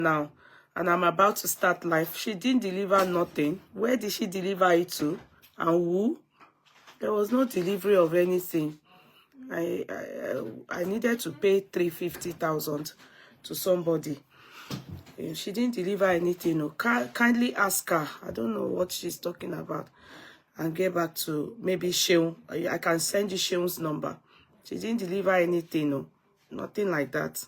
now, and I'm about to start live. She didn't deliver nothing. Where did she deliver it to? And who? There was no delivery of anything. I needed to pay 350,000 to somebody. She didn't deliver anything. No. Kindly ask her. I don't know what she's talking about. And get back to maybe Sheun. I can send you Sheun's number. She didn't deliver anything. No. Nothing like that.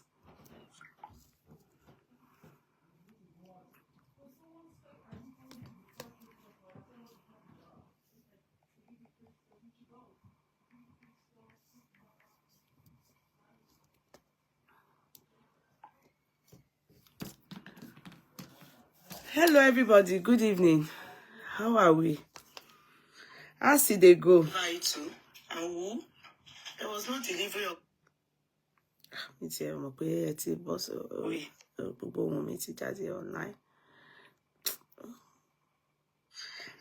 Hello, everybody. Good evening. How are we? How see they go? Right, and who? There was no delivery of. It's here. I'm going to boss. People want me to chat online.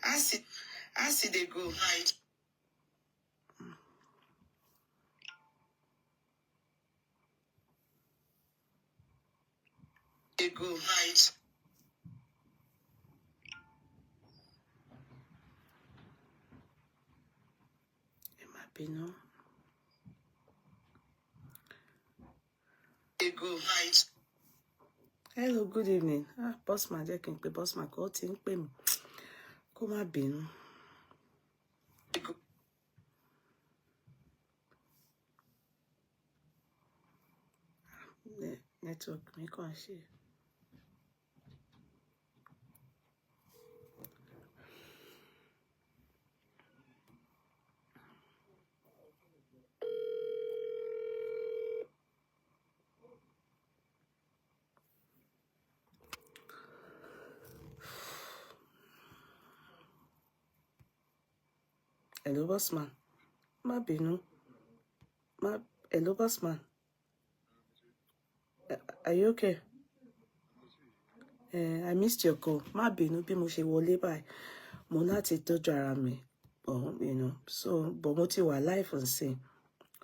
How see they go? Right. They go right. It might be no. They go right. Hello, good evening. Boss man, I can pay boss man. Go think pay me. Come on, bin. Network me can't share. Hello, boss man. Ma binu. Hello, boss man. Are you okay? I missed your call. Ma binu bí mo ṣe wọlé báyìí. Mo láti tọ́jú ara mi. So, but mo ti wà live on scene.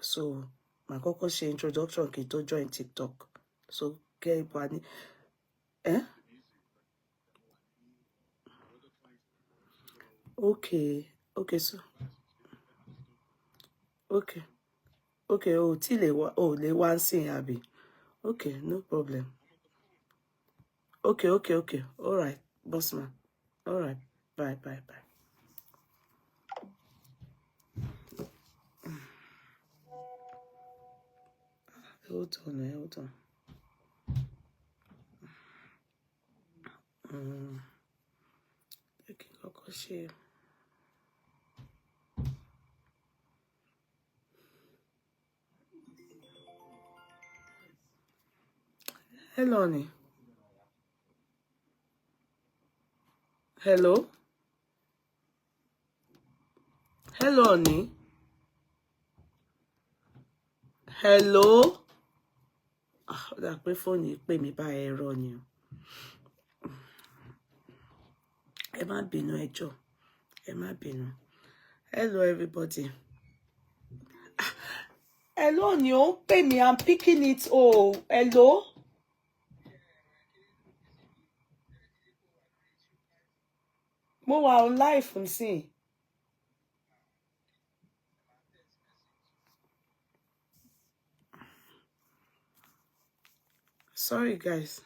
So, màá kọ́kọ́ ṣe introduction kí n tó join TikTok. So, get ibani. Okay, so. Okay, oh, till le one scene, Abby. Okay, no problem. Okay. All right, boss man. All right, bye. Hold on. Okay, I'll share. Hello, honey. Hello, honey. Hello. That pé phone yìí pè mí bá ẹ̀rọ ni. Ẹ má bínú ẹ jọ̀ọ́. Ẹ má bínú. Hello, everybody. Hello, ni ó ń pè mí. I'm picking it. Oh, hello. Mo wà on live n sin. Sorry, guys.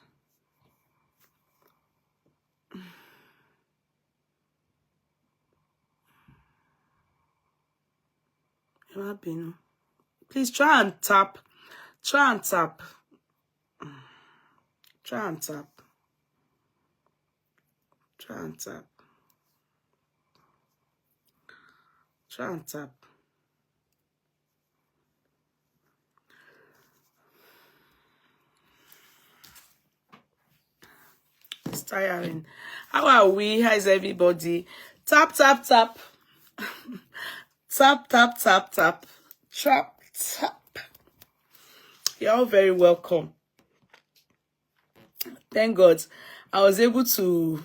Ẹ má bínú. Please try and tap. Try and tap. It's tiring. How are we? How is everybody? Tap. Tap. You're all very welcome. Thank God. I was able to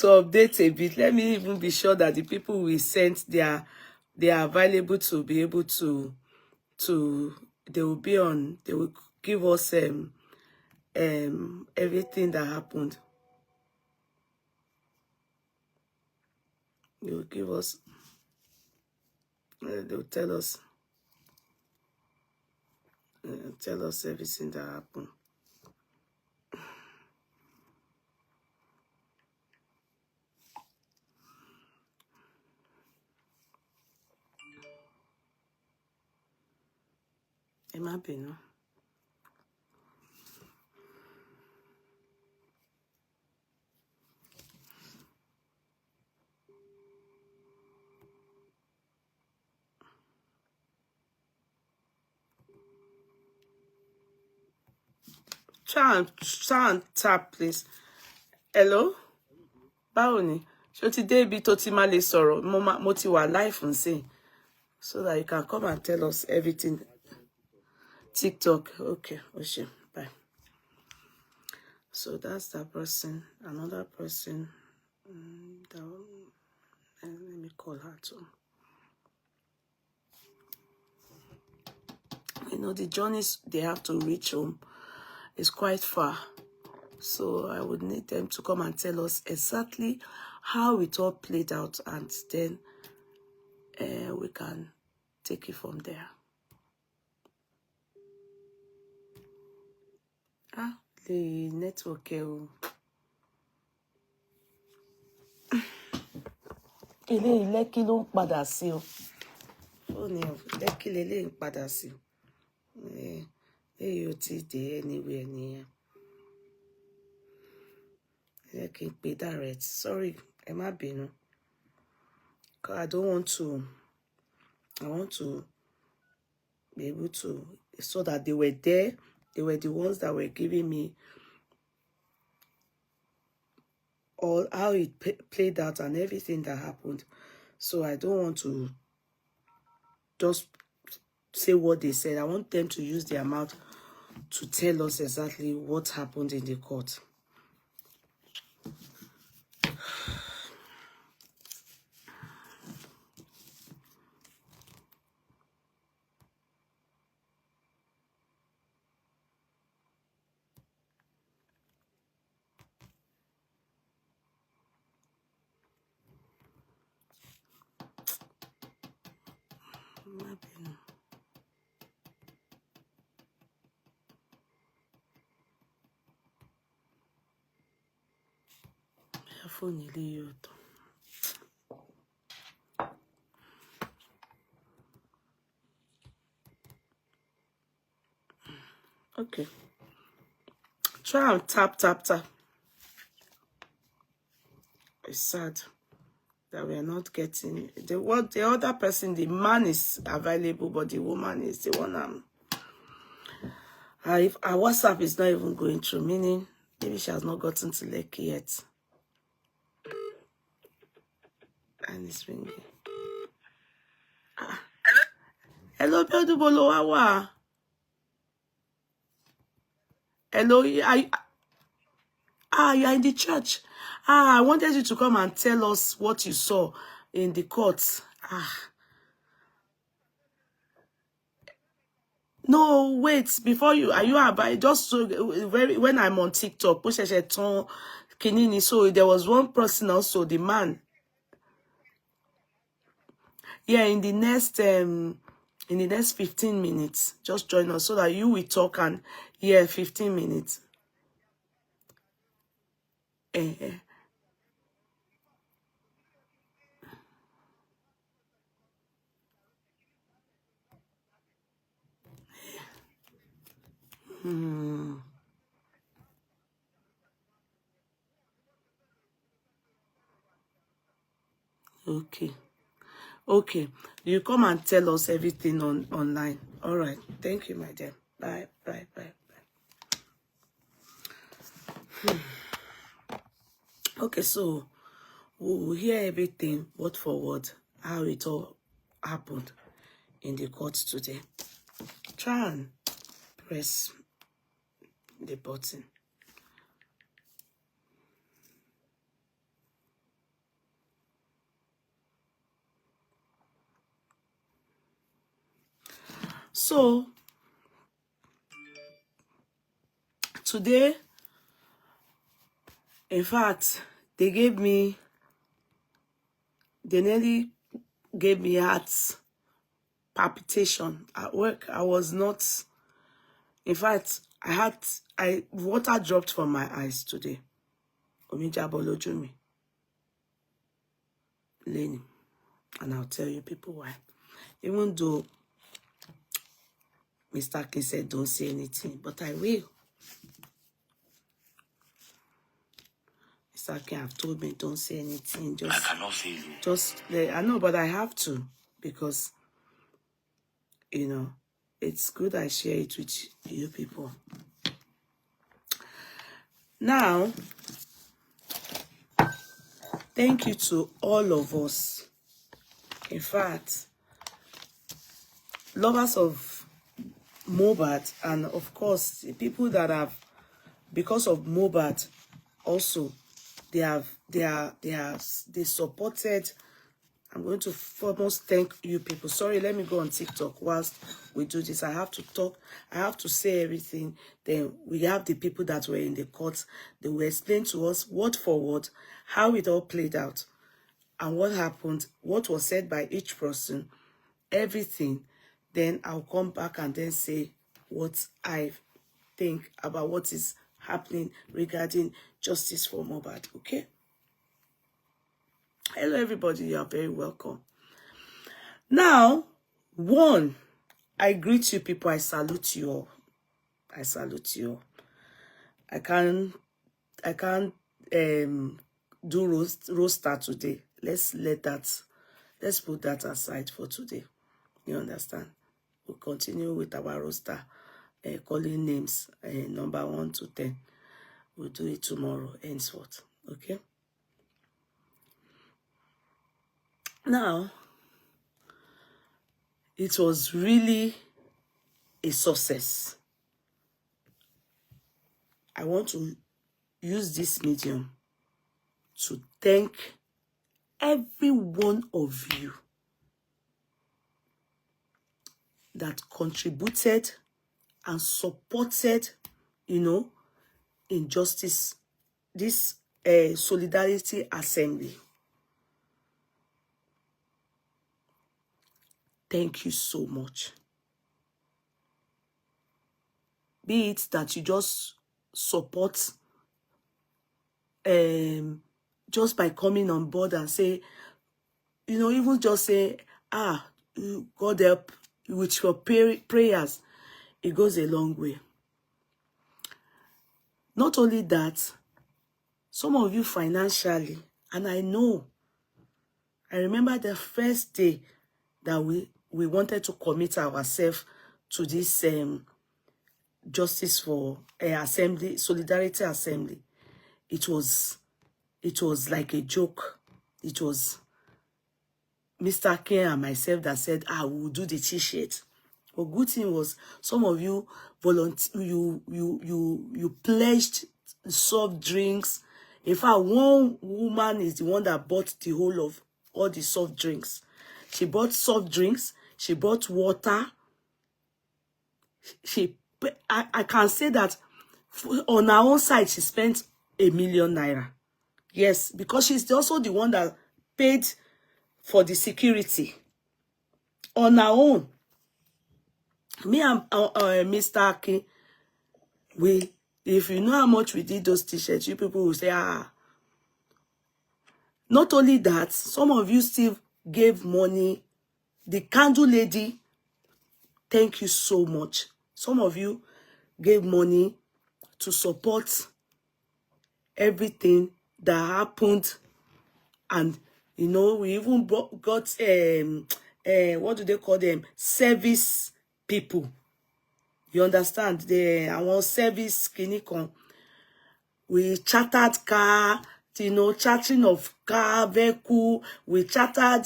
update a bit. Let me even be sure that the people we sent they are available to be able to they will give us everything that happened. They will give us, they'll tell us everything that happened. It might be, no? Try and tap, please. Hello? Báwo ni? Ṣé o ti dé ibi tó ti máa lè sọ̀rọ̀? Mo ti wà live nsìn. So that you can come and tell us everything. TikTok. Okay. Oṣé. Bye. So that's that person. Another person. Let me call her too. You know, the journeys they have to reach home is quite far. So I would need them to come and tell us exactly how it all played out, and then we can take it from there. The network. Ilé Lẹ́kí ló ń padà sí o. Ó ní Lẹ́kí lélẹ̀ ń padà sí. Èyí ò tí dé anywhere nìyẹn. Ẹ kí n pè direct. Sorry, ẹ má bínú. I don't want to. I want to be able to, so that they were there. They were the ones that were giving me all how it played out and everything that happened. So I don't want to just say what they said. I want them to use their mouth to tell us exactly what happened in the court. Okay. Try and tap. It's sad that we are not getting the other person. The man is available, but the woman is the one. If our WhatsApp is not even going through, meaning maybe she has not gotten to Lekki yet. And it's ringing. Hello, Pedubolo. Hello, you're in the church. I wanted you to come and tell us what you saw in the courts. No, wait, before you, are you about just so when I'm on TikTok, so there was one person also, the man. Yeah, in the next 15 minutes, just join us so that you will talk, and 15 minutes. Okay, you come and tell us everything online. All right, thank you, my dear. Bye. Okay, so we'll hear everything word for word, how it all happened in the court today. Try and press the button. So today, in fact, they nearly gave me heart palpitation at work. I was not, in fact, water dropped from my eyes today. Omi jabo lójú mi. Leni. And I'll tell you people why. Even though Mr. K said don't say anything, but I will. Mr. K have told me don't say anything. I cannot fail you. I know, but I have to, because, you know, it's good I share it with you people. Now, thank you to all of us. In fact, lovers of Mohbad, and of course, the people that have, because of Mohbad, also, they supported. I'm going to foremost thank you people. Sorry, let me go on TikTok whilst we do this. I have to talk. I have to say everything. Then we have the people that were in the court. They will explain to us word for word how it all played out and what happened, what was said by each person, everything. Then I'll come back and then say what I think about what is happening regarding justice for Mohbad. Okay? Hello, everybody. You are very welcome. Now, one, I greet you people. I salute you all. I salute you all. I can't do roster today. Let's put that aside for today. You understand? We'll continue with our roster, calling names, number 1 to 10. We'll do it tomorrow, henceforth. Okay? Now, it was really a success. I want to use this medium to thank every one of you that contributed and supported, you know, in justice, this Solidarity Assembly. Thank you so much. Be it that you just support just by coming on board and say, you know, even just say, God help with your prayers, it goes a long way. Not only that, some of you financially, and I remember the first day that we wanted to commit ourselves to this justice for assembly, Solidarity Assembly. It was like a joke. It was Mr. K and myself that said, we'll do the t-shirt. But good thing was, some of you you pledged soft drinks. In fact, one woman is the one that bought the whole of all the soft drinks. She bought soft drinks. She bought water. I can say that on her own side, she spent 1 million naira. Yes, because she's also the one that paid for the security. On her own. Me and Mr. Akin, if you know how much we did those t-shirts, you people will say, Not only that, some of you still gave money. The candle lady, thank you so much. Some of you gave money to support everything that happened. And, you know, we even got, what do they call them? Service people. You understand? Our service clinic. We chartered car, you know, chartering of car, vehicle. We chartered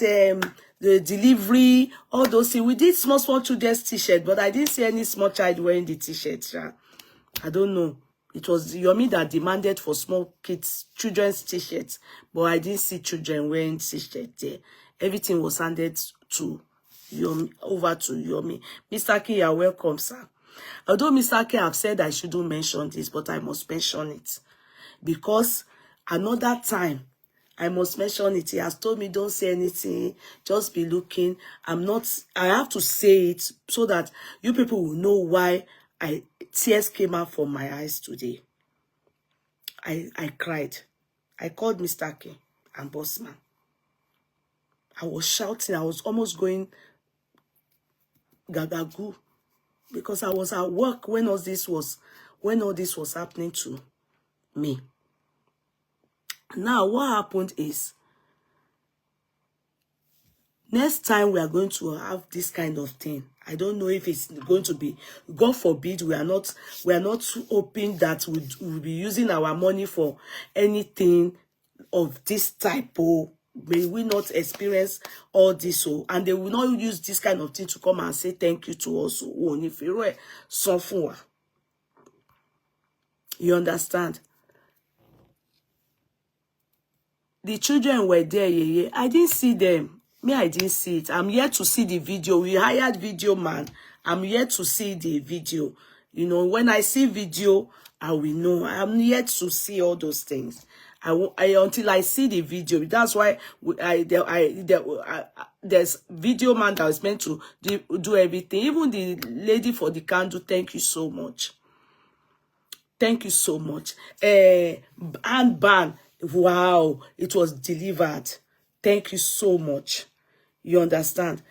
the delivery, all those things. We did small children's t-shirt, but I didn't see any small child wearing the t-shirt. I don't know. It was Yomi that demanded for small kids, children's t-shirts, but I didn't see children wearing t-shirts there. Everything was handed to Yomi, over to Yomi. Mr. K, you're welcome, sir. Although Mr. K have said I shouldn't mention this, but I must mention it. Because another time, I must mention it. He has told me, don't say anything, just be looking. I have to say it so that you people will know why tears came out from my eyes today. I cried. I called Mr. K and Bossman. I was shouting. I was almost going gagagu because I was at work when all this was happening to me. Now, what happened is, next time we are going to have this kind of thing. I don't know if it's going to be, God forbid, we are not hoping that we'll be using our money for anything of this type. Oh, may we not experience all this. Oh, and they will not use this kind of thing to come and say thank you to us. Oh, you understand? The children were there, yeah. I didn't see them. I didn't see it. I'm yet to see the video. We hired video man. I'm yet to see the video. You know, when I see video, I will know. I'm yet to see all those things. Until I see the video. That's why there's video man that was meant to do everything. Even the lady for the candle, thank you so much. Thank you so much. And ban. Wow, it was delivered. Thank you so much. You understand?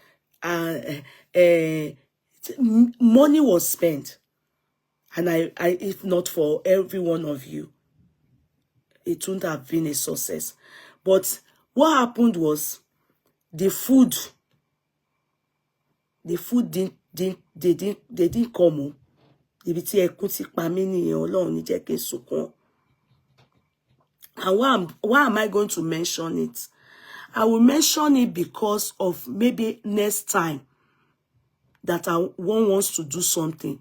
Money was spent. And I, if not for every one of you, it wouldn't have been a success. But what happened was the food didn't come. And why am I going to mention it? I will mention it because of maybe next time that one wants to do something.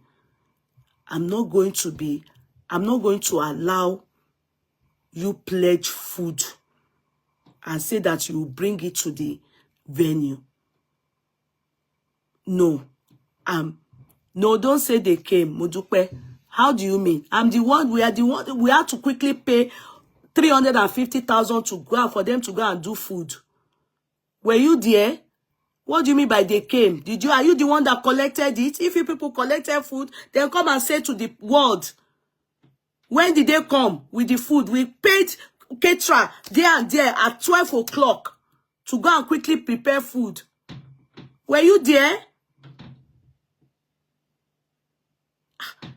I'm not going to allow you pledge food and say that you will bring it to the venue. No. No, don't say they came, Modupe. How do you mean? We are the one, we have to quickly pay 350,000 to go for them to go and do food. Were you there? What do you mean by they came? Are you the one that collected it? If you people collected food, then come and say to the world, when did they come with the food? We paid caterer there and there at 12 o'clock to go and quickly prepare food. Were you there?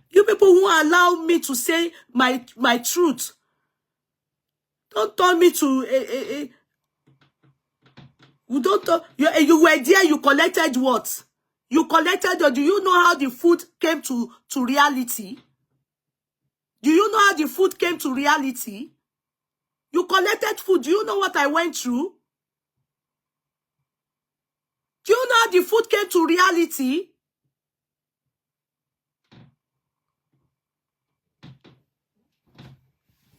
You people who allow me to say my truth. Don't tell me to you don't talk. You were there, you collected what? You collected, or do you know how the food came to reality? Do you know how the food came to reality? You collected food. Do you know what I went through? Do you know how the food came to reality?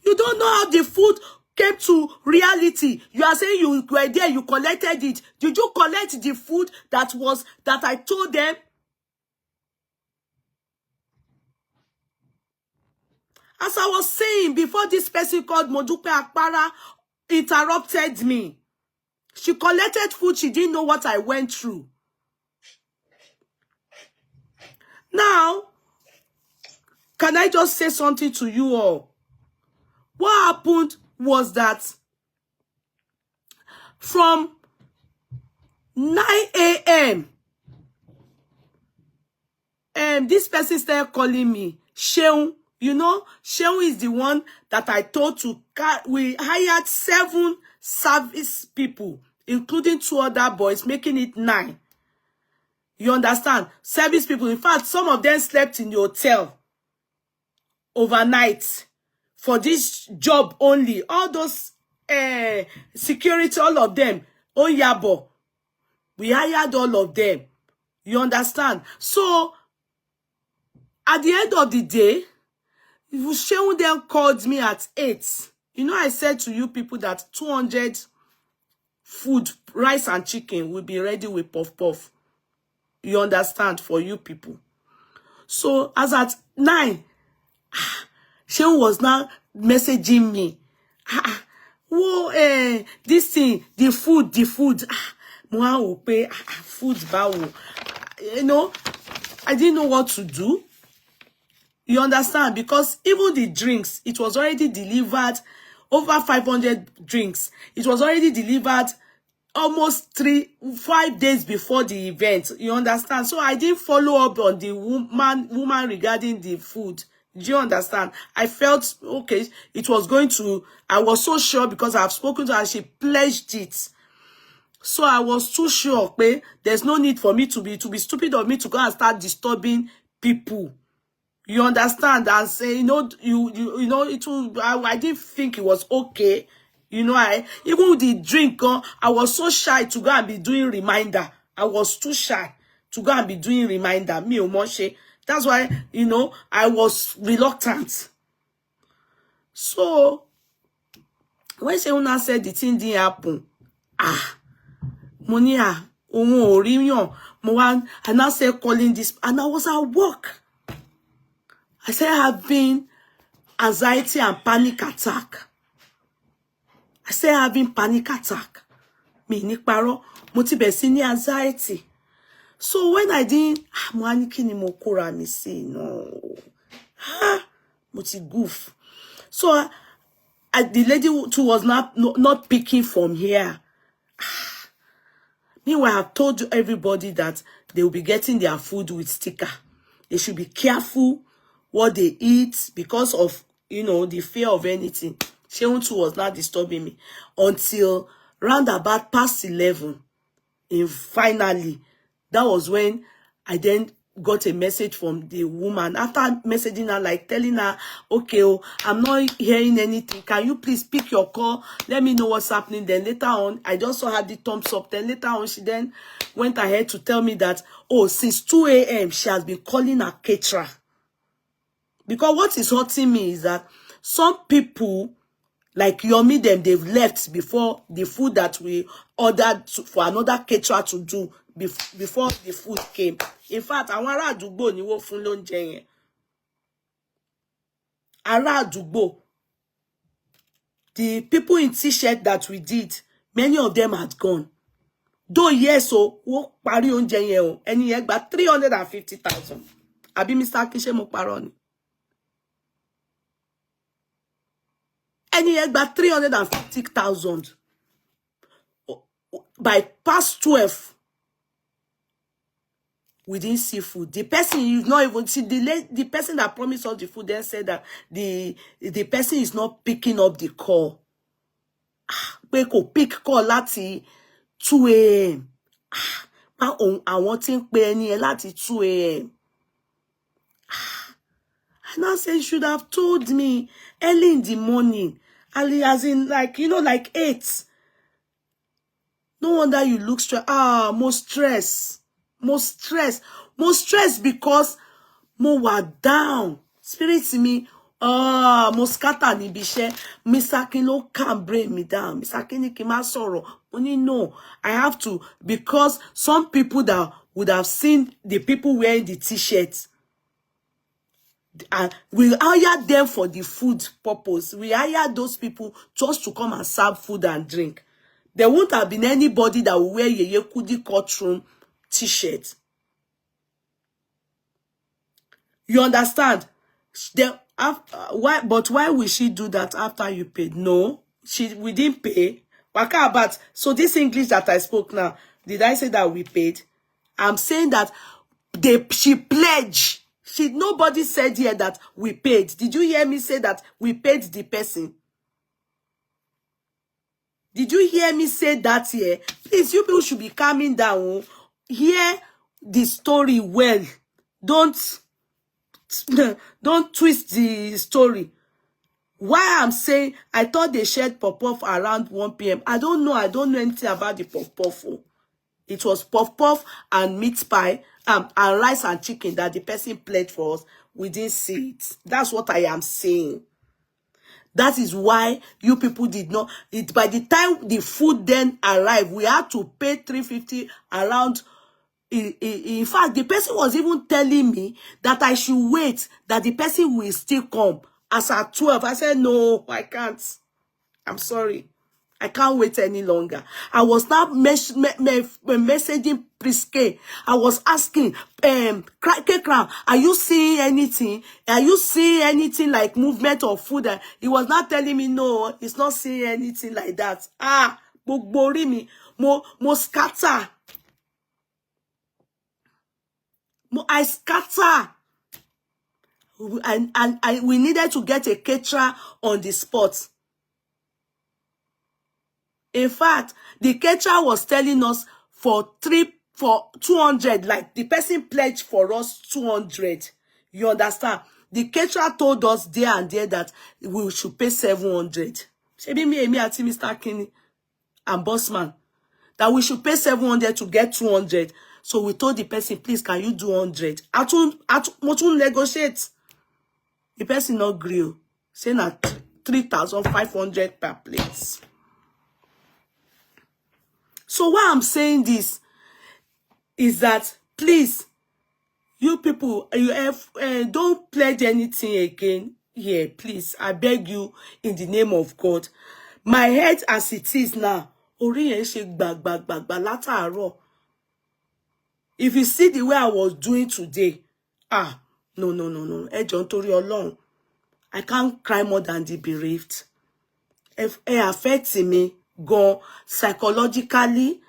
You don't know how the food came to reality. You are saying you were there, you collected it. Did you collect the food that I told them? As I was saying, before this person called Modupe Akpara interrupted me, she collected food. She didn't know what I went through. Now, can I just say something to you all? What happened was that from 9 a.m., this person started calling me Sheung. You know, Sheung is the one that I told to. We hired 7 service people, including 2 other boys, making it 9. You understand? Service people. In fact, some of them slept in the hotel overnight for this job only. All those security, all of them. Oh, yabo. We hired all of them. You understand? So, at the end of the day, Sheung then called me at 8. You know, I said to you people that 200 food, rice and chicken will be ready with puff puff. You understand? For you people. So as at 9, Shehu was now messaging me. Whoa, this thing, the food. Food bow. You know, I didn't know what to do. You understand? Because even the drinks, it was already delivered, over 500 drinks. It was already delivered almost 5 days before the event. You understand? So I didn't follow up on the woman regarding the food. Do you understand? I felt, okay, it was going to, I was so sure because I've spoken to her, she pledged it. So I was too sure, okay, there's no need for me to be stupid of me to go and start disturbing people. You understand? And say, you know, you know, it will, I didn't think it was okay. You know, even with the drink, I was so shy to go and be doing reminder. I was too shy to go and be doing reminder. Me o moshe. That's why, you know, I was reluctant. So, when Sheuna said the thing didn't happen, Monia, I now said calling this, and I was at work. I said having anxiety and panic attack. I said having panic attack. Me ni paro, mo ti bẹ̀rẹ̀ sí ní anxiety. So when I didn't, mo wá ní kí ni mo kóra mi sí, no. Mo ti goof. So the lady too was not picking from here. Meanwhile, I've told everybody that they will be getting their food with sticker. They should be careful what they eat because of, you know, the fear of anything. Shehu too was not disturbing me until round about past 11. And finally, that was when I then got a message from the woman. After messaging her, like telling her, okay, oh, I'm not hearing anything. Can you please pick your call? Let me know what's happening. Then later on, I just saw her the thumbs up. Then later on, she then went ahead to tell me that, oh, since 2 a.m., she has been calling her caterer. Because what is hurting me is that some people, like Yomi, they've left before the food that we ordered for another caterer to do before the food came. In fact, àwọn ará àdúgbò ni wọ́n fún lóúnjẹ yẹn. Ará àdúgbò. The people in t-shirt that we did, many of them had gone. Though yes, so wọ́n parí oúnjẹ yẹn o. Ẹni yẹn gba 350,000. Àbí Mr. Akinse mo parọ́ ni. Ẹni yẹn gba 350,000. By past 12. We didn't see food. The person is not even see the person that promised us the food then said that the person is not picking up the call. Pé kò pick call láti 2 a.m. Àwọn tí ń pe ẹni yẹn láti 2 a.m. And I said, you should have told me early in the morning. Early as in, like, you know, like 8. No wonder you look stressed. More stress. More stress. More stress because mo were down. Spirit me, mo scatter ni bishe. Mr. Kino can't bring me down. Mr. Kini kima sorrow. Only no. I have to, because some people that would have seen the people wearing the t-shirts, and we hire them for the food purpose. We hire those people just to come and serve food and drink. There won't have been anybody that will wear Yeye Kudi courtroom t-shirt. You understand? But why will she do that after you paid? No, we didn't pay. But so this English that I spoke now, did I say that we paid? I'm saying that she pledged. Nobody said here that we paid. Did you hear me say that we paid the person? Did you hear me say that here? Please, you people should be calming down. Hear the story well. Don't twist the story. Why I'm saying I thought they shared puff-puff around 1 p.m. I don't know anything about the puff-puff. It was puff-puff and meat pie and rice and chicken that the person played for us. We didn't see it. That's what I am saying. That is why you people did not. By the time the food then arrived, we had to pay 350 around In fact, the person was even telling me that I should wait, that the person will still come. As at 12, I said, no, I can't. I'm sorry. I can't wait any longer. I was now messaging Priske. I was asking, K-Crown, are you seeing anything? Are you seeing anything like movement of food? He was not telling me, no, he's not seeing anything like that. Ah, gbogbo mi, mo scatter. I scatter. And we needed to get a caterer on the spot. In fact, the caterer was telling us for 200, like the person pledged for us 200. You understand? The caterer told us there and there that we should pay 700. Shebi me ati Mr. Kinney and Bossman, that we should pay 700 to get 200. So we told the person, please, can you do 100? I tún negotiate. The person not agree. Saying at 3,500 per plate. So why I'm saying this is that, please, you people, you have, don't pledge anything again here, please. I beg you, in the name of God. My head as it is now, ori yen se gbagba lataro. If you see the way I was doing today, no. Ejo ntori Ọlọ́run. I can't cry more than the bereaved. If it affects me, go psychologically.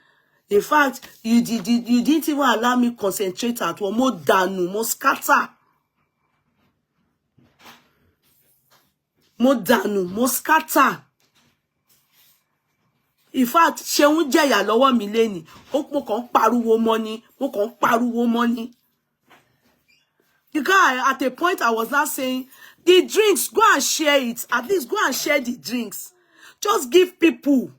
In fact, you didn't even allow me concentrate at all. Mo dànù, mo scatter. Mo dànù, mo scatter. In fact, Ṣeun jẹ̀yà lọ́wọ́ mi lẹ́ni. Mo kàn pariwo money, mo kàn pariwo money. The guy, at a point, I was not saying, the drinks, go and share it. At least go and share the drinks. Just give people.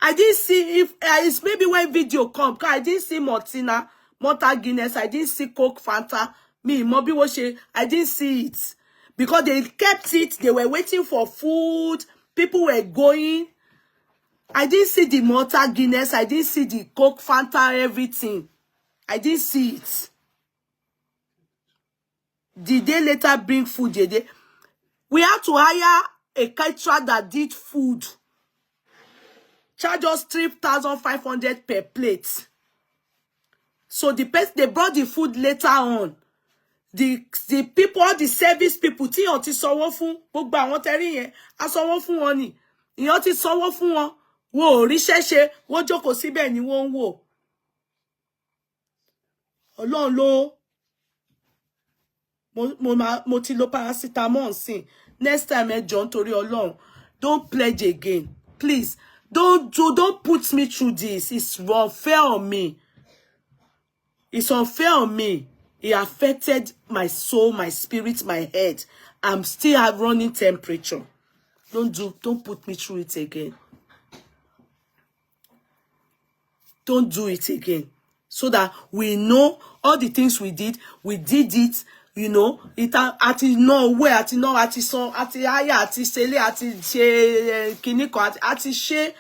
I didn't see if it's maybe when video come. I didn't see Martina, Malta Guinness. I didn't see Coke, Fanta. Me, Mobi Washe. I didn't see it because they kept it. They were waiting for food. People were going. I didn't see the Malta Guinness. I didn't see the Coke, Fanta, everything. I didn't see it. Did they later bring food? We had to hire a caterer that did food. Charge us 3,500 per plate. So the person, they brought the food later on. The people, all the service people, tí wọ́n ti sanwó fún, gbogbo àwọn tẹ́rí yẹn, a sanwó fún wọn ni. Ìyẹn ti sanwó fún wọn. Wọ́n ò ríṣẹ́ ṣe, wọ́n jókòó síbẹ̀ ni wọ́n ń wò. Ọlọ́run ló mo ti lo paracetamol sin. Next time, John nítorí Ọlọ́run, don't pledge again. Please, don't put me through this. It's unfair on me. It's unfair on me. It affected my soul, my spirit, my head. I'm still running temperature. Don't put me through it again. Don't do it again. So that we know all the things we did it. You know, it ati no where ati no ati son ati aya ati sele ati she kiniko ati she.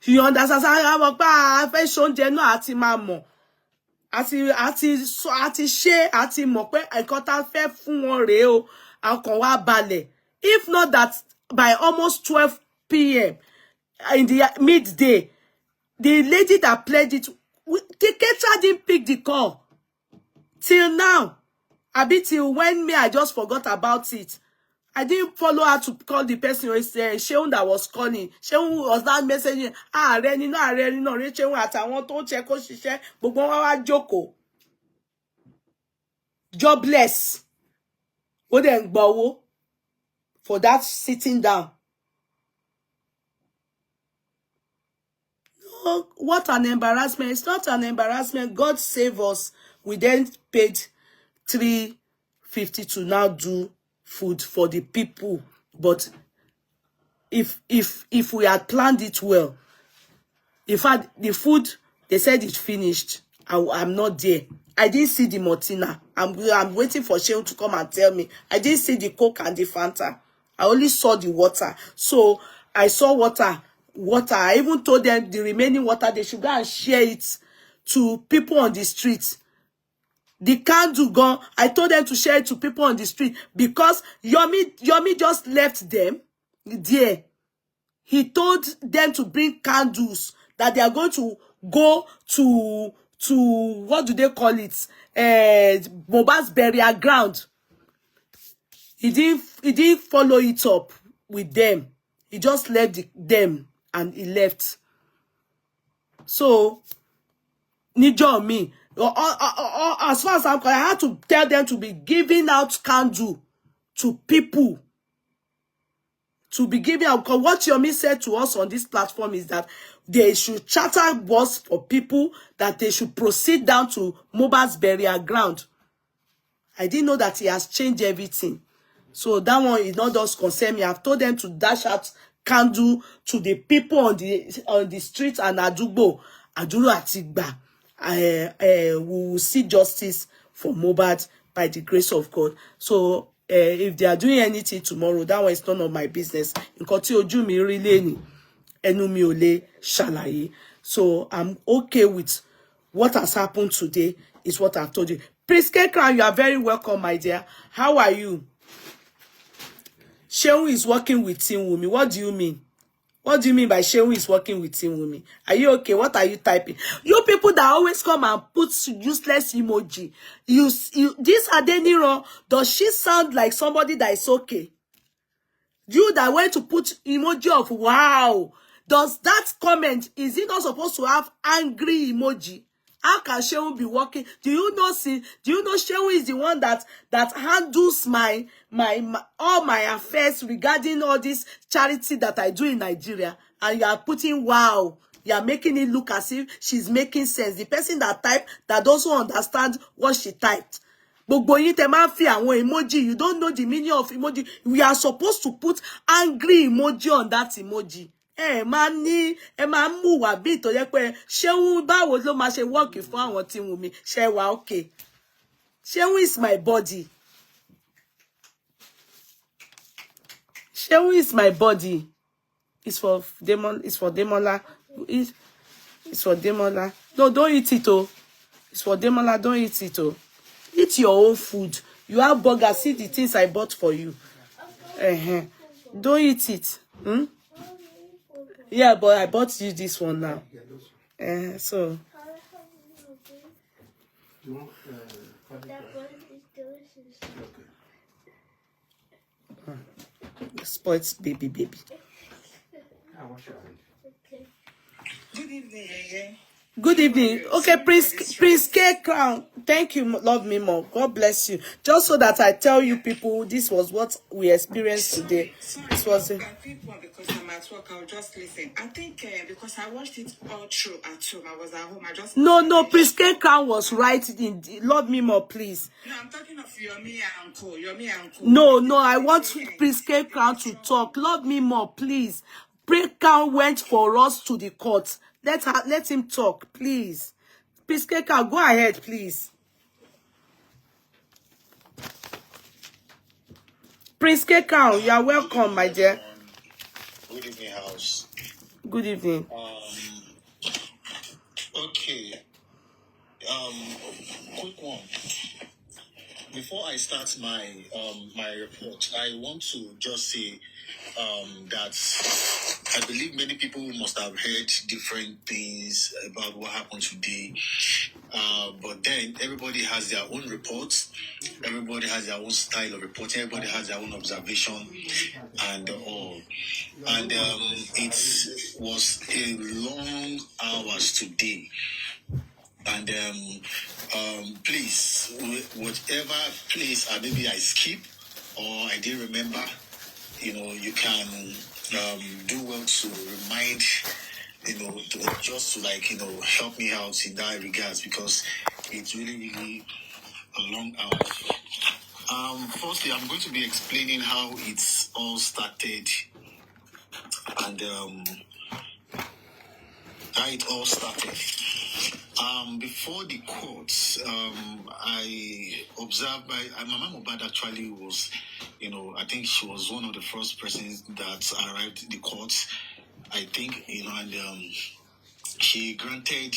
You understand? I fẹ́ ṣoúnjẹ náà àti máa mọ̀. Àti ṣe àti mọ̀ pé nǹkan tá fẹ́ fún wọn rèé o. Ọkàn wa balẹ̀. If not that, by almost 12 p.m. in the midday, the lady that pledged it, the caterer didn't pick the call. Till now. A bit till when I just forgot about it. I didn't follow her to call the person who said Ṣeun that was calling. Ṣeun was not messaging. Reni no, Ṣeun àtàwọn tó check kó ṣiṣẹ́, gbogbo wọn wá jókòó. Jobless. Ó dẹ̀ ń gbowó for that sitting down. No, what an embarrassment. It's not an embarrassment. God save us. We then paid 350 to now do food for the people. But if we had planned it well, in fact, the food, they said it finished. I'm not there. I didn't see the Martina. I'm waiting for Ṣeun to come and tell me. I didn't see the Coke and the Fanta. I only saw the water. So I saw water. I even told them the remaining water, they should go and share it to people on the street. The candle gone. I told them to share it to people on the street because Yomi just left them there. He told them to bring candles, that they are going to go to what do they call it? Mohbad's burial ground. He didn't follow it up with them. He just left them and he left. So, Nijo me. As far as I'm concerned, I had to tell them to be giving out candle to people. To be giving out, because what Yomi said to us on this platform is that they should charter bus for people, that they should proceed down to Mohbad's burial ground. I didn't know that he has changed everything. So that one is not just concern me. I've told them to dash out candle to the people on the street and Adugbo, Aduro Atigba. We will see justice for Mohbad by the grace of God. So if they are doing anything tomorrow, that one is none of my business. Nǹkan tí ojú mi rí lẹ́ni, ẹnu mi ò lè ṣàlàyé. So I'm okay with what has happened today, is what I've told you. Prince K-Crown, you are very welcome, my dear. How are you? Shehu is working with Team Wumi. What do you mean? What do you mean by Shehu is working with Team Wumi? Are you okay? What are you typing? You people that always come and put useless emoji. This Adeniro, does she sound like somebody that is okay? You that went to put emoji of wow. Does that comment, is it not supposed to have angry emoji? How can Shehu be working? Do you know Shehu is the one that handles my all my affairs regarding all this charity that I do in Nigeria? And you are putting wow. You are making it look as if she's making sense. The person that typed that doesn't understand what she typed. Gbogbo yín tẹ́ máa ń fi àwọn emoji. You don't know the meaning of emoji. We are supposed to put angry emoji on that emoji. Máa ń mú wà bí tó jẹ́ pé Shehu báwo ló máa ṣe work fún àwọn tí wù mí. Ṣé wà okay. Shehu is my body. Shehu is my body. It's for Demola. It's for Demola. No, don't eat it, oh. It's for Demola. Don't eat it, oh. Eat your own food. You have burger. See the things I bought for you. Don't eat it. Yeah, but I bought you this one now. So. Spoiled baby. Good evening. Good evening. Okay, Prince K-Crown. Thank you, love me more. God bless you. Just so that I tell you people, this was what we experienced today. This was it. Because I'm at work, I'll just listen. I think because I watched it all through at home. I was at home. I just no. Prince K-Crown was right. In love me more, please. No, I'm talking of Yomi Uncle. No. I want Prince K-Crown to talk. Love me more, please. Prince K-Crown went for us to the court. Let him talk, please. Prince K-Crown, go ahead, please. Prince K-Crown, you are welcome, my dear. Good evening, house. Good evening. Okay. Quick one. Before I start my my report, I want to just say that I believe many people must have heard different things about what happened today. But then everybody has their own reports. Everybody has their own style of reporting. Everybody has their own observation and all. And it was a long hours today. And please, whatever place maybe I skip or I didn't remember, you can do well to remind, just to help me out in that regards, because it's really a long hour. Firstly, I'm going to be explaining how it's all started and how it all started. Before the courts, I observed my mama Mohbad actually was, I think she was one of the first persons that arrived at the courts. I think, and she granted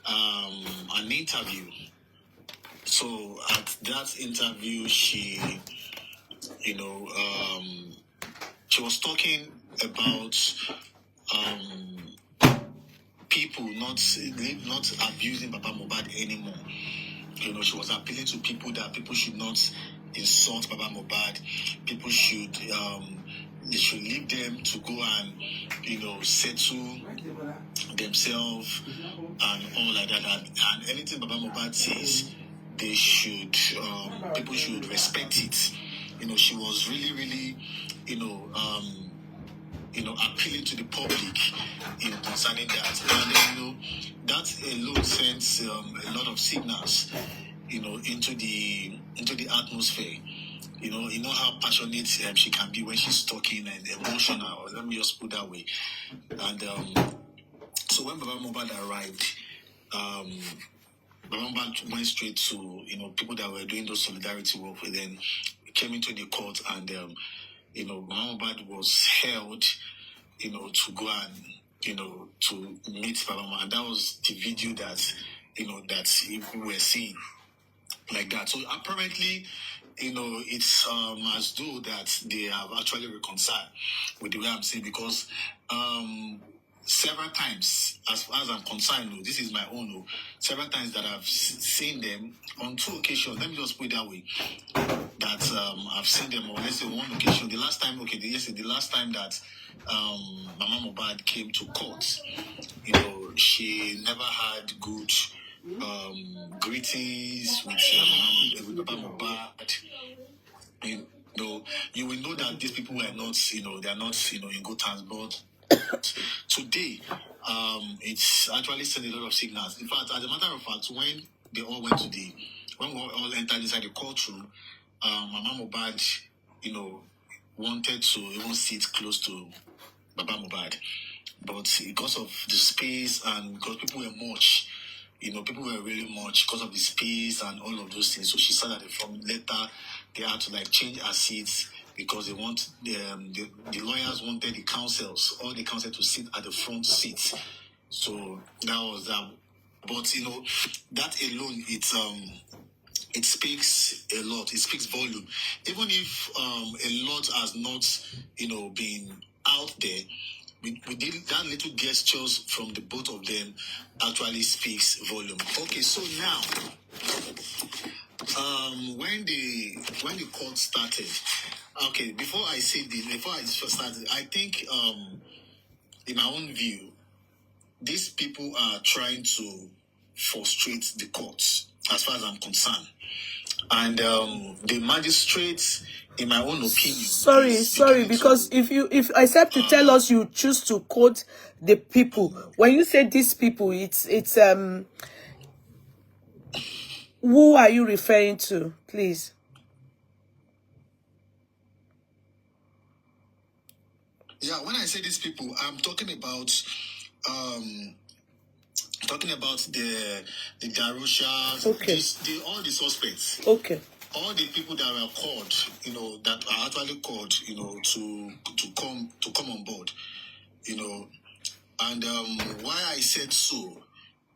an interview. So at that interview, she she was talking about people not abusing Baba Mohbad anymore. She was appealing to people that people should not insult Baba Mohbad. People should they should leave them to go and settle themselves and all like that. And anything Baba Mohbad says, they should people should respect it. She was really appealing to the public in concerning that. And then, that alone sends a lot of signals, into the atmosphere. You know how passionate she can be when she's talking and emotional. Let me just put that way. And so when Baba Mohbad arrived, Baba Mohbad went straight to people that were doing those solidarity work with them. Came into the court and Baba Mohbad was held to go and to meet Baba Mohbad. And that was the video that that we were seeing like that. So apparently, it's as though that they have actually reconciled with the way I'm saying, because several times, as far as I'm concerned, this is my own, several times that I've seen them on 2 occasions. Let me just put it that way. That I've seen them on, let's say, 1 occasion. The last time, the last time that Mama Mohbad came to court, she never had good greetings with Baba Mohbad. You will know that these people are not, they are not, in good terms. But today, it's actually sent a lot of signals. In fact, as a matter of fact, when they all went when we all entered inside the courtroom, Mama Mohbad, wanted to even sit close to Baba Mohbad, but because of the space and because people were much, people were really much because of the space and all of those things. So she sat at the front. Later, they had to change her seats because they want the lawyers wanted all the counsel to sit at the front seats. So that was that. But that alone, it speaks a lot. It speaks volume. Even if a lot has not been out there, we did that little gestures from the both of them actually speaks volume. Okay, so now when the court started, okay, before I started, I think in my own view, these people are trying to frustrate the courts, as far as I'm concerned. And the magistrates, in my own opinion, sorry, because if except to tell us you choose to quote the people, when you say these people, it's who are you referring to, please? Yeah, when I say these people, I'm talking about the Darosha, Okay. all the suspects. Okay. All the people that were called, that are actually called, to come on board, and why I said so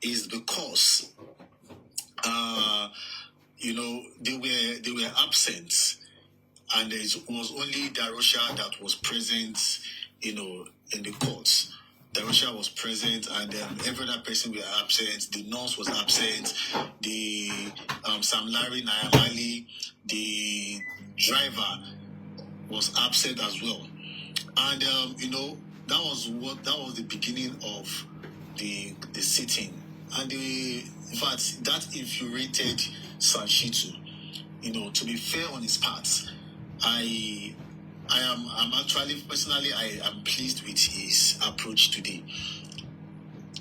is because, they were absent, and it was only Darosha that was present, in the courts. Darosha was present, and every other person were absent. The nurse was absent. The Sam Larry Nayamali, the driver, was absent as well. And that was the beginning of the sitting, and in fact that infuriated Sanshitu. To be fair on his part, I'm actually personally I am pleased with his approach today.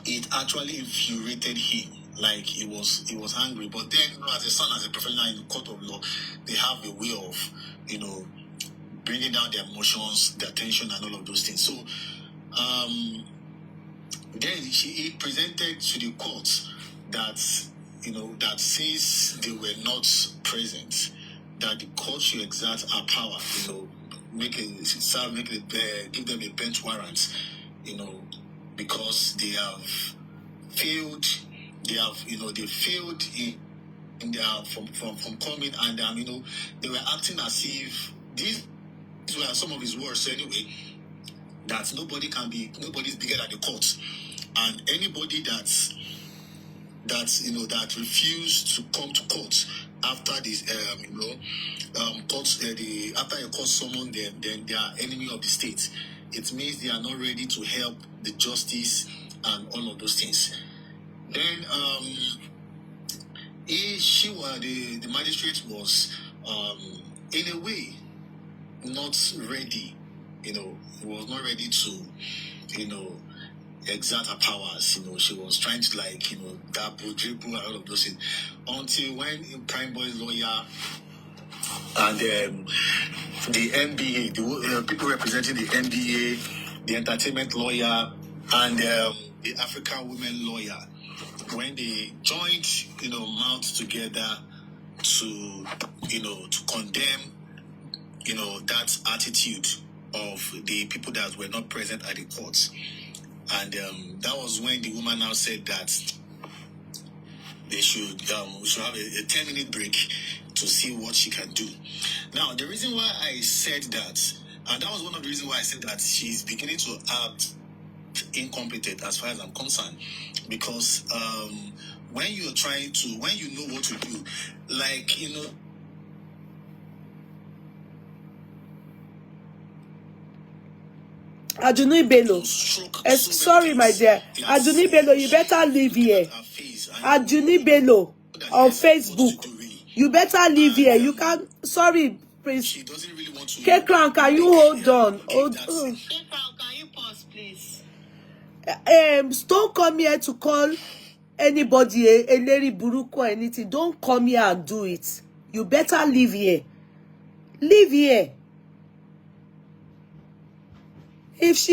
It actually infuriated him. Like he was angry, but then as a son, as a professional in the court of law, they have a way of bringing down their emotions, their tension, and all of those things. So then he presented to the court that that since they were not present, that the court should exert our power, give them a bench warrant, because they have failed they have, they failed in their from coming, and they were acting as if these were some of his words anyway, that nobody's bigger than the court, and anybody that refused to come to court after this after a court summon them, then they are enemy of the state. It means they are not ready to help the justice and all of those things. Then the magistrate was in a way not ready. He was not ready to exert her powers. She was trying to dabble, dribble, and all of those things. Until when Prime Boy's lawyer and the NBA, the people representing the NBA, the entertainment lawyer, and the African women lawyer, when they joined, mouths together to condemn, that attitude of the people that were not present at the courts. And that was when the woman now said that we should have a 10-minute break to see what she can do. Now, the reason why I said that, and that was one of the reasons why I said that she's beginning to act incompetent as far as I'm concerned, because when you know what to do, Aduni Bello. Sorry, my dear. Aduni Bello, you better leave here. Aduni Bello on Facebook. You better leave here. You can't. Sorry, please. She doesn't really want to. K-Crown, can you hold on? K-Crown, can you pause, please? Don't come here to call anybody a Larry Buruku or anything. Don't come here and do it. You better leave here. Leave here. If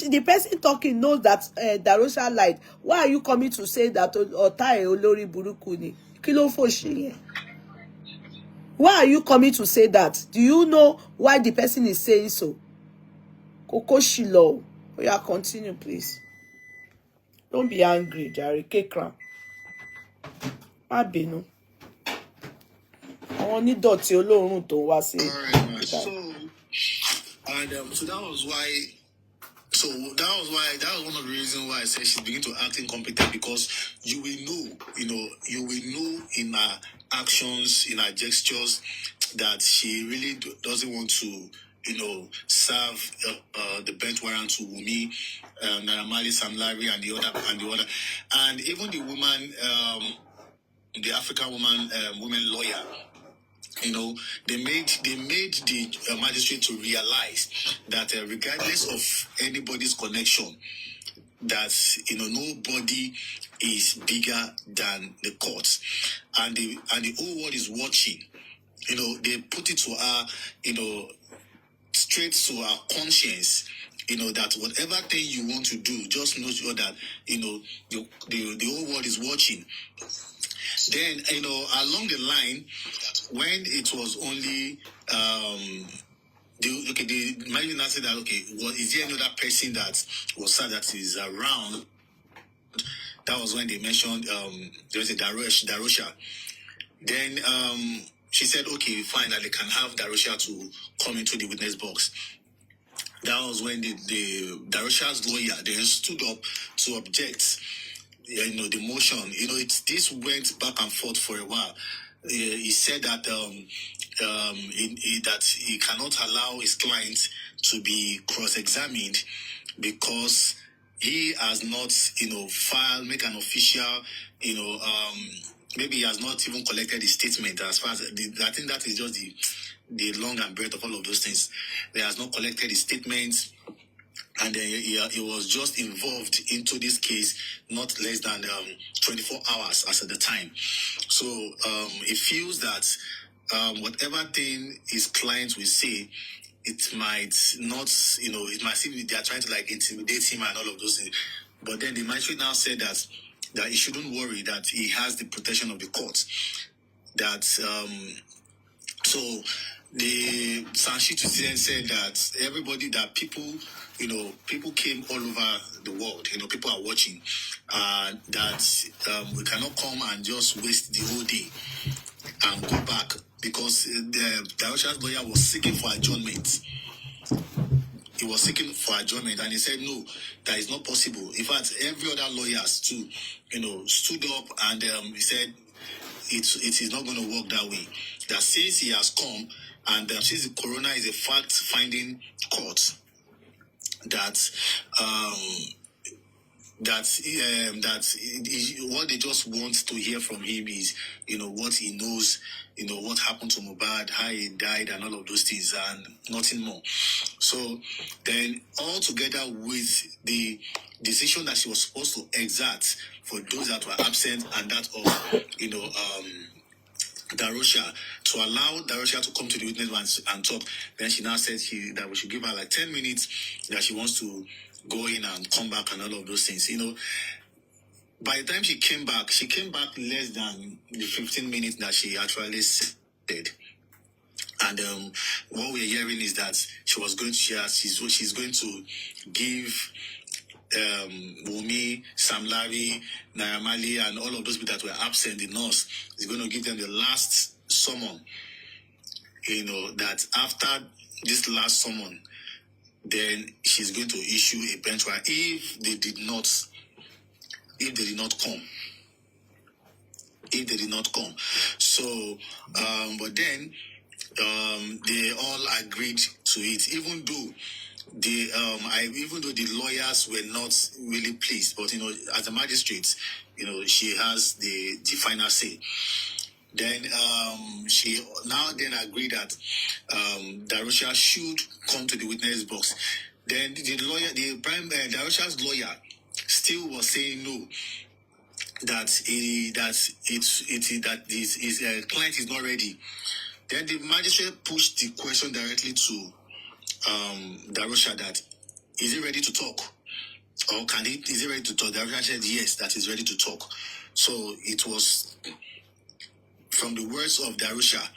the person talking knows that Darosha lied, why are you coming to say that Otae Olori Buruku ni? Kilo foshi. Why are you coming to say that? Do you know why the person is saying so? Koko Shilo. Oh, yeah, continue, please. Don't be angry, Jerry. K-Crown. Má bínú. Àwọn onídọ̀tí olóòórùn tó wá sí. So that was why. So that was one of the reasons why I said she's beginning to act incompetent, because you will know in her actions, in her gestures, that she really doesn't want to, serve the bench warrant to Wumi, Naramali, Sam Larry, and the other, and even the woman, the African woman lawyer. They made the magistrate to realize that regardless of anybody's connection, that nobody is bigger than the courts, and the whole world is watching. They put it to her, straight to her conscience. That whatever thing you want to do, just know that the whole world is watching. Then, along the line, when it was only the imagine said that, okay, is there any other person that was sad that is around? That was when they mentioned there was a Darosha. Then she said, okay, fine, that they can have Darosha to come into the witness box. That was when the Darosha's lawyer then stood up to object. The motion. This went back and forth for a while. He said that that he cannot allow his client to be cross-examined because he has not, make an official, maybe he has not even collected the statement. As far as I think that is just the long and breadth of all of those things. He has not collected the statements. And then he was just involved into this case not less than 24 hours as at the time. So he feels that whatever thing his clients will say, it might not, it might seem they are trying to intimidate him and all of those things. But then the magistrate now said that he shouldn't worry, that he has the protection of the court. That so the Sanshito then said that everybody, that people, people came all over the world, people are watching, that we cannot come and just waste the whole day and go back, because the Darosha's lawyer was seeking for adjournment. He was seeking for adjournment, and he said no, that is not possible. In fact, every other lawyers too, stood up, and he said it is not going to work that way. That since he has come, and since the coroner is a fact-finding court, that what they just want to hear from him is, what he knows, what happened to Mohbad, how he died, and all of those things, and nothing more. So then, all together with the decision that she was supposed to exert for those that were absent, and that of, Darosha, to allow Darosha to come to the witness and talk. Then she now said that we should give her like 10 minutes, that she wants to go in and come back and all of those things. By the time she came back less than the 15 minutes that she actually said. And what we're hearing is that she's going to give Wumi, Sam Larry, Naira Marley, and all of those people that were absent, the nurse, is going to give them the last summon. That after this last summon, then she's going to issue a bench trial if they did not come. If they did not come. So, but then they all agreed to it, even though the lawyers were not really pleased, but as a magistrate, she has the final say. Then she now agreed that Darosha should come to the witness box. Then the lawyer, Darosha's lawyer, still was saying no, that his client is not ready. Then the magistrate pushed the question directly to Darosha, that is he ready to talk, or is he ready to talk? Darosha said yes, that is ready to talk. So it was from the words of Darosha,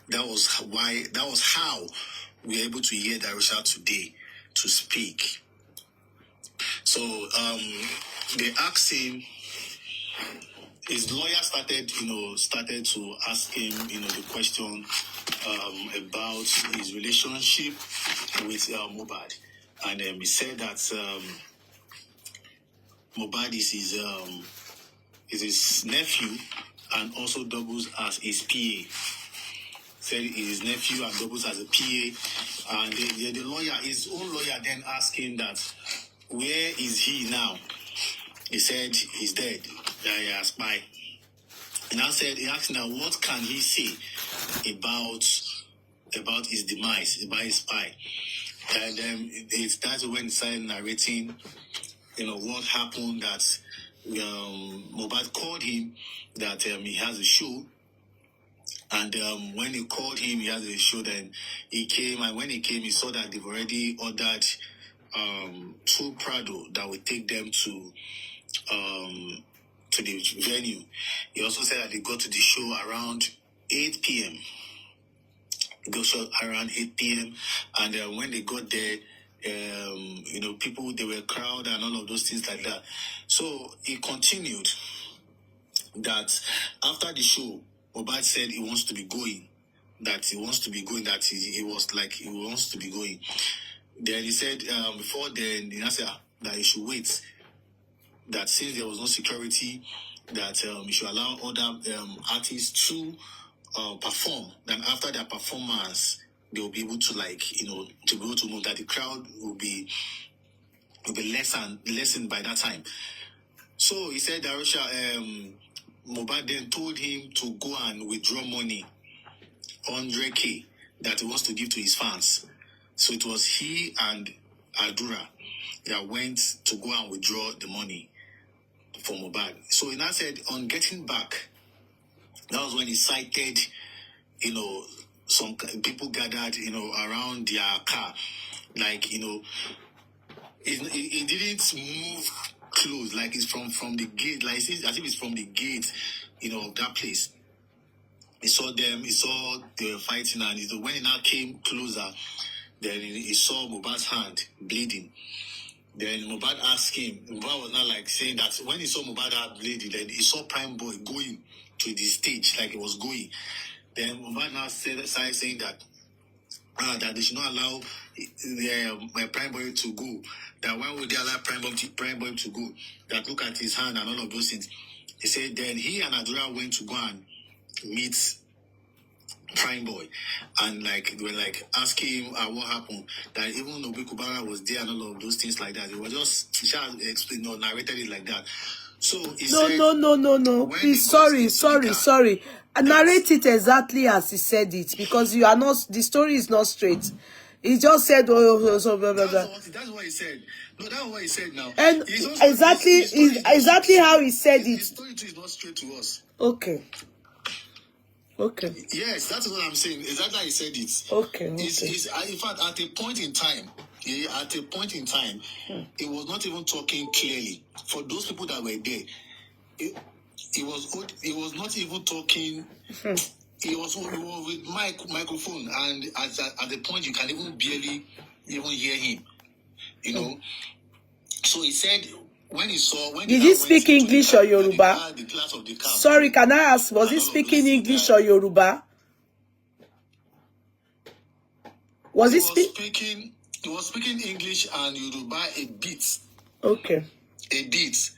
that was how we were able to hear Darosha today to speak. So they asked him. His lawyer started to ask him, the question about his relationship with Mohbad, and he said that Mohbad is his nephew, and also doubles as his PA. Said his nephew and doubles as a PA, and the lawyer, his own lawyer, then asked him that, where is he now? He said he's dead. He has spy. And he asked now, what can he say about his demise, about his spy? And that's when he started narrating, what happened, that Mohbad called him, that he has a show. And when he called him, he has a show, then he came, and when he came, he saw that they've already ordered 2 Prado that would take them to the venue. He also said that they got to the show around 8 p.m. And when they got there, people, they were crowd and all of those things like that. So he continued that after the show, Mohbad said he wants to be going. That he wants to be going. That he was like, he wants to be going. Then he said before then, he said that he should wait. That since there was no security, that he should allow other artists to perform. Then after their performance, they will be able to to be able to know that the crowd will be lessened by that time. So he said Darosha, Mohbad then told him to go and withdraw money, 100K, that he wants to give to his fans. So it was he and Adura that went to go and withdraw the money for Mohbad. So he now said, on getting back, that was when he cited, some people gathered, around their car. Like, it didn't move close, like it's from the gate, like as if it's from the gate, of that place. He saw them, he saw they were fighting, and when he now came closer, then he saw Mohbad's hand bleeding. Then Mohbad asked him, Mohbad was not like saying that when he saw Mohbad hand bleeding, then he saw Prime Boy going to the stage, like he was going. Then Mohbad now started saying that they should not allow my Prime Boy to go. That why would they allow Prime Boy to go? That look at his hand and all of those things. He said then he and Adura went to go and meet Prime Boy, and like they were like asking him what happened. That even Obi Kubara was there and all of those things like that. It was just explained or narrated it like that. So he said, no. Please, sorry. Narrate it exactly as he said it, because you are not. The story is not straight. He just said, blah, blah. That's what he said. No, that's what he said now. And exactly how he said it. The story too is not straight to us. Okay. Yes, that's what I'm saying. Exactly how he said it. Okay. In fact, at a point in time, he was not even talking clearly. For those people that were there, he was not even talking. He was with microphone, and at the point you can even barely even hear him. You know. So he said when he saw Did he speak English or Yoruba? The glass of the car. Sorry, can I ask? Was he speaking English or Yoruba? He was speaking English and Yoruba a bit. Okay. A bit.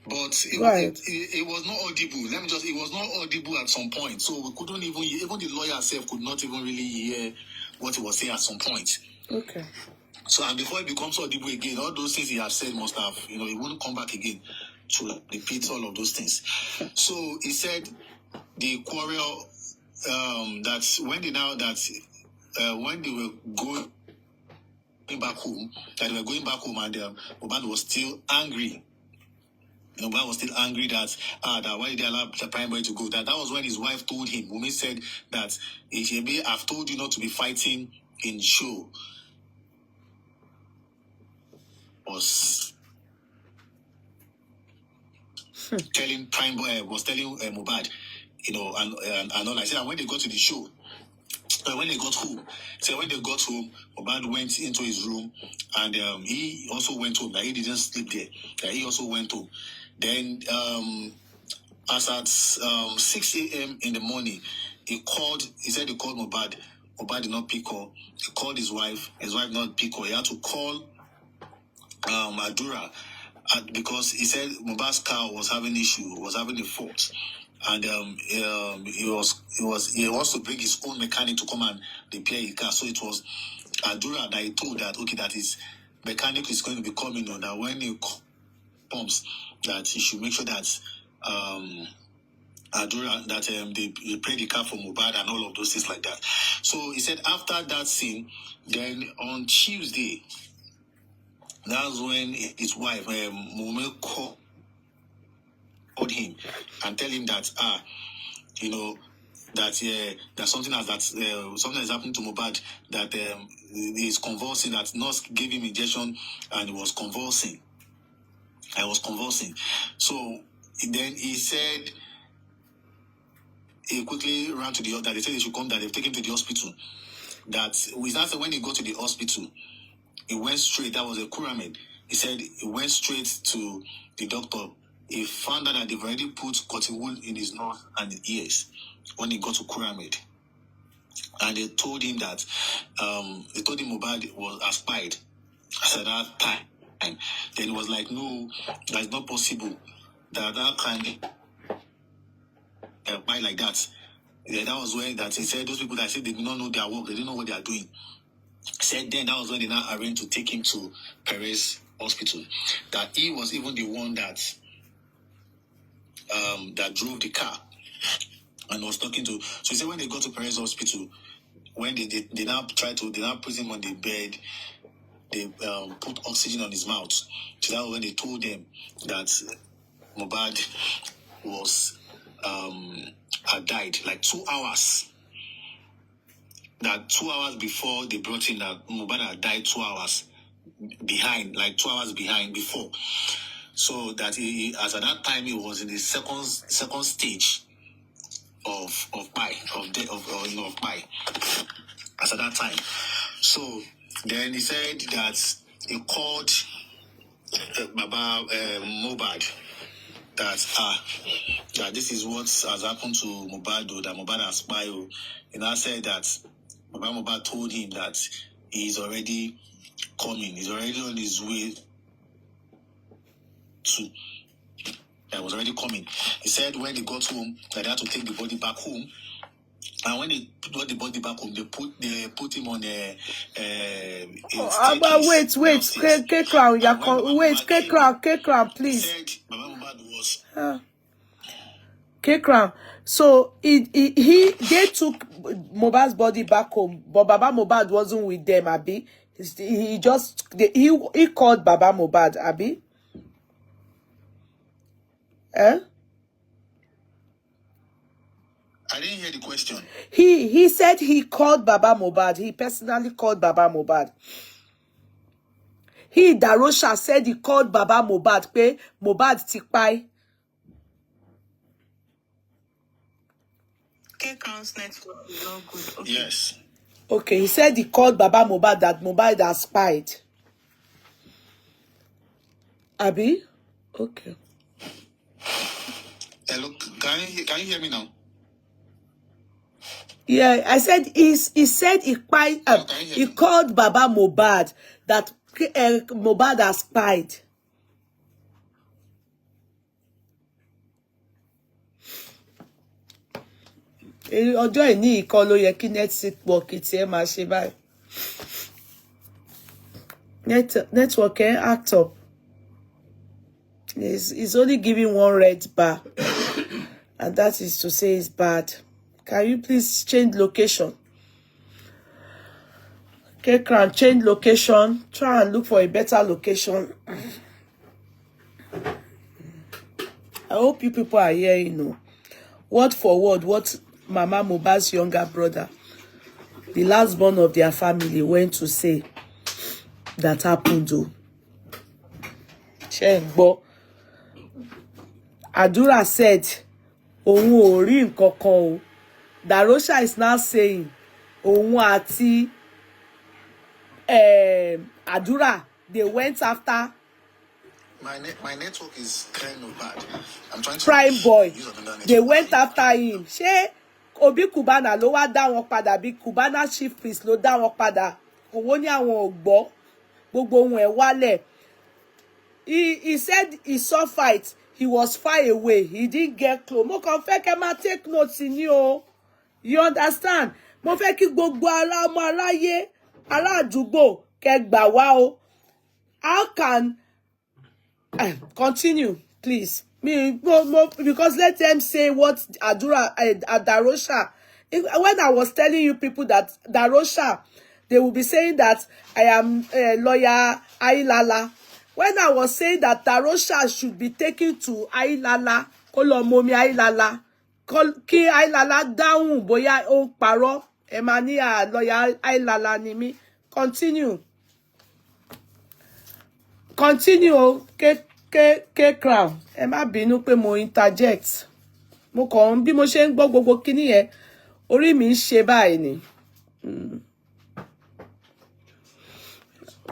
But it was not audible. It was not audible at some point. So we couldn't even the lawyer himself could not even really hear what he was saying at some point. Okay. So, and before it becomes audible again, all those things he has said must have, he wouldn't come back again to repeat all of those things. So he said the quarrel, that when they were going back home, and Mohbad was still angry. Mohbad was still angry that why did they allow the Prime Boy to go? That was when his wife told him. Wunmi said that I've told you not to be fighting in show. Was telling Prime Boy, was telling Mohbad, and all. I said, and when they got to the show, when they got home, Mohbad went into his room, and he also went home. That he didn't sleep there. That he also went home. Then, as at 6 a.m. in the morning, he said he called Mohbad. Mohbad did not pick up. He called his wife. His wife did not pick up. He had to call Adura, because he said Mohbad's car was having a fault, and he wants to bring his own mechanic to come and repair his car. So it was Adura that he told that that his mechanic is going to be coming, that when he comes, that he should make sure that Adura that they repair the car for Mohbad and all of those things like that. So he said after that scene, then on Tuesday, that's when his wife, Wunmi, called him and tell him that that something has happened to Mohbad, that he's convulsing, that nurse gave him injection and he was convulsing. So then he said he quickly ran to the hospital. They said they should come, that they've taken him to the hospital. When he got to the hospital, he went straight. That was a Kuramed. He said he went straight to the doctor. He found out that they've already put cotton wool in his nose and his ears when he got to Kuramed. And they told him that Mohbad was aspired at that time. Then he was like, no, that's not possible. That kind of buy like that. Yeah, that was when he said those people that said they did not know their work, they didn't know what they are doing. Said then that was when they now arranged to take him to Perez Hospital. That he was even the one that drove the car and was talking to. So he said when they got to Perez Hospital, when they now put him on the bed, they put oxygen on his mouth. So that was when they told them that Mohbad had died like 2 hours. That 2 hours before they brought him, that Mohbad had died 2 hours behind, before. So that as at that time he was in the second stage of Pi, of Pi, as at that time. So then he said that he called Baba Mohbad that this is what has happened to Mohbad, that Mohbad has spied. He now said that Baba Mohbad told him that he's already coming, he's already on his way to. That was already coming. He said when they got home, that they had to take the body back home. And when they brought the body back home, they put him on a wait, K-Crown, K-Crown, please. He said Baba Mohbad was K-Crown. So they took Mohbad's body back home, but Baba Mohbad wasn't with them, Abi. He called Baba Mohbad, Abi. I didn't hear the question. He said he called Baba Mohbad. He personally called Baba Mohbad. Darosha said he called Baba Mohbad. Pé Mohbad ti pai. K-Crown's network is not good. Okay. Yes. Okay, he said he called Baba Mohbad that Mohbad has spied. Abi? Okay. Hello, can you hear me now? Yeah, I said he said he called Baba Mohbad that Mohbad has spied. Ọjọ́ ìní ìkọ́ ló yẹ kí network tí ẹ máa ṣe báyìí. Network act up. It's only giving one red bar. And that is to say it's bad. Can you please change location? Okay, can change location. Try and look for a better location. I hope you people are here, you know. Word for word, what Mama Mohbad's younger brother, the last born of their family, went to say that happened to. Adura said, òun ò rí nǹkan kan o. Darosha is now saying, òun àti Adura, they went after. My network is kind of bad. I'm trying to Prime boy. They went after him. Ṣé Obi Cubana ló wá dá wọn padà bí Cubana chief priest ló dá wọn padà. Owó ní àwọn ò gbọ́. Gbogbo ohun ẹ̀ wálẹ̀. He said he saw fight. He was far away. He didn't get close. Mo kàn fẹ́ kẹ́ máa take notes ni o. You understand? Mo fẹ́ kí gbogbo ará ọmọ aráyé, ará àdúgbò kẹ́ gbà wá o. How can continue, please? Because let them say what Darosha. When I was telling you people that Darosha, they will be saying that I am lawyer Ailala. When I was saying that Darosha should be taken to Ailala, Kolomomi Ailala, Ki Ailala dáhùn bóyá ó parọ́, Emania lawyer Ailala ni mí. Continue. Continue, K-Crown. Ẹ má bínú pé mo interject. Mo kàn bí mo ṣe ń gbọ́ gbogbo kíní yẹn, orí mi ń ṣe báyìí ni.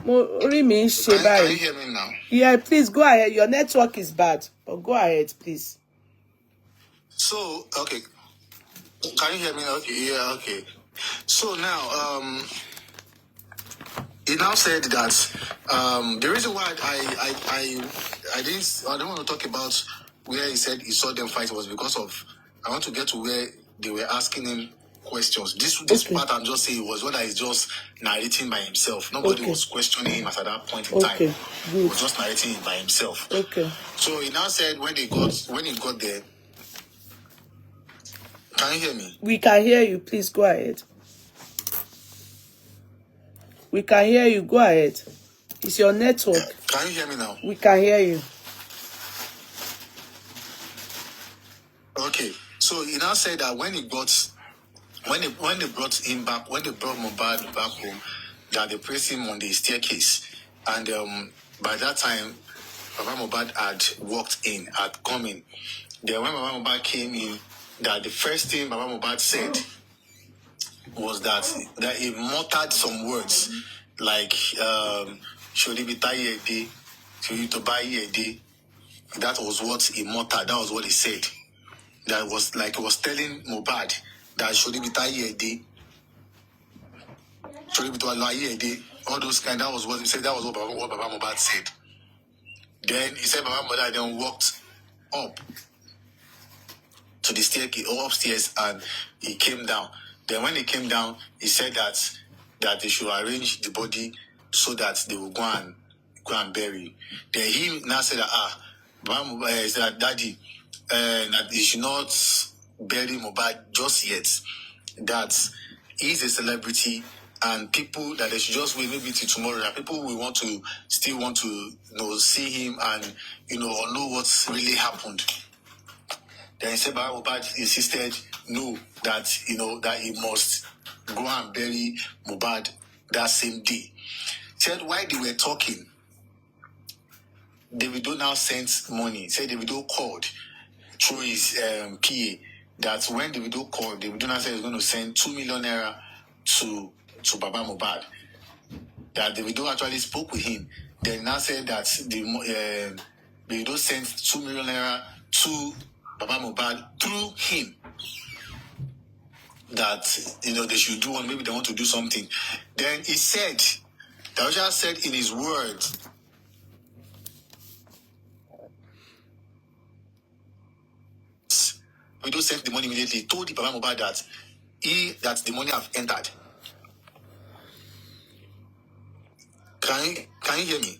Can you hear me now? Yeah, please go ahead. Your network is bad, but go ahead, please. So, okay. Can you hear me? Okay, yeah, okay. So now, he now said that the reason why I don't want to talk about where he said he saw them fight was because of I want to get to where they were asking him questions. This part I'm just saying was what I is just narrating by himself. Nobody was questioning him at that point in time. Good. He was just narrating it by himself. Okay. So he now said when he got there. Can you hear me? We can hear you. Please go ahead. We can hear you. Go ahead. It's your network. Yeah. Can you hear me now? We can hear you. Okay. So he now said that when they brought him back, when they brought Mohbad back home, that they placed him on the staircase, and by that time, Baba Mohbad had walked in, had come in. Then when Baba Mohbad came in, that the first thing Baba Mohbad said was that he muttered some words like should it be tired day, should you to buy a day. That was what he muttered. That was what he said. That was like he was telling Mohbad that should it be tired day, should it be to allow a day. All those kind. That was what he said. That was what Baba Mohbad said. Then he said Baba Mohbad then walked up to the staircase or upstairs and he came down. Then when he came down, he said that they should arrange the body so that they will go and bury. Then he now said that said that daddy, that they should not bury Mohbad just yet. That he's a celebrity and people that they should just wait maybe till tomorrow. That people will still want to see him and or know what's really happened. Then he said Baba Mohbad insisted that he must go and bury Mohbad that same day. Said while they were talking, Davido now sent money. Said Davido called through his PA that when Davido called, Davido now said he's going to send 2 million naira to Baba Mohbad. That Davido actually spoke with him. Then now said that Davido sent 2 million naira to Baba Mohbad through him. That they should do one, maybe they want to do something. Then he said, Darosha said in his words, Davido sent the money immediately. He told the Baba Mohbad that the money have entered. Can you hear me?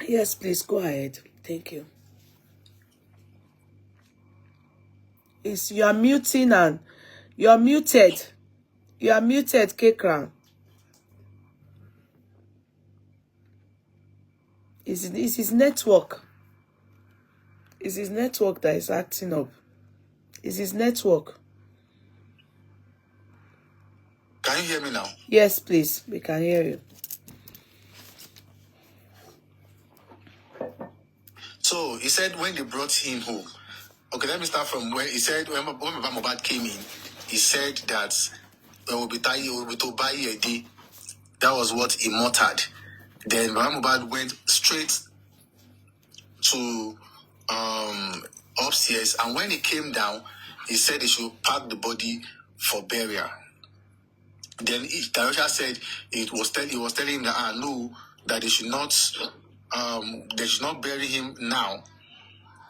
Yes, please go ahead. Thank you. You are muting and you are muted. You are muted, K-Crown. It's his network. It's his network that is acting up. It's his network. Can you hear me now? Yes, please. We can hear you. So he said when they brought him home. Okay, let me start from where he said when Baba Mohbad came in, he said that will be to buy a day. That was what he muttered. Then Baba Mohbad went straight to upstairs, and when he came down, he said he should pack the body for burial. Then Darosha said he was telling him that no, that they should not bury him now.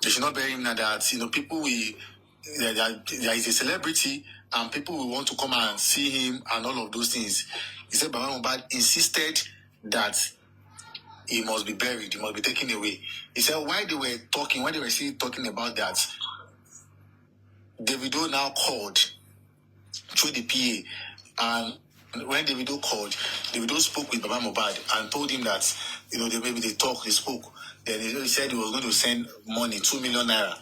They should not bury him now. That people that he's a celebrity and people will want to come and see him and all of those things. He said Baba Mohbad insisted that he must be buried, he must be taken away. He said when they were still talking about that, Davido now called through the PA, and when Davido called, Davido spoke with Baba Mohbad and told him that they spoke. Then he said he was going to send money, 2 million naira.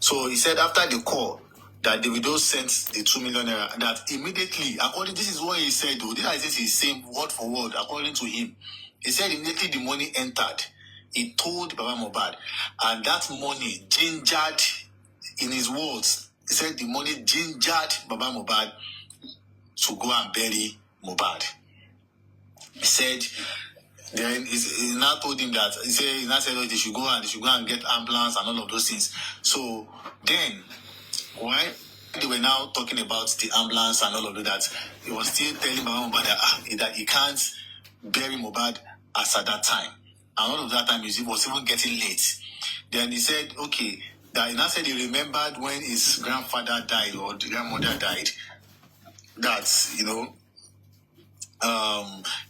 So he said after the call that Davido sent the 2 million naira, that immediately, this is what he said, though. This is same word for word, according to him. He said immediately the money entered. He told Baba Mohbad, and that money gingered, in his words, he said the money gingered Baba Mohbad to go and bury Mohbad. He said, then he now told him that, he now said they should go and get ambulance and all of those things. So then, why they were now talking about the ambulance and all of that, he was still telling Baba Mohbad that he can't bury Mohbad as at that time. And all of that time, it was even getting late. Then he said, okay, that he now said he remembered when his grandfather died or the grandmother died, that,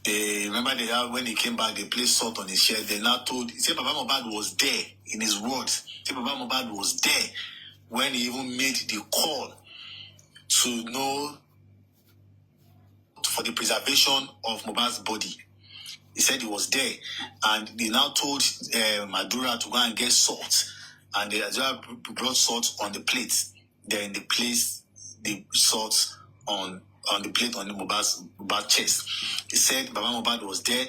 they remember when he came back, they placed salt on his shirt. They now he said Baba Mohbad was there in his words. He said Baba Mohbad was there when he even made the call to know for the preservation of Mohbad's body. He said he was there, and they now told Madura to go and get salt, and they brought salt on the plate. Then they placed the salt on the plate on the Mohbad's chest. He said Baba Mohbad was there,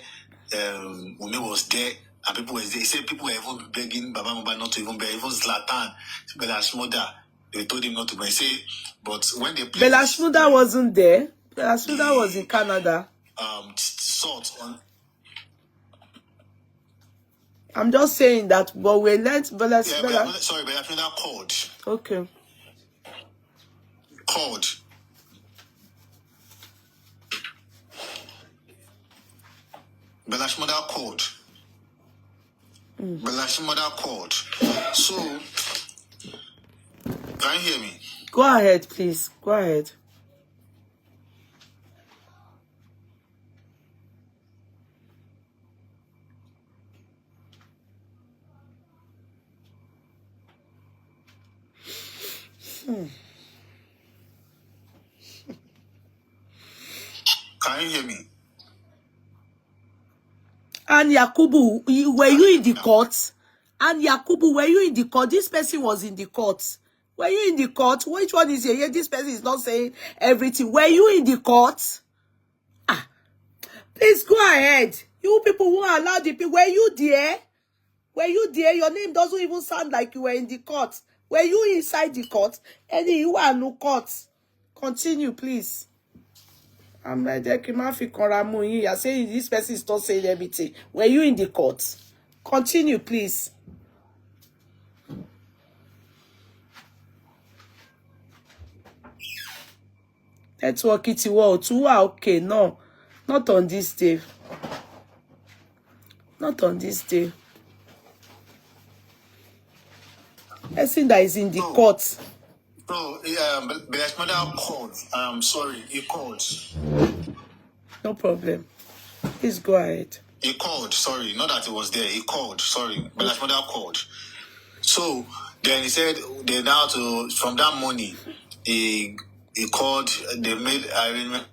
Ume was there, and people were there. He said people were even begging Baba Mohbad not to even bury. Even Zlatan, Bella's mother, they told him not to go. He say, but when they played Bella Shmurda wasn't there. Bella Shmurda was in the Canada. salt on. I'm just saying that, but we learned Bella Yeah, Shmurda. sorry, Bella Shmurda called. Okay. Called. Bella Shmurda called. Bella Shmurda called. So, can you hear me? Go ahead, please. Go ahead. Can you hear me? And Yakubu, were you in the court? And Yakubu, were you in the court? This person was in the court. Were you in the court? Which one is here? This person is not saying everything. Were you in the court? Ah, please go ahead. You people who are allowed the people, were you there? Were you there? Your name doesn't even sound like you were in the court. Were you inside the court? Any you are no court. Continue, please. I'm like, you're saying this person is not saying everything. Were you in the court? Continue, please. Network it well. Okay, no. Not on this day. Not on this day. Person that is in the court. No, Bella Shmurda called. Sorry, he called. No problem. Please go ahead. He called, sorry, not that he was there. He called, sorry. Bella Shmurda called. So then he said they now from that morning, he called, they made arrangement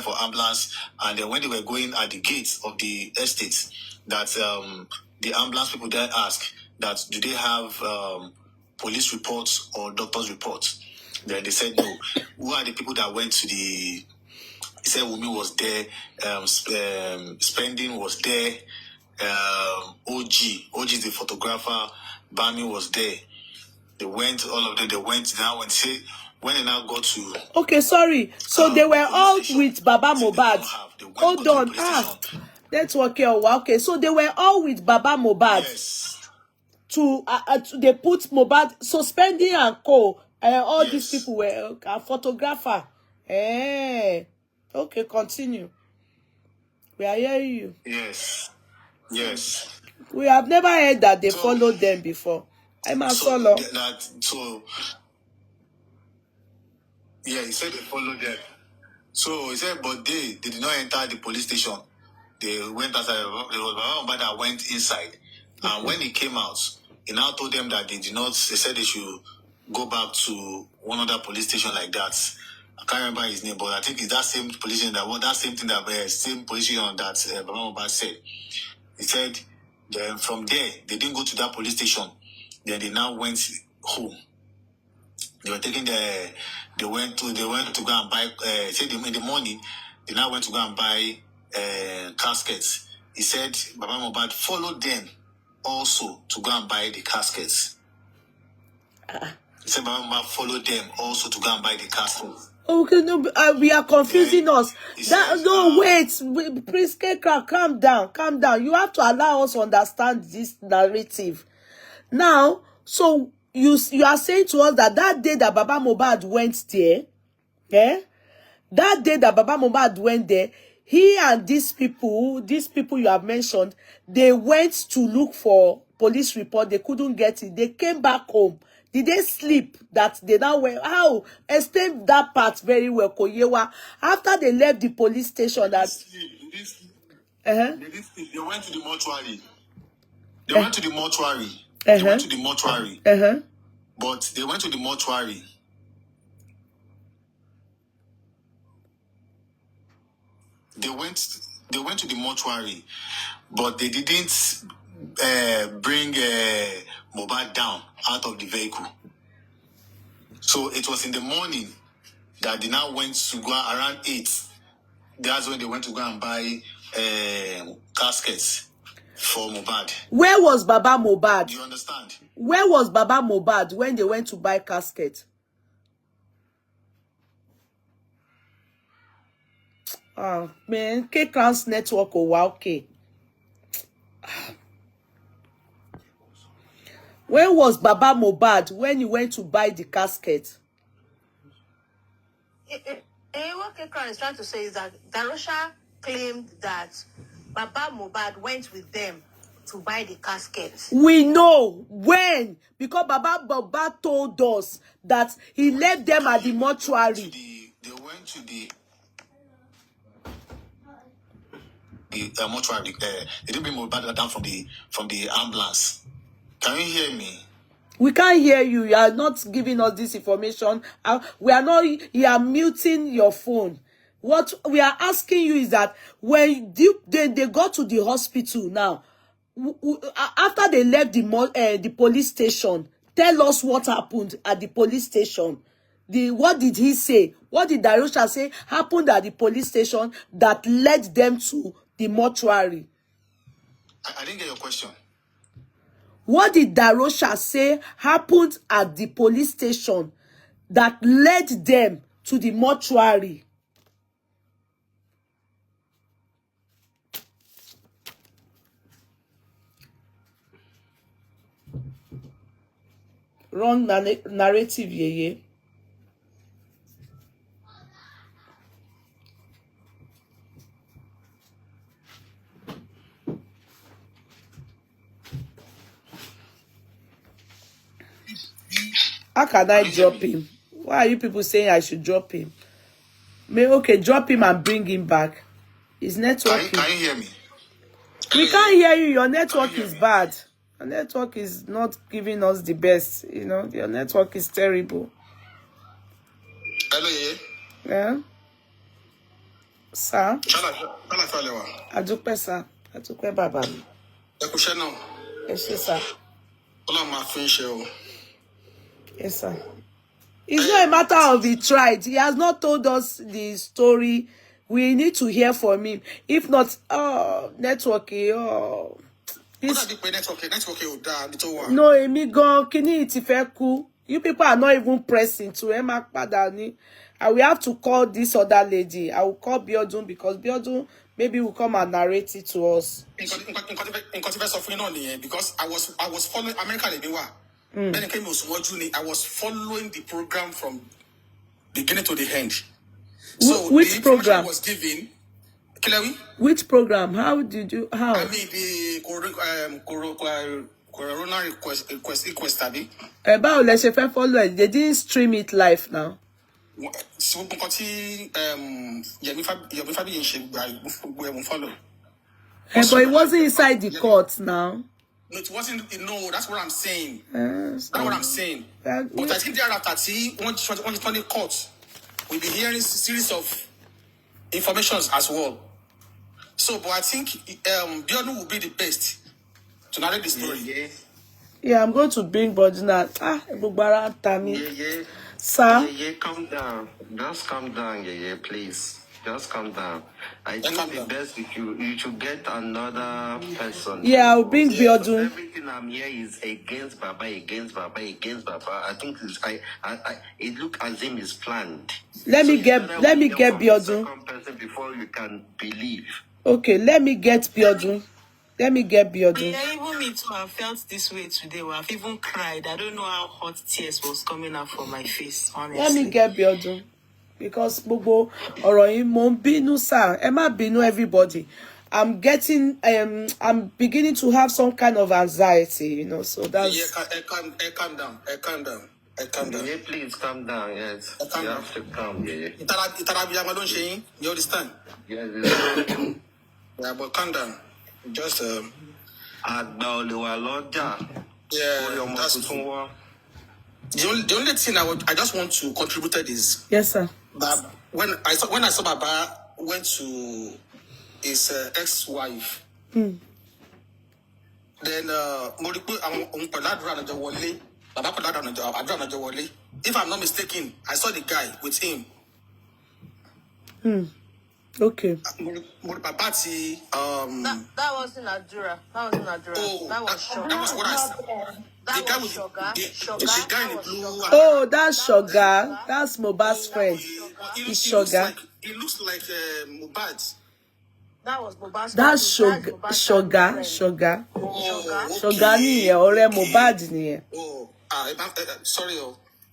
for ambulance, and then when they were going at the gates of the estate, that the ambulance people then asked that do they have police reports or doctor's reports? Then they said no. Who are the people that went to the? He said Wumi was there, Spending was there, OG is the photographer, Bami was there. They went, all of them, they went now and say, when they now got to... Okay, sorry. So they were all with Baba Mohbad. Hold on. Let's work here. Okay, so they were all with Baba Mohbad. Yes. They put Mohbad, so Spending and co. All Yes. these people were a photographer. Okay, continue. We are hearing you. Yes. Yes. We have never heard that they followed them before. I'm a solo. Yeah, he said they followed them. So he said, but they did not enter the police station. They went outside. It was Baba that went inside. And when he came out, he now told them that they did not. They said they should go back to one other police station like that. I can't remember his name, but I think it's that same police station that same thing that same police station that Baba said. He said, then from there they didn't go to that police station. Then they now went home. They were taking they went to go and buy. Said in the morning, they now went to go and buy caskets. He said Baba Mohbad followed them also to go and buy the caskets. He said Baba Mohbad followed them also to go and buy the caskets. Okay, no, we are confusing us. Wait, please, calm down, calm down. You have to allow us to understand this narrative. Now, so you are saying to us that day that Baba Mohbad went there, that day that Baba Mohbad went there, he and these people you have mentioned, they went to look for police report. They couldn't get it. They came back home. Did they sleep? That they now went. How? Explain that part very well, Koyewa. After they left the police station, that they went to the mortuary. They went to the mortuary. They went to the mortuary. But they went to the mortuary. They went to the mortuary, but they didn't bring Mohbad down out of the vehicle. So it was in the morning that they now went to go around 8. That's when they went to go and buy caskets. for Mohbad. Where was Baba Mohbad? Do you understand? Where was Baba Mohbad when they went to buy casket? Oh, man, K-Clans network, oh, wow, okay. Where was Baba Mohbad when he went to buy the casket? What Kekran is trying to say is that Darosha claimed that Baba Mohbad went with them to buy the casket. We know when, because Baba Mohbad told us that he left them at the mortuary. They went to the mortuary. They didn't bring Mohbad down from the ambulance. Can you hear me? We can't hear you. You are not giving us this information. We are not. You are muting your phone. What we are asking you is that when they got to the hospital now, after they left the police station, tell us what happened at the police station. What did he say? What did Darosha say happened at the police station that led them to the mortuary? I didn't get your question. What did Darosha say happened at the police station that led them to the mortuary? Wrong narrative, yeye. How can I drop him? Why are you people saying I should drop him? Okay, drop him and bring him back. His network Can you hear me? We can't hear you. Your network is bad. Your network is not giving us the best. You know, your network is terrible. Hello, yeah? Sir? Adúpẹ́, sir. Adúpẹ́, bàbá. Ẹ kú iṣẹ́ náà. Yes, sir. Ọlọ́run máa fún iṣẹ́ o. Yes, sir. It's not a matter of he tried. He has not told us the story. We need to hear from him. If not, networking, No, èmi gan, kíní ti fẹ́ kú. You people are not even pressing to Emma Padani. I will have to call this other lady. I will call Biodun because Biodun maybe will come and narrate it to us. Because I was following America. I was following the program from beginning to the end. So which the program was given? Which program? How did you? How? I mean the corona request. Báwo lẹ ṣe fẹ́ follow it? They didn't stream it live now. So but it wasn't inside the court now. No, it wasn't. No, that's what I'm saying. That's what I'm saying. But I think thereafter, when the court, we'll be hearing a series of informations as well. So, but I think Biodun will be the best to narrate the story. Yeah, I'm going to bring Bodina. Bugbara Tami. Sir? Calm down. Just calm down, please. Just calm down. I think the best if you should get another person. Yeah, I'll bring Biodun. Everything I'm here is against Baba. I think it looks as if it's planned. Let me get Biodun. Before you can believe. Okay, let me get Biodun. Yeah, even me too. I felt this way today. I've even cried. I don't know how hot tears was coming out from my face. Honestly. Let me get Biodun. Because gbogbo ọ̀rọ̀ yìí mo ń bínú sir. Ẹ má bínú everybody. I'm beginning to have some kind of anxiety, you know. So that's. Yeah, calm down. Yeah, please calm down. Yes, you have to calm. Yeah. You understand? Yes. Yeah, but calm down. Just Yeah, that's true. The only thing I just want to contribute is Yes, sir. That when I saw Baba went to his ex-wife, then if I'm not mistaken, I saw the guy with him. Okay. That wasn't Adura. That wasn't Adura. Oh, That was Shoga. that was what I said. That guy was with Shoga. the Shoga. guy That in was blue. Shoga. Oh, that's That was Shoga. Shoga. That's Mohbad's friend. It's Shoga. It looks like Mohbad's. That was Mohbad's That's friend. Shoga. That's Shoga. Mohbad's Shoga. Shoga. Shoga nìyẹn, ọ̀rẹ́ Mohbad nìyẹn. Oh, sorry.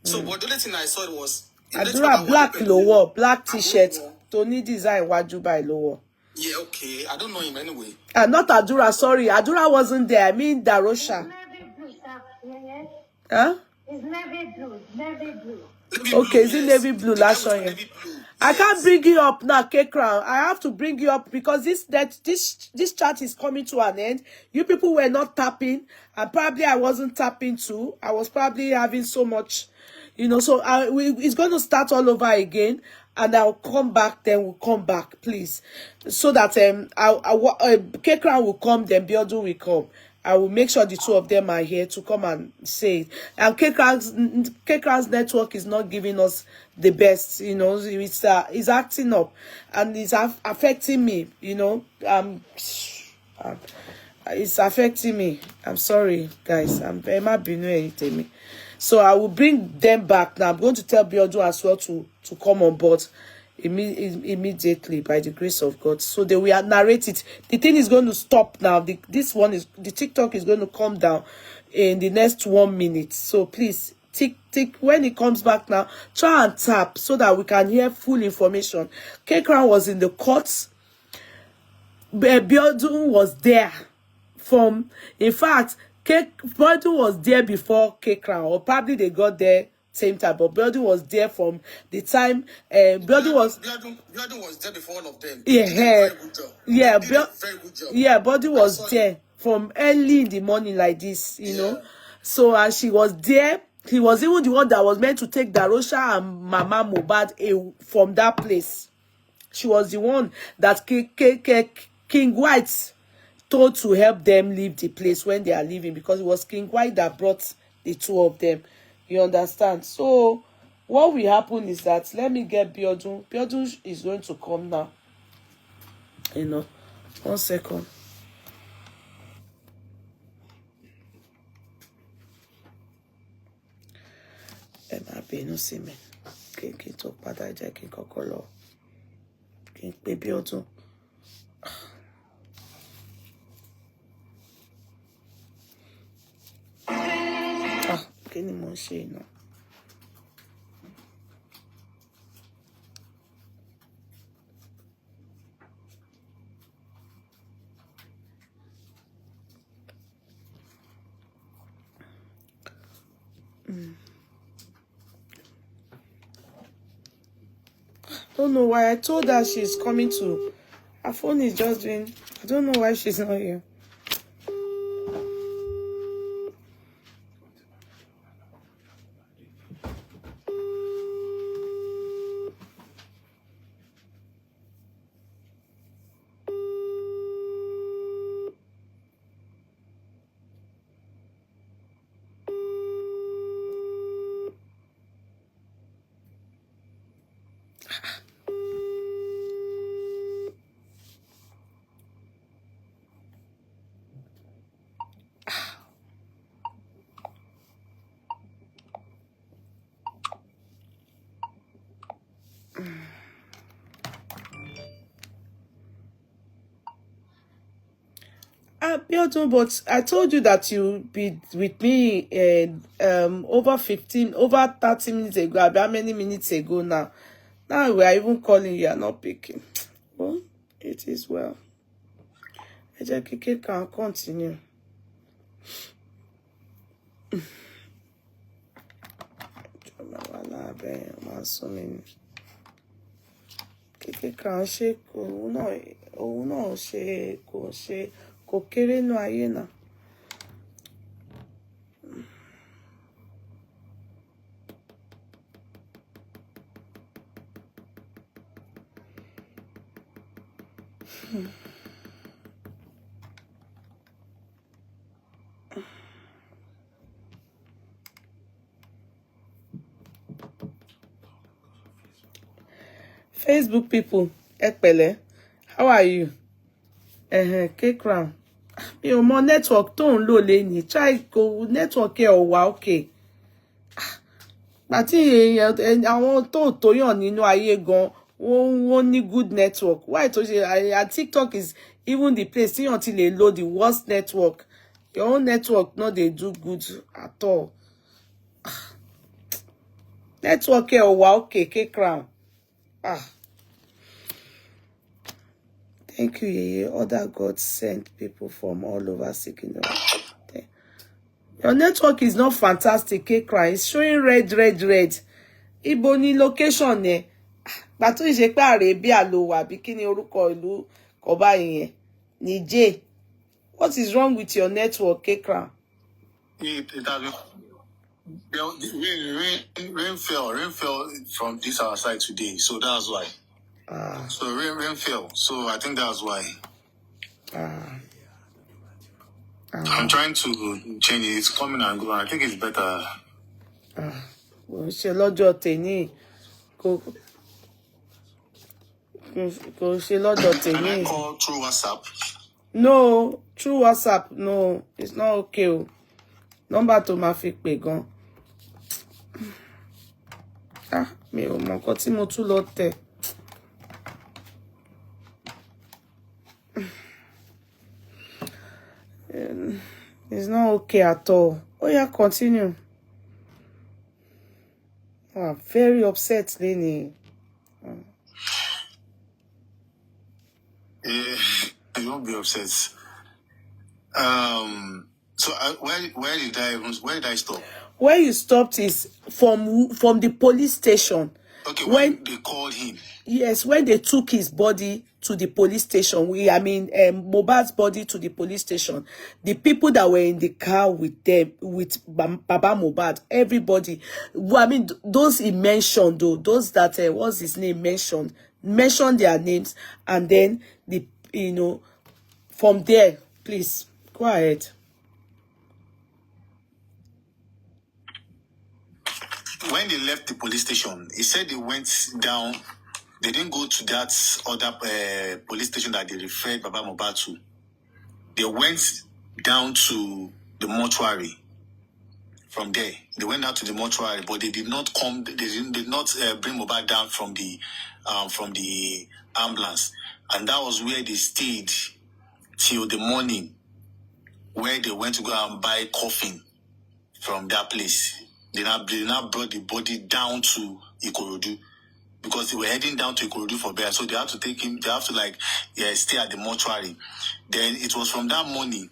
So, but the only thing I saw was Àdúrà black ló wọ̀, black t-shirt tó ní design wájú báyìí ló wọ̀. Yeah, okay. I don't know him anyway. Not Adura, sorry. Adura wasn't there. I mean Darosha. Huh? It's navy blue. Navy blue. Okay, is it navy blue? Last one. I can't bring you up now, K-Crown. I have to bring you up because this chat is coming to an end. You people were not tapping, and probably I wasn't tapping too. I was probably having so much, so it's going to start all over again, and I'll come back. Then we'll come back, please, so that K-Crown will come, then Biodun will come. I will make sure the two of them are here to come and say it. And K-Crown's network is not giving us the best, it's acting up and it's affecting me, it's affecting me. I'm sorry, guys. So I will bring them back now. I'm going to tell Biodun as well to come on board immediately by the grace of God. So they will narrate it. The thing is going to stop now. The TikTok is going to come down in the next 1 minute. So please, tick when it comes back now, try and tap so that we can hear full information. K-Crown was in the courts. Biodun was there in fact, Biodun was there before K-Crown, or probably they got there same time, but Biodun was there from the time Biodun was there before all of them. Biodun was there from early in the morning like this, So and she was there. He was even the one that was meant to take Darosha and Mama Mohbad from that place. She was the one that King White told to help them leave the place when they are leaving, because it was King White that brought the two of them. You understand? So what will happen is that, let me get Biodun. Biodun is going to come now. 1 second. See me. Kí tó padà jẹ́ kí kọ́kọ́ lọ. Kí pé Biodun. Kí ni mo ń ṣe náà? Don't know why I told her she's coming to. Her phone is just doing. I don't know why she's not here. Biodun, but I told you that you'll be with me over 30 minutes ago. How many minutes ago now? Now we are even calling, you are not picking. Well, it is well. I just can continue. Kékeré kan ṣe òun náà kò kéré nú ayé náà. Facebook people, Ekpele, how are you? K-Crown. Mi ò mọ network tó ń lò lẹ́yìn. Try go network ẹ ò wà okay. Àti àwọn tó yàn nínú ayé gan, wọ́n ní good network. Why tó ṣe TikTok is even the place tí yàn ti lè lo the worst network. Your own network no dey do good at all. Network ẹ ò wà okay, K-Crown. Thank you, Yeye. Other gods sent people from all over seeking them. Your network is not fantastic, K-Crown. It's showing red. Ibo ni location ne? Bàtú ìṣe pé Arabia ló wà bí kíni orúkọ ìlú kò báyìí yẹn. Niger. What is wrong with your network, K-Crown? It has been rain fell from this our side today, so that's why. So rain fell, so I think that's why. I'm trying to change it. It's coming and going. I think it's better. Ṣe lọ́jọ́ tèmi kò ṣe lọ́jọ́ tèmi. Can I call through WhatsApp? No, through WhatsApp, no, it's not okay. Number to ma fi pè gan. Mi ò mọ nǹkan tí mo tún lọ tẹ̀. It's not okay at all. Oh yeah, continue. I'm very upset, Lenny. You won't be upset. So where did I stop? Where you stopped is from the police station. Okay, when they called him. Yes, when they took his body to the police station. Mohbad's body to the police station. The people that were in the car with them, with Baba Mohbad, everybody. Those he mentioned, though, those that what's his name mentioned their names, and then from there, please go ahead. When they left the police station, he said they went down. They didn't go to that other police station that they referred Baba Mohbad to. They went down to the mortuary. From there, they went down to the mortuary, but they did not come. They did not bring Mohbad down from the ambulance, and that was where they stayed till the morning, where they went to go and buy coffin from that place. They now brought the body down to Ikorodu, because they were heading down to Ikorodu for burial. So they have to take him. They have to stay at the mortuary. Then it was from that morning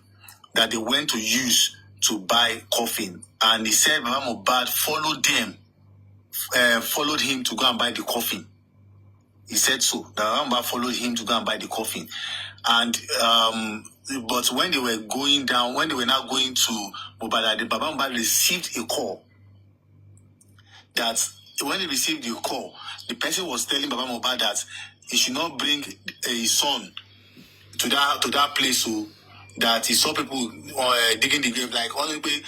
that they went to use to buy coffin. And he said Baba Mohbad followed him to go and buy the coffin. He said so. That Baba Mohbad followed him to go and buy the coffin. And but when they were going down, when they were now going to Mohbad, Baba Mohbad received a call. That when he received the call, the person was telling Baba Mohbad that he should not bring his son to that place, so that he saw people digging the grave, like only pay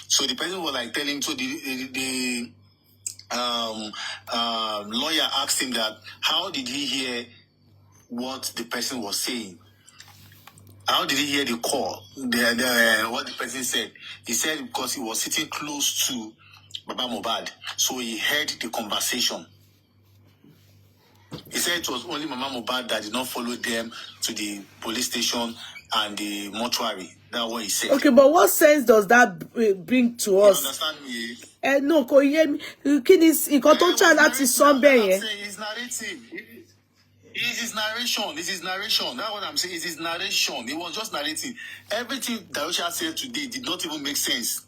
so the person was like telling, so the lawyer asked him that how did he hear what the person was saying? How did he hear the call? What the person said? He said because he was sitting close to Baba Mohbad, so he heard the conversation. He said it was only Mama Mohbad that did not follow them to the police station and the mortuary. That's what he said. Okay, but what sense does that bring to us? You understand me? No, kò yé mi. Kí ni nǹkan tó try láti sọ bẹ́ẹ̀ yẹn? It's narrative. It's his narration. It's his narration. That's what I'm saying. It's his narration. It was just narrating. Everything Darosha said today did not even make sense.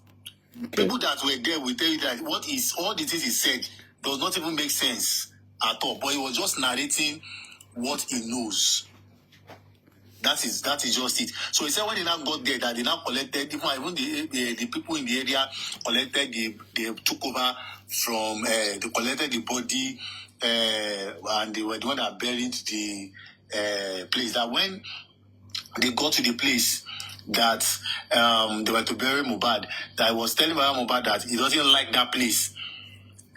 Okay. People that were there will tell you that all the things he said does not even make sense at all. But he was just narrating what he knows. That is just it. So he said when they now got there, that they now collected, even the people in the area collected, they took over from, they collected the body, and they were the one that buried the place. That when they got to the place that they were to bury Mohbad, that I was telling Mohbad that he doesn't like that place.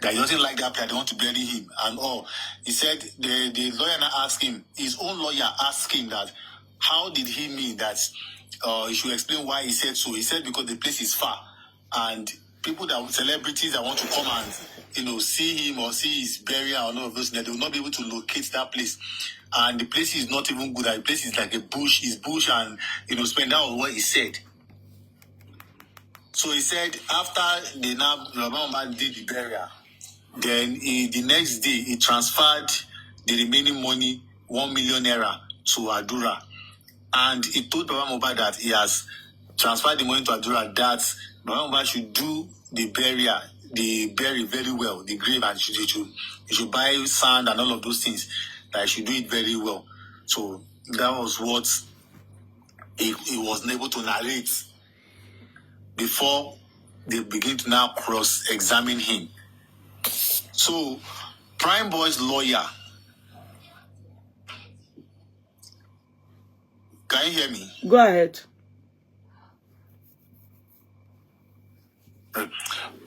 that he doesn't like that player, they want to bury him and all. He said the lawyer now asked him, his own lawyer asked him that, how did he mean that he should explain why he said so. He said because the place is far and people celebrities that want to come and see him or see his burial or all of those, they will not be able to locate that place. And the place is not even good. The place is like a bush, and spend. That was what he said. So he said after Baba did the burial, then the next day he transferred the remaining money, 1 million naira, to Adura. And he told Baba Mohbad that he has transferred the money to Adura, that Baba Mohbad should do the bury very well, the grave, and he should buy sand and all of those things, that he should do it very well. So that was what he was able to narrate before they begin to now cross-examine him. So, Prime Boy's lawyer, can you hear me? Go ahead.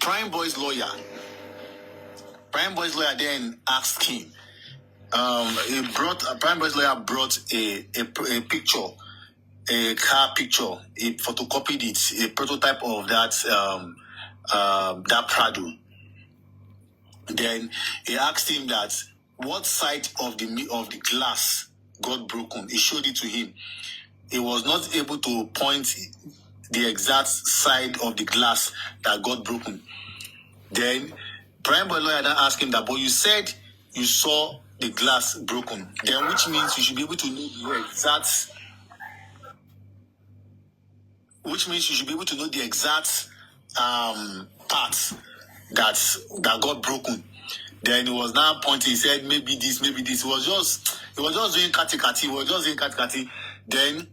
Prime Boy's lawyer then asked him. Prime Boy's lawyer brought a picture, a car picture. He photocopied it, a prototype of that Prado. Then he asked him that what side of the glass got broken. He showed it to him. He was not able to point the exact side of the glass that got broken. Then Prime Boy lawyer then asked him that, but you said you saw the glass broken. Then which means you should be able to know the exact. Which means you should be able to know the exact part that got broken. Then he was now pointing. He said maybe this, maybe this. He was just doing kati. Then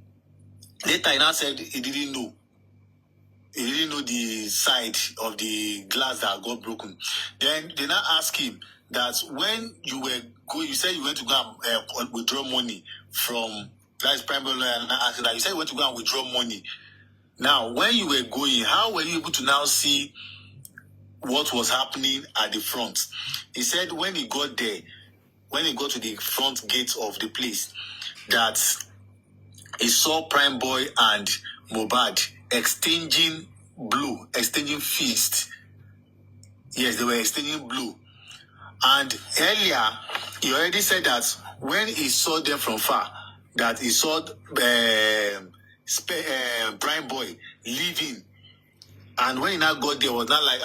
later he now said he didn't know. He didn't know the side of the glass that got broken. Then they now asked him that when you were going, you said you went to go and withdraw money from. That's primary lawyer. And I asked that you said you went to go and withdraw money. Now, when you were going, how were you able to now see what was happening at the front? He said when he got there, when he got to the front gate of the place, that he saw Prime Boy and Mohbad exchanging fist. Yes, they were exchanging blow. And earlier, he already said that when he saw them from far, that he saw Prime Boy leaving. And when he now got there, was not like,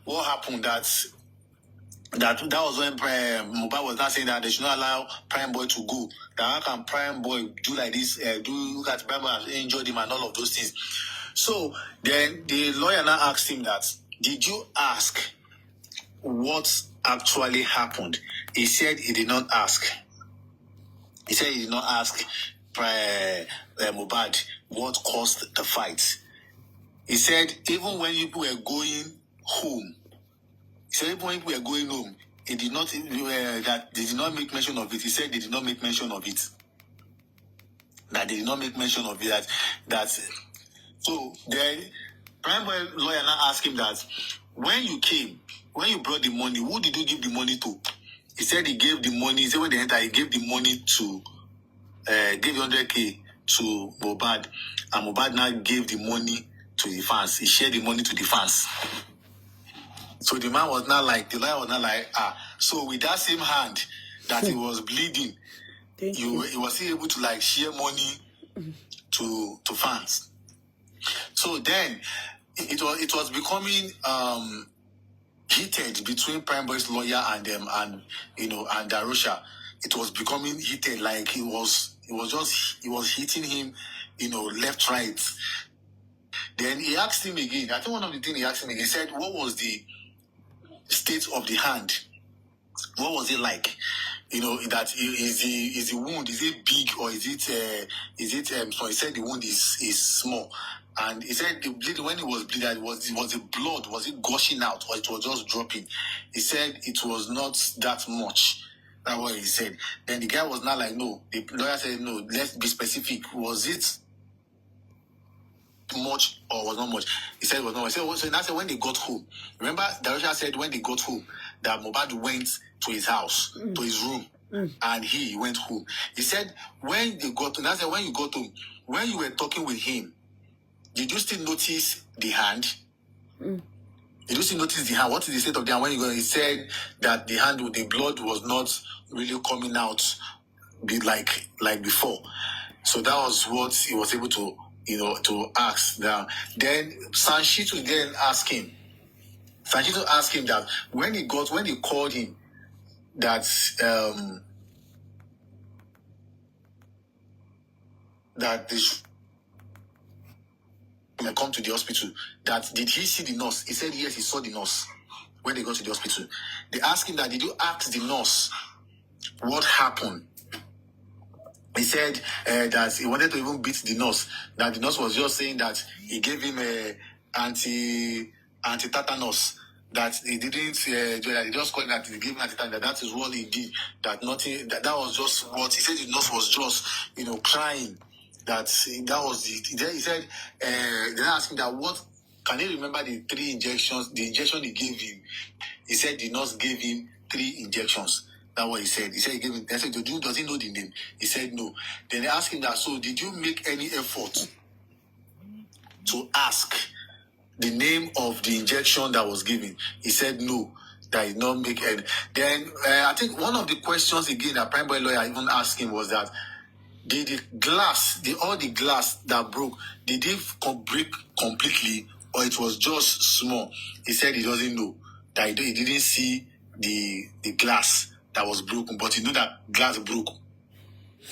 what happened? That was when Mohbad was not saying that they should not allow Prime Boy to go. That how can Prime Boy do like this? Look at Prime Boy has injured him and all of those things. So then the lawyer now asked him that, did you ask what actually happened? He said he did not ask. He said he did not ask Mohbad what caused the fight. He said even when people were going home, he did not that they did not make mention of it. He said they did not make mention of it. That they did not make mention of it. That so then Prime Boy lawyer now asked him that when you came, when you brought the money, who did you give the money to? He said he gave the money. He said when they entered, he gave the money to gave 100K to Mohbad, and Mohbad now gave the money to the fans. He shared the money to the fans. So the lawyer was not like, so with that same hand that he was bleeding, he was still able to like share money to fans. So then it was becoming heated between Prime Boy's lawyer and them and Darosha. It was becoming heated, like he was hitting him, left, right. Then he asked him again. I think one of the things he asked him again, he said, what was the state of the hand? What was it like? That is the wound, is it big or is it so he said the wound is small. And he said the bleeding, when it was bleeding, was the blood, was it gushing out or it was just dropping? He said it was not that much. That's what he said. Then the guy was not like, no. The lawyer said, no, let's be specific. Was it much or was not much? He said it was not much. So that's when they got home. Remember, Darosha said when they got home that Mohbad went to his house, to his room, and he went home. He said when they got home, that's when you got home, when you were talking with him, did you still notice the hand? Did you still notice the hand? What is the state of the hand when you go? He said that the hand with the blood was not really coming out like before. So that was what he was able to, to ask them. Then Sanchito then asked him. Sanchito asked him that when he called him, that that they should come to the hospital. That did he see the nurse? He said yes, he saw the nurse when they got to the hospital. They asked him that did you ask the nurse what happened? He said that he wanted to even beat the nurse. That the nurse was just saying that he gave him a anti-tetanus. That he didn't that he just called that he gave him anti-tetanus. That is what he did. That nothing. That was just what he said. The nurse was just crying. That was it. Then he said they asked him that what can he remember the 3 injections? The injection he gave him. He said the nurse gave him 3 injections. That's what he said. He said he gave him. They said, does he know the name? He said no. Then they asked him that, so did you make any effort to ask the name of the injection that was given? He said no, that he did not make any. Then I think one of the questions again that Prime Boy lawyer even asked him was that, did the glass, all the glass that broke, did it break completely or it was just small? He said he doesn't know, that he didn't see the glass that was broken, but he knew that glass broke.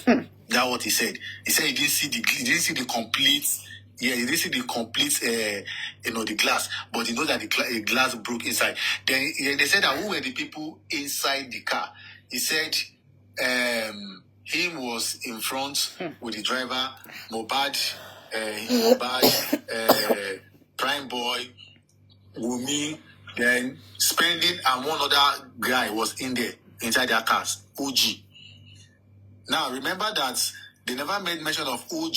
That's what he said. He said he didn't see the complete. Yeah, he didn't see the complete, the glass, but he knows that the glass broke inside. Then they said that who were the people inside the car? He said, him was in front with the driver, Mohbad, Prime Boy, Wumi, then Spending, and one other guy was in there, inside their cars, OG. Now, remember that they never made mention of OG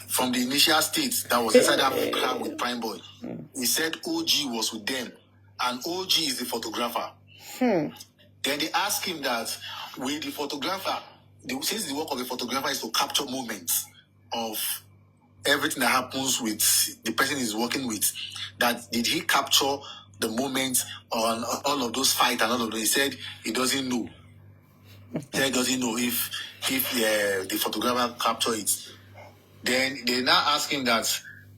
from the initial state that was inside that car with Prime Boy. He said OG was with them, and OG is the photographer. Then they asked him that with the photographer, since the work of the photographer is to capture moments of everything that happens with the person he's working with, that did he capture the moments on all of those fights and all of those? He said he doesn't know. He said he doesn't know if the photographer captured it. Then they now asked him that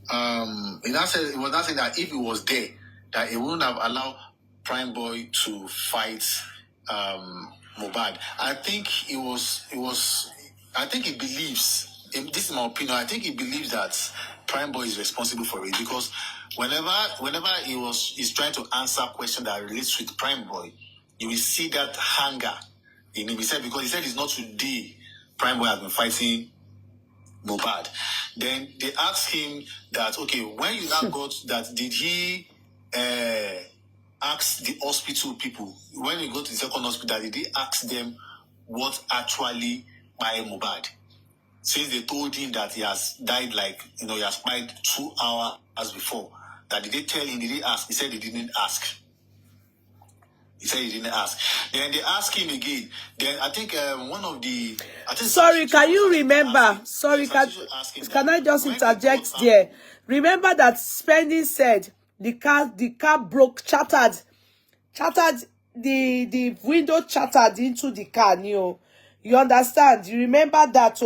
he was not saying that if he was there, that he wouldn't have allowed Prime Boy to fight Mohbad. I think he believes, this is my opinion, I think he believes that Prime Boy is responsible for it, because whenever he's trying to answer a question that relates with Prime Boy, you will see that hunger in him. He said, because he said it's not today Prime Boy has been fighting Mohbad. Then they asked him that, okay, when you now got that, did he ask the hospital people, when you go to the second hospital, did he ask them what actually by Mohbad? Since they told him that he has died he has died 2 hours before, that did they tell him, did he ask? He said he didn't ask. Then they asked him again. Then I think one of the... Sorry, can you remember? Sorry, can I just interject there? Remember that Spending said the car broke, shattered, the window shattered into the car, you understand? You remember that?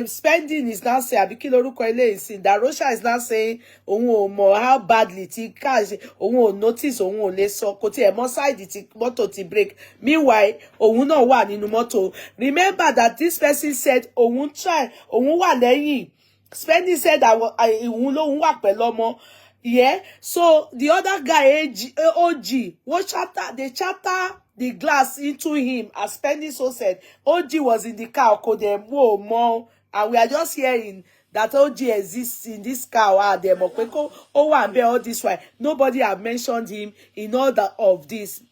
Spending is now saying, Darosha is now saying, how badly ti car notice le so ko ti e mo side ti motor ti break. Meanwhile, náà wà nínú motor. Remember that this person said try, wà lẹ́yìn. Spending said that lóhun wà pẹ̀lú ọmọ. Yeah, so the other guy, OG, they shatter the glass into him, as Spending so said. OG was in the car, and we are just hearing that OG exists in this car. All this why nobody have mentioned him in all of this.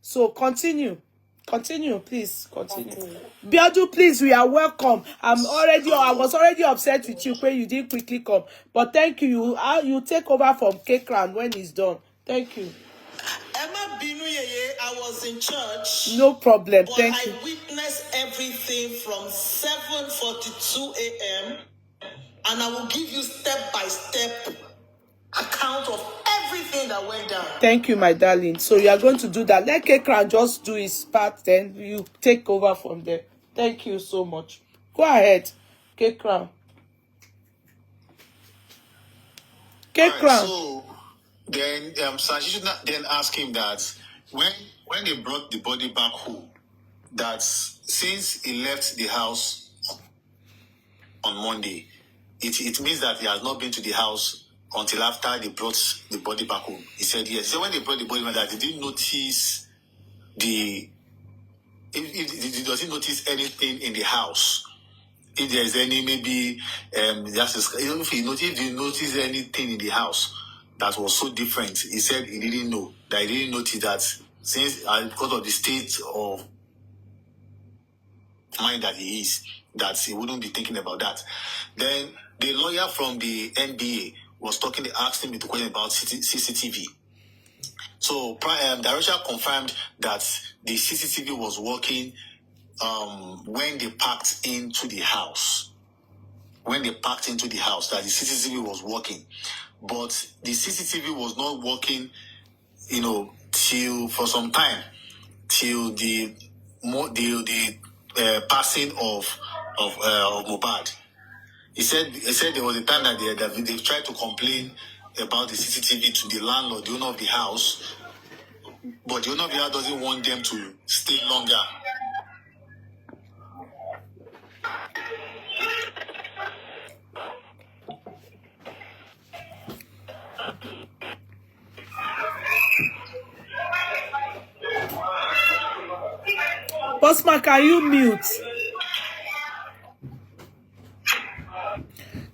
So continue. Continue, please. Continue. Okay. Biodu, please, we are welcome. I was already upset with you when you didn't quickly come. But thank you. You take over from K-Crown when he's done. Thank you. Emma Binu Yeye, I was in church. No problem. But Thank you. I witnessed everything from 7:42 a.m. and I will give you step-by-step account of everything that went down. Thank you, my darling. So you are going to do that. Let K-Crown just do his part, then you take over from there. Thank you so much. Go ahead, K-Crown. K-Crown. Right, so then Sashi should then ask him that when they brought the body back home, that since he left the house on Monday, it means that he has not been to the house until after they brought the body back home. He said yes. So when they brought the body back, that he didn't notice he doesn't notice anything in the house. If there is any, maybe if he noticed anything in the house that was so different, he said he didn't know. That he didn't notice that since because of the state of mind that he is, that he wouldn't be thinking about that. Then the lawyer from the NBA was asked him the question about CCTV. So Darosha confirmed that the CCTV was working when they packed into the house. When they packed into the house, that the CCTV was working. But the CCTV was not working, till for some time, till the passing of Mohbad. He said there was a time that they tried to complain about the CCTV to the landlord, the owner of the house, but the owner of the house doesn't want them to stay longer. Bossman, can you mute?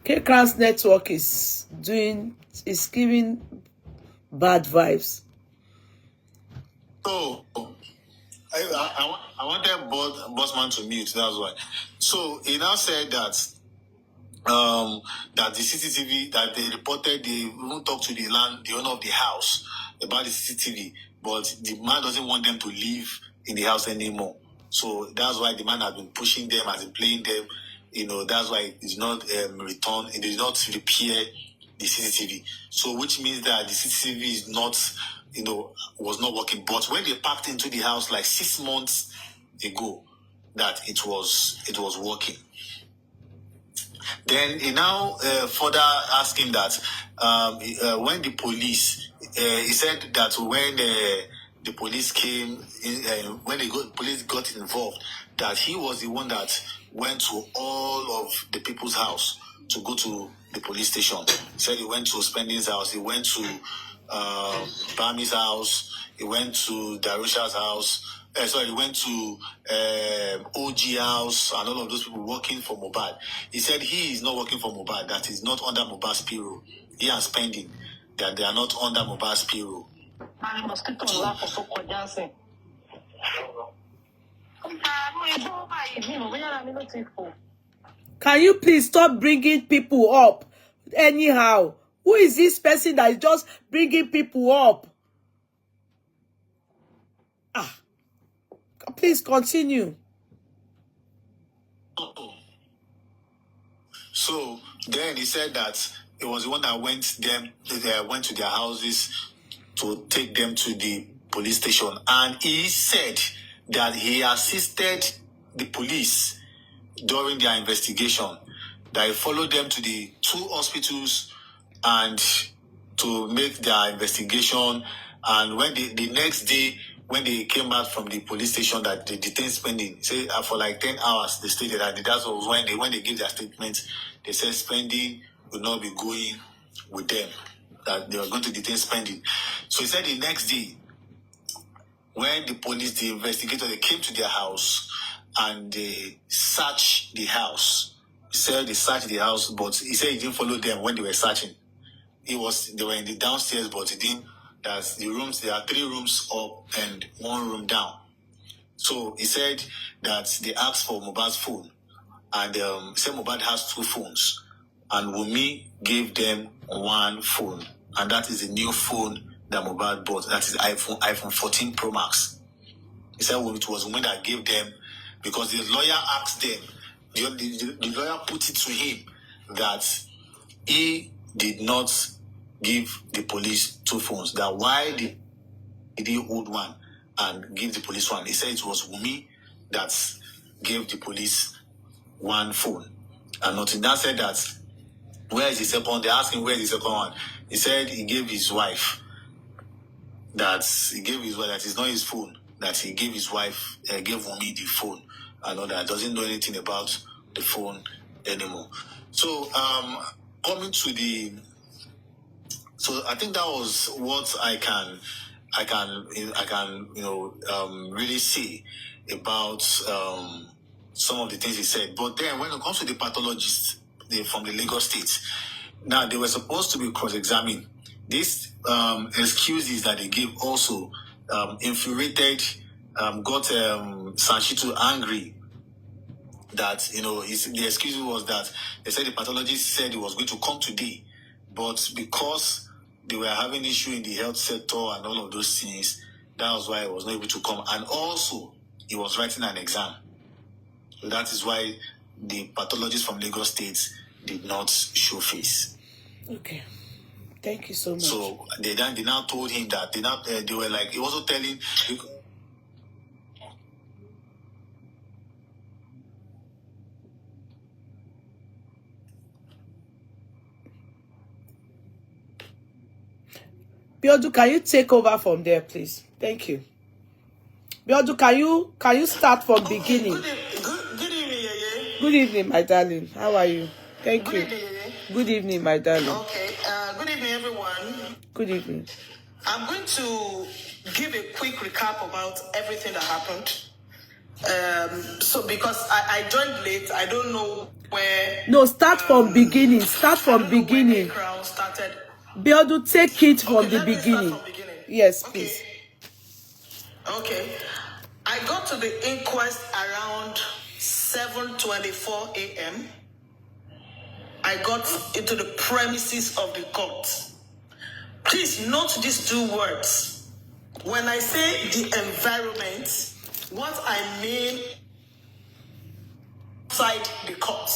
K-Crown's network is giving bad vibes. So I wanted Bossman to mute. That's why. So he now said that that the CCTV, that they reported, they won't talk to the owner of the house about the CCTV, but the man doesn't want them to live in the house anymore. So that's why the man has been pushing them, has been playing them. That's why it did not return, it did not repair the CCTV. So which means that the CCTV is not, was not working. But when they packed into the house like 6 months ago, that it was working. Then he now further asked him that when the police, he said that when the police came in, when police got involved, that he was the one that went to all of the people's house to go to the police station. He said he went to Spending's house, he went to Bami's house, he went to Darosha's house. He went to OG house and all of those people working for Mohbad. He said he is not working for Mohbad, that is not under Mohbad's payroll. He is Spending, that they are not under Mohbad's payroll. Can you please stop bringing people up anyhow? Who is this person that is just bringing people up? Please continue. So then he said that it was the one that went to their houses to take them to the police station. And he said that he assisted the police during their investigation, that he followed them to the 2 hospitals and to make their investigation. And when the next day, when they came back from the police station, that they detained Spending, say for like 10 hours, they stated that that was when they gave their statement, they said Spending would not be going with them, that they were going to detain Spending. So he said the next day, when the investigator, they came to their house and they searched the house. He said they searched the house, but he said he didn't follow them when they were searching. They were in the downstairs, but he didn't. That's the rooms. There are 3 rooms up and 1 room down. So he said that they asked for Mohbad's phone, and said Mohbad has 2 phones, and Wunmi gave them 1 phone, and that is the new phone that Mohbad bought. That is iPhone 14 Pro Max. He said it was Wunmi that gave them, because the lawyer asked them, the lawyer put it to him that he did not give the police 2 phones. That why did he hold one and give the police one? He said it was Wunmi that gave the police 1 phone. And nothing. That said that, where is the second? They asked him where is the second one. He said he gave his wife. That it's not his phone. That he gave his wife, gave Wunmi the phone, and all that. Doesn't know anything about the phone anymore. So coming to the, so I think that was what I can really say about some of the things he said. But then when it comes to the pathologists from the Lagos State, now they were supposed to be cross-examined. These excuses that they gave also infuriated, got Sanchitu angry. That, the excuse was that they said the pathologist said he was going to come today, but because they were having issue in the health sector and all of those things, that was why he was not able to come. And also, he was writing an exam. So that is why the pathologist from Lagos State did not show face. Okay. Thank you so much. So they now told him that they were like, he was also telling. Biodu, can you take over from there, please? Thank you. Biodu, can you start from beginning? Good evening, Yeye. Good evening, my darling. How are you? Thank Good you. evening, Yeye. Good evening, my darling. Okay. Good evening, everyone. Good evening. I'm going to give a quick recap about everything that happened. So because I joined late, I don't know where. No, start from beginning. Start from beginning. Where the crowd started. Biodu, take it from the Let me beginning. start from beginning. Yes, Okay. please. Okay. I got to the inquest around 7:24 a.m. I got into the premises of the court. Please note these 2 words. When I say the environment, what I mean inside the court.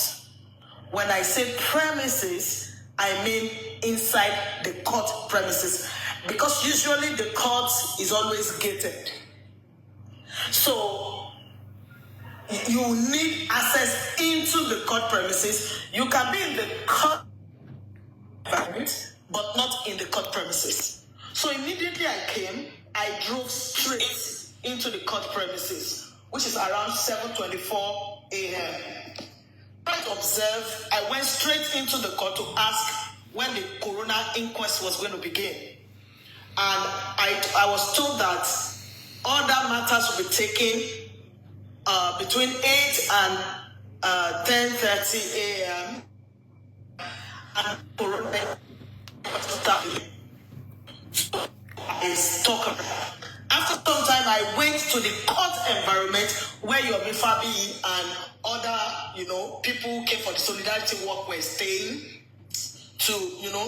When I say premises, I mean inside the court premises. Because usually the court is always gated. So you need access into the court premises. You can be in the court environment, but not in the court premises. So immediately I came, I drove straight into the court premises, which is around 7:24 a.m. I observed, I went straight into the court to ask when the coroner inquest was going to begin. And I was told that other matters will be taken between 8 and 10:30 a.m. and coroner started. After some time, I went to the court environment where Yomi Fabi and other, people who came for the solidarity work were staying to,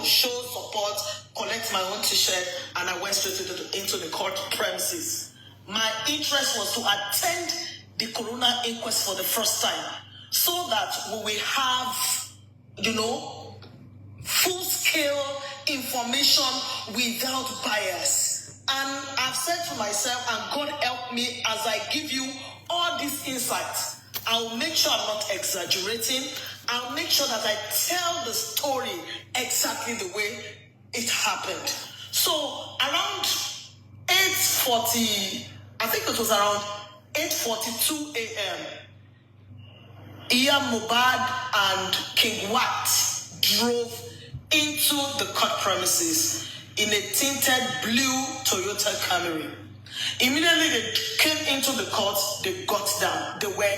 show support, collect my own t-shirt, and I went straight into the court premises. My interest was to attend the coroner inquest for the first time so that we will have, full-scale information without bias. And I've said to myself, and God help me as I give you all these insights, I'll make sure I'm not exaggerating. I'll make sure that I tell the story exactly the way it happened. So around 8:40, I think it was around 8:42 a.m., Iya Mohbad and King Wat drove into the court premises in a tinted blue Toyota Camry. Immediately they came into the court, they got down. They were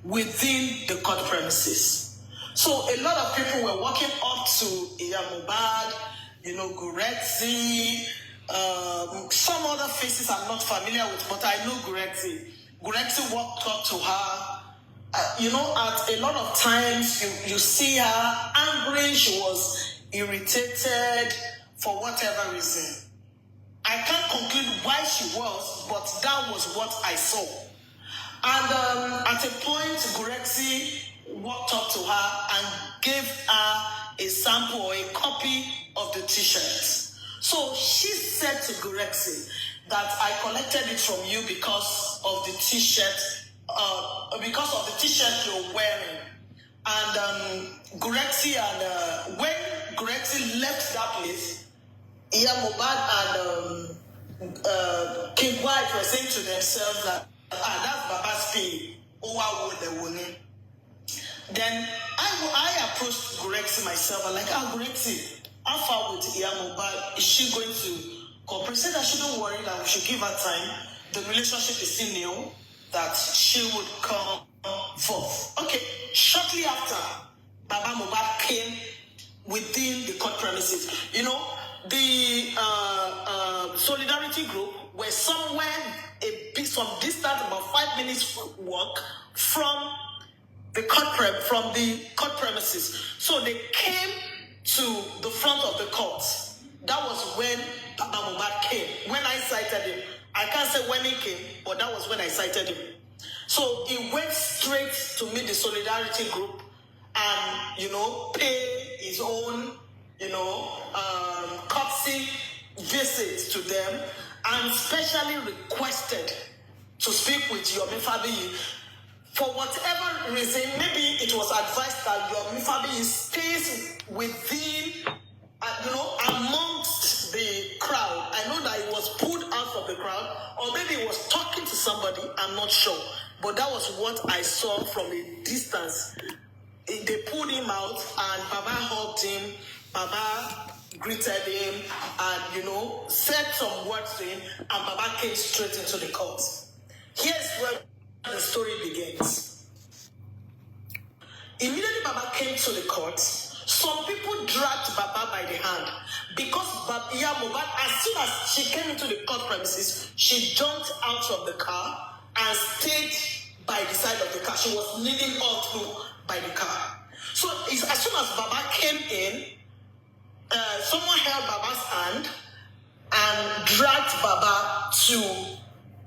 within the court premises. So a lot of people were walking up to Iya Mohbad, Guretzi, some other faces I'm not familiar with, but I know Guretzi. Gurexi walked up to her. At a lot of times you see her angry. She was irritated for whatever reason. I can't conclude why she was, but that was what I saw. And at a point, Gurexi walked up to her and gave her a sample or a copy of the t-shirt. So she said to Gurexi that I collected it from you because of the t-shirt, you're wearing. And Gurexi when Gurexi left that place, Iya Mohbad and King White were saying to themselves that that's Baba's pay. Then I approached Gurexi myself. I'm like, Gurexi, how far with Iya Mohbad? Is she going to cooperate? Said that she don't worry, that we should give her time. The relationship is still new, that she would come forth. Okay, shortly after, Baba Mohbad came within the court premises. The solidarity group were somewhere some distance, about 5 minutes walk from the court premises. So they came to the front of the court. That was when Baba Mohbad came. When I cited him, I can't say when he came, but that was when I cited him. So he went straight to meet the solidarity group and, pay his own, courtesy visit to them, and specially requested to speak with Yomi Fabiyi. For whatever reason, maybe it was advised that Yomi Fabiyi stays within, amongst the crowd. I know that he was pulled out of the crowd, or maybe he was talking to somebody, I'm not sure. But that was what I saw from a distance. They pulled him out, and Baba hugged him, Baba greeted him, and, said some words to him, and Baba came straight into the court. Here's where the story begins. Immediately Baba came to the court. Some people dragged Baba by the hand because Iya Mohbad, as soon as she came into the court premises, she jumped out of the car and stayed by the side of the car. She was kneeling all through by the car. So as soon as Baba came in, someone held Baba's hand and dragged Baba to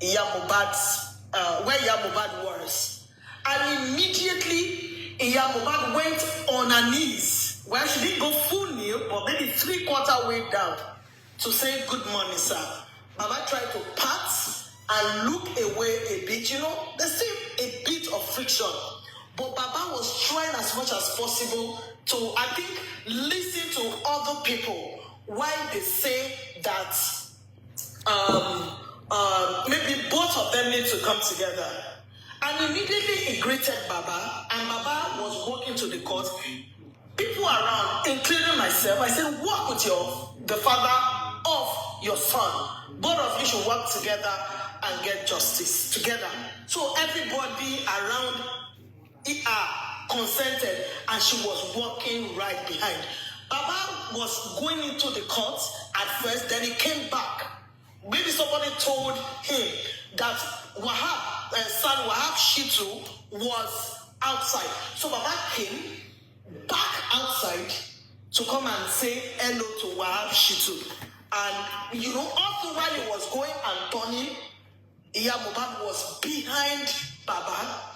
Iya Mohbad's, where Iya Mohbad was. And immediately, Iya Mohbad went on her knees. Well, she didn't go full kneel, but maybe 3/4 way down to say, "Good morning, sir." Baba tried to pat and look away a bit. There's still a bit of friction. But Baba was trying as much as possible to, I think, listen to other people why they say that maybe both of them need to come together. And immediately he greeted Baba, and Baba was walking to the court. People around, including myself, I said, "Work with the father of your son. Both of you should work together and get justice together." So everybody around consented, and she was walking right behind. Baba was going into the court at first, then he came back. Maybe somebody told him that son Wahab Shitu was outside. So Baba came back outside to come and say hello to Wahab Shitu. And, all the while he was going and turning, Iya Mohbad was behind Baba.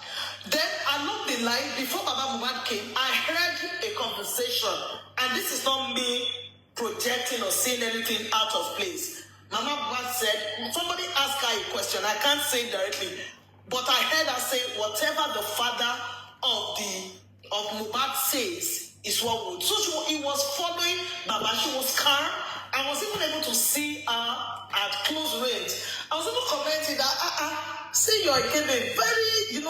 Then along the line, before Baba Mohbad came, I heard a conversation. And this is not me projecting or saying anything out of place. Mama Mohbad said, somebody asked her a question. I can't say it directly. But I heard her say, whatever the father of Mohbad says is what would. So he was following Baba. She was calm. I was even able to see her at close range. I was even commenting that, see your kid, very,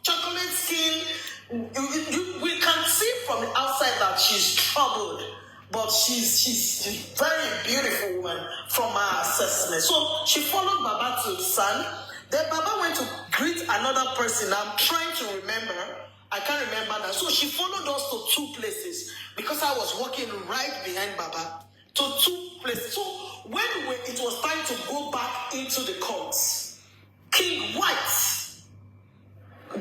chocolate skin. We can see from the outside that she's troubled. But she's a very beautiful woman from her assessment. So she followed Baba to the sun. Then Baba went to greet another person. I'm trying to remember. I can't remember that. So she followed us to 2 places because I was walking right behind Baba to 2 places. So when it was time to go back into the courts, King White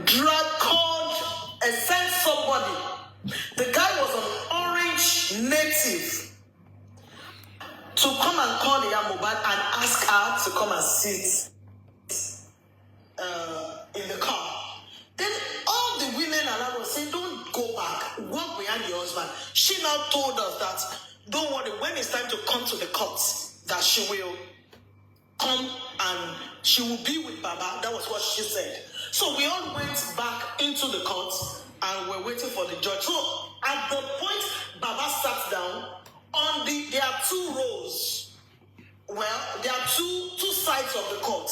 called and sent somebody. The guy was an Orange native to come and call the Mohbad and ask her to come and sit in the car. Then all the women around was saying, don't go back, walk behind your husband. She now told us that, don't worry, when it's time to come to the court, that she will come and she will be with Baba. That was what she said. So we all went back into the court and we're waiting for the judge. So at the point Baba sat down, there are two rows. Well, there are two sides of the court.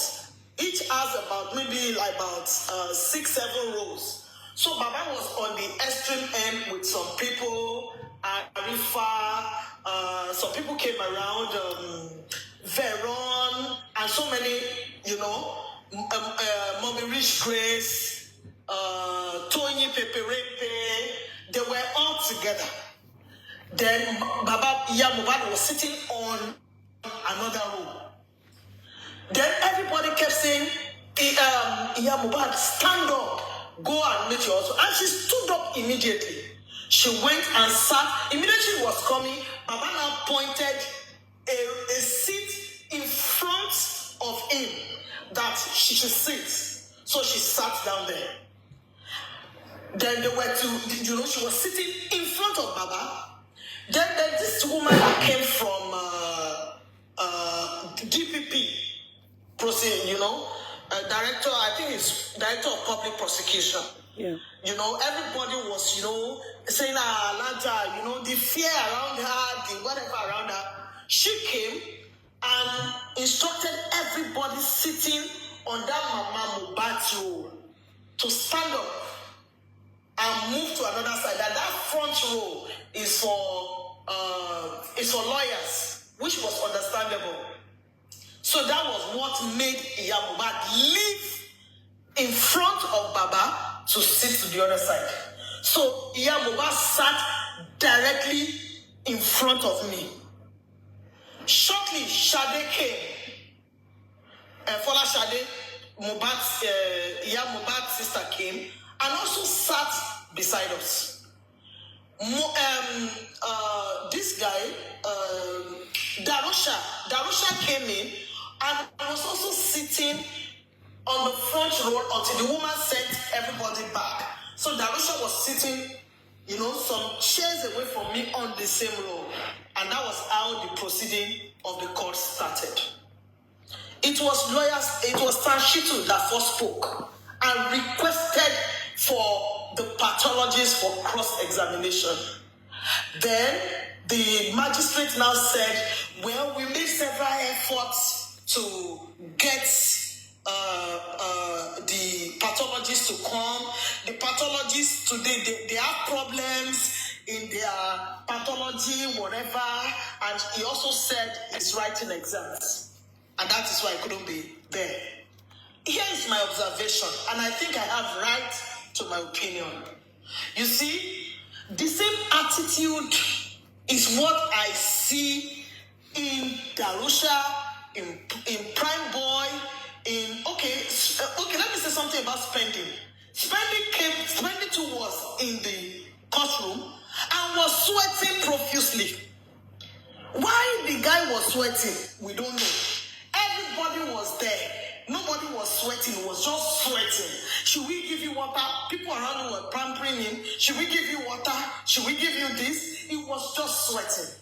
Each has about maybe like about 6-7 rows. So Baba was on the extreme end with some people, Arifa, some people came around, Veron, and so many, Mommy Rich Grace, Tony Peperepe, they were all together. Then Baba Mohbad was sitting on another row. Then everybody kept saying, Mohbad, stand up, go and meet your husband. And she stood up immediately. She went and sat. Immediately she was coming, Baba now pointed a seat in front of him that she should sit. So she sat down there. Then they were she was sitting in front of Baba. Then there's this woman that came from DPP, director, I think it's director of public prosecution. Yeah. Everybody was, saying, Atlanta, the fear around her, the whatever around her. She came and instructed everybody sitting on that Mama Mohbad's row to stand up and move to another side. That front row is for lawyers, which was understandable. So that was what made Mohbad leave in front of Baba to sit to the other side. So Mohbad sat directly in front of me. Shortly, Shade came. Fola Shade, Mohbad's sister came and also sat beside us. This guy, Darosha came in and was also sitting on the front row until the woman sent everybody back. So Darosha was sitting, some chairs away from me on the same row. And that was how the proceeding of the court started. It was Tanshitu that first spoke and requested for the pathologist for cross-examination. Then the magistrate now said, well, we made several efforts to get the pathologist to come. The pathologists today, they have problems in their pathology, whatever. And he also said he's writing exams. And that is why I couldn't be there. Here is my observation, and I think I have right to my opinion. You see, the same attitude is what I see in Darosha, in Prime Boy, okay, let me say something about spending. Spending too was in the courtroom and was sweating profusely. Why the guy was sweating, we don't know. Everybody was there. Nobody was sweating, was just sweating. Should we give you water? People around you were pampering him. Should we give you water? Should we give you this? It was just sweating.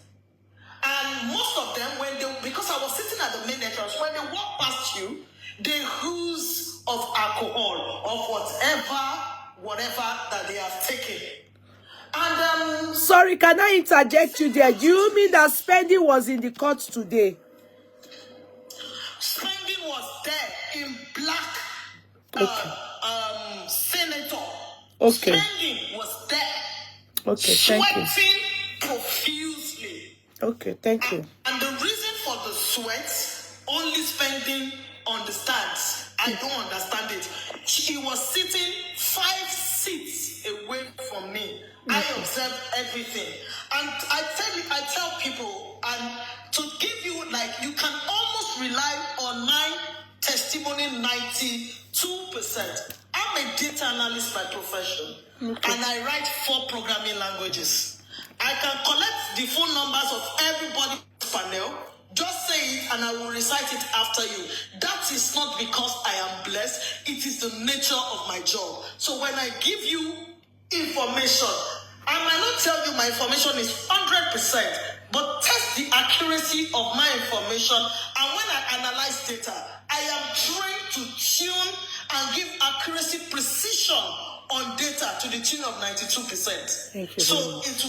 And most of them, because I was sitting at the main entrance, when they walk past you, they ooze of alcohol, of whatever that they have taken. And sorry, can I interject you there? Do you mean that spending was in the court today? Spending was there in black senator. Okay. Spending was there. Okay, thank you. Sweating profusely. Okay, thank you. And the reason for the sweat, only Spending understands. I don't understand it. He was sitting 5 seats away from me. I observed everything. And I tell people, and to give you, you can almost rely on my testimony 92%. I'm a a data analyst by profession, and I write 4 programming languages. I can collect the phone numbers of everybody on this panel, just say it, and I will recite it after you. That is not because I am blessed. It is the nature of my job. So when I give you information, I might not tell you my information is 100%, but test the accuracy of my information. And when I analyze data, I am trained to tune and give accuracy, precision on data to the tune of 92%. Thank you. So it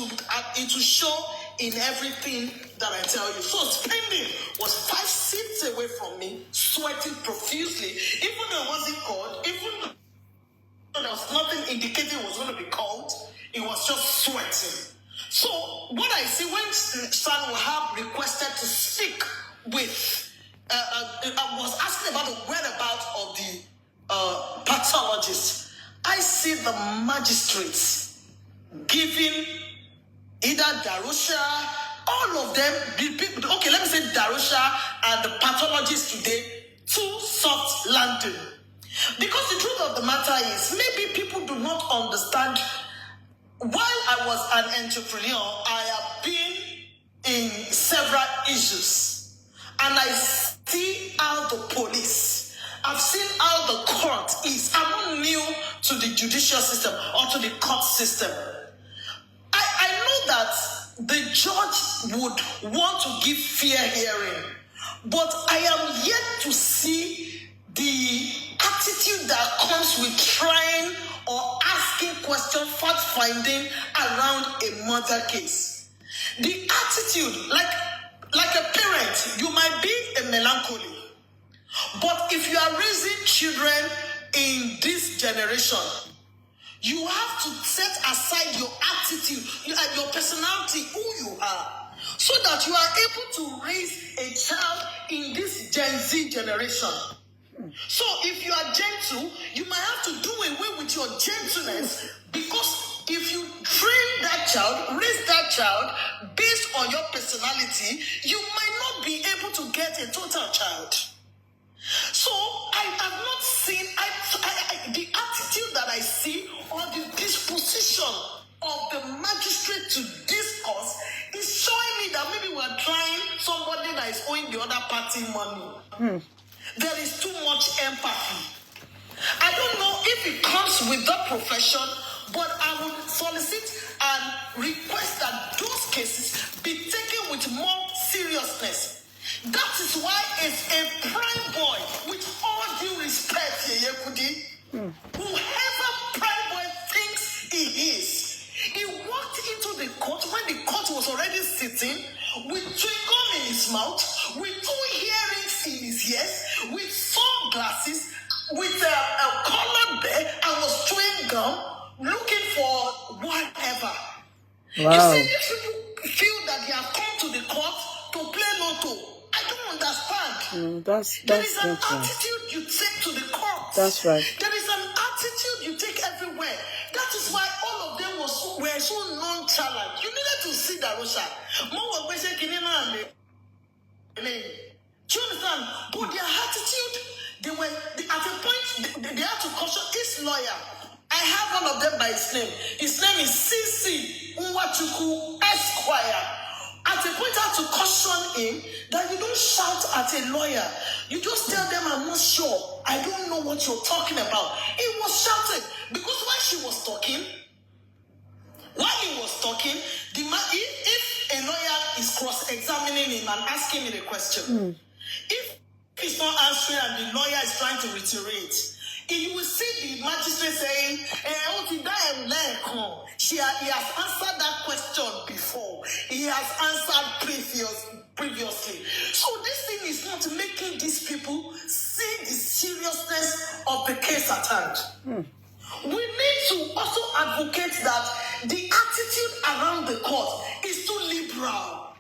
will show in everything that I tell you. So spending was 5 seats away from me, sweating profusely, even though it wasn't called, even though there was nothing indicating it was going to be called, it was just sweating. So what I see when San Wahab requested to speak with, I was asking about the whereabouts of the pathologist. I see the magistrates giving either Darosha, all of them, okay, let me say Darosha and the pathologist today, too soft landing. Because the truth of the matter is, maybe people do not understand. While I was an entrepreneur, I have been in several issues. And I see how the police, I've seen how the court is. I'm not new to the judicial system or to the court system. I know that the judge would want to give fair hearing, but I am yet to see the attitude that comes with trying or asking questions, fact-finding around a murder case. The attitude, like a parent, you might be a melancholy, but if you are raising children in this generation, you have to set aside your attitude, your personality, who you are, so that you are able to raise a child in this Gen Z generation. So if you are gentle, you might have to do away with your gentleness, because if you train that child, raise that child based on your personality, you might not be able to get a total child. So I have not seen the attitude that I see, or the disposition of the magistrate to discuss is showing me that maybe we're trying somebody that is owing the other party money. There is too much empathy. I don't know if it comes with the profession, but I would solicit and request that those cases be taken with more seriousness. That is why it's a prime boy, with all due respect, Yeyekudi, whoever prime boy thinks he is, he walked into the court when the court was already sitting, with chewing gum in his mouth, with 2 earrings in his ears, with sunglasses, with a colored bear, and was chewing gum, looking for whatever. Wow. You see, these people feel that they have come to the court to play lotto. I don't understand. There is an attitude you take to the court. That's right. There is an attitude you take everywhere. That is why all of them were so nonchalant. You needed to see Darosha. Do you understand? But their attitude, at a point, they had to caution this lawyer. I have one of them by his name. His name is CC Nwachuku Esquire. At a point, I had to caution him that you don't shout at a lawyer. You just tell them, I'm not sure. I don't know what you're talking about. He was shouting because while he was talking, if a lawyer is cross-examining him and asking me the question, if he's not answering and the lawyer is trying to reiterate, you will see the magistrate saying, he has answered that question before. He has answered previously. So this thing is not making these people see the seriousness of the case at hand. We need to also advocate that the attitude around the court is too liberal.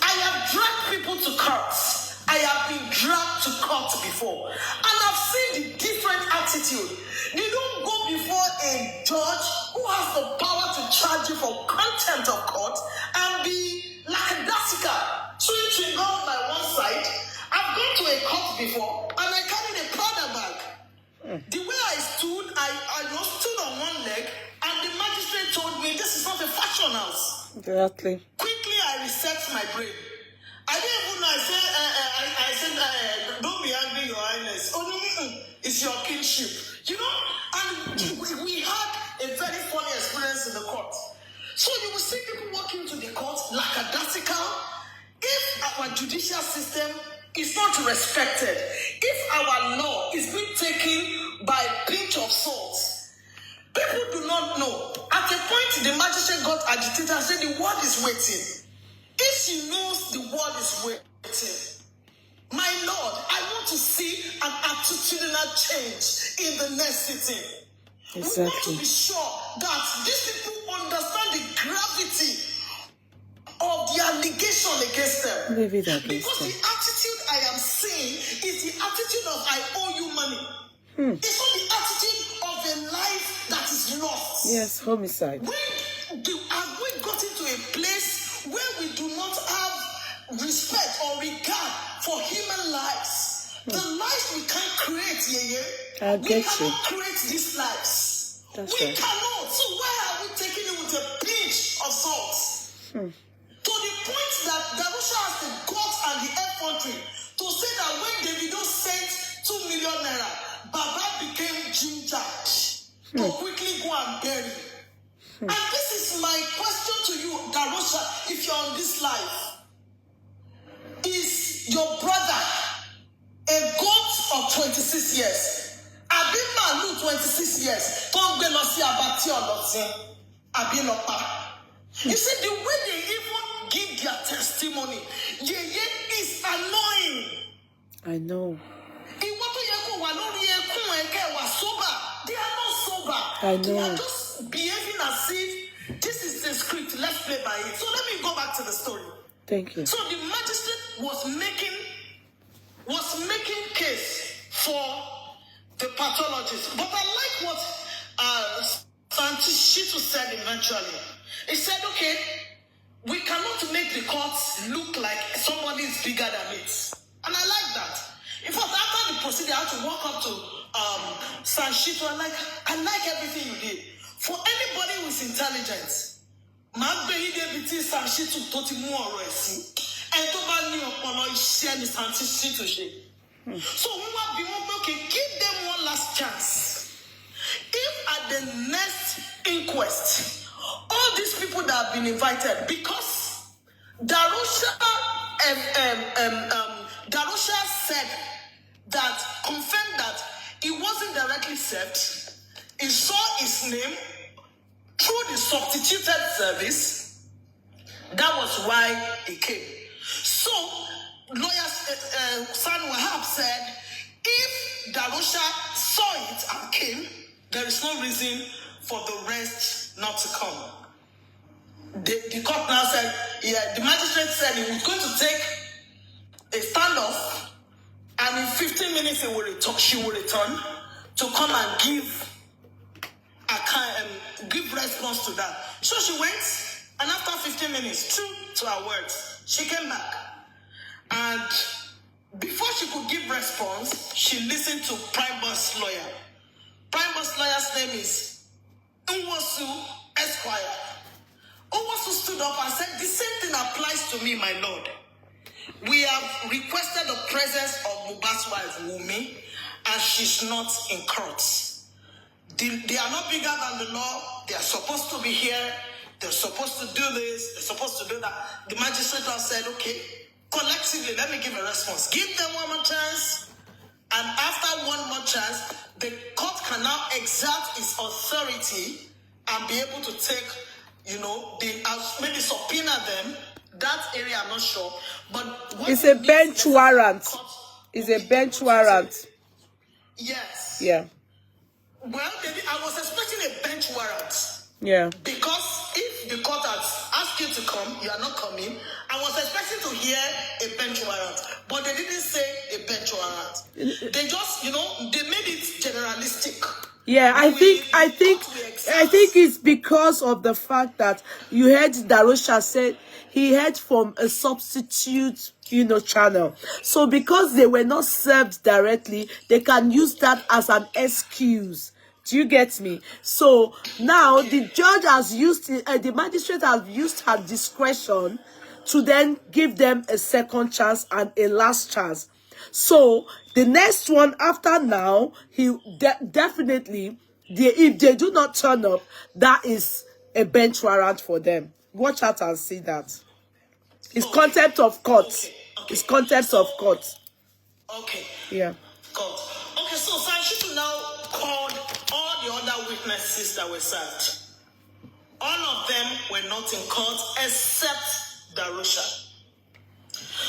I have dragged people to courts. I have been dragged to court before, and I've seen the different attitude. You don't go before a judge who has the power to charge you for contempt of court and be lackadaisical, chewing gum by one side. I've gone to a court before, and I carried a powder bag. The way I a fashion house. Exactly. Quickly, I reset my brain. I didn't even know. I said, don't be angry, Your Highness. Oh, no, it's your kingship. You know, and we had a very funny experience in the court. So you will see people walking to the court lackadaisical. If our judicial system is not respected, if our law is being taken by a pinch of salt, people do not know. At a point, the magistrate got agitated and said, the world is waiting. If she knows the world is waiting, my Lord, I want to see an attitudinal change in the next sitting. Exactly. We want to be sure that these people understand the gravity of the allegation against them. Because the attitude I am seeing is the attitude of I owe you money. It's not the attitude of a life that is lost. Yes, homicide. Have we gotten to a place where we do not have respect or regard for human lives? The lives we can't create, we cannot create these lives. We cannot. So why are we taking it with a pinch of salt? To the point that Darosha has the guts and the effrontery to say that when Davido sent 2 million naira, Baba became gingered to quickly go and bury. And this is my question to you, Darosha, if you're on this life. Is your brother a goat of 26 years? Abimalu 26 years. You see, the way they even give their testimony, is annoying. I know. They are not sober. I know. They are just behaving as if this is the script, let's play by it. So let me go back to the story. Thank you. So the magistrate was making case for the pathologist. But I like what Santishitu said eventually. He said, okay, we cannot make the courts look like somebody is bigger than it. And I like that. In fact, after the procedure, I had to walk up to Santishitu and I like everything you did. For anybody who is intelligent, so we want to give them one last chance. If at the next inquest, all these people that have been invited, because Darosha said that, confirmed that he wasn't directly served. He saw his name through the substituted service. That was why he came. So, lawyer San Wahab said, if Darosha saw it and came, there is no reason for the rest not to come. The court now said, the magistrate said he was going to take a standoff, and in 15 minutes she will return to come and give response to that. So she went, and after 15 minutes, true to her words, she came back. And before she could give response, she listened to Prime Boss lawyer. Prime Boss lawyer's name is Nwosu Esquire. Nwosu stood up and said, the same thing applies to me, my lord. We have requested the presence of Mohbad's wife, Wunmi, and she's not in court. They are not bigger than the law. They are supposed to be here. They're supposed to do this. They're supposed to do that. The magistrate said, okay, collectively, let me give a response. Give them one more chance. And after one more chance, the court can now exert its authority and be able to take, maybe subpoena them. That area, I'm not sure. But it's a bench warrant. It's a bench warrant. Yes. Yeah. Well, I was expecting a bench warrant. Yeah. Because if the court has asked you to come, you are not coming. I was expecting to hear a bench warrant, but they didn't say a bench warrant. They just, they made it generalistic. Yeah, I think it's because of the fact that you heard Darosha said he heard from a substitute, channel. So because they were not served directly, they can use that as an excuse Do you get me? So now the judge has used, the magistrate has used her discretion to then give them a second chance and a last chance. So the next one after now, he definitely, if they do not turn up, that is a bench warrant for them. Watch out and see that. It's contempt of court. It's contempt of court. Okay. Yeah. God. Okay, so Sanshitu now called all the other witnesses that were served. All of them were not in court except Darosha.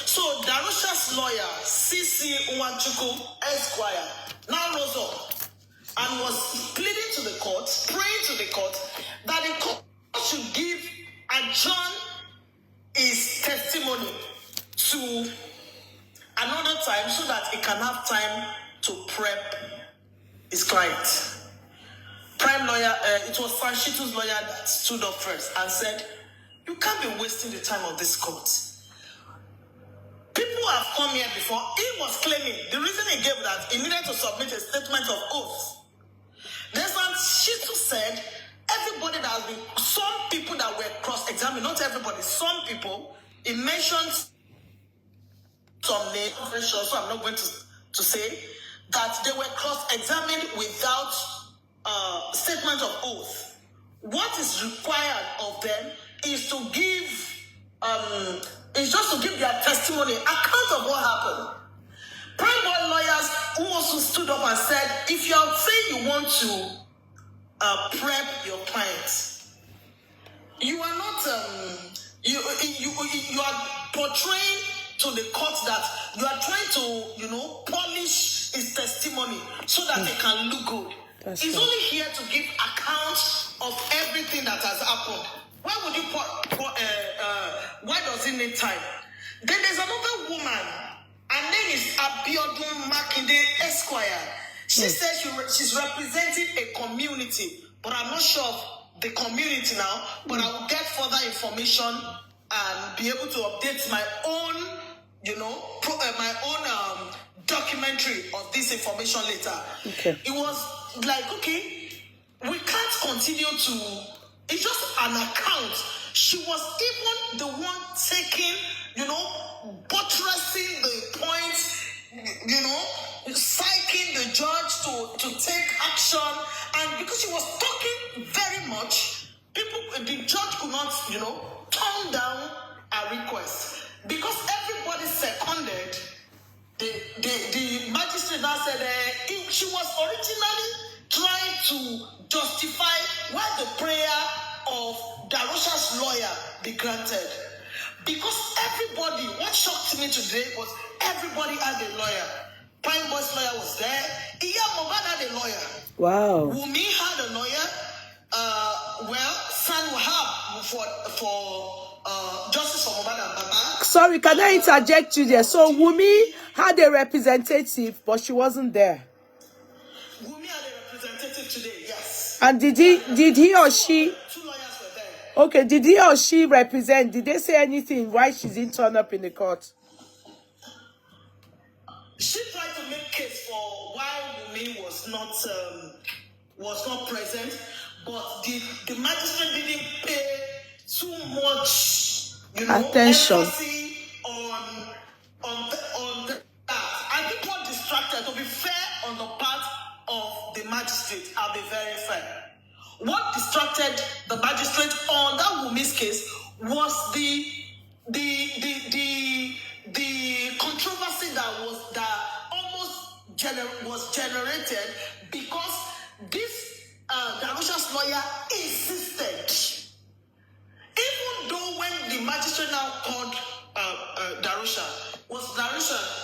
So Darosha's lawyer, C.C. Nwachukwu Esquire, now rose up and was pleading to the court, praying to the court, that the court should give adjourn his testimony to another time so that he can have time to prep his client. Prime lawyer, it was Fanshitu's lawyer that stood up first and said, you can't be wasting the time of this court. People have come here before. He was claiming, the reason he gave that, he needed to submit a statement of oath. Then Fanchitu said, everybody that has been, some people that were cross-examined, not everybody, some people, he mentioned some names, so I'm not going to say, that they were cross-examined without statement of oath. What is required of them is to give, is just to give their testimony, account of what happened. Prime boy lawyers who also stood up and said, if you are saying you want to prep your clients, you are not, you are portraying to the court that you are trying to, polish his testimony so that they can look good. He's only here to give account of everything that has happened. Why would you why does it need time? Then there's another woman. Her name is Abiodun Makinde Esquire. She says she's representing a community, but I'm not sure of the community now. But I will get further information and be able to update my own, my own documentary of this information later. Okay. It was like, okay, we can't continue to. It's just an account. She was even the one taking, buttressing the points, psyching the judge to take action. And because she was talking very much, the judge could not, turn down a request. Because everybody seconded, the magistrate now said she was originally trying to justify why the prayer of Darosha's lawyer be granted. Because everybody, what shocked me today was everybody had a lawyer. Prime Boy's lawyer was there. Iya Mohbad had a lawyer. Wow. Wumi had a lawyer. San Wahab for Justice for Mohbad and Baba. Sorry, can I interject you there? So Wumi had a representative, but she wasn't there. Wumi had a representative today, yes. And did he or she? Two lawyers were there. Okay, did he or she represent? Did they say anything why she didn't turn up in the court? She tried to make case for why Wumi was not present, but the magistrate didn't pay too much, attention on that. I think what distracted, to be fair on the part of the magistrate, I'll be very fair. What distracted the magistrate on that Wumi's case was the controversy that almost was generated because this Darosha's lawyer insisted. Even though when the magistrate now called Darosha,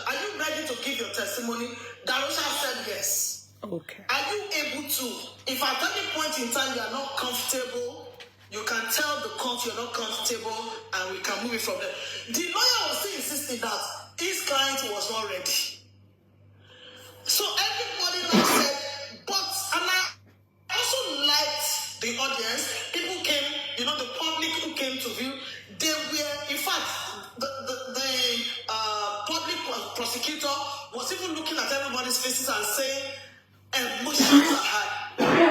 are you ready to give your testimony? Darosha said yes. Okay. Are you able to, if at any point in time you are not comfortable, you can tell the court you're not comfortable and we can move it from there. The lawyer was still insisting that his client was not ready. So everybody now said, and I also liked the audience. People came, the public who came to view, they were, in fact, the public prosecutor was even looking at everybody's faces and saying, emotions are high.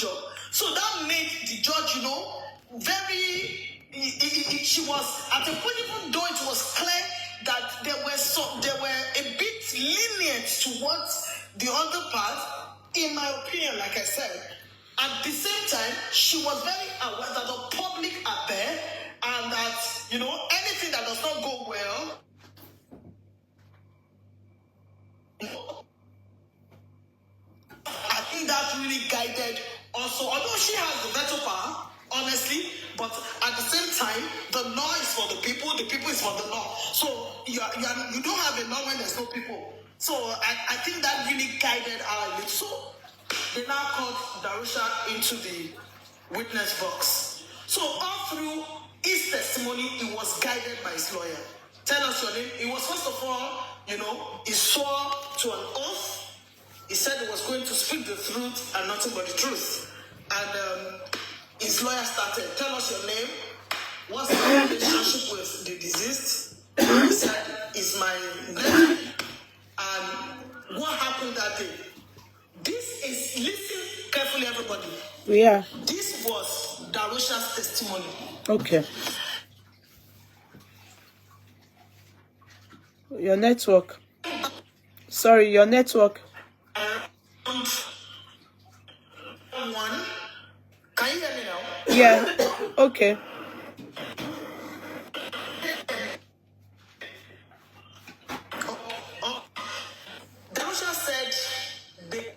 job. So that made the judge, you know, very. She was at a point, even though it was clear that they were a bit lenient towards the other part. In my opinion, like I said, at the same time, she was very aware that the public are there, and that, you know, anything that does not go well. I think that really guided also, although she has the veto power, honestly, but at the same time, the law is for the people is for the law. So you don't have a law when there's no people. So I think that really guided our elite. So they now called Darosha into the witness box. So all through his testimony, he was guided by his lawyer. Tell us your name. He was, first of all, you know, he swore to an oath. He said he was going to speak the truth and nothing but the truth. And his lawyer started. Tell us your name. What's the relationship with the deceased? He said, it's my nephew. And what happened that day? This is, listen carefully, everybody. Yeah. This was Darosha's testimony. Okay. Your network. Sorry, your network. One. Can you hear me now? Yeah. Okay. Darosha said they.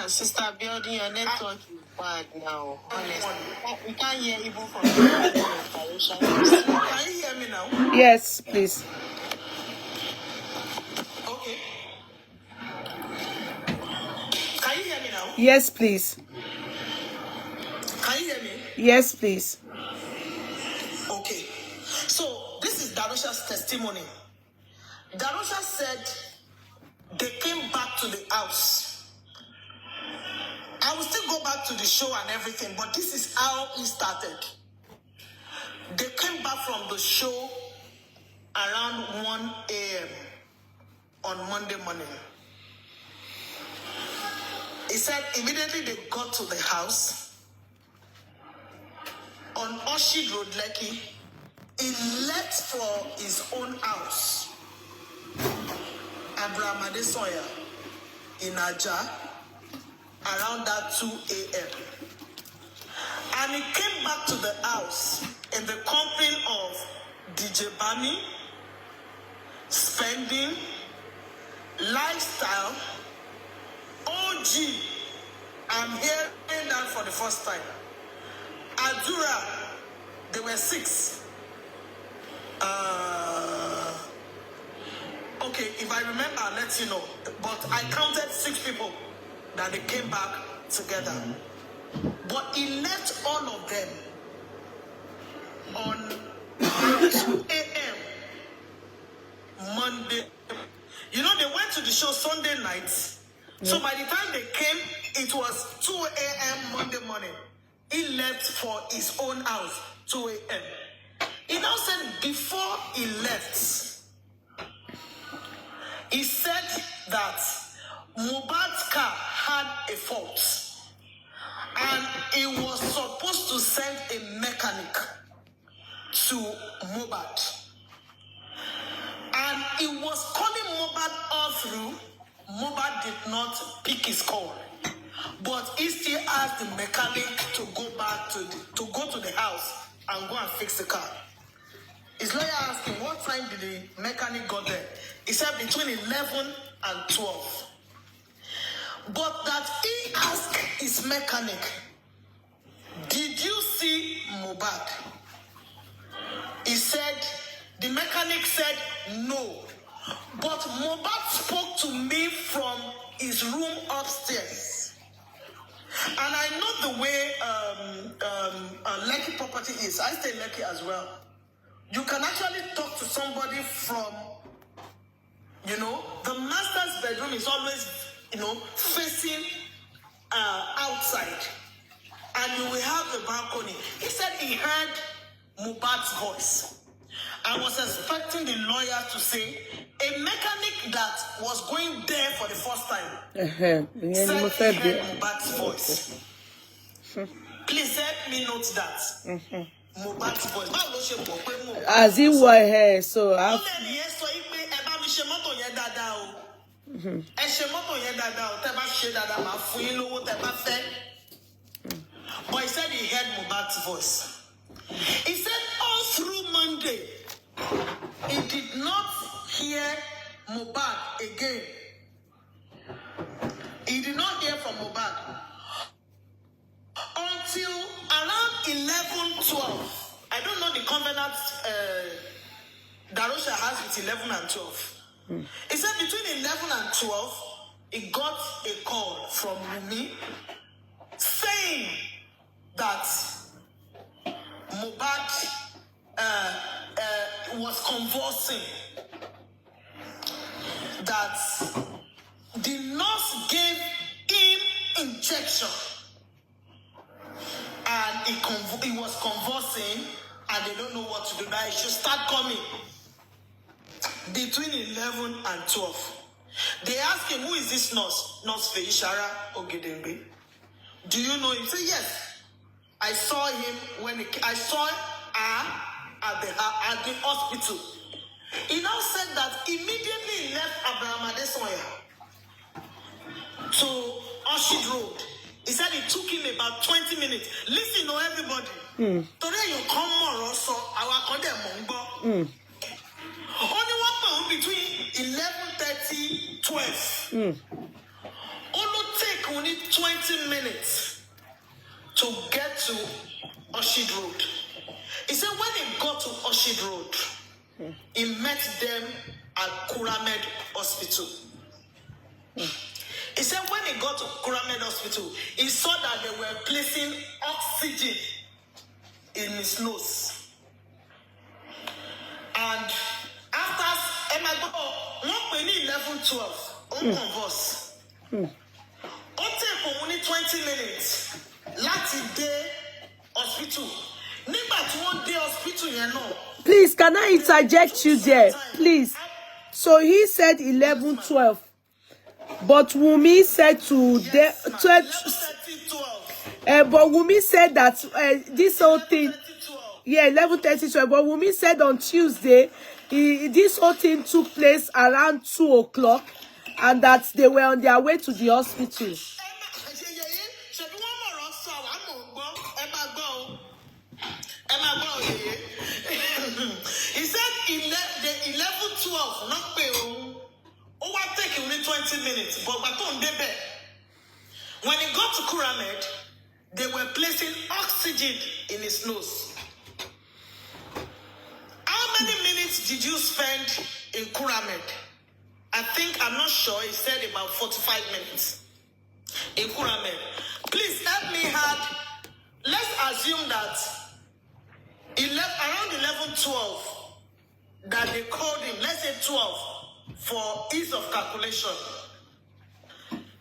Sister building your network is bad now. Honestly, we can't hear even from Darosha. Can you hear me now? Yes, please. Okay. Can you hear me now? Yes, please. Can you hear me? Yes, please. Okay. So this is Darosha's testimony. Darosha said they came back to the house. I will still go back to the show and everything, but this is how it started. They came back from the show around 1 a.m. on Monday morning. He said immediately they got to the house on Oshid Road, Lekki. He left for his own house, Abraham Adesoya, in Aja, around that 2 a.m. And he came back to the house in the company of DJ Bami, Spending, Lifestyle, OG. I'm hearing that for the first time. Adura, there were 6. Okay, if I remember, I'll let you know. But I counted 6 people that they came back together. But he left all of them on 2 a.m. Monday. You know, they went to the show Sunday night. So by the time they came, it was 2 a.m. Monday morning. He left for his own house, 2 a.m. He now said before he left, he said that Mohbad's car had a fault. And he was supposed to send a mechanic to Mohbad. And he was calling Mohbad all through. Mohbad did not pick his call. But he still asked the mechanic to go back to the house and go and fix the car. His lawyer asked him, what time did the mechanic go there? He said between 11 and 12. But that he asked his mechanic, did you see Mohbad? He said, the mechanic said no. But Mohbad spoke to me from his room upstairs. And I know the way Lekki property is. I stay in Lekki as well. You can actually talk to somebody from, the master's bedroom is always, facing outside. And you will have the balcony. He said he heard Mohbad's voice. I was expecting the lawyer to say a mechanic that was going there for the first time said he heard Mohbad's voice. Please help me note that. Mohbad's voice. As it were here, so I. But he said he heard Mohbad's voice. He said all through Monday, he did not hear Mohbad again. He did not hear from Mohbad until around 11:12. I don't know the covenant Darosha has with 11 and 12. He said between 11 and 12, he got a call from Wunmi saying that Mohbad was convulsing, that the nurse gave him injection and he was convulsing and they don't know what to do now. He should start coming between 11 and 12. They asked him, who is this nurse? Nurse Feishara Ogedengbe. Do you know him? He said, yes. I saw him when I saw her at the hospital. He now said that immediately he left Abraham Adesoya to Orchard Road. He said it took him about 20 minutes. Listen, no, everybody. Today you come more also. Our condemn Only one point between 11:30 12. Only take only 20 minutes to get to Orchard Road. He said when he got to Orchard Road, he met them at Kuramed Hospital. He said when he got to Kuramed Hospital, he saw that they were placing oxygen in his nose. And after 11:12, converse. It take only 20 minutes. Lati day hospital. Please, can I interject you there? Please. So he said 11:12. But Wunmi said to the 12. But Wunmi said that this whole thing. Yeah, 11:30. But Wunmi said on Tuesday, this whole thing took place around 2 o'clock, and that they were on their way to the hospital. He said the 11:12, not pay. Overtake only 20 minutes, but when he got to Kuramed, they were placing oxygen in his nose. How many minutes did you spend in Kuramed? I'm not sure. He said about 45 minutes in Kuramed. Please help me add. Let's assume that around 11:12 that they called him. Let's say 12 for ease of calculation.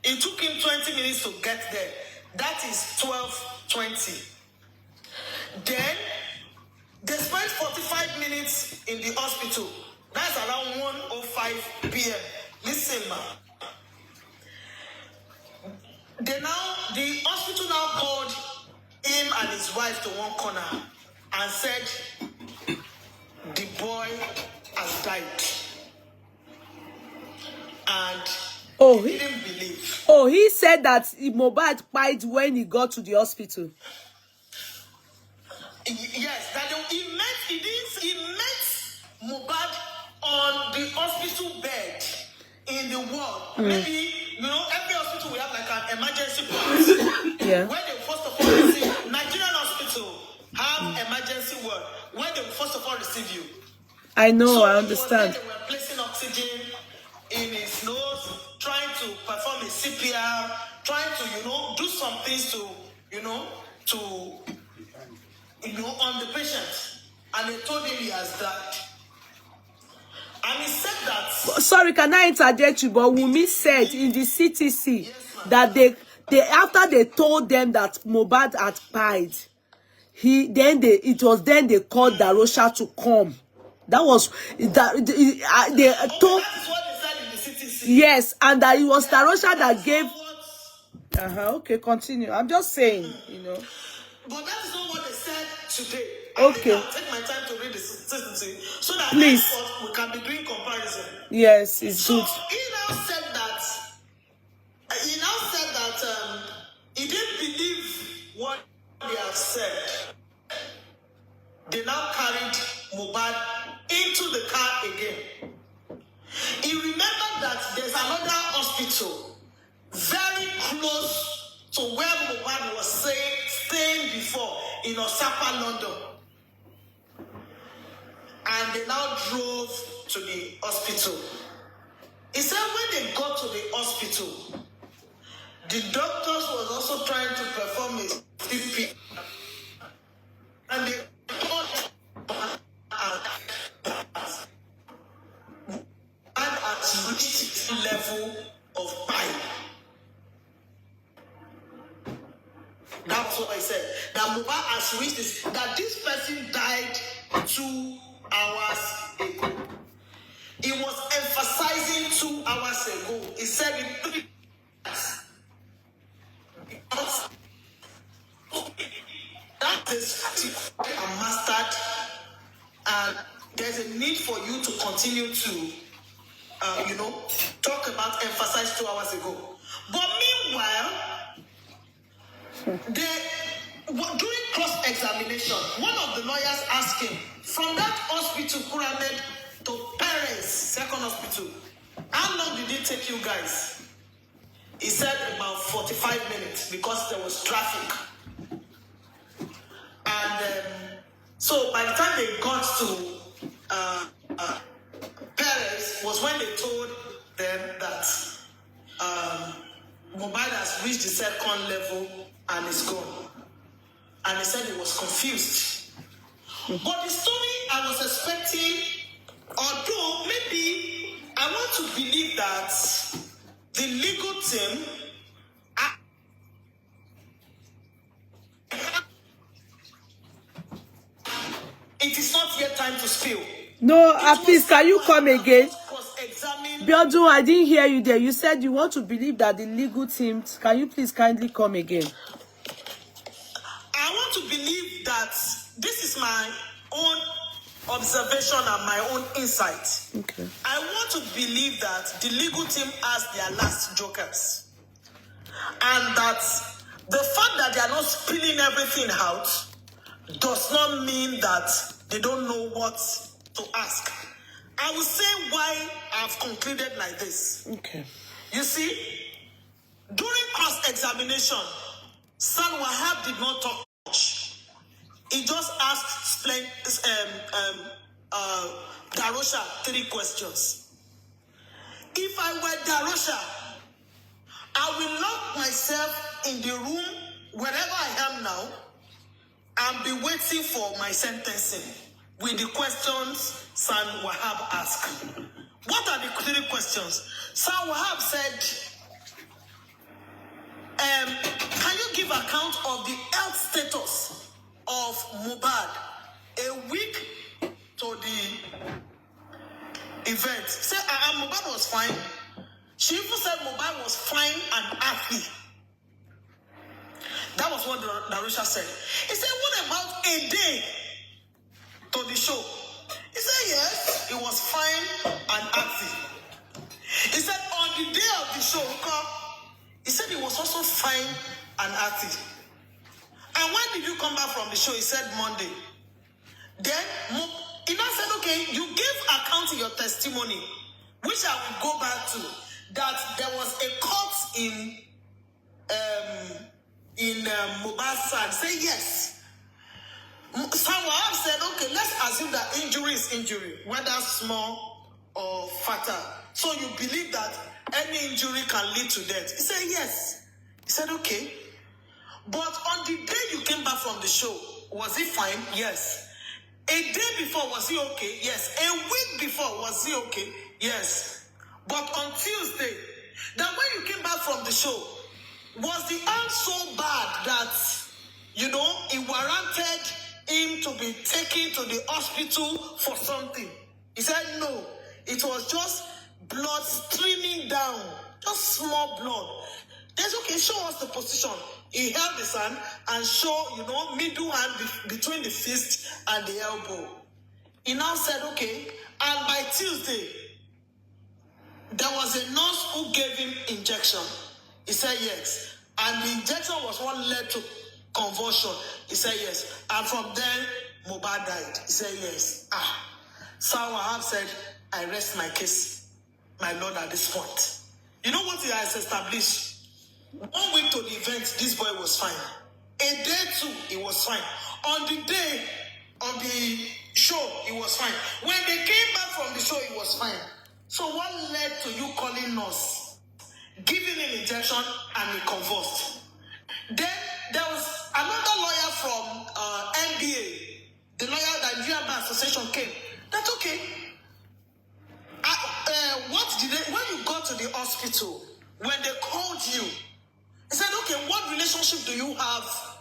It took him 20 minutes to get there. That is 12:20. Then they spent 45 minutes in the hospital. That's around 1:05 p.m. Listen, man. The hospital now called him and his wife to one corner and said the boy has died. And he didn't believe. Oh, he said that Mohbad died when he got to the hospital. Yes, that he met Mohbad on the hospital bed in the ward. Maybe, every hospital we have like an emergency part. Yeah. Where they first of all receive, Nigerian hospital have emergency ward, where they first of all receive you. I know, so I understand. They were placing oxygen in his nose, trying to perform a CPR, trying to, do some things to, on the patient. And they told him he has died. And he said that. Sorry, can I interject you? But Wunmi said in the CTC that they after they told them that Mohbad had died, it was then they called Darosha to come That was that they told. That is what they said in the city. Yes, and that it was Darosha that gave. Okay, continue. I'm just saying, you know. But that is not what they said today. Okay. I think I'll take my time to read the consistency so that Please. we can be doing comparison. Yes, it's good. So he now said that he didn't believe what they have said. They now carried Mohbad into the car again. He remembered that there's another hospital very close to where Mohbad was staying before in Osaka, London. And they now drove to the hospital. He said when they got to the hospital, the doctors was also trying to perform a CP. And they at reached level of pain. That's what I said. That Mohbad has reached this, that this person died 2 hours ago. He was emphasizing 2 hours ago. He said it 3 times. Because that is and mastered, and there's a need for you to continue to talk about emphasize 2 hours ago. But meanwhile, during cross-examination, one of the lawyers asked him, from that hospital, Kuramed, to Perez, second hospital, how long did it take you guys? He said about 45 minutes because there was traffic. And so by the time they got to Perez was when they told them that Mohbad has reached the second level and is gone. And he said he was confused. But the story I was expecting, although maybe I want to believe that the legal team it is not yet time to spill. No, please, can you come again? Biodun, I didn't hear you there. You said you want to believe that the legal team. Can you please kindly come again? I want to believe that this is my own observation and my own insight. Okay. I want to believe that the legal team has their last jokers. And that the fact that they are not spilling everything out does not mean that they don't know what to ask. I will say why I've concluded like this. Okay. You see, during cross-examination, San Wahab did not talk much. He just asked Darosha 3 questions. If I were Darosha, I will lock myself in the room wherever I am now and be waiting for my sentencing with the questions San Wahab asked. What are the 3 questions? San Wahab said, can you give account of the health status of Mohbad a week to the event? Say, Mohbad was fine. She even said Mohbad was fine and happy. That was what Darosha said. He said, what about a day to the show? He said, yes, it was fine and happy. He said, on the day of the show, he said he was also fine and happy. And when did you come back from the show? He said Monday. Then he now said, okay, you gave account in your testimony, which I will go back to, that there was a court in Mohbad's side. Say yes. Someone said, okay, let's assume that injury is injury, whether small or fatal. So you believe that any injury can lead to death? He said yes. He said okay. But on the day you came back from the show, was he fine? Yes. A day before, was he okay? Yes. A week before, was he okay? Yes. But on Tuesday, that when you came back from the show, was the arm so bad that, it warranted him to be taken to the hospital for something. He said no. It was just blood streaming down. Just small blood. That's okay, show us the position. He held his hand and showed, middle hand between the fist and the elbow. He now said, okay, and by Tuesday, there was a nurse who gave him injection. He said yes. And the injection was what led to convulsion. He said yes. And from then, Mohbad died. He said yes. Sir Wahab said, I rest my case, my lord, at this point. You know what he has established? 1 week to the event, this boy was fine. A day too, he was fine. On the show, he was fine. When they came back from the show, he was fine. So what led to you calling us, giving him injection, and he convulsed? Then there was another lawyer from NBA, the lawyer that Nigerian Bar Association came. That's okay. When you got to the hospital, when they called you, he said, okay, what relationship do you have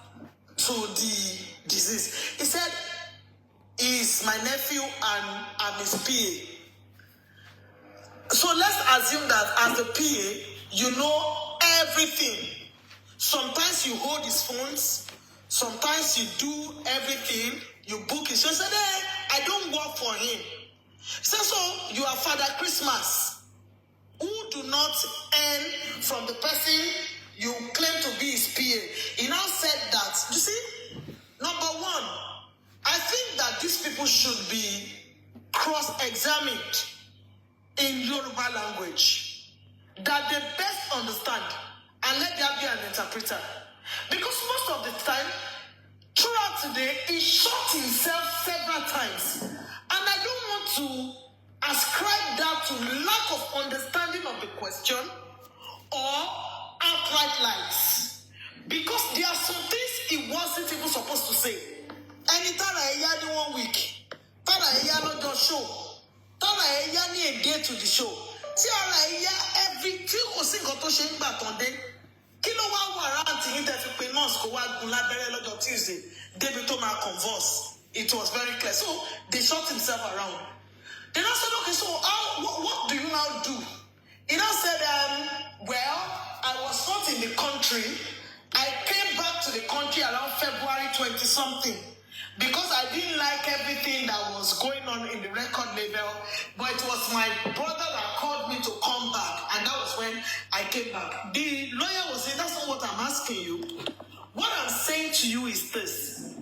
to the disease? He said, he's my nephew and I'm his PA. So let's assume that as the PA, you know everything. Sometimes you hold his phones. Sometimes you do everything. You book his show. He said, hey, I don't work for him. He said, so you are Father Christmas, who do not earn from the person you claim to be his PA. He now said that, you see, number one, I think that these people should be cross-examined in Yoruba language, that they best understand, and let there be an interpreter. Because most of the time, throughout today, he shot himself several times. And I don't want to ascribe that to lack of understanding of the question or outright lies. Because there are some things he wasn't even supposed to say. Anytime I hear 1 week, time I hear not just show, time I hear a day to the show. See, I hear every few or single to shame back on day. Kilo wa warrant in that we nurse go wa gun labere lọ́jọ́ Tuesday. David to my converse. It was very clear. So they shot himself around. Then I said, okay, so what do you now do? He now said, well, I was not in the country. I came back to the country around February 20-something because I didn't like everything that was going on in the record label. But it was my brother that called me to come back, and that was when I came back. The lawyer was saying, that's not what I'm asking you. What I'm saying to you is this.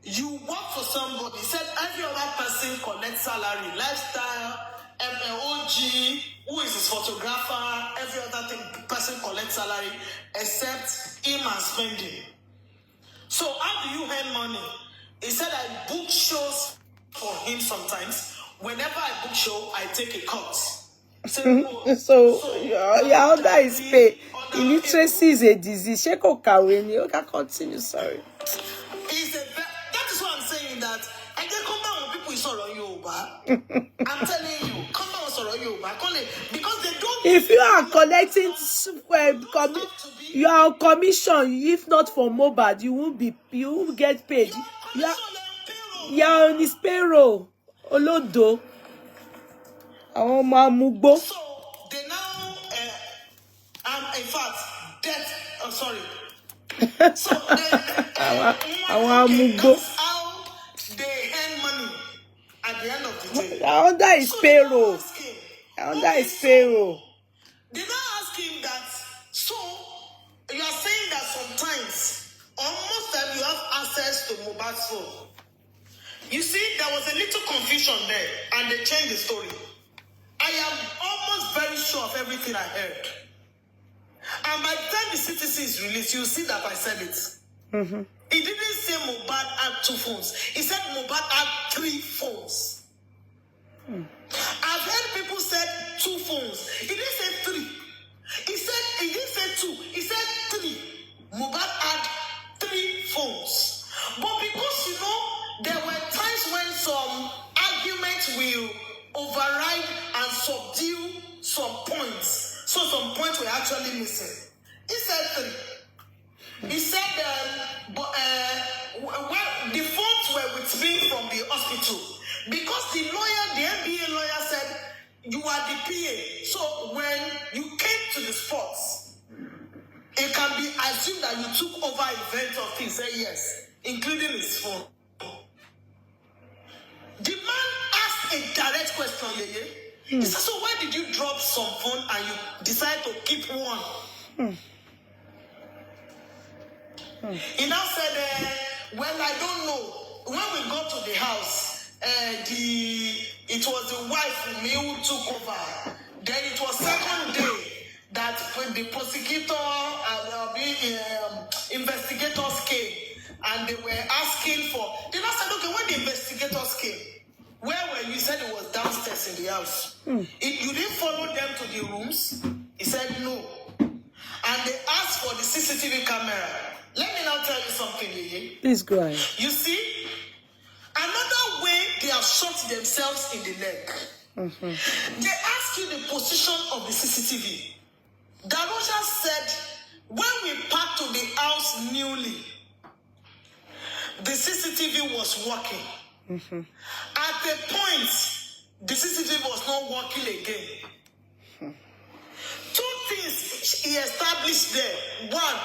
You work for somebody. He said every other person collects salary, lifestyle, MLOG, who is his photographer, every other person collects salary except him and spending. So how do you earn money? He said I book shows for him sometimes. Whenever I book show, I take a cut. So your order is pay. Illiteracy is a disease. Sheko kawe ni. Okay, continue. Sorry. That is what I'm saying. That I can come down when people is on Yoruba. I'm telling you, come down on Yoruba. Because they don't. If you are collecting, you are on commission. If not for Mohbad, you will get paid. You are on his payroll. Olodo. So they now, in fact, sorry. So that's how they earn money at the end of the day. That is payroll. That is payroll. They now ask him that, so you are saying that sometimes, almost time you have access to Mohbad's phone. You see, there was a little confusion there, and they changed the story. I am almost very sure of everything I heard. And by the time the CTC is released, you'll see that I said it. Mm-hmm. He didn't say Mohbad had 2 phones. He said Mohbad had 3 phones. I've heard people said 2 phones. He didn't say 3. He didn't say 2. He said 3. Mohbad had 3 phones. But because, there were times when some arguments will override and subdue some points. So some points were actually missing. He said 3. He said, the phones were the lawyer, the NBA lawyer said, you are the PA. So when you came to the sports, it can be assumed that you took over events of things. Say yes, including his phone. The man asked a direct question, Yeye. He said, so why did you drop some phone and you decide to keep one? He now said, well, I don't know. When we got to the house, it was the wife who took over. Then it was second day that when the prosecutor and the investigators came and they were asking for. They now said, okay, when the investigators came, where were you? He said it was downstairs in the house. You didn't follow them to the rooms? He said no. And they asked for the CCTV camera. Let me now tell you something, Lily. Please go ahead. You see, another way they have shot themselves in the leg. They ask you the position of the CCTV. Darosha said, when we packed to the house newly, the CCTV was working. At a point, the CCTV was not working again. Two things he established there. One,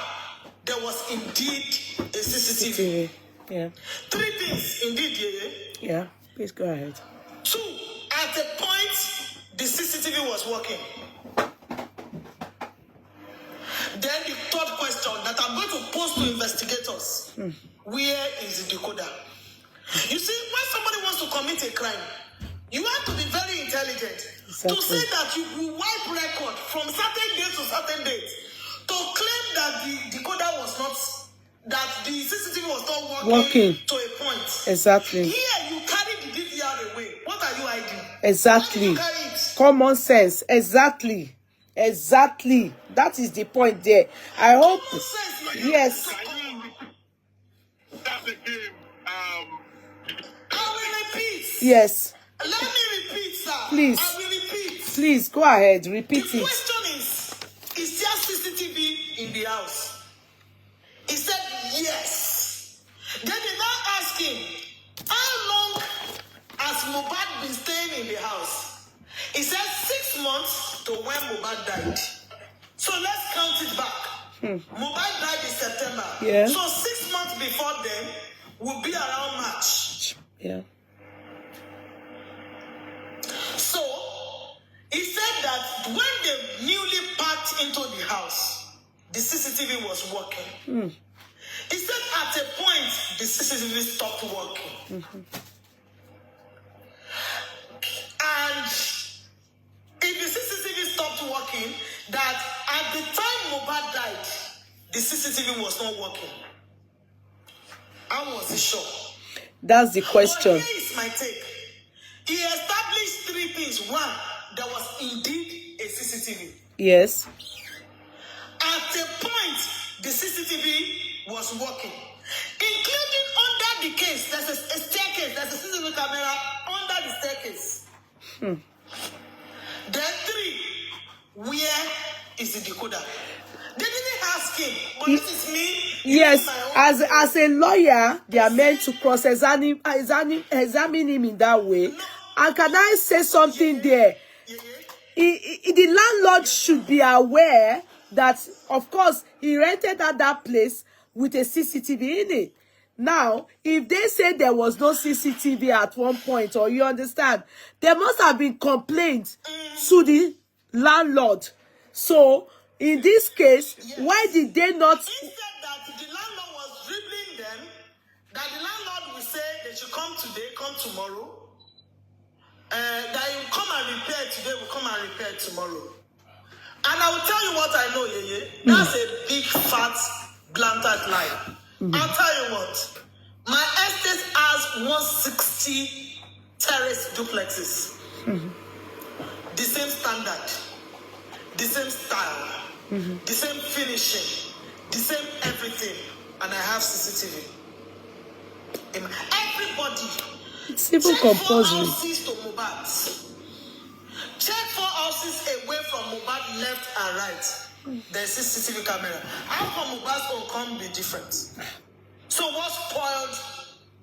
there was indeed a CCTV. Yeah. Three things, indeed, Yeah, please go ahead. Two, at a point, the CCTV was working. Then the third question that I'm going to pose to investigators. Where is the decoder? You see, when somebody wants to commit a crime, you have to be very intelligent. Exactly. To say that you wipe record from certain date to certain date, to claim that the decoder was not, that the CCTV was not working to a point. Exactly. Here, you carry the DVR away. What are you hiding? Exactly. Why did you carry it? Common sense. Exactly. Exactly. That is the point there. I hope. Common sense, Yes. That's the game. I will repeat. Yes. Let me repeat, sir. Please. I will repeat. Please go ahead. Repeat The it. question is there CCTV in the house? He said yes. Then they now ask him, how long has Mohbad been staying in the house? He said 6 months to when Mohbad died. So let's count it back. Mohbad died in September. Yeah. So 6 months before then will be around March. Yeah. So he said that when they newly packed into the house, the CCTV was working. He said at a point the CCTV stopped working. And if the CCTV stopped working, that at the time Mohbad died, the CCTV was not working. How was he sure? That's the question. But here is my take. He established three things. One, there was indeed a CCTV. Yes. At a point, the CCTV was working. Including under the case, there's a staircase, there's a CCTV camera under the staircase. Then three, where is the decoder? They didn't ask him, but this is me. Yes, as a lawyer, they are meant to cross-examine him in that way. And can I say something there? The landlord should be aware that, of course, he rented at that place with a CCTV in it. Now, if they say there was no CCTV at one point, or you understand, there must have been complaints to the landlord. So, in this case, why did they not? He said that the landlord was dribbling them, that the landlord will say they should come today, come tomorrow. That you come and repair today, will come and repair tomorrow. And I will tell you what I know, Yeye. That's a big, fat, blanket lie. I'll tell you what. My estate has 160 terrace duplexes. The same standard, the same style, the same finishing, the same everything. And I have CCTV. Everybody. It's even Check 4 compulsory. houses to Mohbad. Check 4 houses away from Mohbad, left and right. There's CCTV camera. How come Mohbad's own can be different? So what spoiled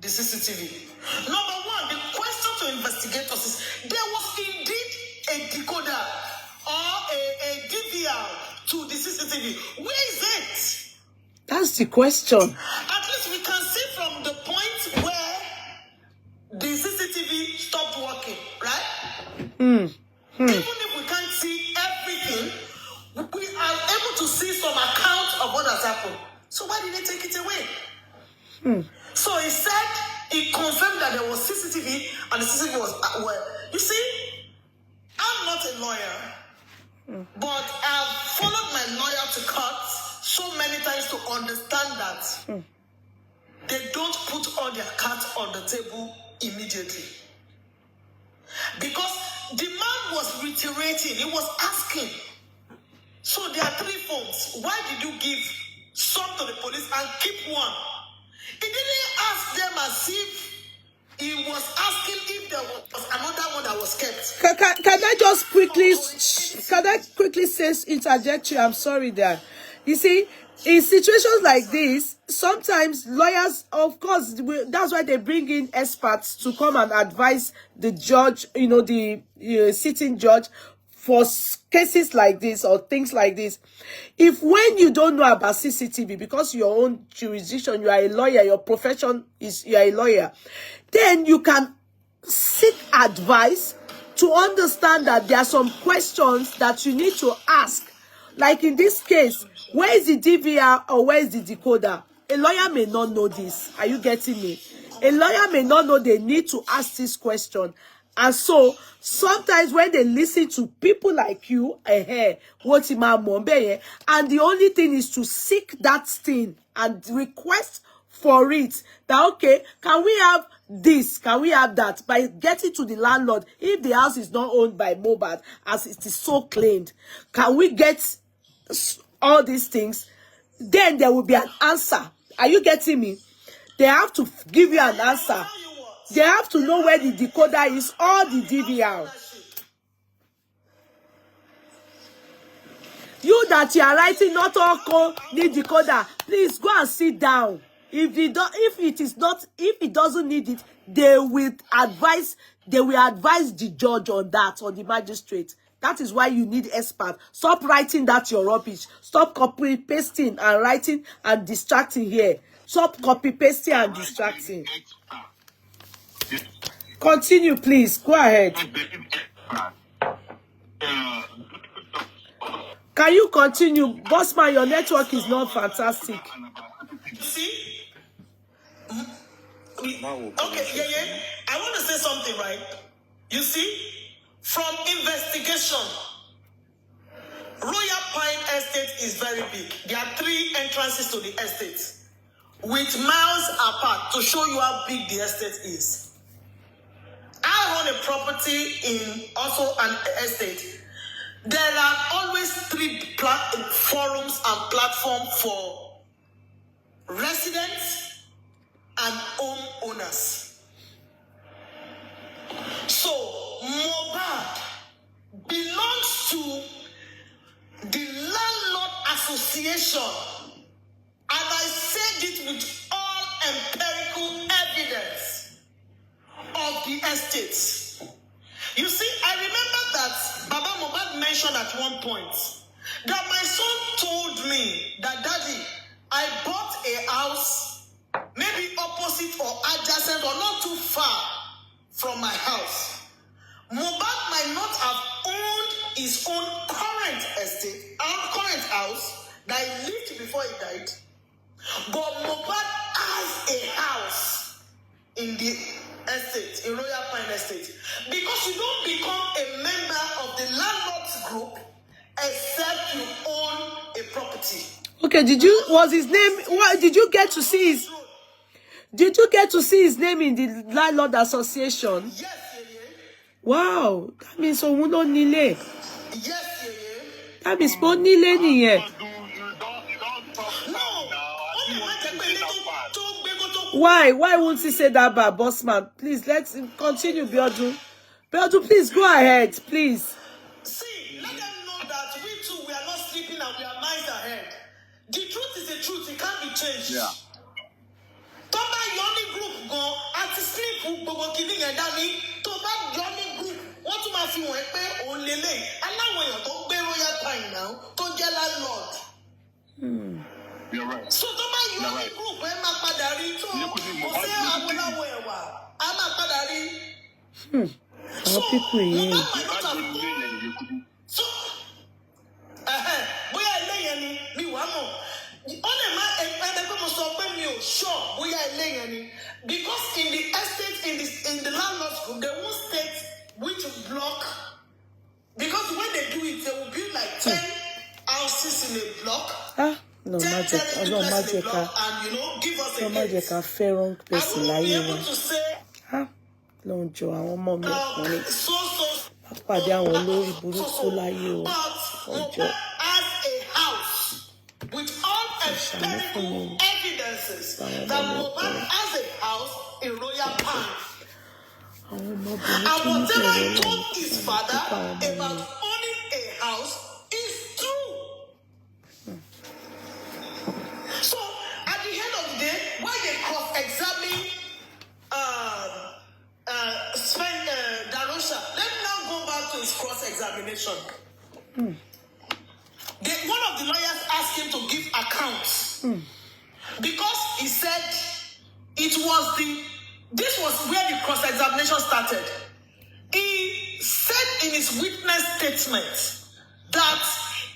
the CCTV? Number one, the question to to investigators is there was indeed a decoder or a DVR to the CCTV. Where is it? That's the question. At least we can see from the point where the CCTV stopped working, right? Even if we can't see everything, we are able to see some account of what has happened. So why did they take it away? So he said, he confirmed that there was CCTV and the CCTV was well. You see, I'm not a lawyer, but I've followed my lawyer to court so many times to understand that they don't put all their cards on the table immediately. Because the man was reiterating, he was asking. So there are 3 phones. Why did you give some to the police and keep one? He didn't ask them as if he was asking if there was another one that was kept. Can I just quickly, interject you? I'm sorry there. You see, in situations like this, sometimes lawyers, of course, that's why they bring in experts to come and advise the judge, the sitting judge for cases like this or things like this. If when you don't know about CCTV, because your own jurisdiction, you are a lawyer, your profession is you are a lawyer, then you can seek advice to understand that there are some questions that you need to ask. Like in this case, where is the DVR or where is the decoder? A lawyer may not know this. Are you getting me? A lawyer may not know they need to ask this question. And so, sometimes when they listen to people like you, and the only thing is to seek that thing and request for it. That, okay, can we have this? Can we have that? By getting to the landlord, if the house is not owned by Mohbad, as it is so claimed, can we get all these things? Then there will be an answer. Are you getting me? They have to give you an answer. They have to know where the decoder is or the DVR. You that you are writing not all need decoder, please go and sit down. If it doesn't need it, they will advise the judge on that, or the magistrate. That is why you need expert. Stop writing that your rubbish. Stop copy pasting and writing and distracting here. Stop copy pasting and distracting. Continue, please. Go ahead. Can you continue? Bossman, your network is not fantastic. See? Okay, yeah. I want to say something, right? You see? From investigation, Royal Pine Estate is very big. There are 3 entrances to the estate with miles apart to show you how big the estate is. I own a property in also an estate. There are always 3 forums and platforms for residents and homeowners. So, Mohbad belongs to the Landlord Association. And I said it with all empirical evidence of the estates. You see, I remember that Baba Mohbad mentioned at one point that my son told me that, Daddy, I bought a house maybe opposite or adjacent or not too far from my house. Mohbad might not have owned his own current estate, current house that he lived before he died, but Mohbad has a house in the estate, in Royal Pine Estate, because you don't become a member of the landlord's group except you own a property. Okay, did you get to see his name in the Landlord Association? Yes, Wow, that means Omuno Nile. Yes, That means Mo Nile niye. Why won't he say that about Bossman? Please, let's continue, Biodun. Biodun, please go ahead, please. See, let them know that we too, we are not sleeping and we are miles ahead. The truth is the truth, it can't be changed. Yeah. Toba, your only group go and sleep gbogbo kìíní yẹn dání tó bá jọ ní group wọ́n tún máa fi wọ́n pé òun lélẹ̀ aláwọ̀ èèyàn tó gbé royal pine náà tó jẹ́ landlord. You're right. So tó bá yọ ní group ẹ máa padà rí tó kò sí àwòláwọ̀ ẹ̀wà a máa padà rí. Àwọn pípù yìí. So bóyá ilé yẹn ni mi wà mọ̀ ó lè má ẹgbẹ́ pé mo sọ pé mi ò sure bóyá ilé yẹn ni because in the estate in the landlord's group they won't state which block because when they do it they will build like 10 houses in a block. No magic. No magic. And you know give us no a magic. A fair wrong person like you. I won't be able to say. Lọ́n jọ àwọn ọmọ mi ọkùnrin. So. Pàdé àwọn olórí burúkú láyé o. Ọjọ́. As a house with all empirical evidences that Mohbad has a house in Royal Palm. And whatever he told his father about owning a house is true. So at the end of the day, when they cross-examine Darosha, let me now go back to his cross-examination. One of the lawyers asked him to give accounts because he said this was where the cross-examination started. He said in his witness statement that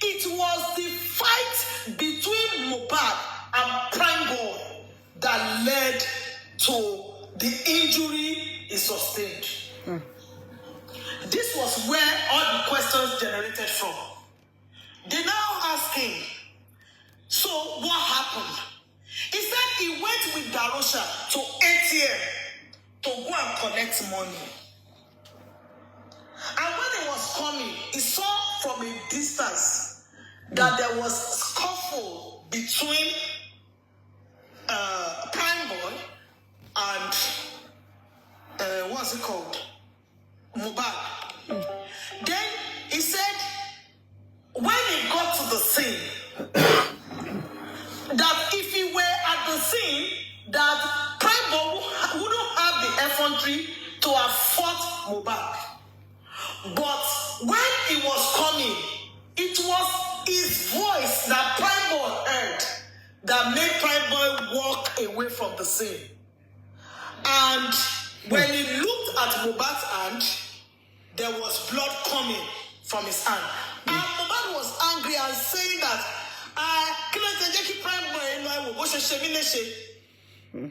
it was the fight between Mohbad and Prime Boy that led to the injury he sustained. This was where all the questions generated from. They now ask him, so what happened? He said he went with Darosha to ATM to go and collect money. And when he was coming, he saw from a distance that there was scuffle between Prime Boy and what's it called? Mohbad. Then he said when he got to the scene that if he were at the scene that Prime Boy wouldn't have the effrontery to have fought Mohbad. But when he was coming, it was his voice that Prime Boy heard that made Prime Boy walk away from the scene. And when he looked at Mohbad's hand, there was blood coming from his hand. And Mohbad was angry and saying that,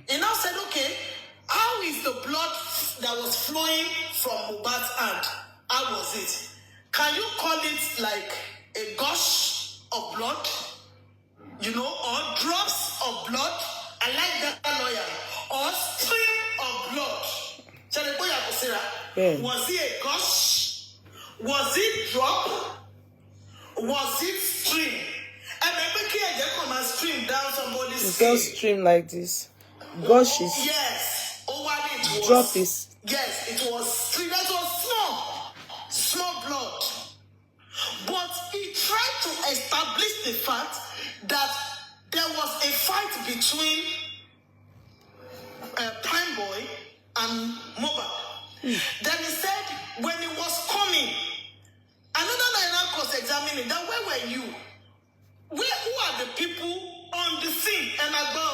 he now said, okay, how is the blood that was flowing from Mohbad's hand? How was it? Can you call it like a gush of blood? You know, or drops of blood? I like that lawyer. Or stream of blood. Yeah. Was it a gush? Was it drop? Was it stream? And maybe can come and stream down somebody's skin. Just stream like this. Gush is. Yes. Over it was. Drop is. Yes, it was stream. That was small blood. But he tried to establish the fact that there was a fight between Prime Boy and Mohbad. Then he said when he was coming, another line cross-examining that where were you? Who are the people on the scene? And I go,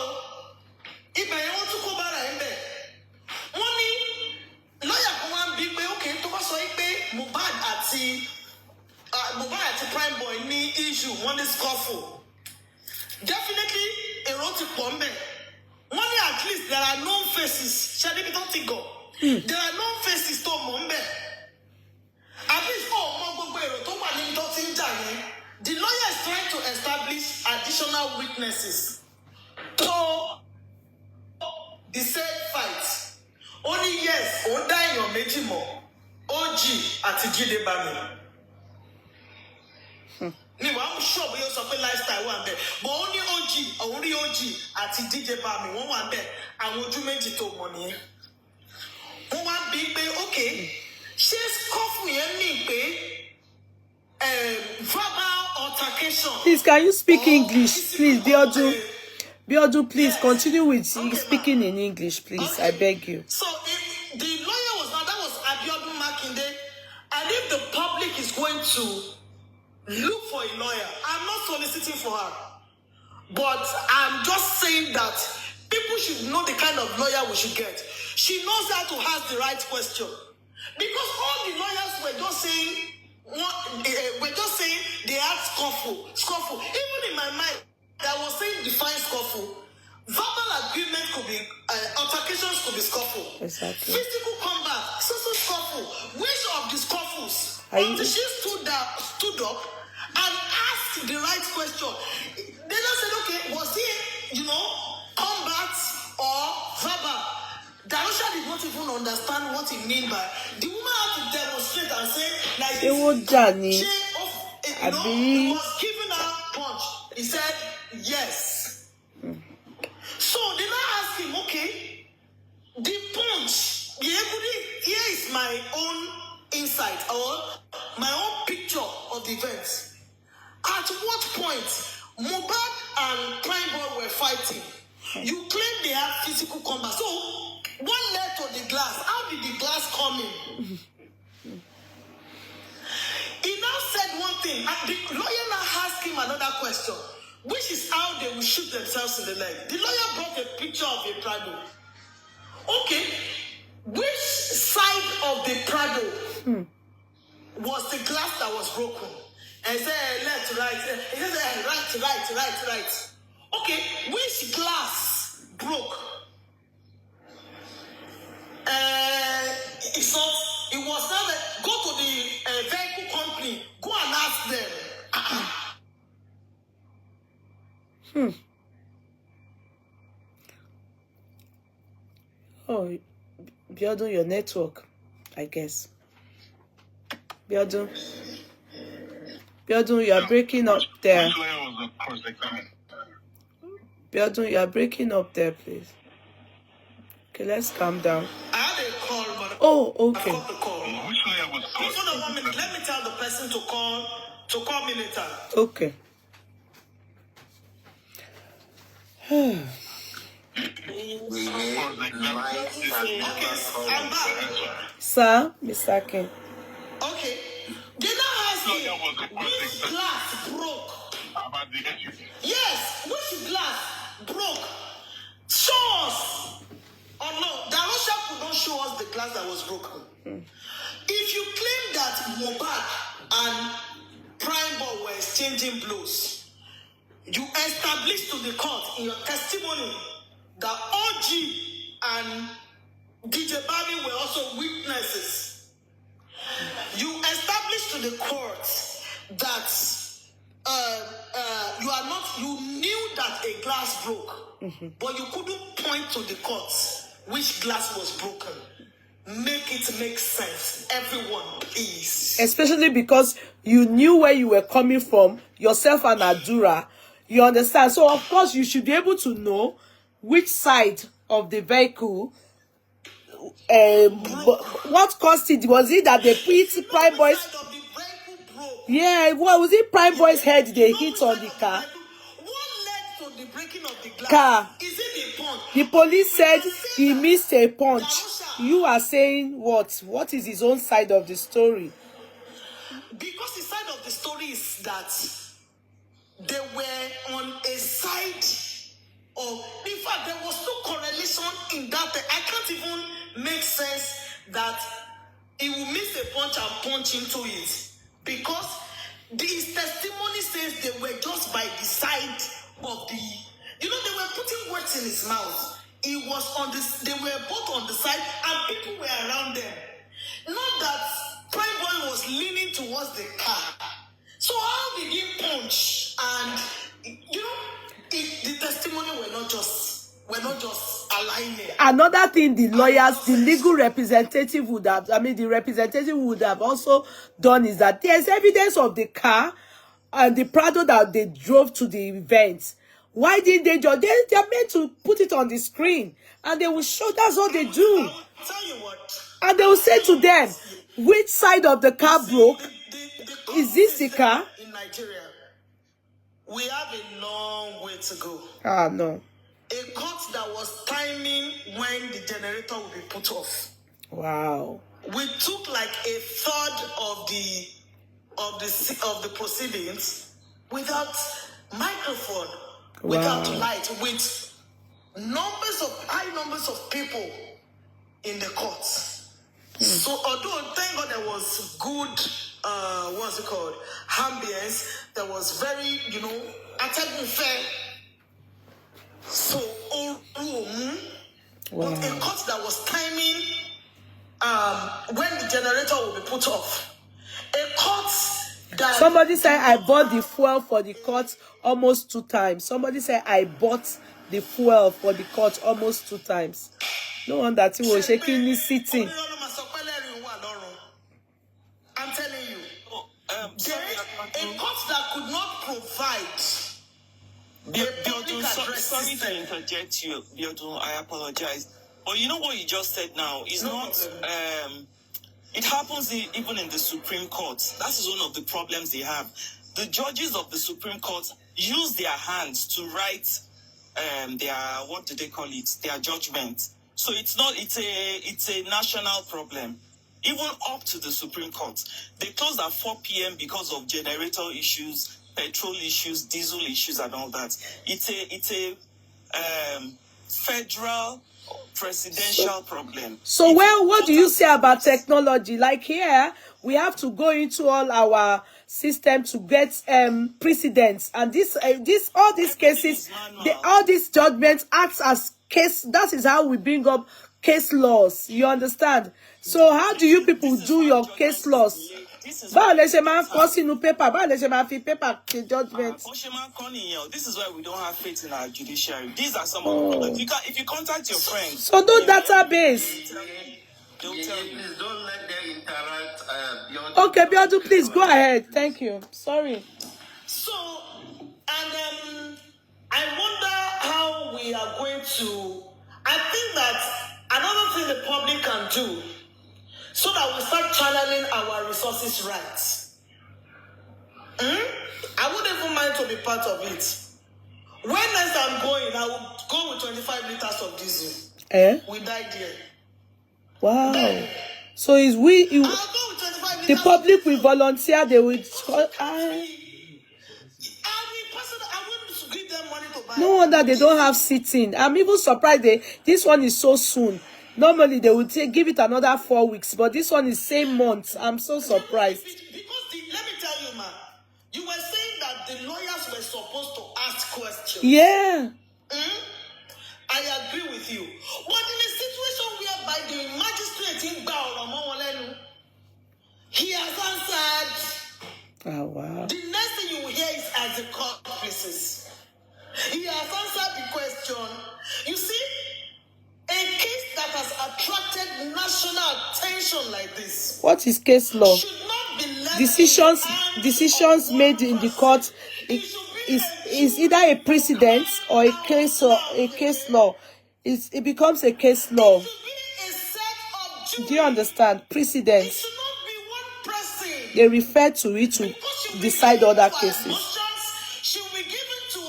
if I want to go back in there, money lawyer come and be okay to so Mohbad àti Prime Boy ní issue one is scuffle. Definitely a roti pombe. Money at least there are known faces. Shall we don't think go? There are known faces to mombe. At least the lawyer is trying to establish additional witnesses to the said fight. Only yes, ó dá èèyàn méjì mọ̀. OG àti Jídé Bámi. Ni wàá sure bóyá sọ pé lifestyle wà ńbẹ̀. But only OG àti Jídé Bámi wọ́n wà ńbẹ̀. Àwọn ojú méjì tó mọ̀ nìyẹn. Wọ́n wá bí pé okay, ṣé scuffle yẹn mean pé verbal altercation. Please, can you speak English, please, Biodu, please continue with speaking in English, please. I beg you. So the lawyer was not, that was Abiodun Makinde. And if the public is going to look for a lawyer, I'm not soliciting for her. But I'm just saying that people should know the kind of lawyer we should get. She knows how to ask the right question. Because all the lawyers were just saying, they had scuffle. Even in my mind, I was saying define scuffle. Verbal agreement could be, altercations could be scuffle. Exactly. Physical combat, social scuffle. Which of the scuffles? Until she stood up and asked the right question. They just said, okay, was he, combat or verbal? Darosha did not even understand what he meant by. The woman had to demonstrate and say, like this. He was giving her punch. He said, yes. So they now ask him, okay, the punch, here is my own insight or my own picture of the events. At what point Mohbad and Prime Boy were fighting? You claim they have physical combat. So what led to the glass? How did the glass come in? He now said one thing, and the lawyer now asked him another question, which is how they will shoot themselves in the leg. The lawyer brought a picture of a Prado. Okay, which side of the Prado was the glass that was broken? And he said left, right. He said right. Okay, which glass broke? It was now that go to the vehicle company, go and ask them. Oh, Biodun, your network, I guess. Biodun, you are breaking up there. Biodun, you are breaking up there, please. Okay, let's calm down. I had a call, but okay. I got the call. Which lawyer was called? Hold on 1 minute. Let me tell the person to call me later. Okay. Okay, I'm back. Sir, Mr. King. Okay. They now ask me, which glass broke? Yes, which glass broke? Show us. Oh no, Darosha could not show us the glass that was broken. If you claim that Mohbad and Prime Boy were exchanging blows, you established to the court in your testimony that OG and DJ Bami were also witnesses. You established to the court that you knew that a glass broke, but you couldn't point to the court which glass was broken. Make it make sense, everyone, please. Especially because you knew where you were coming from, yourself and Adura. You understand? So, of course, you should be able to know which side of the vehicle, what caused it. Was it that they put Prime Boy's... Yeah, what was it? Prime Boy's head they hit on the car? What led to the breaking of the glass? Car. Is it a punch? The police said he missed a punch. You are saying what? What is his own side of the story? Because the side of the story is that they were on a side of... In fact, there was no correlation in that. I can't even make sense that he will miss a punch and punch into it. Because his testimony says they were just by the side of the... they were putting words in his mouth. He was on this... They were both on the side and people were around them. Not that Prime Boy was leaning towards the car. So how did he punch? And, the testimony were not just aligning. Another thing the lawyers, the legal representative would have, the representative would have also done is that there's evidence of the car and the Prado that they drove to the event. Why didn't they just... They're meant to put it on the screen and they will show. That's what they do. I will tell you what. And they will say to them, which side of the car broke? Is this the car? In Nigeria, we have a long way to go. No. A court that was timing when the generator will be put off. Wow. We took like a third of the proceedings without microphone, without light, with high numbers of people in the courts. So although thank God there was good what's it called, ambience, there was very, attacking fair. So but a court that was timing when the generator will be put off. A court that somebody said I bought the fuel for the court almost 2 times. Somebody said I bought the fuel for the court almost 2 times. No wonder that he was shaking his sitting. I'm telling you, a court that could not provide sorry to interject you, Biodun, I apologize. But you know what you just said now is it happens even in the Supreme Court. That is one of the problems they have. The judges of the Supreme Court use their hands to write their, what do they call it, their judgment. So it's a national problem. Even up to the Supreme Court. They close at 4 p.m. because of generator issues, petrol issues, diesel issues, and all that. It's a federal presidential problem. So, well, what do you say about technology? Like here, we have to go into all our system to get precedents, and all these cases, all these judgments acts as case. That is how we bring up case laws. You understand? So, how do you people do your case laws? This is why we don't have faith in our judiciary. These are some of the problems. If you contact your friends, so no database. They'll tell you. Please don't let them interact. Okay, Biodu, please go ahead. Thank you. Sorry. So, and I wonder how we are going to. I think that another thing the public can do, so that we start channeling our resources right. I wouldn't even mind to be part of it. When next I'm going, I will go with 25 liters of diesel. We died here. Wow. Then, so is I'll go with 25 the public will volunteer, they will I wouldn't give them money to buy. no wonder they don't have sitting. I'm even surprised this one is so soon. Normally they would give it another 4 weeks, but this one is same month. I'm so surprised. Because let me tell you, man, you were saying that the lawyers were supposed to ask questions. Yeah. I agree with you. But in a situation whereby the magistrate in Baolamolenu, he has answered. Oh, wow. The next thing you will hear is as the court cases. He has answered the question. You see, a case that has attracted national attention like this. What is case law? Should not be left Decisions made in the court is either a precedent or a case law. It becomes a case law. Do you understand? Precedents. It should not be one person. They refer to it to decide other cases. She will be given to a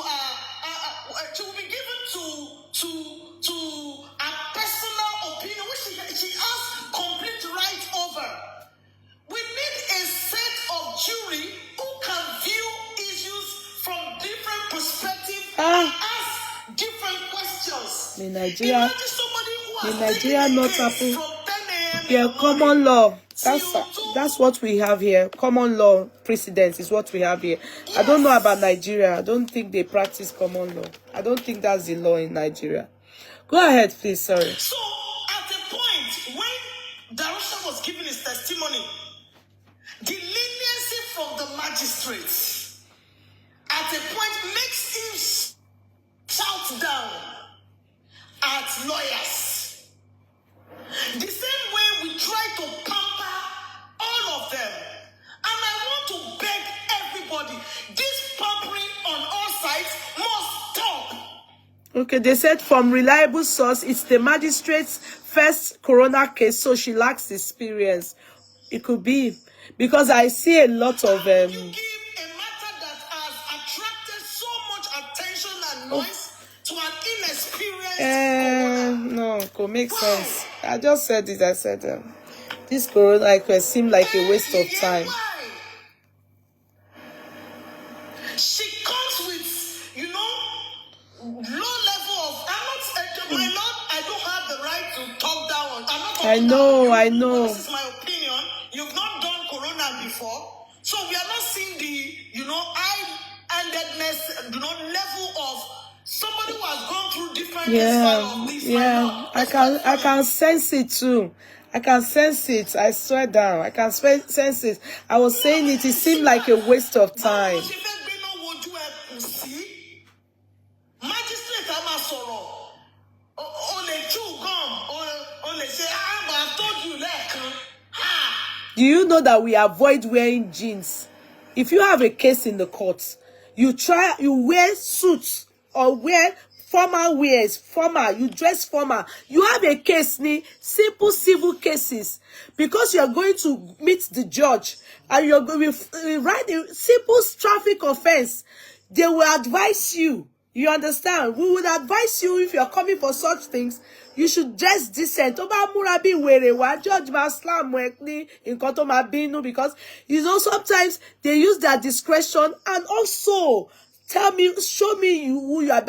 personal opinion, which she has complete right over. We need a set of jury who can view issues from different perspectives and ask different questions. In Nigeria, not happen. Yeah, common law. That's what we have here. Common law precedents is what we have here. Yes. I don't know about Nigeria. I don't think they practice common law. I don't think that's the law in Nigeria. Go ahead, please. Sorry. So, at a point when Darosha was giving his testimony, the leniency from the magistrates at a point makes him shout down at lawyers. The same way we try to pamper all of them. And I want to beg everybody, this pampering on all sides must stop. Okay, they said from reliable source, it's the magistrate's first corona case, so she lacks experience. It could be because I see a lot of You give a matter that has attracted so much attention and noise to an inexperienced no, it could make sense. I just said it. I said this corona seemed like a waste of time. She comes with, low level of. I'm not, my lord. I don't have the right to talk down on. I'm not talking down. I know. This is my opinion. You've not done corona before, so we are not seeing the, high-handedness, level of somebody who has gone through different style of this. Yeah. I can sense it too. I can sense it. I swear down. I can sense it. I was saying it. It seemed like a waste of time. Do you know that we avoid wearing jeans? If you have a case in the courts, you wear suits or wear formal wears, you dress formal. You have a case, simple civil cases, because you are going to meet the judge and you're going to write a simple traffic offense. They will advise you. You understand? We would advise you, if you're coming for such things, you should dress decent. Judge because sometimes they use their discretion, and also show me who you are.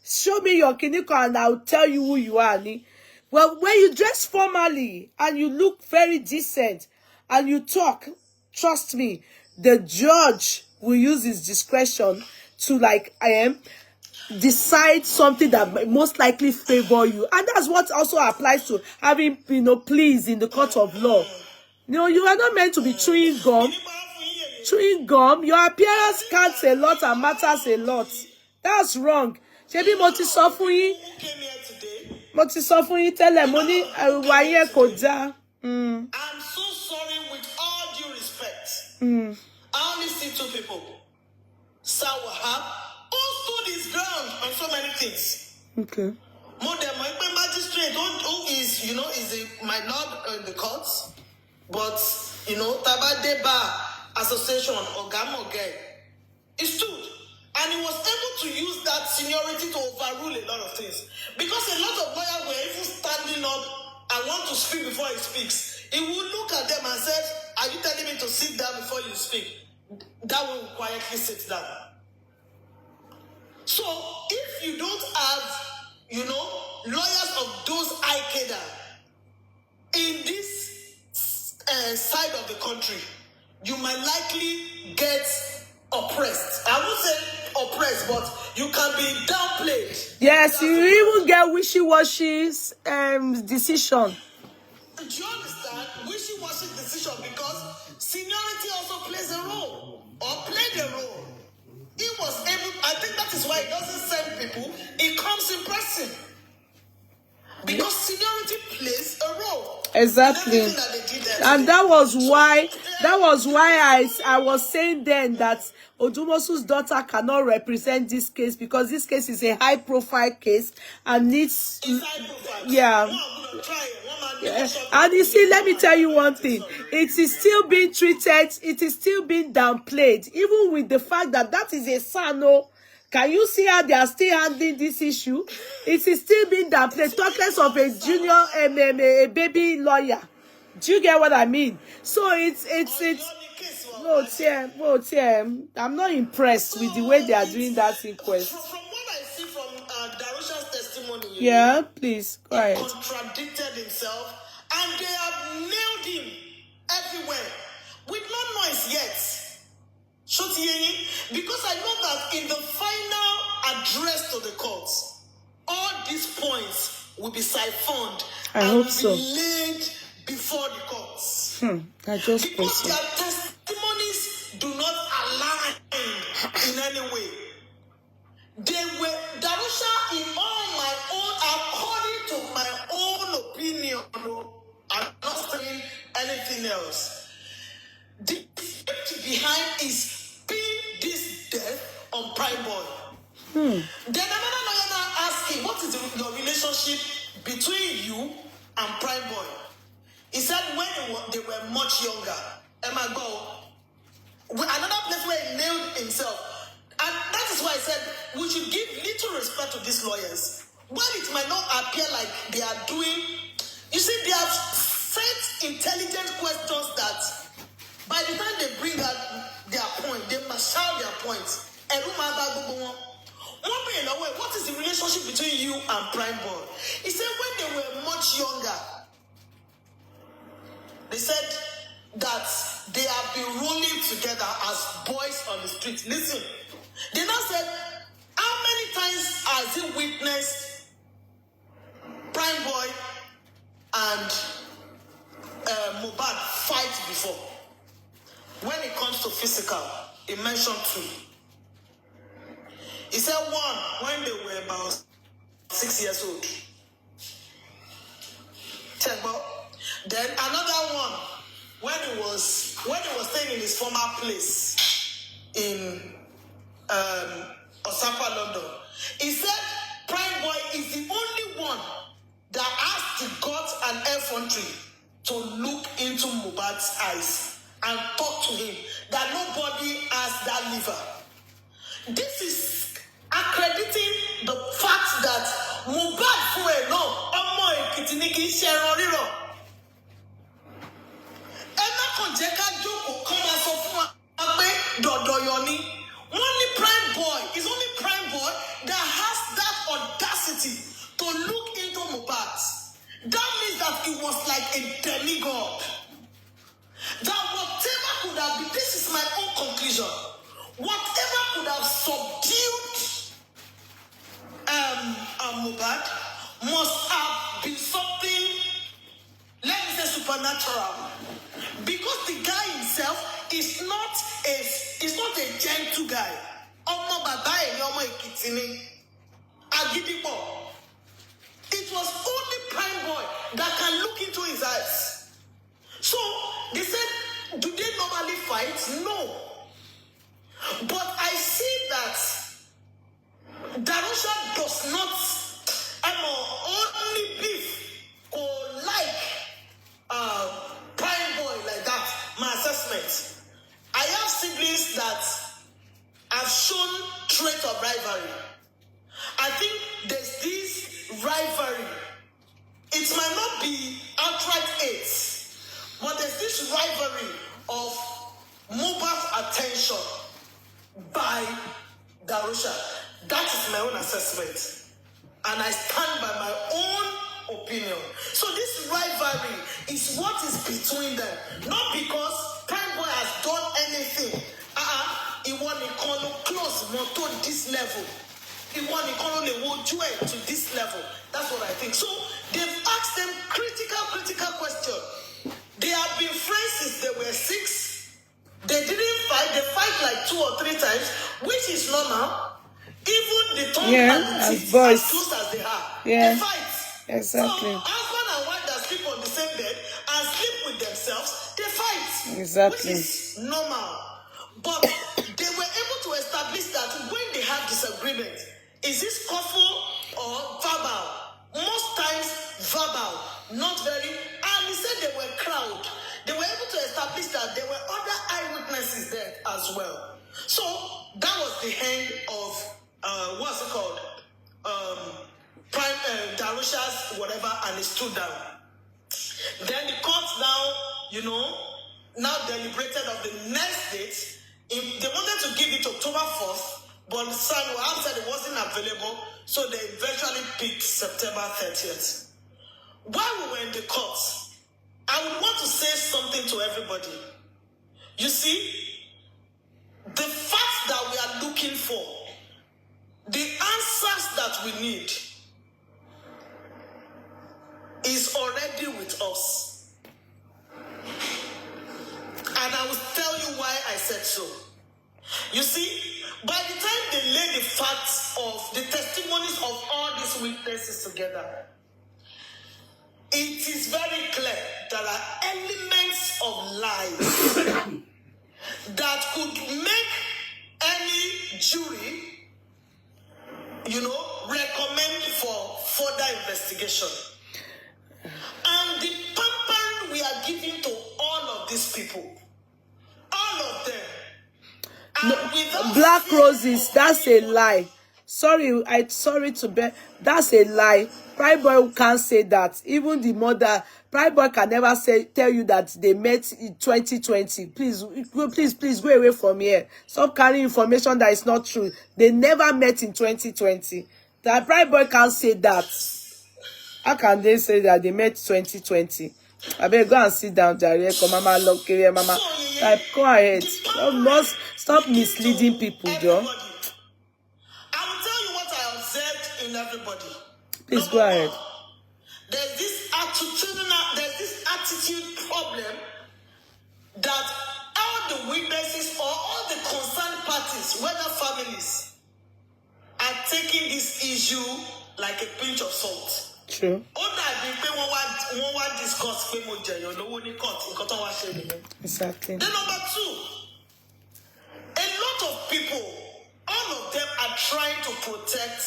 Show me your kiniko and I'll tell you who you are. Well, when you dress formally and you look very decent and you talk, trust me, the judge will use his discretion to decide something that most likely favor you. And that's what also applies to having pleas in the court of law. You are not meant to be chewing gum. Your appearance counts a lot and matters a lot. That's wrong. Shebi mo ti sọ fún yín tẹ́lẹ̀, mo ní ìwà yẹn kò dáa. I'm so sorry, with all due respect. I only see two people. Sawahab, who stood his ground on so many things. Okay. My magistrate, who is my lord in the courts, but Tabadeba Association or Gamoge, he stood. And he was able to use that seniority to overrule a lot of things. Because a lot of lawyers were even standing up and want to speak before he speaks. He would look at them and say, are you telling me to sit down before you speak? That will quietly sit down. So, if you don't have, lawyers of those Al-Qaeda in this side of the country, you might likely get oppressed. I won't say oppressed, but you can be downplayed. Yes, you even get wishy-washy decision. Do you understand? Wishy-washy decision, because seniority also plays a role, or played a role. He was able, I think that is why he doesn't send people, he comes in person. Because seniority plays a role. Exactly. And that was why I was saying then that Odumosu's daughter cannot represent this case, because this case is a high profile case and needs yeah. And you see, let me tell you one thing, it is still being treated, it is still being downplayed, even with the fact that that is a sano. Can you see how they are still handling this issue? It is still being downplayed. Talk less of a junior, a baby lawyer. Do you get what I mean? So it's I'm not impressed with the way they are doing that inquest. From what I see from Darosha's testimony, yeah, please go ahead. He contradicted himself, and they have nailed him everywhere with no noise yet. Because I know that in the final address to the courts, all these points will be siphoned and will be laid before the courts. Because their testimonies do not align in any way. They were Darosha in all my own, according to my own opinion. I'm not saying anything else. The script behind is pin this death on Prime Boy. Then another lawyer now asking, what is your relationship between you and Prime Boy? He said when they were much younger, Emma go. Another place where he nailed himself. And that is why I said we should give little respect to these lawyers. While it might not appear like they are doing intelligent questions that by the time they bring out their point, they must shout their points. What is the relationship between you and Prime Boy? He said when they were much younger, they said that they have been rolling together as boys on the street. Listen, they now said, how many times has he witnessed Prime Boy and Mohbad fight before? When it comes to physical, he mentioned 2. He said 1 when they were about 6 years old. Then another one when he was staying in his former place in Osaka, London. He said Prime Boy is the only one that has the guts and effrontery to look into Mohbad's eyes and talk to him, that nobody has that liver. This is accrediting the fact that Mohbad fún ẹ náà ọmọ Èkìtì ní kì í ṣe ẹran rírọ̀. Ẹ má kàn jẹ́ ká jókòó kán máa sọ fún wa pé dọ̀dọ̀yọ̀ ni. Wọ́n ní Prime Boy is only Prime Boy that has that audacity to look into Mohbad. That means that he was like a demigod. That whatever could have been, this is my own conclusion, whatever could have subdued Mohbad must have been something, let me say, supernatural. Because the guy himself is not a gentle guy. Ọmọ bàbá ẹ̀ ni ọmọ Èkìtì ni. Agidigbo. It was only Prime Boy that can look into his eyes. So they said, do they normally fight? No. But I see that Darosha does not only beef or like Prime Boy like that. My assessment. I have siblings that have shown traits of rivalry. I think there's this rivalry. It might not be outright hate, but there's this rivalry of Mohbad's attention by Darosha. That is my own assessment. And I stand by my own opinion. So this rivalry is what is between them. Not because Prime Boy has done anything. He won a corner close to this level. He won a corner to this level. That's what I think. So they've asked them critical question. They have been friends since they were 6. They didn't fight. They fight like 2 or 3 times, which is normal. Even the tongue and the teeth, as close as they are, they fight. Exactly. So husband and wife that sleep on the same bed and sleep with themselves, they fight. Exactly. Which is normal. But they were able to establish that when they have disagreement, is this scuffle or verbal? Most times verbal, not very. And he said they were crowd. They were able to establish that there were other eyewitnesses there as well. So that was the end of what's it called? Darosha's whatever, and he stood down. Then the court now deliberated of the next date. They wanted to give it October 4th, but Samuel said it wasn't available, so they eventually picked September 30th. While we were in the court, I would want to say something to everybody. You see, the facts that we are looking for, the answers that we need, is already with us. And I will tell you why I said so. You see, by the time they lay the facts of the testimonies of all these witnesses together, it is very clear there are elements of lies that could make any jury, recommend for further investigation. And the pampering we are giving to all of these people, all of them, Black Roses, that's a lie. Sorry to bear. That's a lie. Pride Boy can't say that. Even the mother, Pride Boy can never tell you that they met in 2020. Please go away from here. Stop carrying information that is not true. They never met in 2020. That Pride Boy can't say that. How can they say that they met 2020? I better go and sit down, Jare. Come, Mama, look, Kiri, Mama. Like, go ahead. Stop misleading people, Joe. I will tell you what I observed in everybody. Please go ahead. There's this attitude problem that all the witnesses or all the concerned parties, whether families, are taking this issue like a pinch of salt. True. Exactly. Then number two, a lot of people, all of them are trying to protect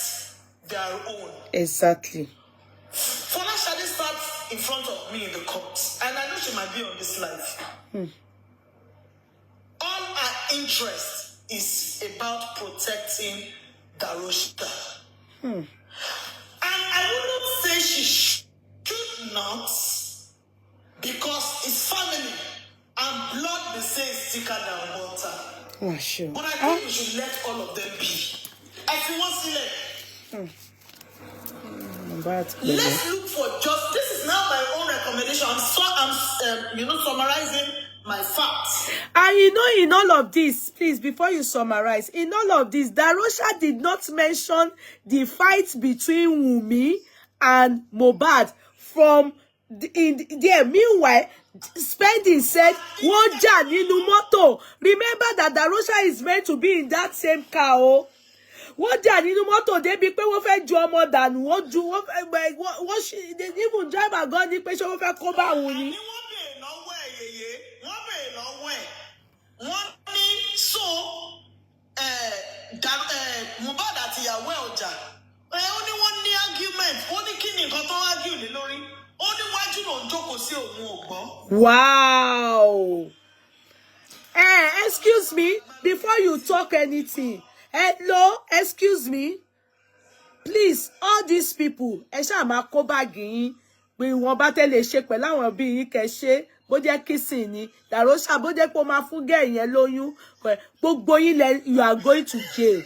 their own. Exactly. Fola Shade starts in front of me in the court, and I know she might be on this live. All our interest is about protecting Darosha. And I would not say she should not, because it's family and blood they say is thicker than water. Oh, sure. But I think we should let all of them be. Everyone select. Let's look for just. This is now my own recommendation. I'm summarizing my facts. And in all of this, please, before you summarize, in all of this, Darosha did not mention the fight between Wunmi and Mohbad from there. Meanwhile, Spending said, "Woja nínú mọ́tò." Remember that Darosha is meant to be in that same car. Oh, Woja nínú mọ́tò débi pé wọ́n fẹ́ ju ọmọ dànù. They even driver gan ní pé ṣé wọ́n fẹ́ kó bá òun ni. Mohbad àti ìyàwó ọjà ó ní wọ́n ní argument ó ní kí ni nǹkan tó argue lé lórí ó ní wájú ló ń jókòó sí òun ò gbọ́. Wow. Excuse me, before you talk anything. Hello, excuse me. Please, all these people, ẹ ṣáà máa kó báàgì yín pé wọ́n bá tẹ́lẹ̀ ṣe pẹ̀lú àwọn bí yín kẹ́ ṣe bó jẹ́ kissing ni Darosha bó jẹ́ pé ó máa fún gẹ́ yẹn lóyún gbogbo yín you are going to jail.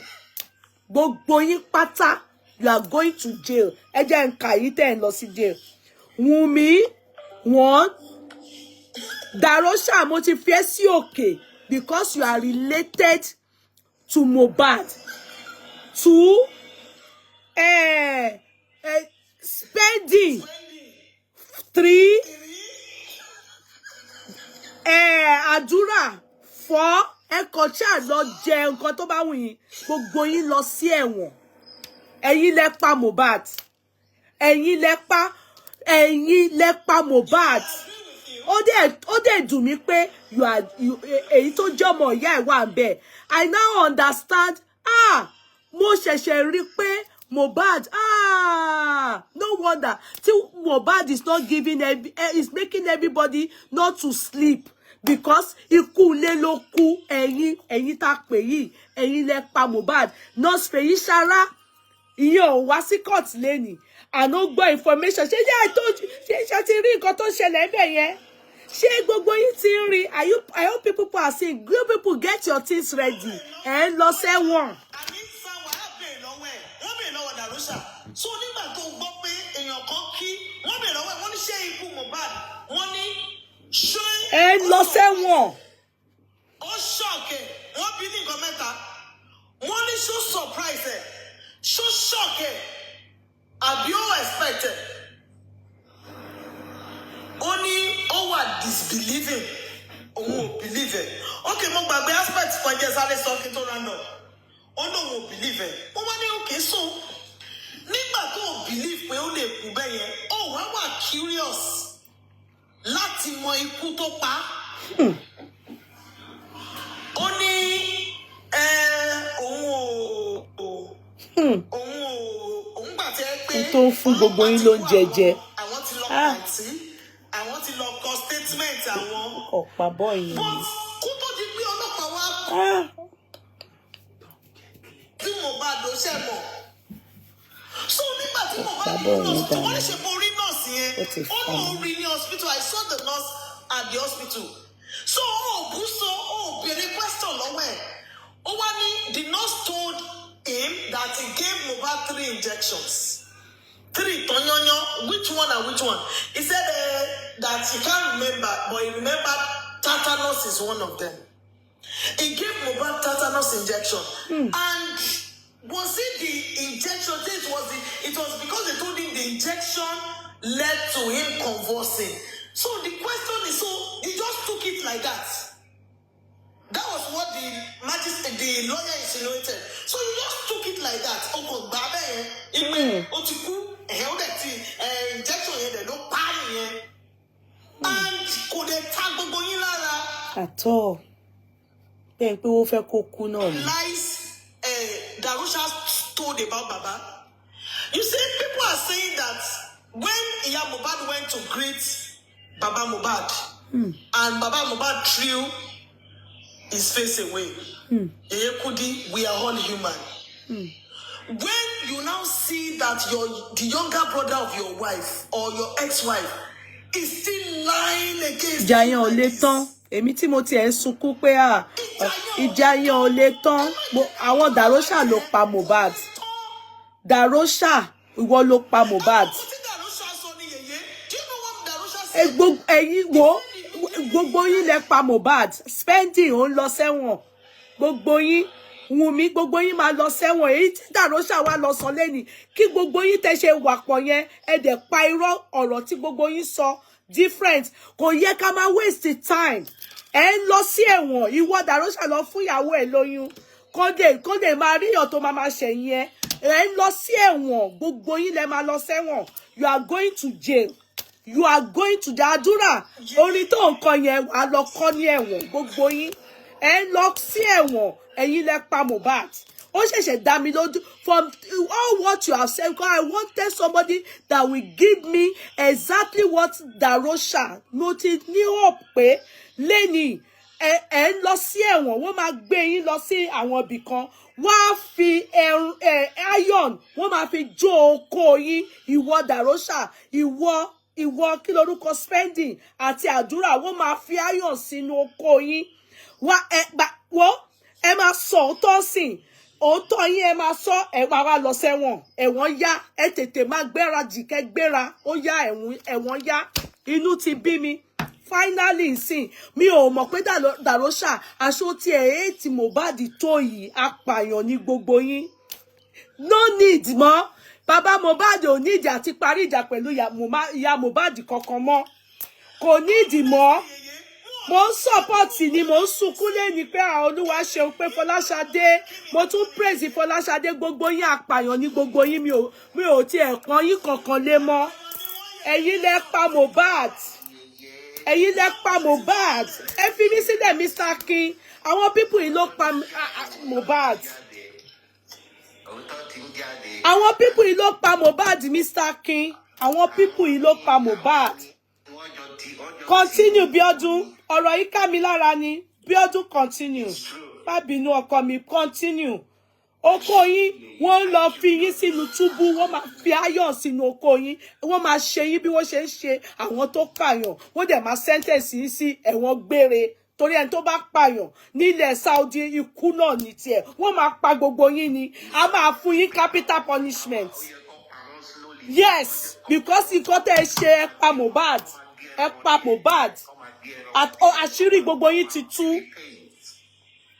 Gbogbo yín pátá you are going to jail. Ẹ jẹ́ n kà yín tẹ́ ń lọ sí jail. Wunmi, one, Darosha mo ti fi ẹ́ sí òkè because you are related to Mohbad. Two, Spending. Three, àdúrà. Four, kọjá lọ jẹ nǹkan tó bá wù yín. Gbogbo yín lọ sí ẹ̀wọ̀n. Ẹ̀yin lẹ pa Mohbad. Ẹ̀yin lẹ pa Mohbad. Ó dẹ̀ dùn mí pé èyí tó jẹ́ ọmọ ìyá ẹ̀ wà ńbẹ̀. I now understand. Mo ṣẹ̀ṣẹ̀ rí pé Mohbad. No wonder. Till Mohbad is not giving is making everybody not to sleep because ikú lé ló kú ẹ̀yin tá pè yìí ẹ̀yin lẹ pa Mohbad. Nurse Feyi Sara ìyẹn ò wá sí court lẹ́nìí. Àná gbọ́ information. Ṣé ti rí nǹkan tó ṣẹlẹ̀ ńbẹ̀ yẹn? Ṣé gbogbo yín ti ń rí? I hope people are saying, good people, get your things ready. And lọ sẹ́wọ̀n. So nígbà tó gbọ́ pé èèyàn kan kí wọ́n bèèrè lọ́wọ́ wọ́n ní ṣé ikú Mohbad wọ́n ní ṣé. Lọ sẹ́wọ̀n. Ó ṣọ̀kẹ̀ wọ́n bí ní nǹkan mẹ́ta wọ́n ní ṣó surprise ẹ̀ ṣó ṣọ̀kẹ̀ àbí ó expect ẹ̀. Ó ní ó wà disbelieving òun ò believe ẹ̀. Okay, mo gbàgbé aspect kan jẹ́ sáré sọ kí n tó round up. Ó lóun ò believe ẹ̀. Ó wá ní òkè so nígbà tó o believe pé ó lè kú bẹ́ẹ̀ yẹn ó wá wà curious láti mọ ikú tó pa. Ó ní òun gbà tẹ́ pé tó ń fún gbogbo yín ló ń jẹjẹ. Àwọn ti lọ pàǹtí àwọn ti lọ kọ statement àwọn. Ọ̀pá bọ́ọ̀yì. But kó tó di pé ọlọ́pàá wá tí Mohbad ló ṣẹ̀ mọ̀. So nígbà tí mo bá Bàbá ní òun hospital, wọ́n dànù. lè ṣe borí nọ́ọ̀sì yẹn. Ó ti Ó fà lọ mí. rí ní hospital. I saw the nurse at the hospital. So, bèrè question lọ́wọ́ ẹ̀. Ó wá ní, the nurse told him that he gave Mohbad 3 injections. 3, Tonyoyo, which one and which one? He said that he can't remember, but he remembered tetanus is one of them. He gave Mohbad tetanus injection. And was it the injection? It was because they told him the injection led to him convulsing. So the question is, so he just took it like that. That was what the lawyer insinuated. So you just took it like that. Oko babe ime otiku injection yẹn de ló pa nìyẹn. And kò dé ta gbogbo yín lára. At all. Then people fẹ́ kó kú náà ni. Lies Darosha told about Baba. You see, people are saying that when Iya Mohbad went to greet Baba Mohbad, and Baba Mohbad threw his face away. Kudi, we are all human. When you now see that the younger brother of your wife or your ex-wife is still lying against Ìjà you yẹn ò like lè this, tán. Èmi tí mo tiẹ̀ ń sunkún pé ìjà yẹn ò lè tán. Àwọn Darosha ló pa Mohbad. Darosha, ìwọ ló pa Mohbad. Gbogbo yín lẹ pa Mohbad. Spending ó ń lọ sẹ́wọ̀n. Gbogbo yín Wùnmí, gbogbo yín máa lọ sẹ́wọ̀n. Èyí tí Darosha wá lọ sọ lẹ́ni kí gbogbo yín tẹ́ ṣe wà pọ̀ yẹn ẹ dẹ̀ pa irọ́ ọ̀rọ̀ tí gbogbo yín sọ different. Kò yẹ ká máa waste time. Ẹ ń lọ sí ẹ̀wọ̀n. Ìwọ Darosha lọ fún ìyàwó ẹ̀ lóyún. Kódé máa ríyàn tó máa ṣẹ̀yìn ẹ. Ẹ ń lọ sí ẹ̀wọ̀n. Gbogbo yín lẹ máa lọ sẹ́wọ̀n. You are going to jail. You are going to the àdúrà. Orin tó ń kọ yẹn wà lọ kọ́ ní ẹ̀wọ̀n. Gbogbo yín ẹ ń lọ sí ẹ̀wọ̀n. Ẹ̀yin lẹ pa Mohbad. Ó ṣẹ̀ṣẹ̀ dá mi lójú from all what you have said, because I wanted somebody that will give me exactly what Darosha noted ní hope pé lẹ́ni ẹ ń lọ sí ẹ̀wọ̀n. Wọ́n máa gbé yín lọ sí àwọn ibì kan. Wọ́n á fi iron wọ́n máa fi jó oko yín. Ìwọ Darosha, ìwọ kí lorúkọ Spending àti àdúrà wọ́n máa fi iron sínú oko yín. Ẹ máa sọ òótọ́ sìn. Òótọ́ yín ẹ máa sọ ẹ máa wá lọ sẹ́wọ̀n. Ẹ̀wọ̀n yá ẹ tètè máa gbéra jìkẹ́ gbéra. Ó yá ẹ̀wọ̀n yá. Inú ti bí mi. Finally nsìn mi ò mọ̀ pé Darosha aṣọ tí ẹ̀ ti Mohbad tó yìí apààyàn ní gbogbo yín. No need mọ́. Bàbá Mohbad ò need àti parí ìjà pẹ̀lú ìyá Mohbad kankan mọ́. Kò need mọ́. Mo ń support ni mo ń sunkún lẹ́ni pé Olúwa ṣeun pé Fọláṣadé mo tún praise Fọláṣadé gbogbo yín apààyàn ní gbogbo yín mi ò tiẹ̀ kan yín kankan lé mọ́. Ẹ̀yin lẹ pa Mohbad. Ẹ̀yin lẹ pa Mohbad. Ẹ fi mí sílẹ̀ Mr. Akin. Àwọn people yìí ló pa Mohbad. Àwọn people yìí ló pa Mohbad Mr. Akin. Àwọn people yìí ló pa Mohbad. Continue Bíọ́dún. Ọ̀rọ̀ yìí ká mi lára ni. Bíọ́dún continue. Má bínú ọkọ mi continue. Oko yín wọ́n lọ fi yín sínú túbú, wọ́n máa fi iron sínú oko yín. Wọ́n máa ṣe yín bí wọ́n ṣe ń ṣe àwọn tó pààyàn. Wọ́n dẹ̀ máa sentence yín sí ẹ̀wọ̀n gbére. Torí ẹni tó bá pààyàn nílẹ̀ Saudi ikú náà ní tiẹ̀. Wọ́n máa pa gbogbo yín ni. A máa fún yín capital punishment. Yes, because nǹkan tẹ́ ẹ ṣe ẹ pa Mohbad. Ẹ pa Mohbad. Àṣírí gbogbo yín ti tú.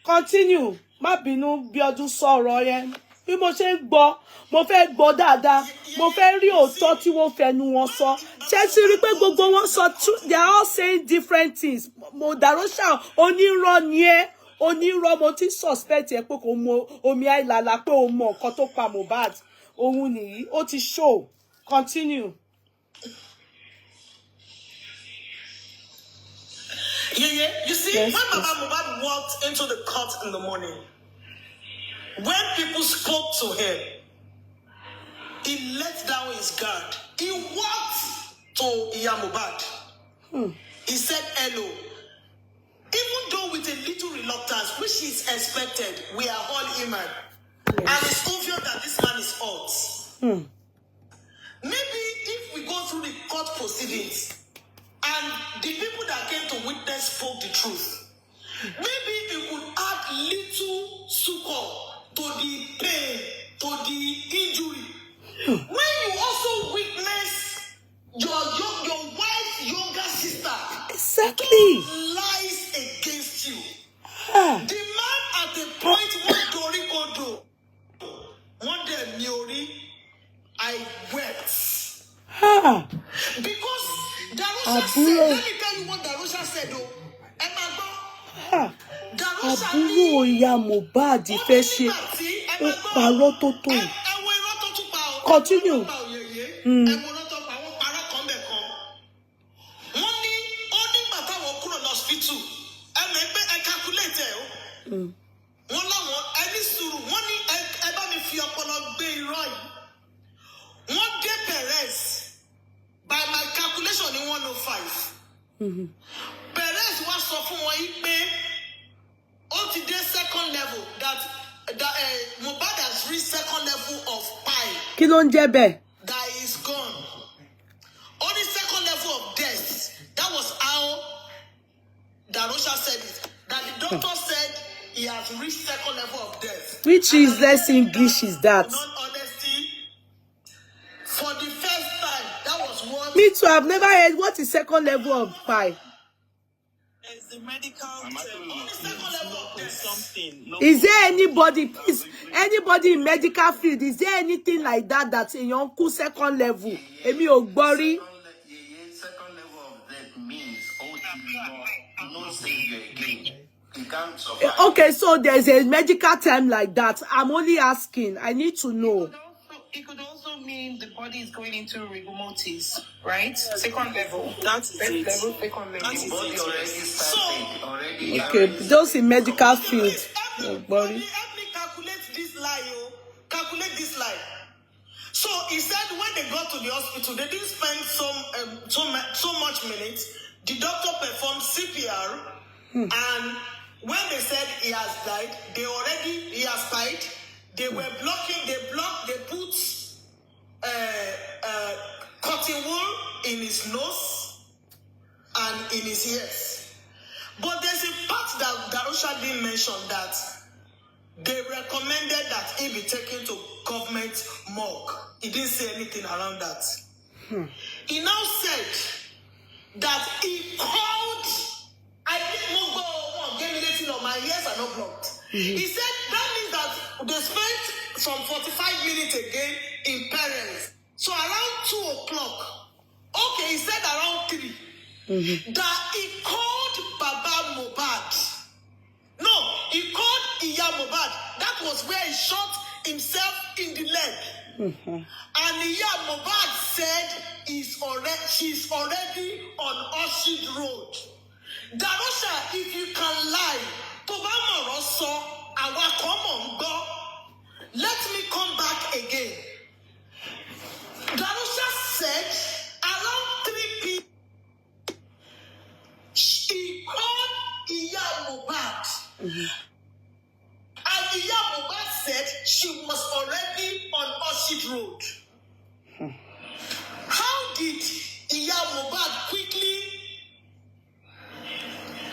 Continue. Má bínú Bíọ́dún sọ̀rọ̀ yẹn. Bí mo ṣe ń gbọ́, mo fẹ́ gbọ́ dáadáa. Mo fẹ́ rí òótọ́ tí wọ́n fẹnu wọn sọ. Ṣé ti rí pé gbogbo wọn sọ they are all saying different things. Mo Darosha onírọ́ ni ẹ́. Onírọ́ mo ti suspect ẹ pé kò mọ omi àìlàlà pé o mọ nǹkan tó pa Mohbad. Òun nìyí, ó ti show. Continue. You see, yes, when Baba Mohbad walked into the court in the morning, when people spoke to him, he let down his guard. He walked to Iya Mohbad. He said hello. Even though with a little reluctance, which is expected, we are all human. Yes. And it's obvious that this man is hot. Maybe if we go through the court proceedings and the people that came to witness spoke the truth, maybe it would add little succor to the pain, to the injury. When you also witness your wife's younger sister Exactly. lies against you. Ah. The man at the point one day Miori, I wept. Ah. Because Darosha said, let me tell you what Darosha said though. Ah. Àbúrò ìyá Mohbad fẹ́ ṣe ó parọ́ tó tó yìí. Continue. Wọ́n láwọn ẹni sùúrù wọ́n ní ẹ bá mi fi ọpọlọ gbé irọ́ yìí. Wọ́n dé Perez by my calculation ní 105. Perez wá sọ fún wọn yìí pé ó ti dé second level that Mohbad has reached second level of pi. Kí ló ń jẹ́ bẹ́ẹ̀? That is gone. Only second level of death. That was how Darosha said it. That the doctor said he has reached second level of death. Which is less English is that? Non-honesty. For the first time, that was what. Me too, I've never heard what is second level of pi. It's the medical something. No. Is there anybody, please, anybody in medical field, is there anything like that that's in your uncle second level? Emi ò gbọ́ rí. Second level of death means no savior again. You can't survive. Okay, so there's a medical term like that. I'm only asking. I need to know. It could also mean the body is going into rigor mortis, right? Second level. That's it. Level, second level. The body already started. Already. Okay, those in medical field. Oh, Help me calculate this lie, calculate this lie. So he said when they got to the hospital, they didn't spend so much minutes. The doctor performed CPR, and when they said he has died, he has died. They were blocking. They put cotton wool in his nose and in his ears. But there's a part that Darosha didn't mention that they recommended that he be taken to government morgue. He didn't say anything around that. He now said that he called. I think Mogbo gave me anything on my ears are not blocked. He said that means that they spent some 45 minutes again in parents. So around 2 o'clock. Okay, he said around 3. That he called Baba Mohbad. No, he called Iya Mohbad. That was where he shot himself in the leg. And Iya Mohbad said she's already on Orchard Road. Darosha, if you can lie, let me come back again. Darosha said around 3 p.m. She called Iya Mohbad. And Iya Mohbad said she was already on Orchard Road. How did Iya Mohbad quickly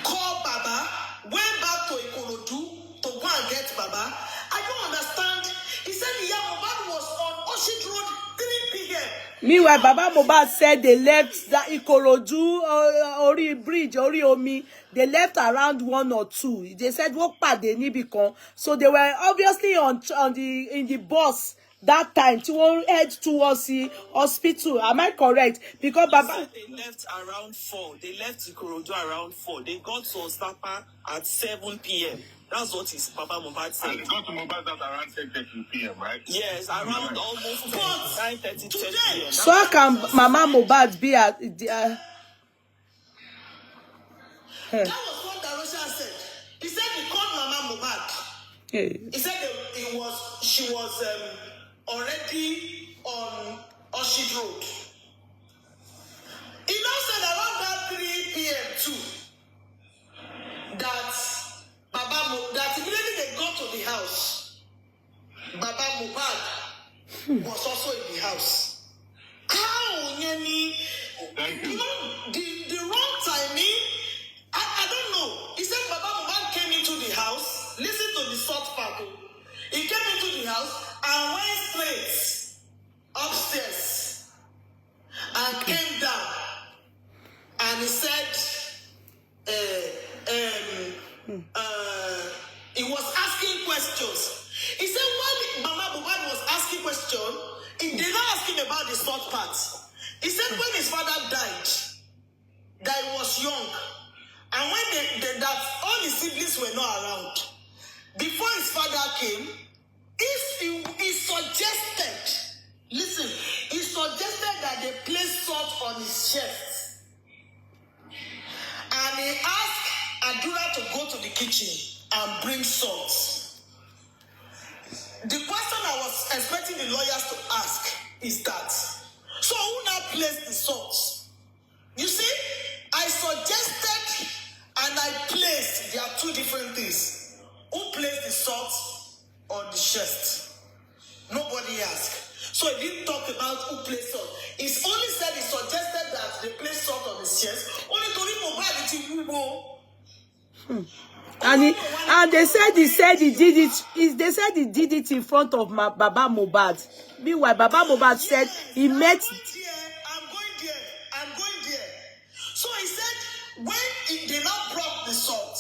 call Baba, went back to Ikorodu to go and get Baba? I don't understand. He said Iya Mohbad was on Orchard Road 3 p.m. Meanwhile, Baba Mohbad said they left that Ikorodu, Ori Bridge, Ori Omi. They left around 1 or 2. They said what part they need become. So they were obviously in the bus that time to head towards the hospital. Am I correct? Because Baba They left around 4. They left Ikorodu around 4. They got to Ostapa at 7 p.m. That's what his Papa Mohbad said. And they got to Mohbad at around 10:30 p.m., right? Yes, around almost 9:30, 10 p.m. so how can Mama Mohbad be at That was what Darosha said. He said he called Mama Mohbad. He said she was already on Orchard Road. He now said around that 3 p.m. too that immediately they got to the house, Baba Mohbad was also in the house. Thank you. You know, the wrong timing, I don't know. He said Baba Mohbad came into the house. Listen to the short part. He came into the house and went straight upstairs and came down. And he said, he was asking questions. He said when Mama Mohbad was asking questions, they did not ask him about the short part. He said when his father died, that he was young, and when that all his siblings were not around, before his father came, he suggested, listen, he suggested that they place salt on his chest. And he asked Adura to go to the kitchen and bring salt. The question I was expecting the lawyers to ask is that, so who now placed the salt? You see, I suggested and I placed, there are two different things. Who placed the salt on the chest? Nobody asked. So he didn't talk about who placed salt. He only said he suggested that they place salt on his chest. Only to him mobility will go. And they said he did it. They said he did it in front of Baba Mohbad. Meanwhile, Baba Mohbad said he met. I'm going there. So he said when they now brought the salt,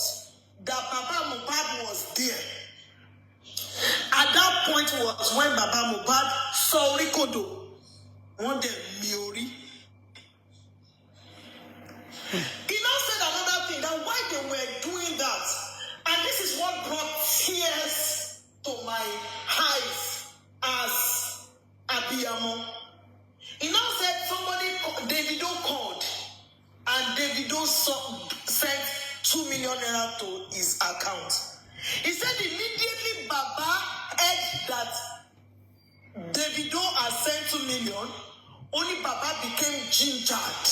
that Baba Mohbad was there. At that point was when Baba Mohbad saw Rikodo. One day, Miori. He now said another thing, that why they were doing that. And this is what brought tears to my eyes as Abiyamo. He now said Davido called, and Davido sent 2 million naira to his account. He said immediately Baba heard that Davido has sent 2 million, only Baba became gingered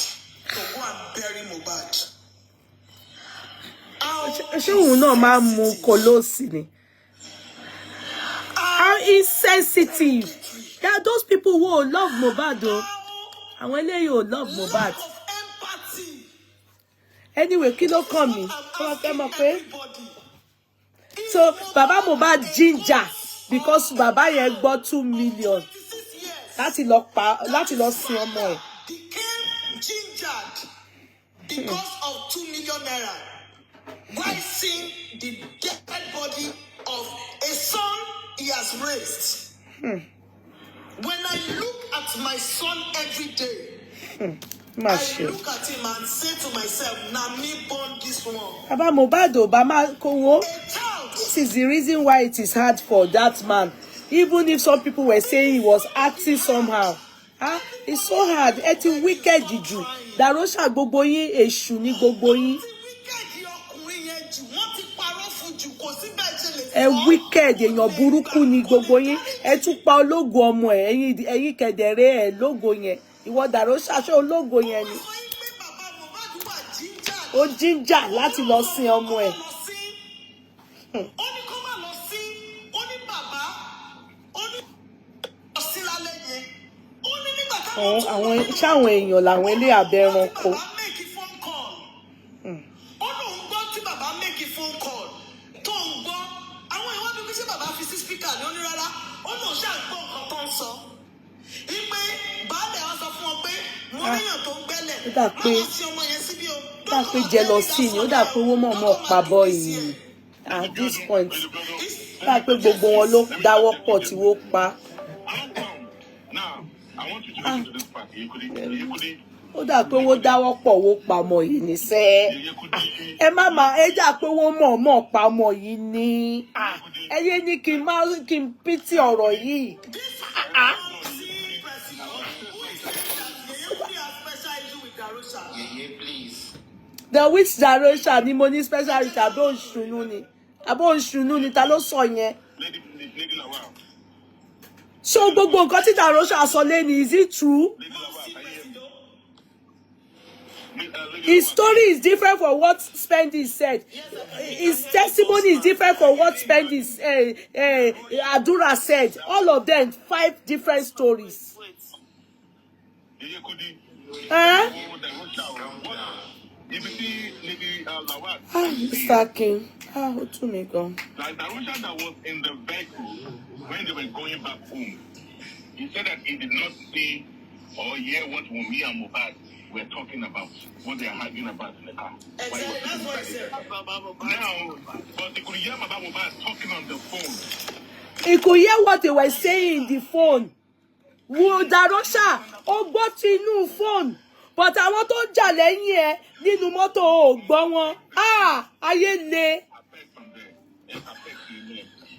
to go and bury Mohbad. How insensitive. There are those people who love Mohbad though. And when they love Mohbad. Anyway, kilo come me. So Baba Mohbad ginger because Baba ye got 2 million. Láti lọ sin ọmọ ẹ̀. Became gingered because of 2 million naira. Why seeing the dead body of a son he has raised? When I look at my son every day, I look at him and say to myself, "Na me born this one." Baba Mohbad Obama Kowo. This is the reason why it is hard for that man. Even if some people were saying he was acting somehow. It's so hard. It's wicked juju. Darosha gbogbo yin èṣù ni gbogbo yin. Wicked èyàn burúkú ni gbogbo yin. Ẹ tún pa ológo ọmọ ẹ̀ ẹ̀yin kedere ẹ̀ lógo yẹn. Ìwọ Darosha ṣé ológo yẹn ni. Ó ginger láti lọ sin ọmọ ẹ̀. Àwọn èèyàn làwọn ilé abẹ́ranko. Ó dà pé jealousy ni, ó dà pé owó mọ̀ọ́mọ̀ pa bọ́ọ̀yì at this point. Ó dà pé gbogbo wọn ló dáwọ́ pọ̀ tí wọ́n pa. Ó dà pé wọ́n dáwọ́ pọ̀ wọ́n pa ọmọ yìí ní sẹ́. Ẹ má máa ẹ dà pé wọ́n mọ̀ọ́mọ̀ pa ọmọ yìí ní. Ẹ yé ní kí n pítì ọ̀rọ̀ yìí. The which Darosha ni mo ní special rich àbó òṣùnú ni ta ló sọ yẹn. So gbogbo nǹkan tí Darosha sọ lẹ́ni, is it true? His story is different from what Spendy said. His testimony is different from what Spendy Adura said. All of them 5 different stories. Mr. King. What to make on? Like Darosha that was in the vehicle when they were going back home. He said that he did not see or hear what Wunmi and Mohbad were talking about, what they are arguing about in the car. Exactly, that's what I said. Now, but they could hear about Mohbad talking on the phone. He could hear what they were saying in the phone. Darosha, gbọ́ tinú phone. But àwọn tó jà lẹ́yìn ẹ̀ nínú mọ́tò ò gbọ́ wọn. Ayé le.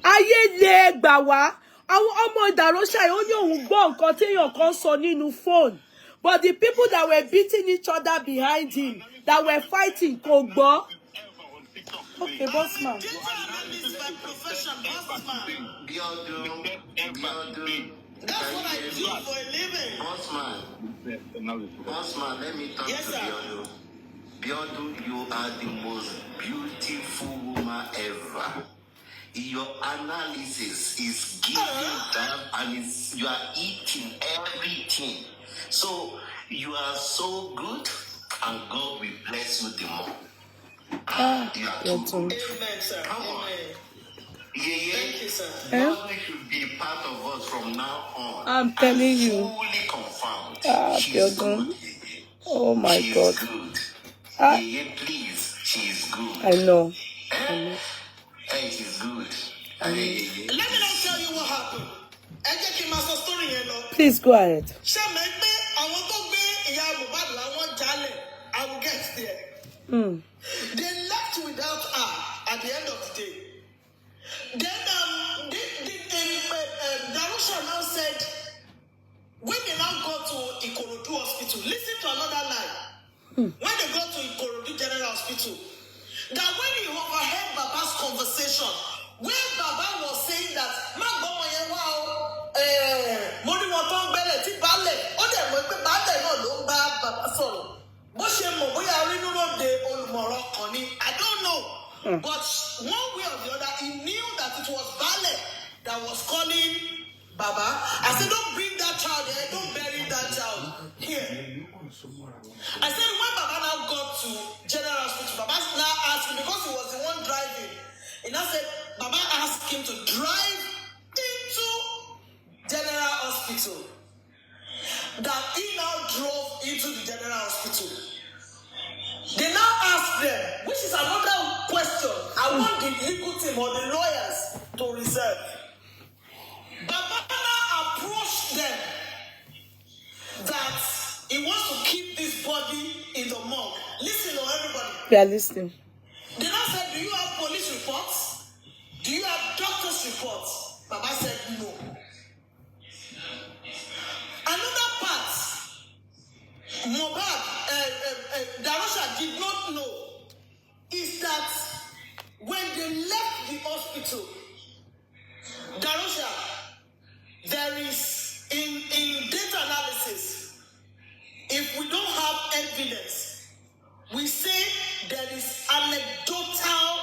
Ayé le gbà wá. Àwọn ọmọ Darosha ó ní òun gbọ́ nǹkan téèyàn kan sọ nínú phone. But the people that were beating each other behind him, that were fighting, kò gbọ́. Okay, boss man. Data analyst by profession, boss man. That's what I do for a living. Boss man, let me talk Yes, to sir. Biodu, you are the most beautiful woman ever. Your analysis is giving them and you are eating everything. So you are so good and God will bless you the more. You are too good. Amen, sir. Come on. Amen. Yeah. Thank you, sir. God should be part of us from now on. I'm telling you. Fully confirmed. Pardon. She's good. Oh my God. She's good. Please, she's good. I know. Hey, she's good. Let me not tell you what happened. I just came as a story, you know. Please go ahead. Ṣé mo gbé àwọn tó gbé ìyá Mohbad làwọn jalè? I will get there. They left without her at the end of the day. Then Darosha now said, when they now go to Ikorodu Hospital, listen to another line. When they go to Ikorodu General Hospital, that when he overheard Baba's conversation, where Baba was saying that, money won't come back, it's ballet. Oh, they went to ballet, no, don't bad Baba solo. I don't know. But one way or the other, he knew that it was ballet that was calling Baba. I said, don't bring that child here, don't bury that child here. I said, when Baba now got to General Hospital, Baba now asked him, because he was the one driving, and I said, Baba asked him to drive into General Hospital. That he now drove into the General Hospital. They now ask them, which is another question I want the legal team or the lawyers to reserve. Baba now approached them that he wants to keep this body in the morgue. Listen to everybody. We are listening. They now said, do you have police reports? Do you have doctor's reports? Baba said no. Another part, Mohbad, Darosha did not know, is that when they left the hospital, Darosha, there is, in data analysis, if we don't have evidence, we say there is anecdotal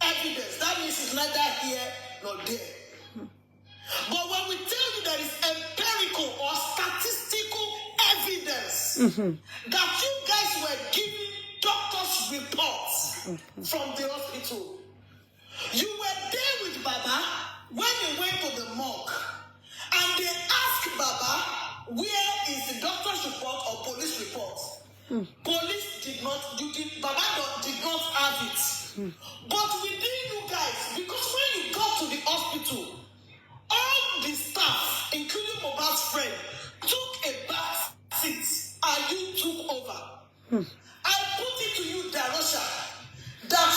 evidence. That means it's neither here nor there. But when we tell you there is empirical or statistical evidence that you guys were giving doctors' reports from the hospital, you were there with Baba when he went to the morgue, and they asked Baba, where is the doctor's report or police report? Police did not, Baba did not have it. But within you guys, because when you got to the hospital, all the staff, including Mohbad's friend, took a back seat and you took over. I put it to you, Darosha, that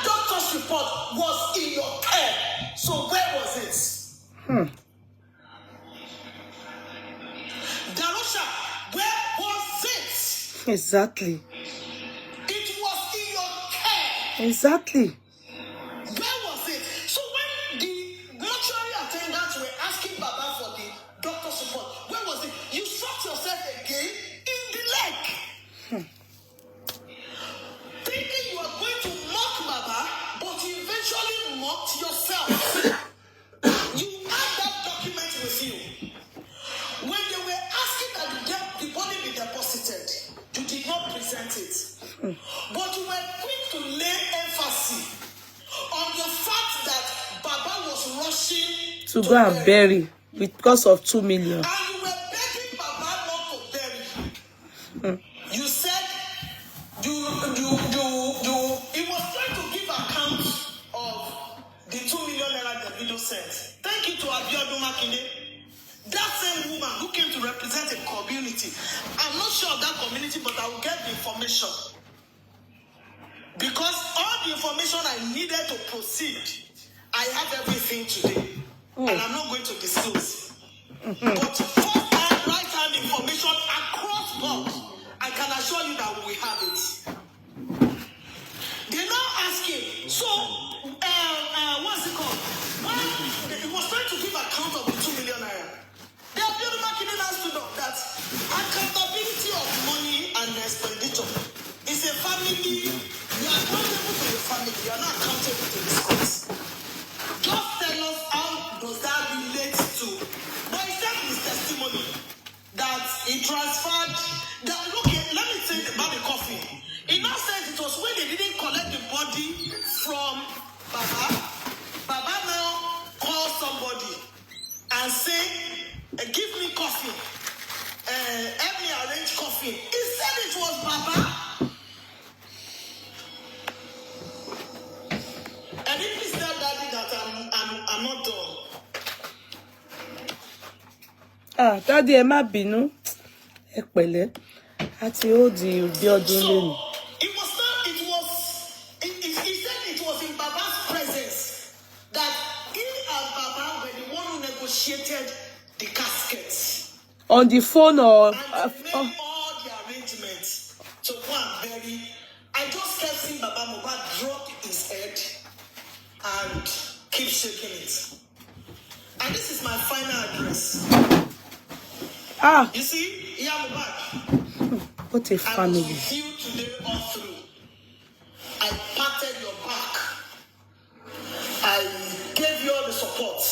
doctor's report was in your care. So where was it? Darosha, where was it? Exactly. It was in your care. Exactly. Where was it? So when the mortuary attendants were asking Baba for the doctor's report, where was it? You shot yourself again in the leg. Thinking you are going to mock Baba, but you eventually mocked yourself. You had that document with you. When they were asking that the represent it. But you were quick to lay emphasis on the fact that Baba was rushing to go and bury because of 2 million. And you were begging Baba not to bury. You said he was trying to give account of the 2 million naira the widow sent. Thank you to Abiodun Makinde. That same woman who came to represent a community. I'm not sure of that community, but I will get the information. Because all the information I needed to proceed, I have everything today. And I'm not going to disclose. But first-hand, right-hand information across board, I can assure you that we will have it. They're now asking, so, what's it called? When he was trying to give account of the 2 million naira, the Abiodun Makinde has stood up that accountability of money and expenditure is a family. You are accountable to the family. You are not accountable to the schools. Just tell us how does that relate to. But he said in his testimony that he transferred. That, okay, let me say about the coffee. He now says it was when they didn't collect the body from Baba. Baba now called somebody and say, give me coffee. Help me arrange coffee. He said it was Baba. And if please tell Daddy that I'm not done. Daddy, ẹ má bínú. Ẹ pẹ̀lẹ́. Àti ó di bí ọdún lẹ́nu. He said it was in Baba's presence that he and Baba were the one who negotiated the casket. On the phone or... And they made all the arrangements to go and bury. I just kept seeing Baba Mohbad drop his head and keep shaking it. And this is my final address. You see, Mohbad. What a family. I was with you today all through. I patted your back. I gave you all the support.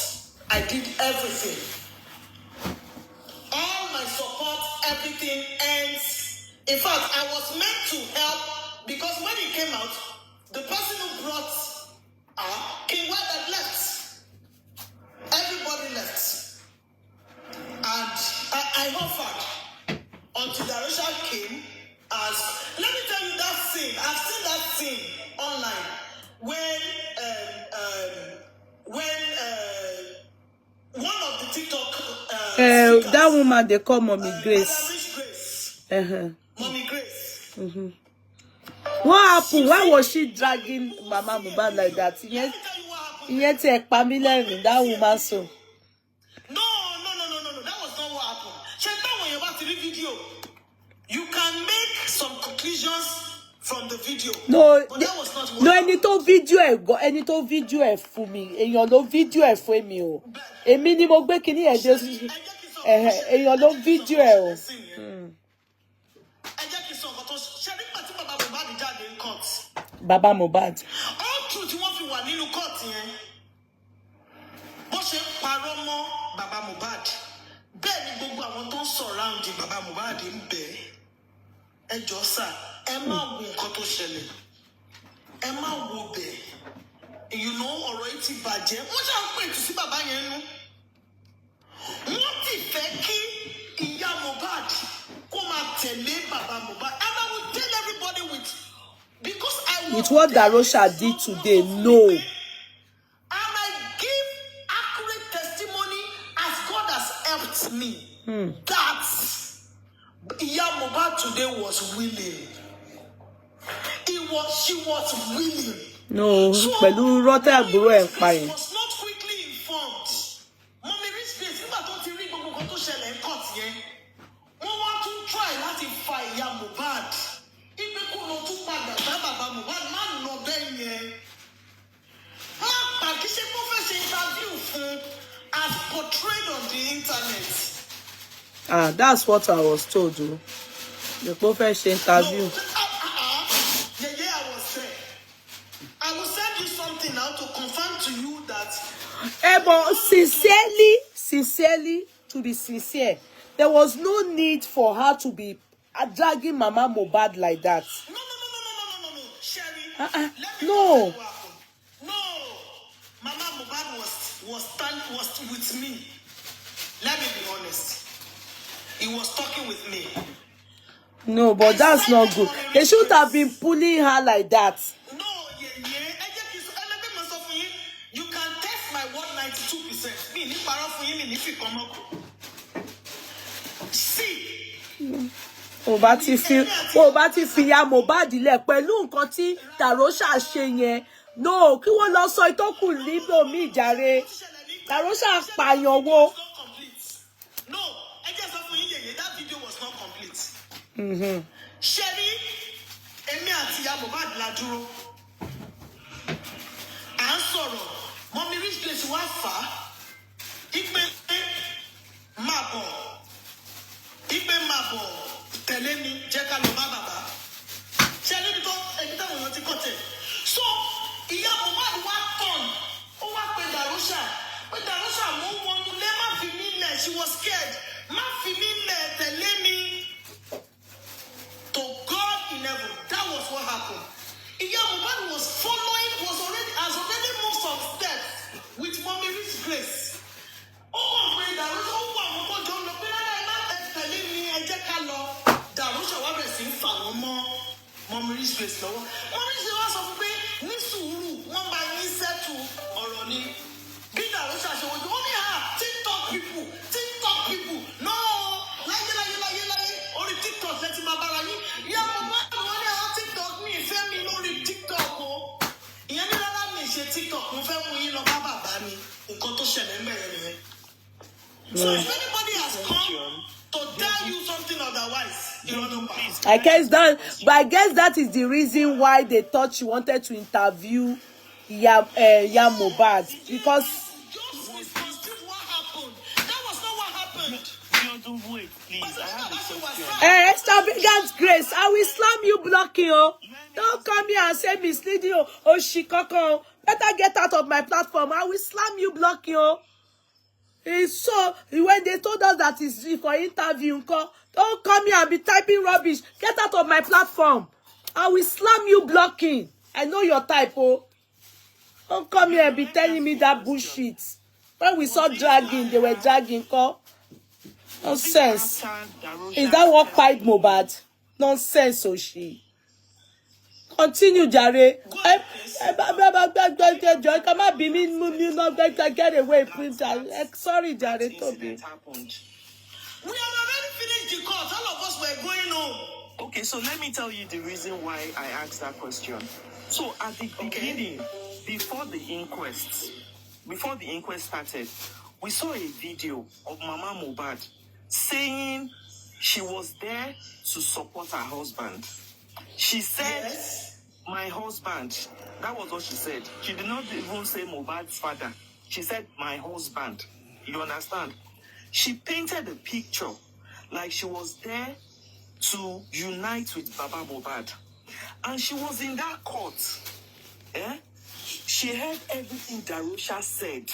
I did everything. All my support, everything ends. In fact, I was meant to help because when he came out, the person who brought King White had left. Everybody left. And I offered until Darosha came as, let me tell you that scene. I've seen that scene online when one of the TikTok that woman they call Mommy Grace. Mommy Grace. What happened? Why was she dragging Mama Mohbad like that? Yet that woman so. No. That was not what happened. When you're about to read video, you can make some conclusions from the video. No, but that was not what any to video for me. Èyàn ló video ẹ fún mi o. Èmi ni mo gbé kíní ẹ dé. Èyàn ló video ẹ o. Baba Mohbad. All truth you want to wà nínú court yẹn. Bó ṣe parọ́ mọ́ Baba Mohbad. Bẹ́ẹ̀ ni gbogbo àwọn tó ń surround Baba Mohbad ń bẹ̀. Ẹ jọ̀ọ́ sà, ẹ má wo nǹkan tó ṣẹlẹ̀. Ẹ má wo bẹ̀. You know, ọ̀rọ̀ yìí ti bàjẹ́. Wọ́n ṣáà ń pè tù sí bàbá yẹn nú. Wọ́n ti fẹ́ kí ìyá Mohbad kó máa tẹ̀lé Baba Mohbad. And I will tell everybody because I with what Darosha did today, no. And I give accurate testimony as God has helped me. That Iya Mohbad today was willing. She was willing. No, pẹ̀lú rọ́tà àbúrò ẹ̀ pa yẹn. Was not quickly informed. Mommy reach place nígbà tó ti rí gbogbo nǹkan tó ṣẹlẹ̀ ń court yẹn. Wọ́n wá tún try láti fa Iya Mohbad. Ipe kò lọ tún padà bá Baba Mohbad má lọ bẹ́ẹ̀ yẹn. Má pa kí ṣe kó fẹ́ ṣe interview fún as portrayed on the internet. That's what I was told. The professor interview. I was there. I will send you something now to confirm to you that. But sincerely, to be sincere, there was no need for her to be dragging Mama Mohbad like that? No, Sherry. No. No, Mama Mohbad was with me. Let me be honest. He was talking with me. No, but that's not good. They should have been pulling her like that. No, you can test my word 92%. Me, see. O bá ti fi ya Mohbad lẹ̀ pẹ̀lú nǹkan tí Darosha ṣe yẹn. No, kí wọ́n lọ sọ ìtókù níbo mi jàre. Darosha pààyàn wo. No, I just have to hear that video was not complete. Sherry, Emi àti ya Mohbad la dúró. À ń sọ̀rọ̀, Mommy Rich Place wá fà á. Ipe máa bọ̀, tẹ̀lé mi, jẹ́ ká lọ bá bàbá. Sherry níbi táwọn èèyàn ti kọ̀ tẹ̀. So, ìyá Mohbad wá tọ̀n, ó wá pe Darosha. Pé Darosha mú wọnú lé, má fi mí lẹ̀, she was scared. Má fi mí lẹ̀, tẹ̀lé mi. To God in heaven, that was what happened. Iya Mohbad was has already moved some steps with Mommy Rich Grace. Oh, my Darosha, telling me, I just can't love. Darosha, what is in Mommy Rich Grace? Mommy Rich Grace of me, Nisuru, one by me said to Oroni. Be Darosha, she was only her TikTok people. No, only TikTok, let him about me. Yeah, Mohbad, TikTok, me, family, only TikTok. Ìyẹn ní rárá mi ṣe TikTok, mo fẹ́ mú yín lọ bá bàbá mi. Nǹkan tó ṣẹlẹ̀ ń bẹ̀rẹ̀ nìyẹn. So if anybody has come to tell you something otherwise, you don't know. I guess that is the reason why they thought she wanted to interview Ya Mohbad, because what happened? That was not what happened. Don't wait, please. I have a question. Extravagant Grace, I will slam you, blocking you. Don't come here and say misleading you. Oh, she coco. Better get out of my platform. I will slam you, blocking you. It's so when they told us that it's for interview, don't come here and be typing rubbish. Get out of my platform. I will slam you, blocking. I know your type, oh. Don't come here and be telling me that bullshit. When we saw dragging, they were dragging, Nonsense. Is that what pied Mohbad? Nonsense, Oshi. Continue, Jare. Come on, be me, not get away, please. Sorry, Jare, Toby. We have already finished the court. All of us were going home. Okay, so let me tell you the reason why I asked that question. So at the beginning, before the inquest started, we saw a video of Mama Mohbad saying she was there to support her husband. She said, my husband. That was what she said. She did not even say Mohbad's father. She said, my husband. You understand? She painted a picture like she was there to unite with Baba Mohbad. And she was in that court. She heard everything Darosha said.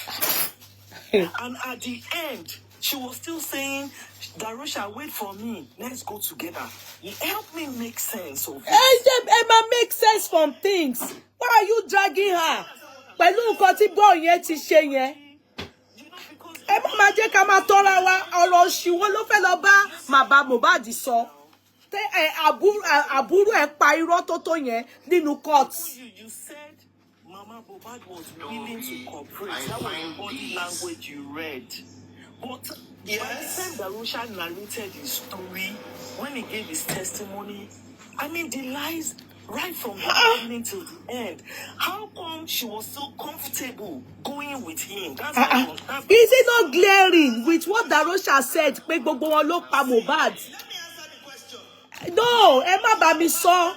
And at the end, she was still saying, Darosha, wait for me. Let's go together. Help me make sense of it. Emma, make sense from things. Why are you dragging her? Pẹ̀lú nǹkan tí boy yẹn ti ṣe yẹn. Emma má jẹ́ ká máa tọ́ra wa ọ̀rọ̀ òṣìwọ́ ló fẹ́ lọ bá Baba Mohbad sọ. Àbúrò ẹ̀ pa irọ́ tó tó yẹn nínú court. You said Mama Mohbad was willing to cooperate. That was the body language you read. But by the time Darosha narrated his story, when he gave his testimony, I mean the lies right from the beginning to the end. How come she was so comfortable going with him? That's Is it not glaring with what Darosha said? Pé gbogbo wọn ló pa Mohbad. Let me answer the question. No, ẹ má bá mi sọ.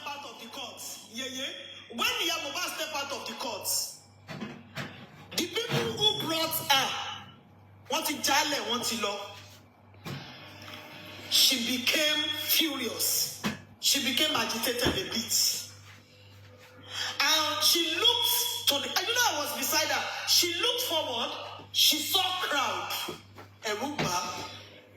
When the Mohbad stepped out of the courts, the people who brought her, she became furious. She became agitated a bit. And she looked to the, I was beside her. She looked forward. She saw crowd.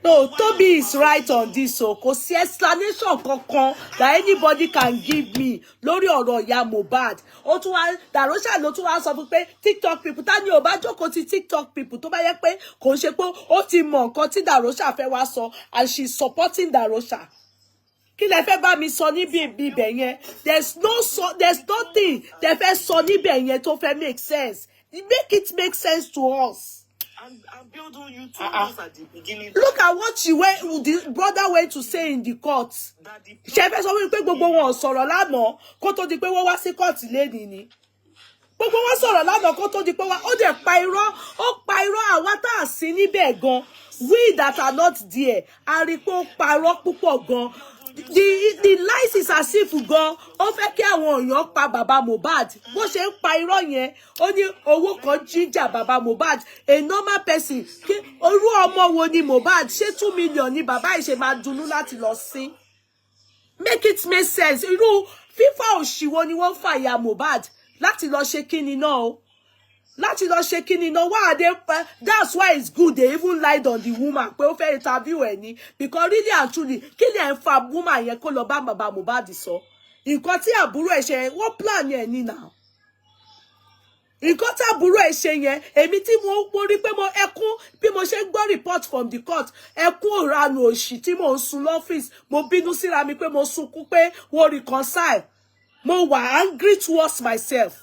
No, Toby is right on this. So, cause sí explanation kankan that anybody can give me lórí ọ̀rọ̀ ìyá Mohbad. Ó tún wá Darosha ló tún wá sọ fún pé TikTok people ta ni ò bá jókòó ti TikTok people tó bá yẹ pé kò ṣe pé ó ti mọ nǹkan tí Darosha fẹ́ wá sọ and she's supporting Darosha. Kí lẹ fẹ́ bá mi sọ níbi ibẹ̀ yẹn? There's nothing tẹ fẹ́ sọ níbẹ̀ yẹn tó fẹ́ make sense. Make it make sense to us. And Biodun, you told us at the beginning. Look at what the brother went to say in the court. Ṣé fẹ́ sọ wípé gbogbo wọn sọ̀rọ̀ lánàá kó tó di pé wọ́n wá sí court lẹ́ni ni. Gbogbo wọn sọ̀rọ̀ lánàá kó tó di pé ó dẹ̀ pa irọ́ àwa tá a sí níbẹ̀ gan. We that are not there, a rí pé ó pa irọ́ púpọ̀ gan. The lies is as if gan ó fẹ́ kí àwọn èèyàn pa bàbá Mohbad bó ṣe ń pa irọ́ yẹn ó ní owó kan jíjà bàbá Mohbad a normal person kí orú ọmọ wo ni Mohbad ṣé 2 million ni bàbá yìí ṣe máa dunnú láti lọ sí. Make it make sense. Irú fífà òṣìwò ni wọ́n fà ya Mohbad láti lọ ṣe kíni náà o. Láti lọ ṣe kíni náà why are they that's why it's good they even lied on the woman pé ó fẹ́ interview ẹ̀ ni because really and truly kí ni ẹ̀ ń fa woman yẹn kó lọ bá bàbá Mohbad sọ nǹkan tí àbúrò ẹ̀ ṣe wọ́n plan yẹn ni now nǹkan tí àbúrò ẹ̀ ṣe yẹn èmi tí mo rí pé mo ẹkún bí mo ṣe gbọ́ report from the court ẹkún òranù òṣì tí mo ń sun lọ́fíìsì mo bínú síra mi pé mo sunkún pé wọ́n reconcile mo wà angry towards myself.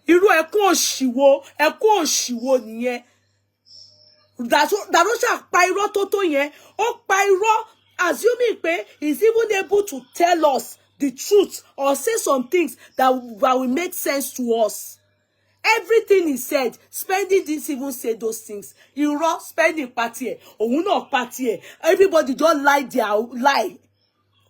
Irú ẹkún òṣìwò nìyẹn. Darosha pa irọ́ tó yẹn. Ó pa irọ́ assuming pé he's even able to tell us the truth or say some things that will make sense to us. Everything he said, Spending didn't even say those things. Irọ́ Spending party ẹ̀, òun náà party ẹ̀. Everybody just lie.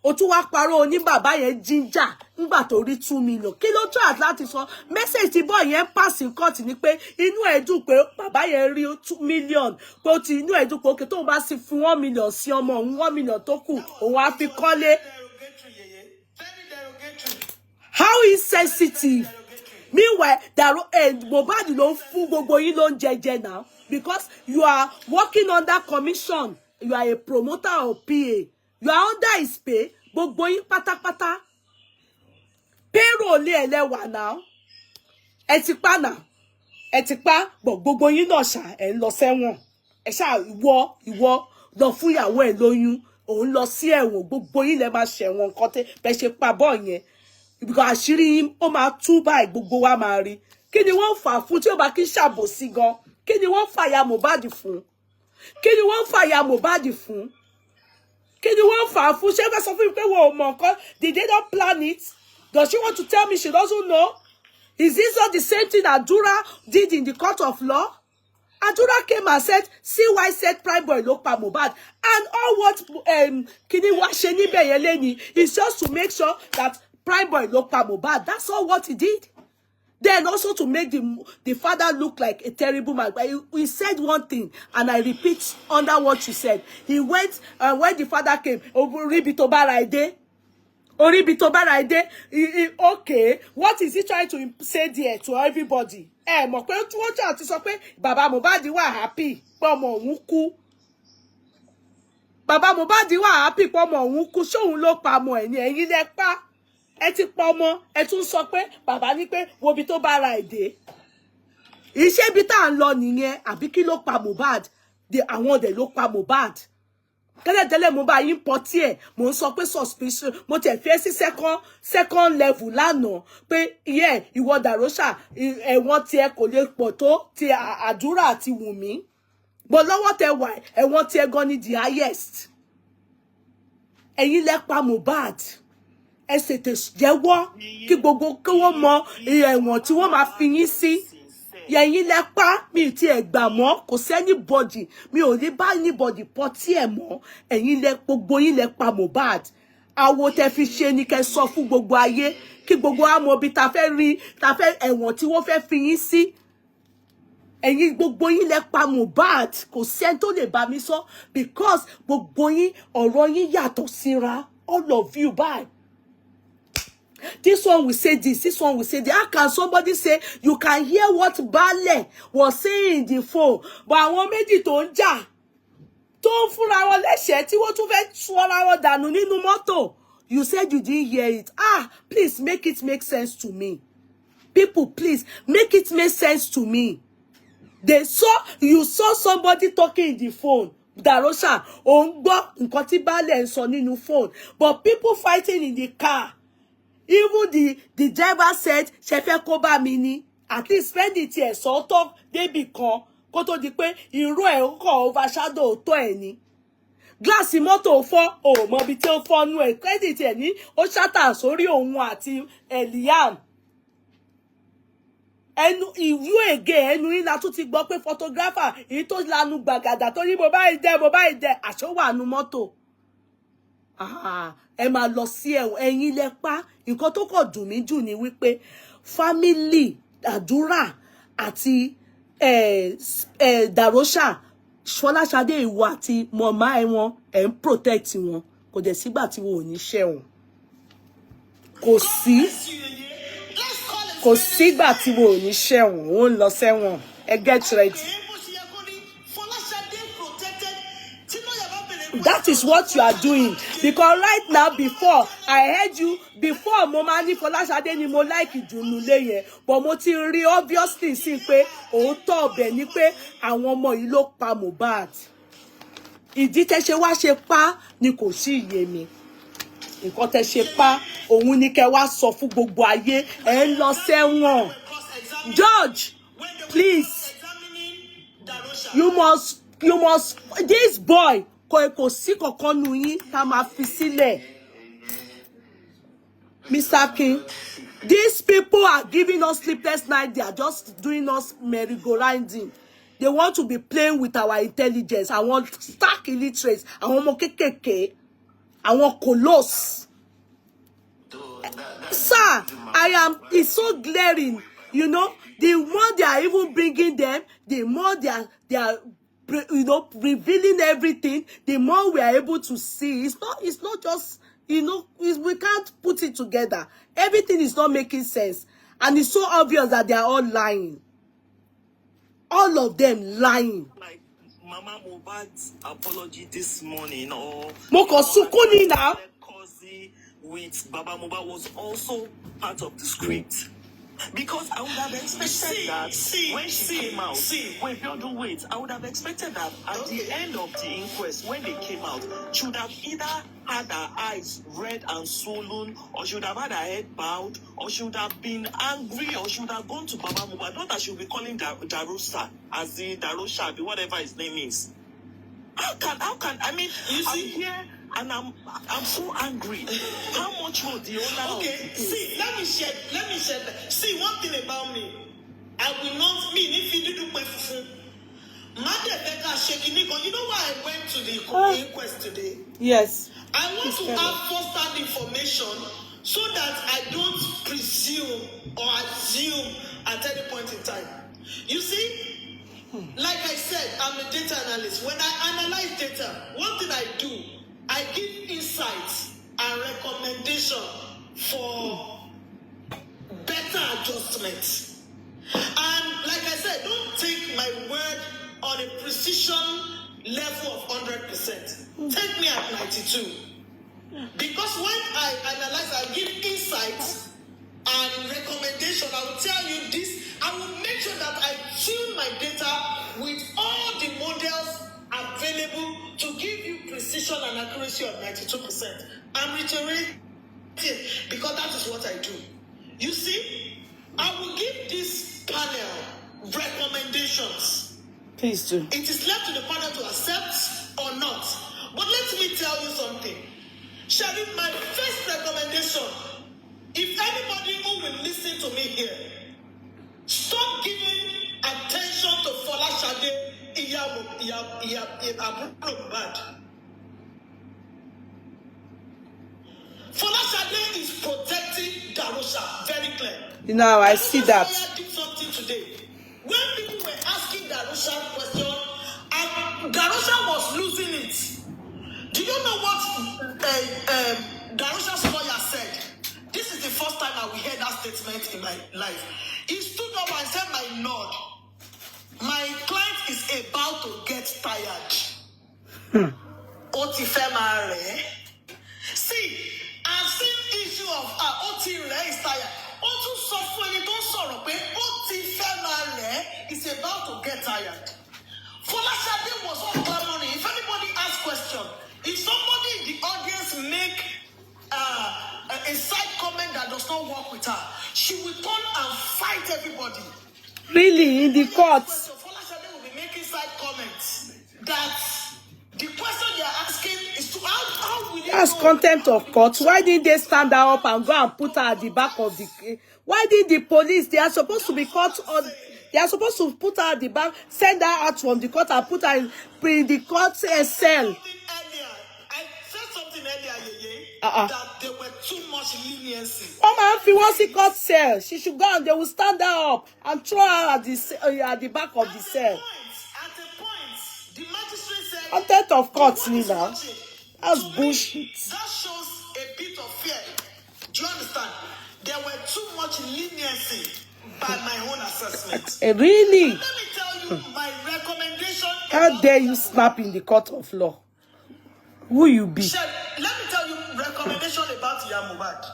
Ó tún wá parọ́ oní bàbá yẹn ginger ńgbà tó rí 2 million. Kí ló try láti sọ message tí boy yẹn pass in court ni pé inú ẹ̀ dùn pé bàbá yẹn rí 2 million pé ó ti inú ẹ̀ dùn pé okay tó bá sì fi 1 million sí ọmọ òun 1 million tó kù òun á fi kọ́lé. How insensitive. Meanwhile Mohbad ló fún gbogbo yín ló ń jẹjẹ now because you are working under commission. You are a promoter or PA. You are under his pay. Gbogbo yín pátápátá. Payroll lé ẹlẹ́wà now. Ẹ ti pa now. Ẹ ti pa gbogbo yín náà ṣá ẹ lọ sẹ́wọ̀n. Ẹ ṣá ìwọ lọ fún ìyàwó ẹ lóyún. Òun lọ sí ẹ̀wọ̀n gbogbo yín lẹ máa ṣẹ̀wọ̀n nǹkan tẹ́ bẹ́ ṣe pa boy yẹn. Because àṣírí yín ó máa tú báyìí gbogbo wa máa rí. Kí ni wọ́n fà fún tí ó bá kí ṣàbòsí gan? Kí ni wọ́n fà ya Mohbad fún? Kí ni wọ́n fà ya Mohbad fún? Kí ni wọ́n fà fún? Ṣé fẹ́ sọ fún mi pé wọ́n ò mọ̀ nǹkan? Did they not plan it? Does she want to tell me she doesn't know? Is this not the same thing Adura did in the court of law? Adura came and said, CY said Prime Boy ló pa Mohbad. And all what Kini wa ṣe níbẹ̀ yẹn lẹ́ni is just to make sure that Prime Boy ló pa Mohbad. That's all what he did. Then also to make the father look like a terrible man. But he said one thing, and I repeat under what you said. He went, when the father came, okay, what is he trying to say there to everybody? Mo pé tí wọ́n jà ti sọ pé bàbá Mohbad wà happy pé ọmọ òun kú. Bàbá Mohbad wà happy pé ọmọ òun kú. Ṣé òun ló pa ọmọ ẹ̀ ni ẹ̀yin lẹ pa? Ẹ ti pa ọmọ, ẹ tún sọ pé bàbá ní pé wo bí tó bá ra èdè. Iṣẹ́ bí tá ń lọ nìyẹn àbí kí ló pa Mohbad? Àwọn ọ̀dẹ̀ ló pa Mohbad. Tẹ́lẹ̀tẹ́lẹ̀ mo bá yín pọ̀ tí ẹ̀ mo ń sọ pé suspicion mo tẹ̀ fẹ́ sí second level lánàá pé ìwọ Darosha ẹ̀wọ̀n tiẹ̀ kò lè pọ̀ tó ti Àdúrà àti Wùmí. Bó lọ́wọ́ tẹ wà ẹ̀wọ̀n tiẹ̀ gan ni the highest. Ẹ̀yin lẹ pa Mohbad. Ẹ ṣètò jẹ́wọ́ kí gbogbo kí wọ́n mọ ẹ̀wọ̀n tí wọ́n máa fi yín sí. Yẹ̀yin lẹ pa mi ti ẹ̀ gbà mọ́ kò sí anybody mi ò ní bá anybody pọ̀ tí ẹ̀ mọ́ ẹ̀yin lẹ gbogbo yín lẹ pa Mohbad. Àwo tẹ fi ṣe ni kẹ́ sọ fún gbogbo ayé kí gbogbo wa mọ bí ta fẹ́ rí ta fẹ́ ẹ̀wọ̀n tí wọ́n fẹ́ fi yín sí. Ẹ̀yin gbogbo yín lẹ pa Mohbad kò sẹ́ni tó lè bá mi sọ because gbogbo yín ọ̀rọ̀ yín yàtọ̀ síra all of you bye. This one will say this one will say that. How can somebody say you can hear what Baale was saying in the phone? But àwọn méjì tó tó ń fúnra wọn lẹ́sẹ̀ẹ́ tí wọ́n tún fẹ́ sọ́ra wọn dànù nínú mọ́tò. You said you didn't hear it. Please make it make sense to me. People, please make it make sense to me. You saw somebody talking in the phone. Darosha, on gbọ́ nǹkan tí baálé ń sọ nínú phone. But people fighting in the car. Even the driver said, ṣé fẹ́ kó bá mi ni. At least spend it here. So talk, débi kan. Kó tó di pé irú ẹ̀ kò overshadow tó ẹ̀ ni. Gíláàsì mọ́tò fọ́, mọ bí tí ó fọ́ nú ẹ̀. Credit ẹ̀ ní, ó ṣátà sórí òun àti Liam. Ẹnu ìwú ègé ẹnu yín la tún ti gbọ́ pé photographer èyí tó lanu gbàgàdà tó ní mo bá ìdẹ àṣọ wà nú mọ́tò. Ẹ máa lọ sí ẹ̀wọ̀n, ẹ̀yin lẹ pa. Nǹkan tó kọ̀ dùn mí jù ni wípé family Àdúrà àti Darosha, Fọláṣadé ìwọ àti mọ̀má ẹ̀ wọn ẹ̀ ń protect wọn. Kò dẹ̀ sígbà tí wọn ò ní ṣẹ̀wọ̀n. Kò sígbà tí wọn ò ní ṣẹ̀wọ̀n. Wọ́n ń lọ sẹ́wọ̀n. Get ready. That is what you are doing. Because right now, before, I heard you, before Momani Fọláṣadé ni mo like ìdùnnú lé yẹn. But mo ti rí obviously sí pé òótọ́ ọbẹ̀ ni pé àwọn ọmọ yìí ló pa Mohbad. Ìdí tẹ́ ṣe wá ṣe pa ni kò sí iye mi. Nǹkan tẹ́ ṣe pa, òun ni kẹ́ wá sọ fún gbogbo ayé. Ẹ ń lọ sẹ́wọ̀n. George, please, you must, this boy, kò sí kankan nu yín tá máa fi sílẹ̀. Mr. King, these people are giving us sleepless nights. They are just doing us merry-go-rounding. They want to be playing with our intelligence. I want stark illiterates. I want more KKK. I want coloss. Sir, it's so glaring. You know, the more they are even bringing them, the more they are revealing everything, the more we are able to see. It's not just, we can't put it together. Everything is not making sense. And it's so obvious that they are all lying. All of them lying. Like Mama Mohbad's apology this morning, or Moko Sukuni now. With Baba Mohbad was also part of the script. Because I would have expected when she came out, I would have expected that at the end of the inquest, when they came out, she would have either had her eyes red and swollen, or she would have had her head bowed, or she would have been angry, or she would have gone to Baba Mohbad. Not that she would be calling Darosha, as the Darosha, whatever his name is. How can, I mean, I'm here and I'm so angry. How much more the owner? Okay, see, let me share that. See, one thing about me, I will not mean if you do my fufu. You know why I went to the inquest today? Yes. I want to have first-hand information so that I don't presume or assume at any point in time. You see? Like I said, I'm a data analyst. When I analyze data, one thing I do, I give insights and recommendation for better adjustments. And like I said, don't take my word on a precision level of 100%. Take me at 92. Because when I analyze, I give insights and recommendation. I will tell you this. I will make sure that I tune my data with all the models available to give you precision and accuracy of 92%. I'm reiterating because that is what I do. You see, I will give this panel recommendations. Please do. It is left to the panel to accept or not. But let me tell you something. Sharif, my first recommendation, if anybody who will listen to me here, stop giving attention to Fọláṣadé Mohbad. Fọláṣadé is protecting Darosha, very clear. Now I see that. I did something today. When people were asking Darosha question, and Darosha was losing it. Do you know what Darosha's lawyer said? This is the first time I will hear that statement in my life. He stood up and said, "My Lord, my client is about to get tired." See, I've seen issue of Oti is tired. Otu suffering don't sorrow, but Oti is about to get tired. Folashade was all clamoring. If anybody asks question, if somebody in the audience make a side comment that does not work with her, she will turn and fight everybody. Really, in the courts. Folashade will be making side comments that the question they are asking is to how will you That's know? contempt of court. Why didn't they stand her up and go and put her at the back of the... Why did the police... They are supposed to be caught on... They are supposed to put her at the back, send her out from the court and put her in the court cell. I said something earlier, that there were too much leniency. Come on, if you want to court cell, she should go and they will stand her up and throw her at the back of the cell. At a point, the magistrate said... Contempt of court, now. That's bullshit. That shows a bit of fear. Do you understand? There were too much leniency by my own assessment. Really? Let me tell you my recommendation. How dare you snap in the court of law? Who you be? Let me tell you recommendation about Iyamobad.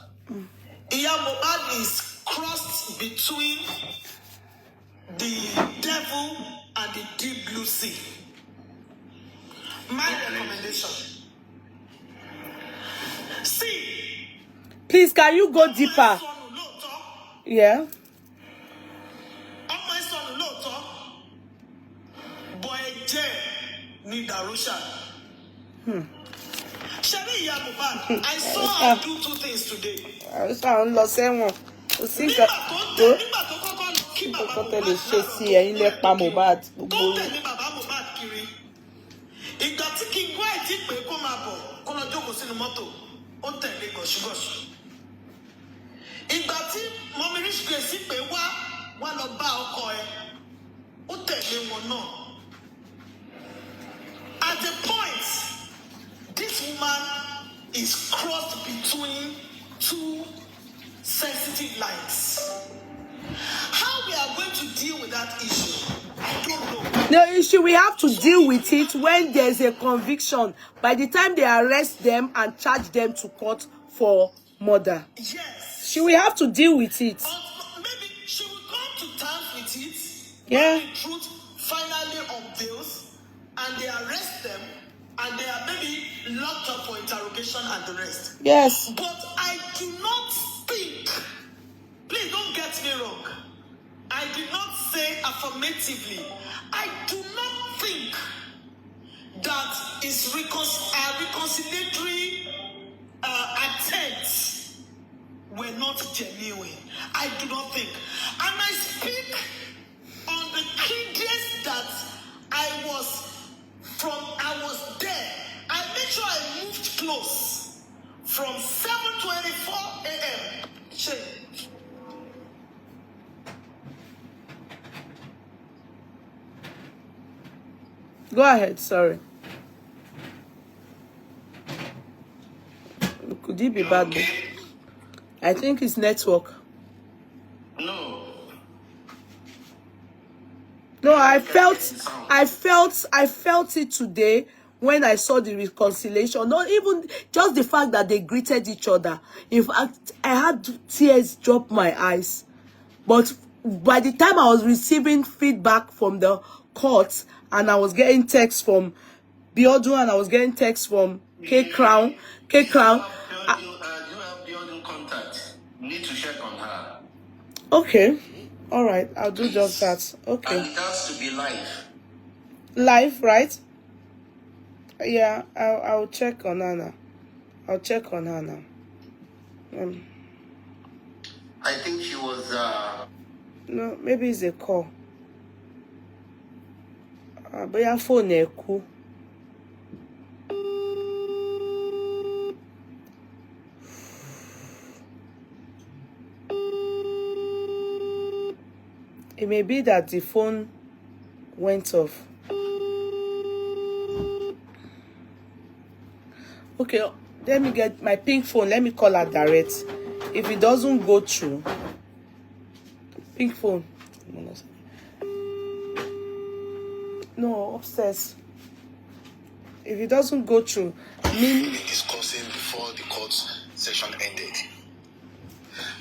Iyamobad is crossed between the devil and the deep blue sea. My recommendation. See. Please, can you go deeper? Yeah. My son, boy, ni Darosha. Shari Iyamobad, I saw her do two things today. I sound lost anyone. To think that tell she see ẹ̀yin lẹ pa Mohbad. Ìgbà tí kí n gbọ́ àìtí pé kó máa bọ̀ kó lọ jókòó sínú mọ́tò ó tẹ̀lé gọ̀ṣúgọ̀ṣù. Ìgbà tí mọ́mí Ríṣìkèsí pé wá lọ bá ọkọ ẹ̀ ó tẹ̀lé wọn náà. At the point, this woman is crossed between two sensitive lines. How we are going to deal with that issue, I don't know. No issue. We have to deal with it when there's a conviction. By the time they arrest them and charge them to court for murder. Yes. We have to deal with it. Maybe she will come to terms with it. Yeah. When the truth finally unveils and they arrest them and they are maybe locked up for interrogation and the rest. Yes. But I do not think, please don't get me wrong, I did not say affirmatively, I do not think that is reconciliatory attempts were not genuine. I do not think. And I speak on the credence that I was there. I made sure I moved close from 7:24 a.m. Go ahead, sorry. Could it be bad? Okay. I think it's network. No, I felt it today when I saw the reconciliation. Not even just the fact that they greeted each other. In fact, I had tears drop my eyes. But by the time I was receiving feedback from the court, and I was getting texts from Biodun, and I was getting texts from K Crown. Do you have Biodun contact? You need to check on her. Okay. All right. I'll do just that. Okay. And it has to be live. Live, right? Yeah, I'll check on Anna. I'll check on her now. I think she was No, maybe it's a call. But your phone is cool. It may be that the phone went off. Okay, let me get my pink phone. Let me call her direct. If it doesn't go through, pink phone. No, upstairs. If it doesn't go through, been discussing before the court session ended.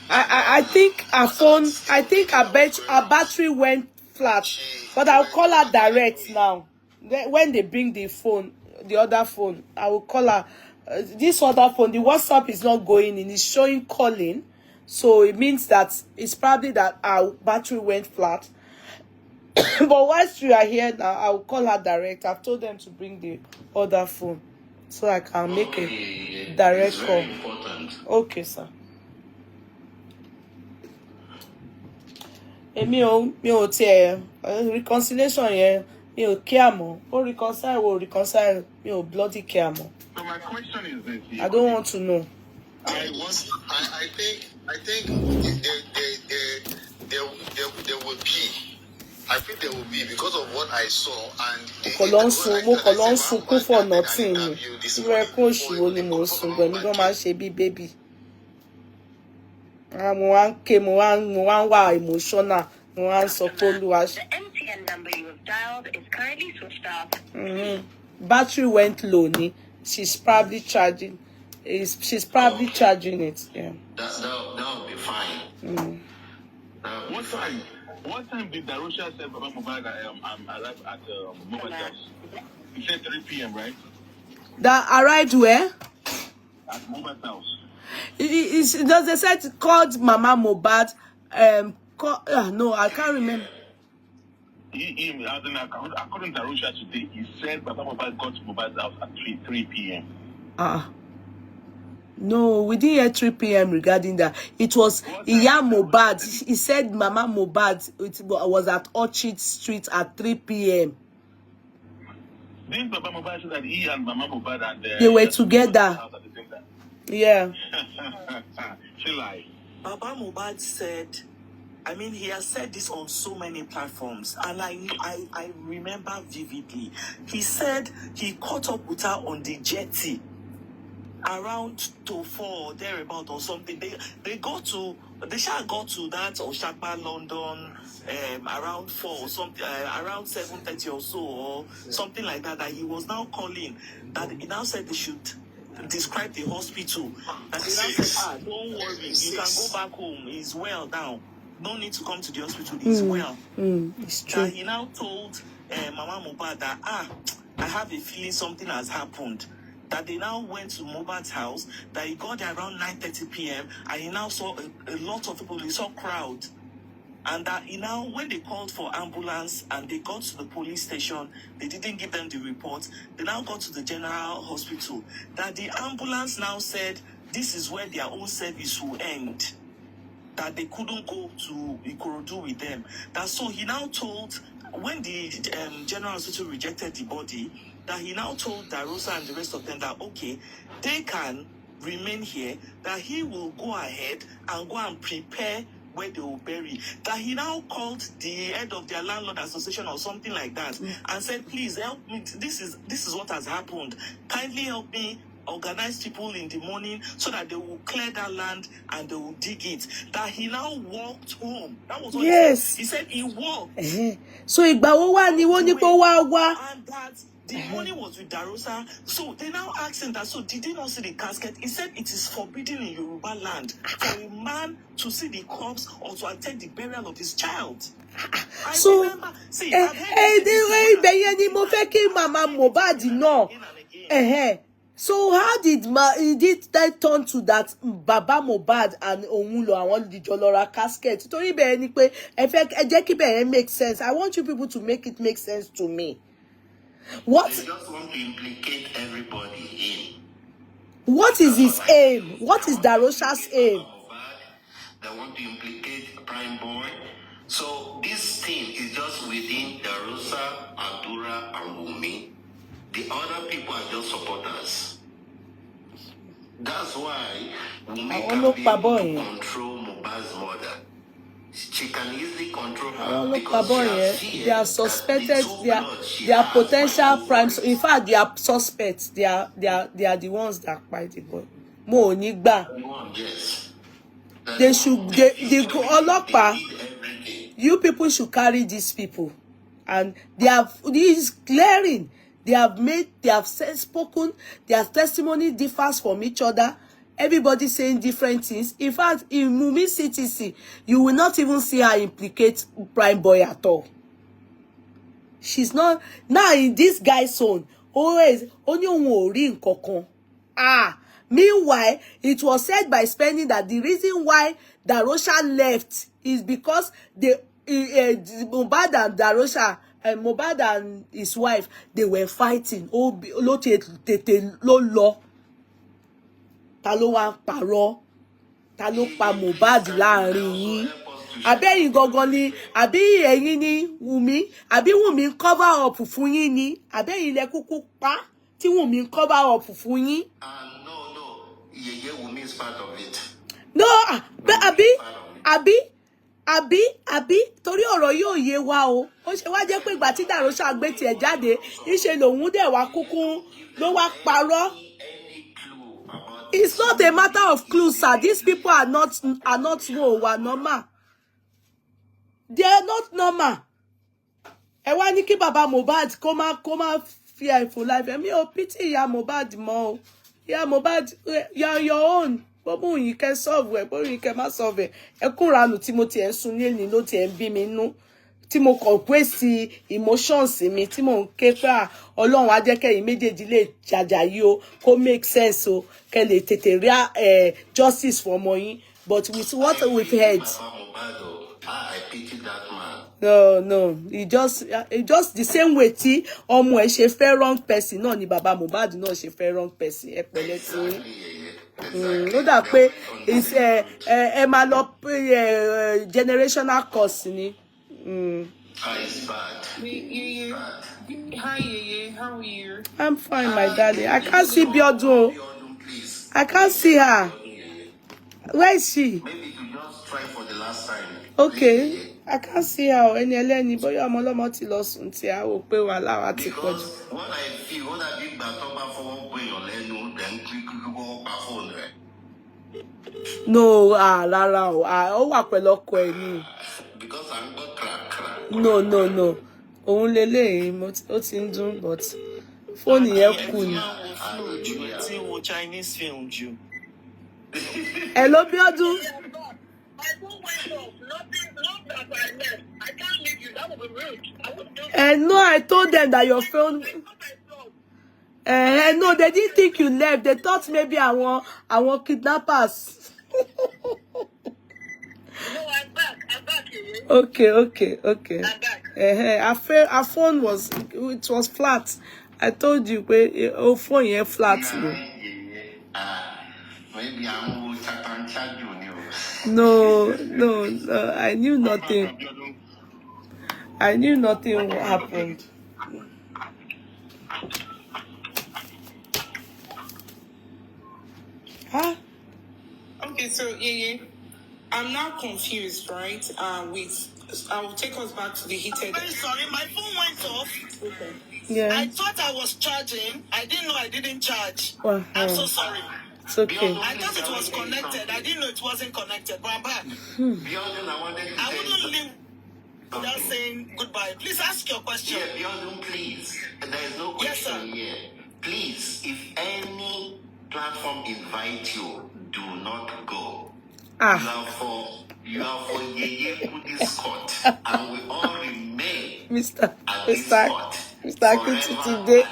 I think her phone, I think her battery went flat. But I'll call her direct now. When they bring the phone, the other phone, I will call her. This other phone, the WhatsApp is not going in. It's showing calling. So it means that it's probably that our battery went flat. But whilst you are here now, I'll call her direct. I've told them to bring the other phone so I can make a direct call. Important. Okay, sir. Mi ò tiẹ̀ reconciliation yẹn mi ò care mọ́. Ó reconcile mi ò bloody care mọ́. So my question is this. I don't want to know. I think there will be. I think there will be because of what I saw and Mo kàn lọ ń sunkún for nothing ni. Irú ẹkún òṣìwò ni mo sùn gan, mi gan máa ń ṣe bí baby. Mo wá ń ké, mo wá ń wà emotional, mo wá ń sọ pé Olúwa. The MTN number you have dialed is currently switched off. Battery went low ni. She's probably charging it. Yeah. That'll be fine. What time did Darosha say Baba Mohbad arrived at Mohbad's house? He said 3 p.m., right? That arrived where? At Mohbad's house. They said called Mama Mohbad. No, I can't remember. According to Darosha today, he said Baba Mohbad got to Mohbad's house at 3 p.m. No, we didn't hear 3 p.m. regarding that. It was Iya Mohbad. He said Mama Mohbad was at Orchard Street at 3 p.m. Didn't Baba Mohbad say that he and Mama Mohbad and they were together? Yeah. She lied. Baba Mohbad said, I mean, he has said this on so many platforms, and I remember vividly. He said he caught up with her on the jetty around 4 thereabout or something. They got to that Oshakpa, London, around 4 or something, around 7:30 or so, or something like that. That he was now calling. That he now said they should describe the hospital. And they now said, don't worry, you can go back home. He's well now. No need to come to the hospital. He's well. It's true. He now told Mama Mohbad that I have a feeling something has happened. That they now went to Mohbad's house, that he got there around 9:30 p.m. and he now saw a lot of people, he saw crowd. And that he now, when they called for ambulance and they got to the police station, they didn't give them the report. They now got to the general hospital. That the ambulance now said this is where their own service will end. That they couldn't go to Ikorodu with them. That so he now told, when the general hospital rejected the body, that he now told Darosha and the rest of them that, okay, they can remain here, that he will go ahead and go and prepare where they will bury. That he now called the head of their landlord association or something like that and said, please help me. This is what has happened. Kindly help me organize people in the morning so that they will clear that land and they will dig it. That he now walked home. That was what he said. He walked. So ìgbà wo wá ni wọ́n ní pé wá. And that the money was with Darosha. So they now asked him that, so did he not see the casket? He said it is forbidden in Yoruba land for a man to see the corpse or to attend the burial of his child. So, remember, see, mo fẹ́ kí Mama Mohbad náà. So how did that turn to that Baba Mohbad and Onwulo àwọn dìjọ lọ ra casket? Torí bẹ́ẹ̀ ni pé ẹ jẹ́ kí bẹ́ẹ̀ make sense. I want you people to make it make sense to me. What? They just want to implicate everybody in. What is his aim? What is Darosha's aim? They want to implicate Prime Boy. So this thing is just within Darosha, Adura, and Wumi. The other people are just supporters. That's why Wumi can be able to control Mohbad's mother. She can easily control her because they are suspected. They are potential crimes. In fact, they are suspects. They are the ones that fight the boy. Mo nigba. Yes. They should. They go Olopa. You people should carry these people, and they are. This is clearing. They have spoken, their testimony differs from each other. Everybody saying different things. In fact, in Wunmi CTC, you will not even see her implicate Prime Boy at all. She's not, now in this guy's own, always, only worry kokon. Meanwhile, it was said by Spenny that the reason why Darosha left is because Mohbad and Darosha, Mohbad and his wife, they were fighting. Oh, lo ta ló wá parọ́, ta ló pa Mohbad láàrin yín. Àbẹ́yìn gangan ni, àbí ẹ̀yin ni Wunmi, àbí Wunmi cover up fún yín ni, àbẹ́yìn lẹ kúkú pa tí Wunmi cover up fún yín. No. Yeah, Wunmi is part of it. No, àbí torí ọ̀rọ̀ yóò yé wa o. Ó ṣe wá jẹ́ pé ìgbà tí Darosha gbé tiẹ̀ jáde, ìṣe lòun dẹ̀ wá kúkú ló wá parọ́. It's not a matter of clues, sir. These people are not normal. They are not normal. Ẹ wá ní kí bàbá Mohbad kó má fi àìfò life. Èmi ò pity ìyá Mohbad mọ́ o. Ìyá Mohbad, you're your own. Bọ́bú yìí kẹ́ solve ẹ̀, bọ́bú yìí kẹ́ má solve ẹ̀. Ẹkúnranù tí mo tiẹ̀ ń sun ní èní ló tiẹ̀ ń bí mi nú. Tí mo compress emotions mi, tí mo ń ké pé Ọlọ́run á jẹ́ kẹ́yìn méjèèjì lè jàjàyí o, kó make sense o, kẹ́ lè tètè rí justice for ọmọ yín. But with what we've heard. I pity that man. No. It just the same way tí ọmọ ẹ̀ ṣe fẹ́ wrong person náà ni bàbá Mohbad náà ṣe fẹ́ wrong person. Ẹ pẹ̀lẹ́ tí ó dà pé ẹ máa lọ generational curse ni. It's bad. Hi, Yeye. How are you? I'm fine, my darling. I can't see Biodun. I can't see her. Where is she? Maybe you just try for the last time. Okay. I can't see her. Ẹni ẹlẹ́ni bóyá ọmọ ọlọ́mọ ti lọ sùn tí a wò pé wàhálà ti pọ̀ jù. Because what I feel, what I did back up for when you're learning, then click go back phone. No, rárá o. Ó wà pẹ̀lú ọkọ ẹ̀ ni. Because I'm got crack. No. Òun lélẹ́yìn ó ti ń dún but fóònù yẹn kù ni. Tí wo Chinese film jù. Hello, Biodun. My phone went off. Not that I left. I can't leave you. That would be rude. I wouldn't do that. No, I told them that your phone. No, they didn't think you left. They thought maybe I want kidnappers. No, I'm back. Okay. I'm back. Our phone was flat. I told you, our phone here flat. Maybe I'm charge you. No, I knew nothing. I knew nothing happened. Huh? Okay, so Yeye, I'm now confused, right? I will take us back to the heated. Very sorry, my phone went off. Okay. Yeah. I thought I was charging. I didn't know I didn't charge. Uh-huh. I'm so sorry. It's okay. I thought it was connected. I didn't know it wasn't connected, but I'm back. I wouldn't leave without saying goodbye. Please ask your question. Yeah, Biodun, please. There is no question here. Please, if any platform invite you, do not go. You are for Yeye Kudi's court, and we all remain Mr. Akintu today.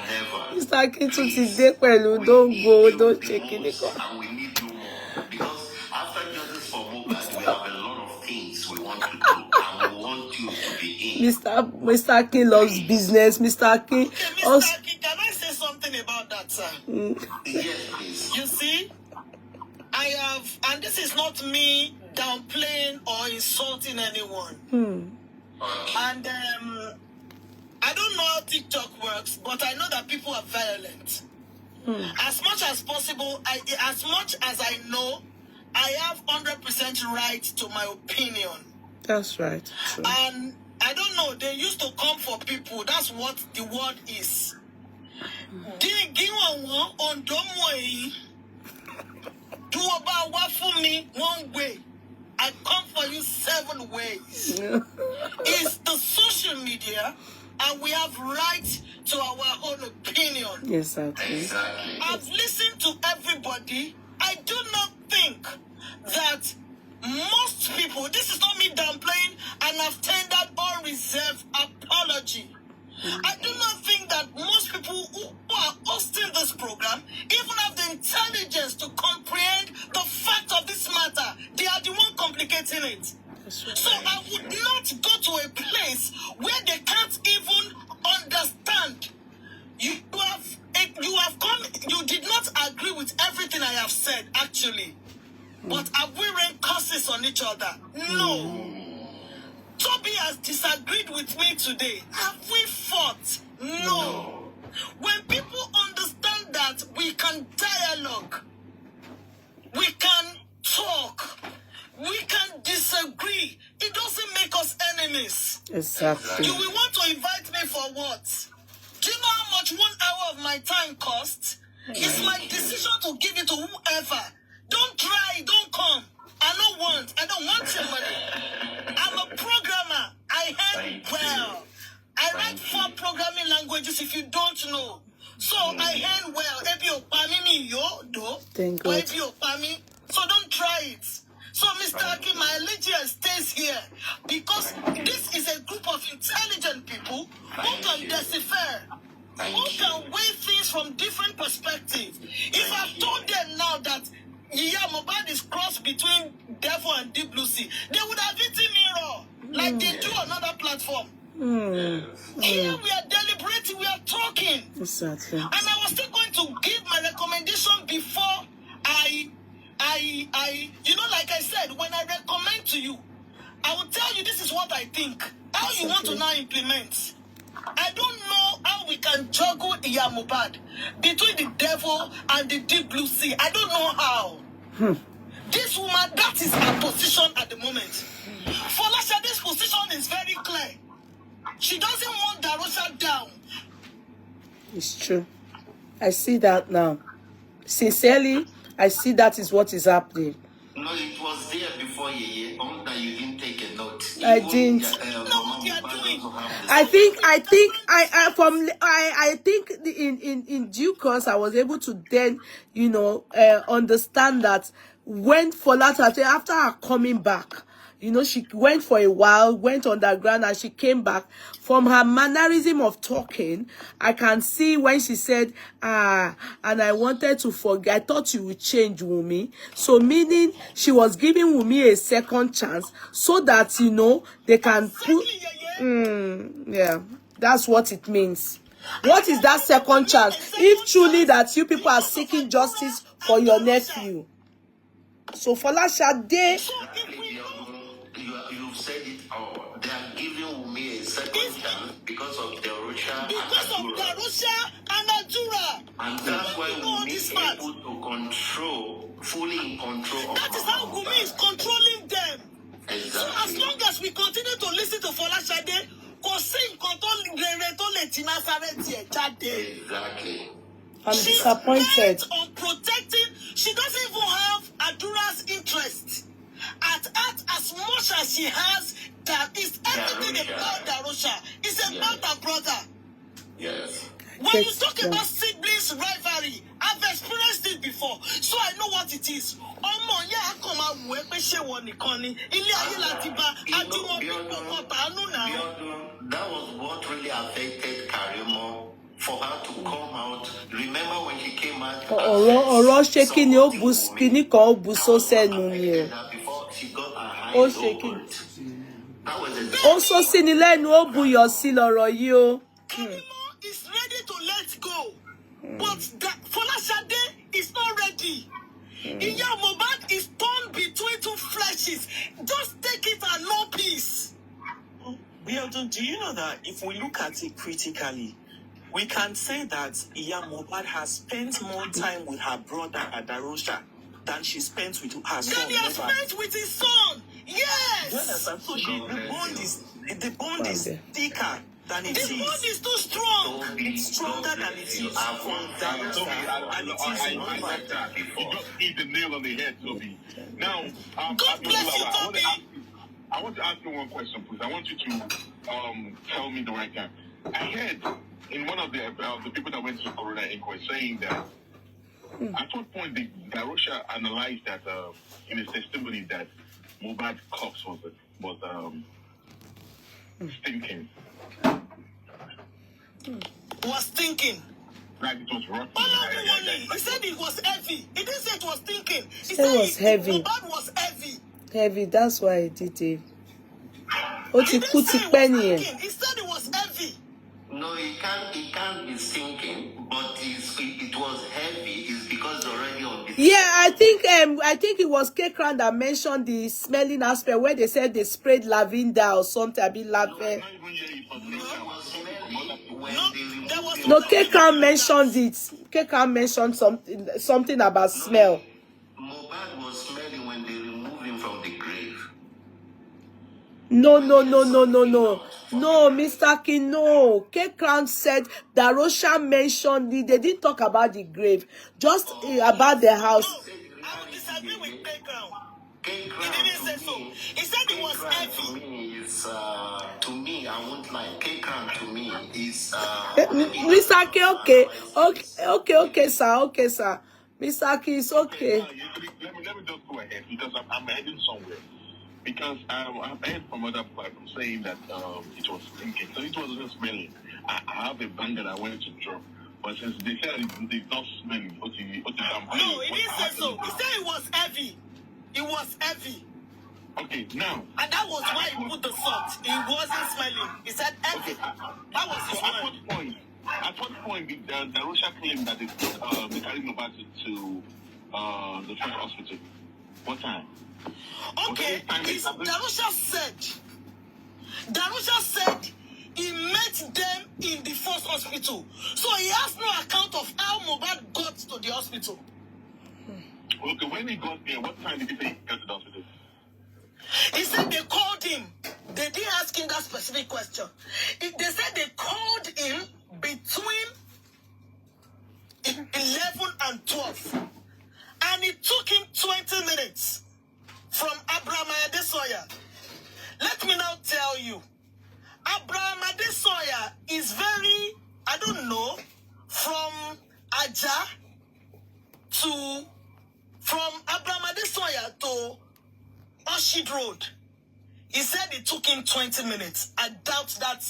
Mr. Akintu today, well, don't go, don't check in the car. And we need you more. Because after justice for Mohbad, we have a lot of things we want to do, and we want you to be in. Mr. Akin loves business. Mr. Akin. Okay, Mr. Akin, can I say something about that, sir? Yes, please. You see, I have, and this is not me downplaying or insulting anyone. And I don't know how TikTok works, but I know that people are violent. As much as possible, as much as I know, I have 100% right to my opinion. That's right. True. And I don't know, they used to come for people. That's what the word is. Do about what for me one way. I come for you 7 ways. It's the social media, and we have right to our own opinion. Yes, exactly. I've listened to everybody. I do not think that most people, this is not me downplaying, and I've tendered unreserved apology. I do not think that most people who are hosting this program even have the intelligence to comprehend the fact of this matter. They are the one complicating it. So I would not go to a place where they can't even understand. You did not agree with everything I have said, actually. But have we rained curses on each other? No. Toby has disagreed with me today. Have we fought? No. When people understand that we can dialogue, we can talk, we can disagree, it doesn't make us enemies. Exactly. Do we want to invite me for what? Do you know how much 1 hour of my time costs? It's my decision to give it to whoever. Don't try, don't come. I don't want your money. I'm a programmer. I earn well. I write 4 programming languages if you don't know. So I earn well. Thank God. So don't try it. So Mr. Aki, my allegiance stays here because this is a group of intelligent people who can decipher, who can weigh things from different perspectives. If I've told them now that Mohbad is crossed between devil and deep blue sea, they would have eaten me raw, like they do on another platform. Here we are deliberating, we are talking. Exactly. And I was still going to give my recommendation before I like I said, when I recommend to you, I will tell you this is what I think. How you want to now implement. I don't know how we can juggle Mohbad between the devil and the deep blue sea. I don't know how. This woman, that is her position at the moment. Folasha, this position is very clear. She doesn't want Darosha down. It's true. I see that now. Sincerely, I see that is what is happening. No, it was there before you didn't take a note. I didn't. I think in due course I was able to then, understand that when Folata, after her coming back, she went for a while, went underground, and she came back. From her mannerism of talking, I can see when she said, and I wanted to forget. I thought you would change, Wumi. So meaning she was giving Wumi a second chance so that, they can put... yeah, that's what it means. What is that second chance? If truly that you people are seeking justice for your nephew. So Folasha, you've said it all. They are giving me a second chance because of Darosha and Adura. And that's why Wumi is able to fully in control of that is how Wumi is controlling them. Exactly. So as long as we continue to listen to Folashade, exactly. I'm disappointed. On protecting, she doesn't even have Adura's interest at as much as she has. That is everything about Darosha. It's about her brother. Yes. When you talk about siblings rivalry, I've experienced it before, so I know what it is. That was what really affected Karimo. For her to come out, remember when she came out? Before she got her eyes opened. That was exactly. Also, Sinilenu Obuyosi loro yi o. Karimo is ready to let go, but Folashade is not ready. Mohbad is torn between two fleshes. Just take it and no peace. Do you know that if we look at it critically, we can say that Mohbad has spent more time with her brother Darosha than she spent with her son. Than he has spent with his son. Yes. So the bond is thicker than it is. The bond is too strong. It's stronger than it is from Darosha, and it is Mohbad. You just hit the nail on the head, Toby. Now, God bless you, Toby. I want to ask you one question, please. I want you to tell me the right time. I heard in one of the people that went to Corona Inquest saying that at what point did Darosha analyze that in his testimony that Mohbad's corpse was stinking? Was thinking. Like it was rotten. He said it was heavy. He didn't say it was thinking. He said it was heavy. Mohbad was heavy. Heavy, that's why he did it. He didn't say he said it was heavy. No, it can't be stinking, but it was heavy. It's because already on the Yeah, I think it was K-Crown that mentioned the smelling aspect where they said they sprayed lavender or something. I mean, lavender. No, K-Crown mentioned it. K-Crown mentioned something about smell. Mohbad was smelling when they removed him from the grave. No, Mr. King, no. K-Crown said Darosha mentioned it. They didn't talk about the grave, just about the house. No, I would disagree with K-Crown. He didn't say so. He said it was heavy. To me, I won't lie. K-Crown to me is Mr. K, okay, sir. Mr. K is okay. Let me just go ahead because I'm heading somewhere. Because I've heard from other people saying that it was stinking. So it wasn't smelling. I have a bang that I wanted to drop. But since they said it's not smelling, No, he didn't say so. He said it was heavy. It was heavy. Okay, now. And that was why he put the salt. It wasn't smelling. He said heavy. Okay, that was his word. At what point did Darosha claim that they carried Mohbad to the first hospital? What time? Okay, Darosha said he met them in the first hospital. So he has no account of how Mohbad got to the hospital. Okay, when he got there, what time did he say he got to the hospital? He said they called him. They didn't ask him that specific question. They said they called him between 11 and 12. And it took him 20 minutes from Abraham Adesoya. Let me now tell you, Abraham Adesoya is very, I don't know, from Aja from Abraham Adesoya to Orchard Road. He said it took him 20 minutes. I doubt that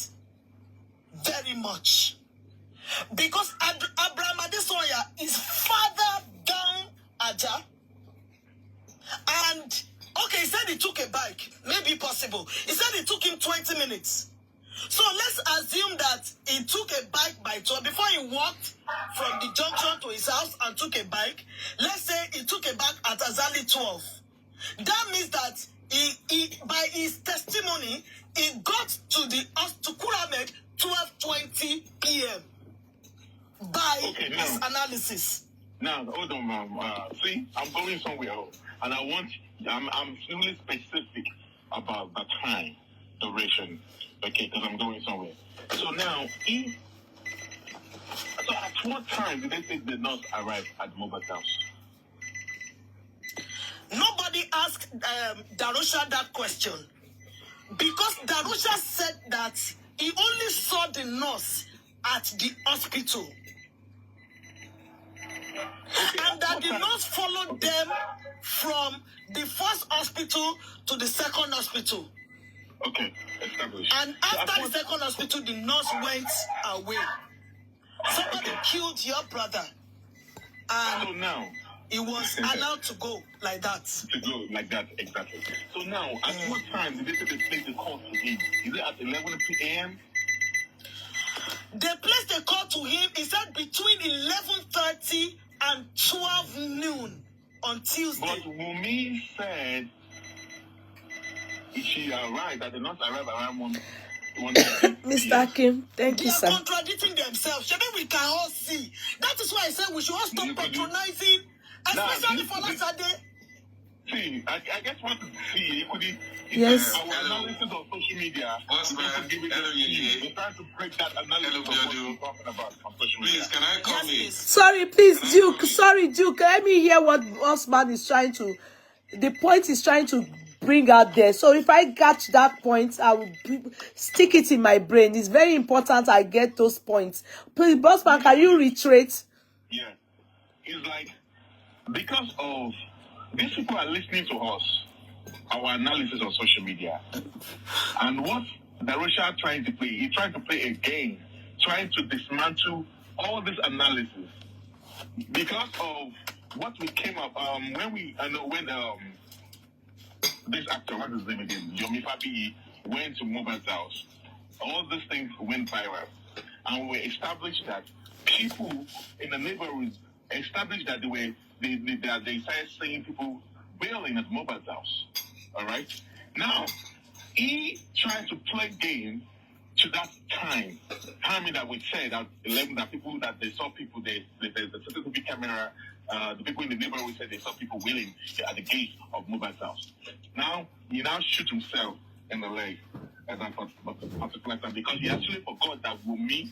very much. Because Abraham Adesoya is farther down Aja. And, okay, he said he took a bike. Maybe possible. He said it took him 20 minutes. So let's assume that he took a bike by 12. Before he walked from the junction to his house and took a bike, let's say he took a bike at exactly 12. That means that he by his testimony, he got to Kuramed 12:20 p.m. by his analysis. Now, hold on, ma'am. See, I'm going somewhere else. And I'm really specific about the time, duration, okay, because I'm going somewhere. So now, at what time did they say the nurse arrived at Mohbad's house? Nobody asked Darosha that question. Because Darosha said that he only saw the nurse at the hospital. And that the nurse followed them from the first hospital to the second hospital. Okay, established. And after the second hospital, the nurse went away. Somebody killed your brother. And so now, he was allowed to go like that. To go like that, exactly. So now, at what time did they say they placed the call to him? Is it at 11 p.m.? They placed a call to him, he said, between 11:30 and 12 noon on Tuesday. But Wumi said she arrived, that the nurse arrived around 1 Mr. Kim, thank you, sir. They are contradicting themselves. Maybe we can all see. That is why I said we should all stop patronizing, especially for Saturday. See, I guess what to see, yes. Our analysis on social media. We're trying to break that analysis of what we're talking about on social media. Please, can I come in? Sorry, please, Duke. Sorry, Duke. Let me hear what Osman is trying to. The point is trying to bring out there. So if I catch that point, I will stick it in my brain. It's very important I get those points. Please, Bossman, can you reiterate? Yeah. It's like, because of these people are listening to us, our analysis on social media. And what Darosha trying to play, he tried to play a game, trying to dismantle all this analysis. Because of what we came up, when this actor, what is his name again, Yomi Fabi, went to Moba's house, all these things went viral. And we established that people in the neighborhood established that they started seeing people bailing at Moba's house. All right? Now, he tried to play game to that time that we said that 11 that people that they saw people, the CCTV camera, the people in the neighborhood said they saw people wailing at the gate of Moba's house. Now he now shoots himself in the leg at that particular time because he actually forgot that Wumi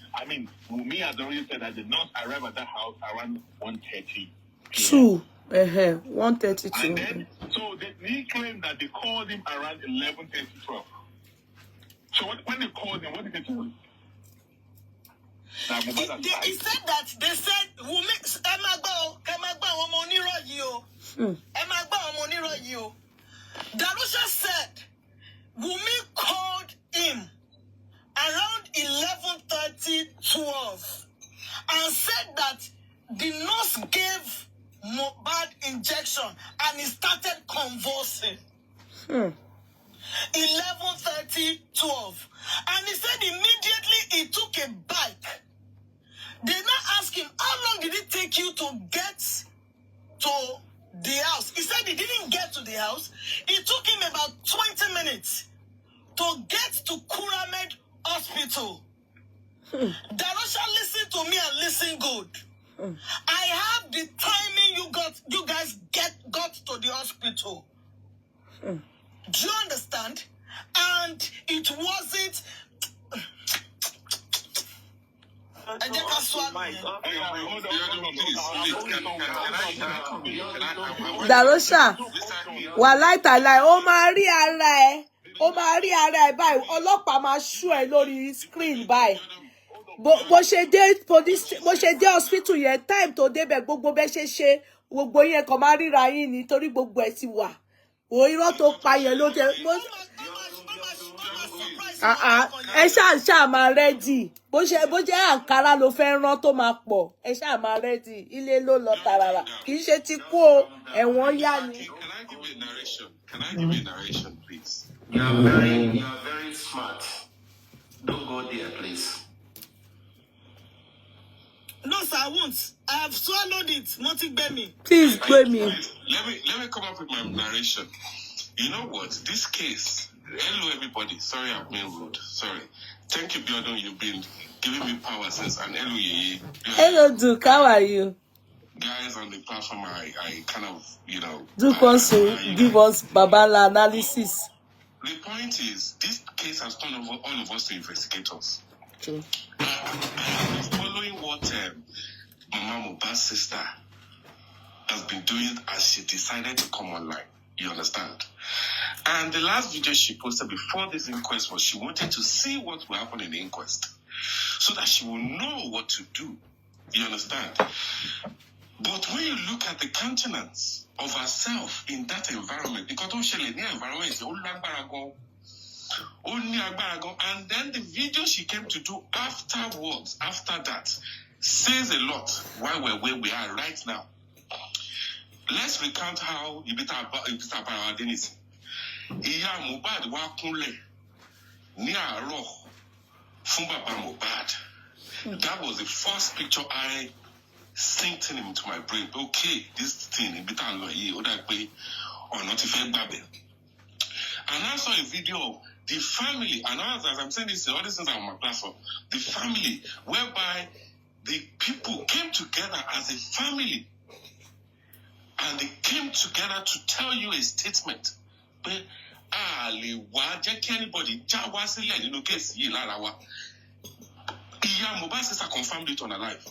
has already said that did not arrive at that house around 1:30 p.m. 1:32. And then, so he claimed that they called him around 11:30, 12. So when they called him, what did they tell him? He said that they said, Darosha said, Wumi called him around 11:30, 12 and said that the nurse gave bad injection and he started convulsing. 11:30, 12. And he said immediately he took a bike. They now asked him, how long did it take you to get to the house? He said he didn't get to the house. It took him about 20 minutes to get to Kuramed Hospital. Darosha, listen to me and listen good. I have the timing you guys got to the hospital. Do you understand? And it wasn't. Darosha, wàláì tàláì, ó máa rí ara ẹ̀, báyìí, ọlọ́pàá máa ṣú ẹ lórí screen báyìí. Bó ṣe dé hospital yẹn, time tó débẹ̀ gbogbo bẹ́ ṣe gbogbo yẹn kàn máa ríra yín ni torí gbogbo ẹ̀ ti wà. Irọ́ tó pa yẹn ló jẹ́ ẹ ṣáà máa rẹ́dì bó jẹ́ àǹkárá ló fẹ́ rán tó máa pọ̀ ẹ ṣáà máa rẹ́dì ilé ló lọ tààràrà kì í ṣe ti kú o ẹ̀wọ̀n yá ni. Can I give you a narration, please? You are very smart. Don't go there, please. No, sir, I won't. I have swallowed it. Nothing bear me. Please bear me. Let me come up with my narration. You know what? This case. Hello, everybody. Sorry, I've been rude. Sorry. Thank you, Biodun. You've been giving me power since. And hello, Yeye. Hello, Duke. How are you? Guys on the platform, I kind of, Duke wants to give us Babala analysis. The point is, this case has turned over all of us to investigators. True. I have been following what Mama Mohbad's sister has been doing as she decided to come online. You understand? And the last video she posted before this inquest was she wanted to see what will happen in the inquest so that she will know what to do. You understand? But when you look at the countenance of herself in that environment, because environment and then the video she came to do afterwards, after that, says a lot why we're where we are right now. Let's recount how Ibita Dennis. Iya Mohbad wa kunle ní àárọ̀ fún bàbá Mohbad. That was the first picture I synced into my brain. Okay, this thing Ibita lọ yìí ó dà pé ọ̀nà ti fẹ́ gbàbẹ̀. And I saw a video of the family, and as I'm saying this, all these things are on my platform. The family, whereby the people came together as a family. And they came together to tell you a statement. But anybody case Iya Mohbad sister confirmed it on her life.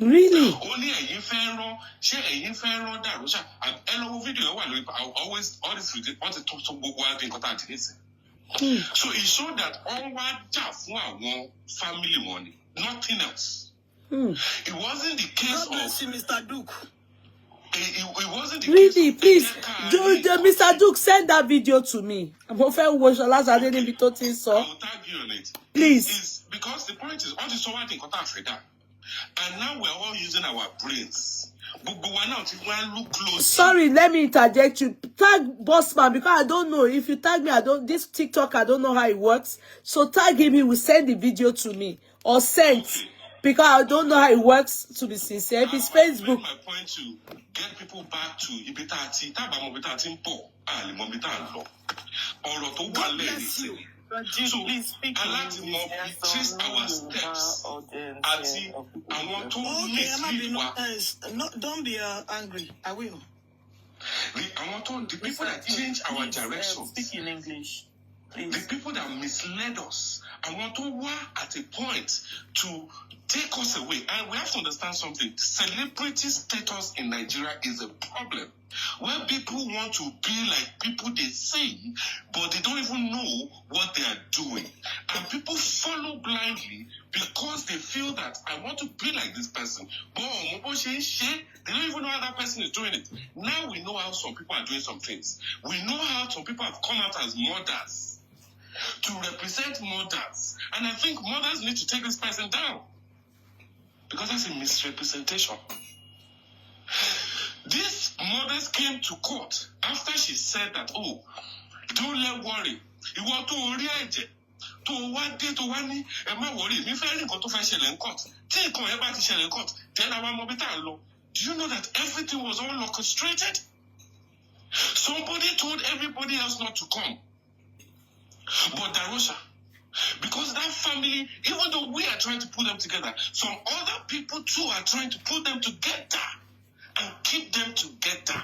Really? Only a Yefero, share a Yefero, Darosha, and hello video. I always always want to talk to Google in contact. So it showed that all what just one family money, nothing else. It wasn't the case of Mr. Duke. It wasn't the Really, case please, Mr. Duke, send that video to me. I'm offering watch the last I didn't be told so. I will tag you on it. Please. It's because the point is all the so in Africa. And now we're all using our brains. But why not? If we look close. Sorry, let me interject you. Tag Bossman because I don't know. If you tag me, this TikTok, I don't know how it works. So tag him, he will send the video to me. Or send. Okay. Because I don't know how it works, to be sincere. If it's Facebook. My point to get people back to Ibitati, God bless you. So please speak. I like to more trace our steps. I want to don't be angry. I will. I want the people that change our direction. Speak in English. Please. The people that misled us, I want to work at a point to take us away. And we have to understand something. Celebrity status in Nigeria is a problem. Where people want to be like people they say, but they don't even know what they are doing. And people follow blindly because they feel that I want to be like this person. But they don't even know how that person is doing it. Now we know how some people are doing some things. We know how some people have come out as mothers to represent mothers. And I think mothers need to take this person down. Because that's a misrepresentation. These mothers came to court after she said that, oh, don't let worry. You want to worry, to one day to one, and my worry, if I go to fashion and court, take on about the shell and court, then I want to law. Do you know that everything was all orchestrated? Somebody told everybody else not to come. But Darosha, because that family, even though we are trying to put them together, some other people too are trying to put them together and keep them together.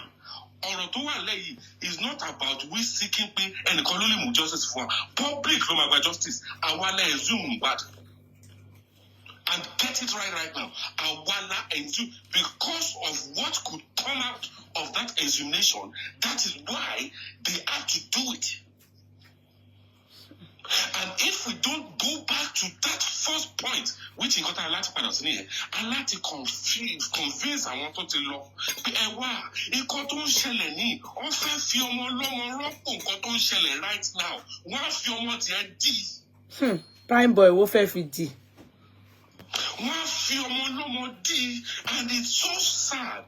Is not about we seeking pay and calling justice for public justice. Bad. And get it right now. Because of what could come out of that exhumation, that is why they have to do it. And if we don't go back to that first point, which in got a lot of panels here, I like to convince I want to law. It got on shelling, on right now. One film D. Prime boy, what D? One film D, and it's so sad.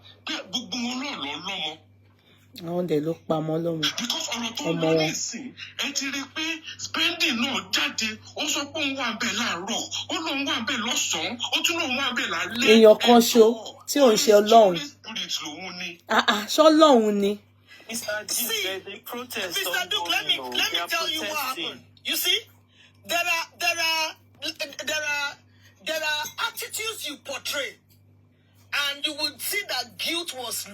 They look because ọ̀rọ̀ tó ń lọ nísìn ẹ ti rí pé spending náà jáde ó sọ pé òun wà bẹ́ẹ̀ láàárọ̀ ó lóun wà bẹ́ẹ̀ lọ́sàn-án ó tún lóun wà bẹ́ẹ̀ lálẹ́. èèyàn kan ṣo tí ò ń ṣe Ọlọ́run. ṣé Ọlọ́run ni. Mr. Duke, let me tell you what happened. You see, there are attitudes you portray, and you would see that guilt was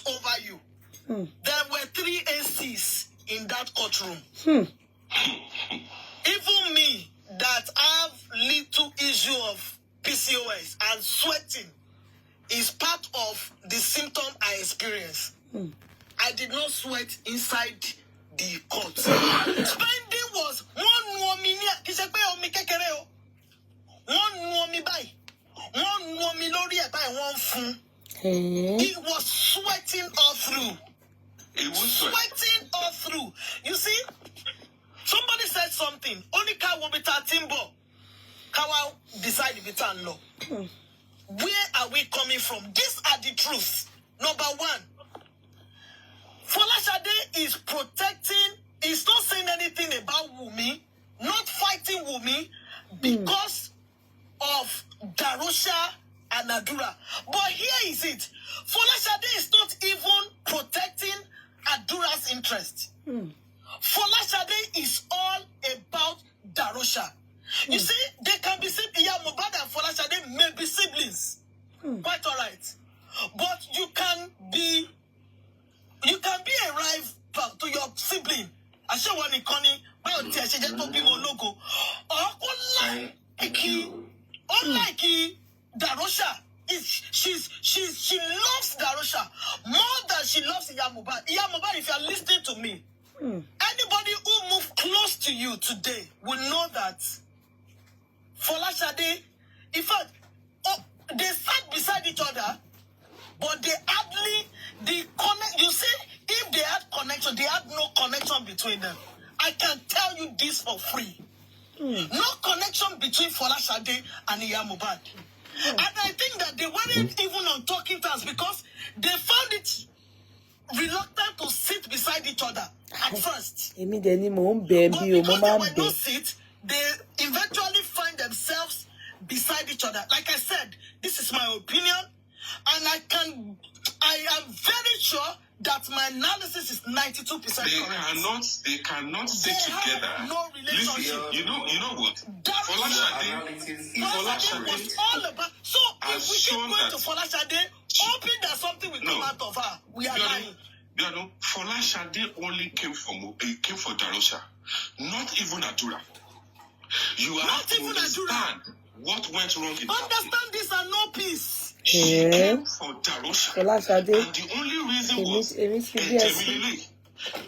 over you. There were 3 ACs in that courtroom. Even me, that have little issue of PCOS and sweating is part of the symptom I experience. I did not sweat inside the court. Spending was one woman he was sweating all through. Sweating all through. You see, somebody said something. Only car will be Timbo. Kawa decide if it's no. Where are we coming from? These are the truths. Number one, Folashade is protecting, is not saying anything about Wumi, not fighting Wumi because of Darosha and Adura. But here is it. Folashade is not even protecting Adura's interest. Folashade is all about Darosha. You see, they can be siblings. Mohbad and Folashade may be siblings. Quite all right. But you can be a rival to your sibling. I show one in Connie, but I just don't be more logo. Or unlike Darosha, she loves Darosha more than she loves Iyamubad. Iyamubad, if you are listening to me, anybody who moved close to you today will know that Folashade, in fact, they sat beside each other, but they hardly you see, if they had connection, they had no connection between them. I can tell you this for free. No connection between Folashade and Iyamubad. And I think that they weren't even on talking terms because they found it reluctant to sit beside each other at first. But because they were not sit, they eventually find themselves beside each other. Like I said, this is my opinion, and I am very sure that my analysis is 92% correct. They cannot sit together. No relationship. Listen, you know what? Folashade was all about. So if we keep going to Folashade, hoping that something will come out of her, we are lying. Folashade only came for Darosha, not even Adura. You have to understand what went wrong in Understand this and no peace. She came for Darosha. And the only reason was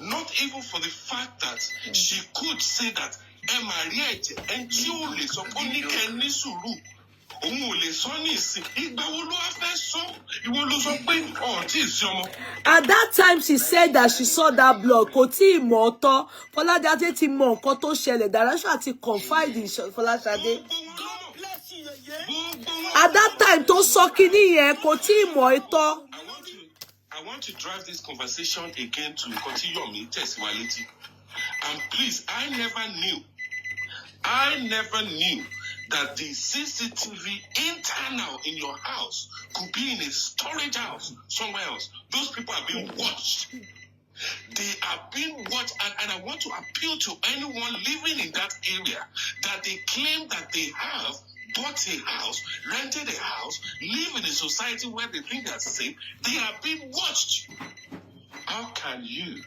not even for the fact that she could say that at that time she said that she saw that blog. Koti Moto, Folashade ti mọ nǹkan tó ṣẹlẹ̀. Darosha ti confide in Folashade. At that time tó sọ kíní yẹn kò tí mọ̀ ito. I want to drive this conversation again to Kotiyomi Tesiwaleti. And please, I never knew that the CCTV internal in your house could be in a storage house somewhere else. Those people are being watched. They are being watched, and I want to appeal to anyone living in that area that they claim that they have bought a house, rented a house, live in a society where they think they are safe. They are being watched. How can you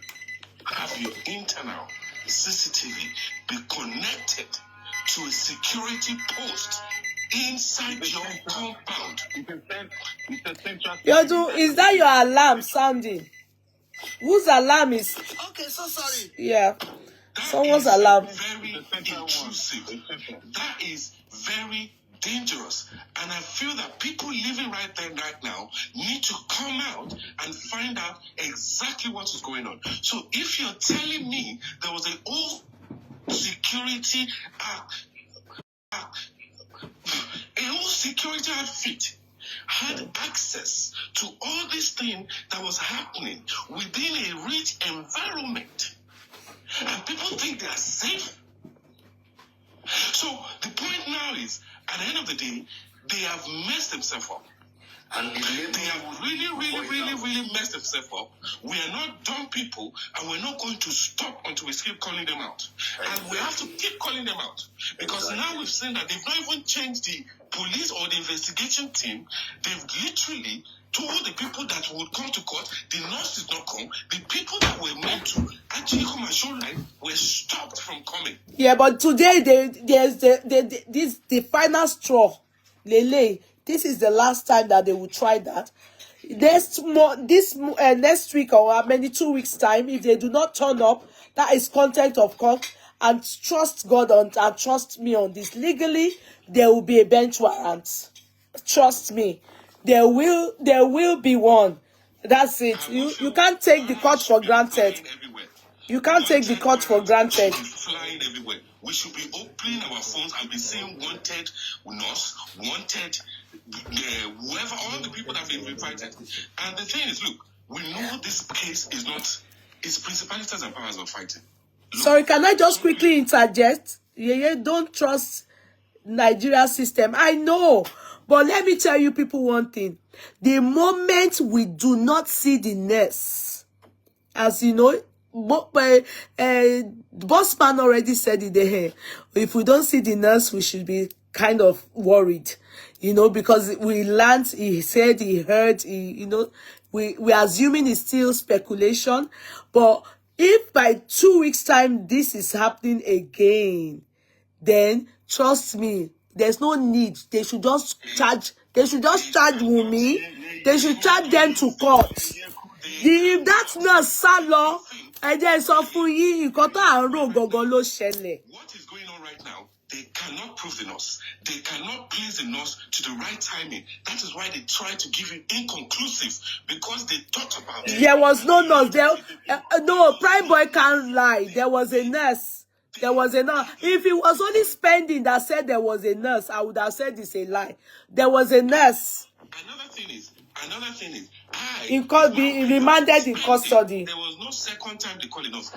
have your internal CCTV be connected to a security post inside your compound? Yodu, is that your alarm sounding? Whose alarm is? Okay, so sorry. Yeah. Someone's alarm. Very intrusive. That is very dangerous. And I feel that people living right there right now need to come out and find out exactly what is going on. So if you're telling me there was an old security outfit had access to all this thing that was happening within a rich environment, and people think they are safe. So the point now is, at the end of the day, they have messed themselves up. And they have really messed themselves up. We are not dumb people, and we're not going to stop until we keep calling them out. And we have to keep calling them out. Because now we've seen that they've not even changed the police or the investigation team. They've literally told the people that would come to court, the nurse did not come. The people that were meant to actually come and show light were stopped from coming. Yeah, but today there's the final straw. Lele, this is the last time that they will try that. Next week or maybe 2 weeks time, if they do not turn up, that is contempt of court. And trust God and trust me on this. Legally, there will be a bench warrant. Trust me, there will be one. That's it. You can't take the court for granted. You can't take the court for granted. Flying everywhere. We should be opening our phones and be saying wanted nurse, wanted whoever, all the people that have been invited. And the thing is, look, we know this case is not, it's principalities and powers of fighting. Look, sorry, can I just quickly interject? Yeah, don't trust Nigeria system. I know. But let me tell you people one thing. The moment we do not see the nurse, as you know, Bossman already said it there. If we don't see the nurse, we should be kind of worried, because we learned, he said, he heard, we're assuming it's still speculation. But if by 2 weeks time this is happening again, then trust me, there's no need. They should just charge They should just charge Wunmi. They should charge them to court. If that nurse salo, and then so for you, nǹkan tá à ń rò gangan ló ṣẹlẹ̀. What is going on right now? They cannot prove the nurse. They cannot place the nurse to the right timing. That is why they try to give it inconclusive, because they thought about it. There was no nurse there. No, Prime Boy can't lie. There was a nurse. There was a nurse. If it was only Spending that said there was a nurse, I would have said it's a lie. There was a nurse. Another thing is, he could be remanded in custody. There was no second time they called a nurse.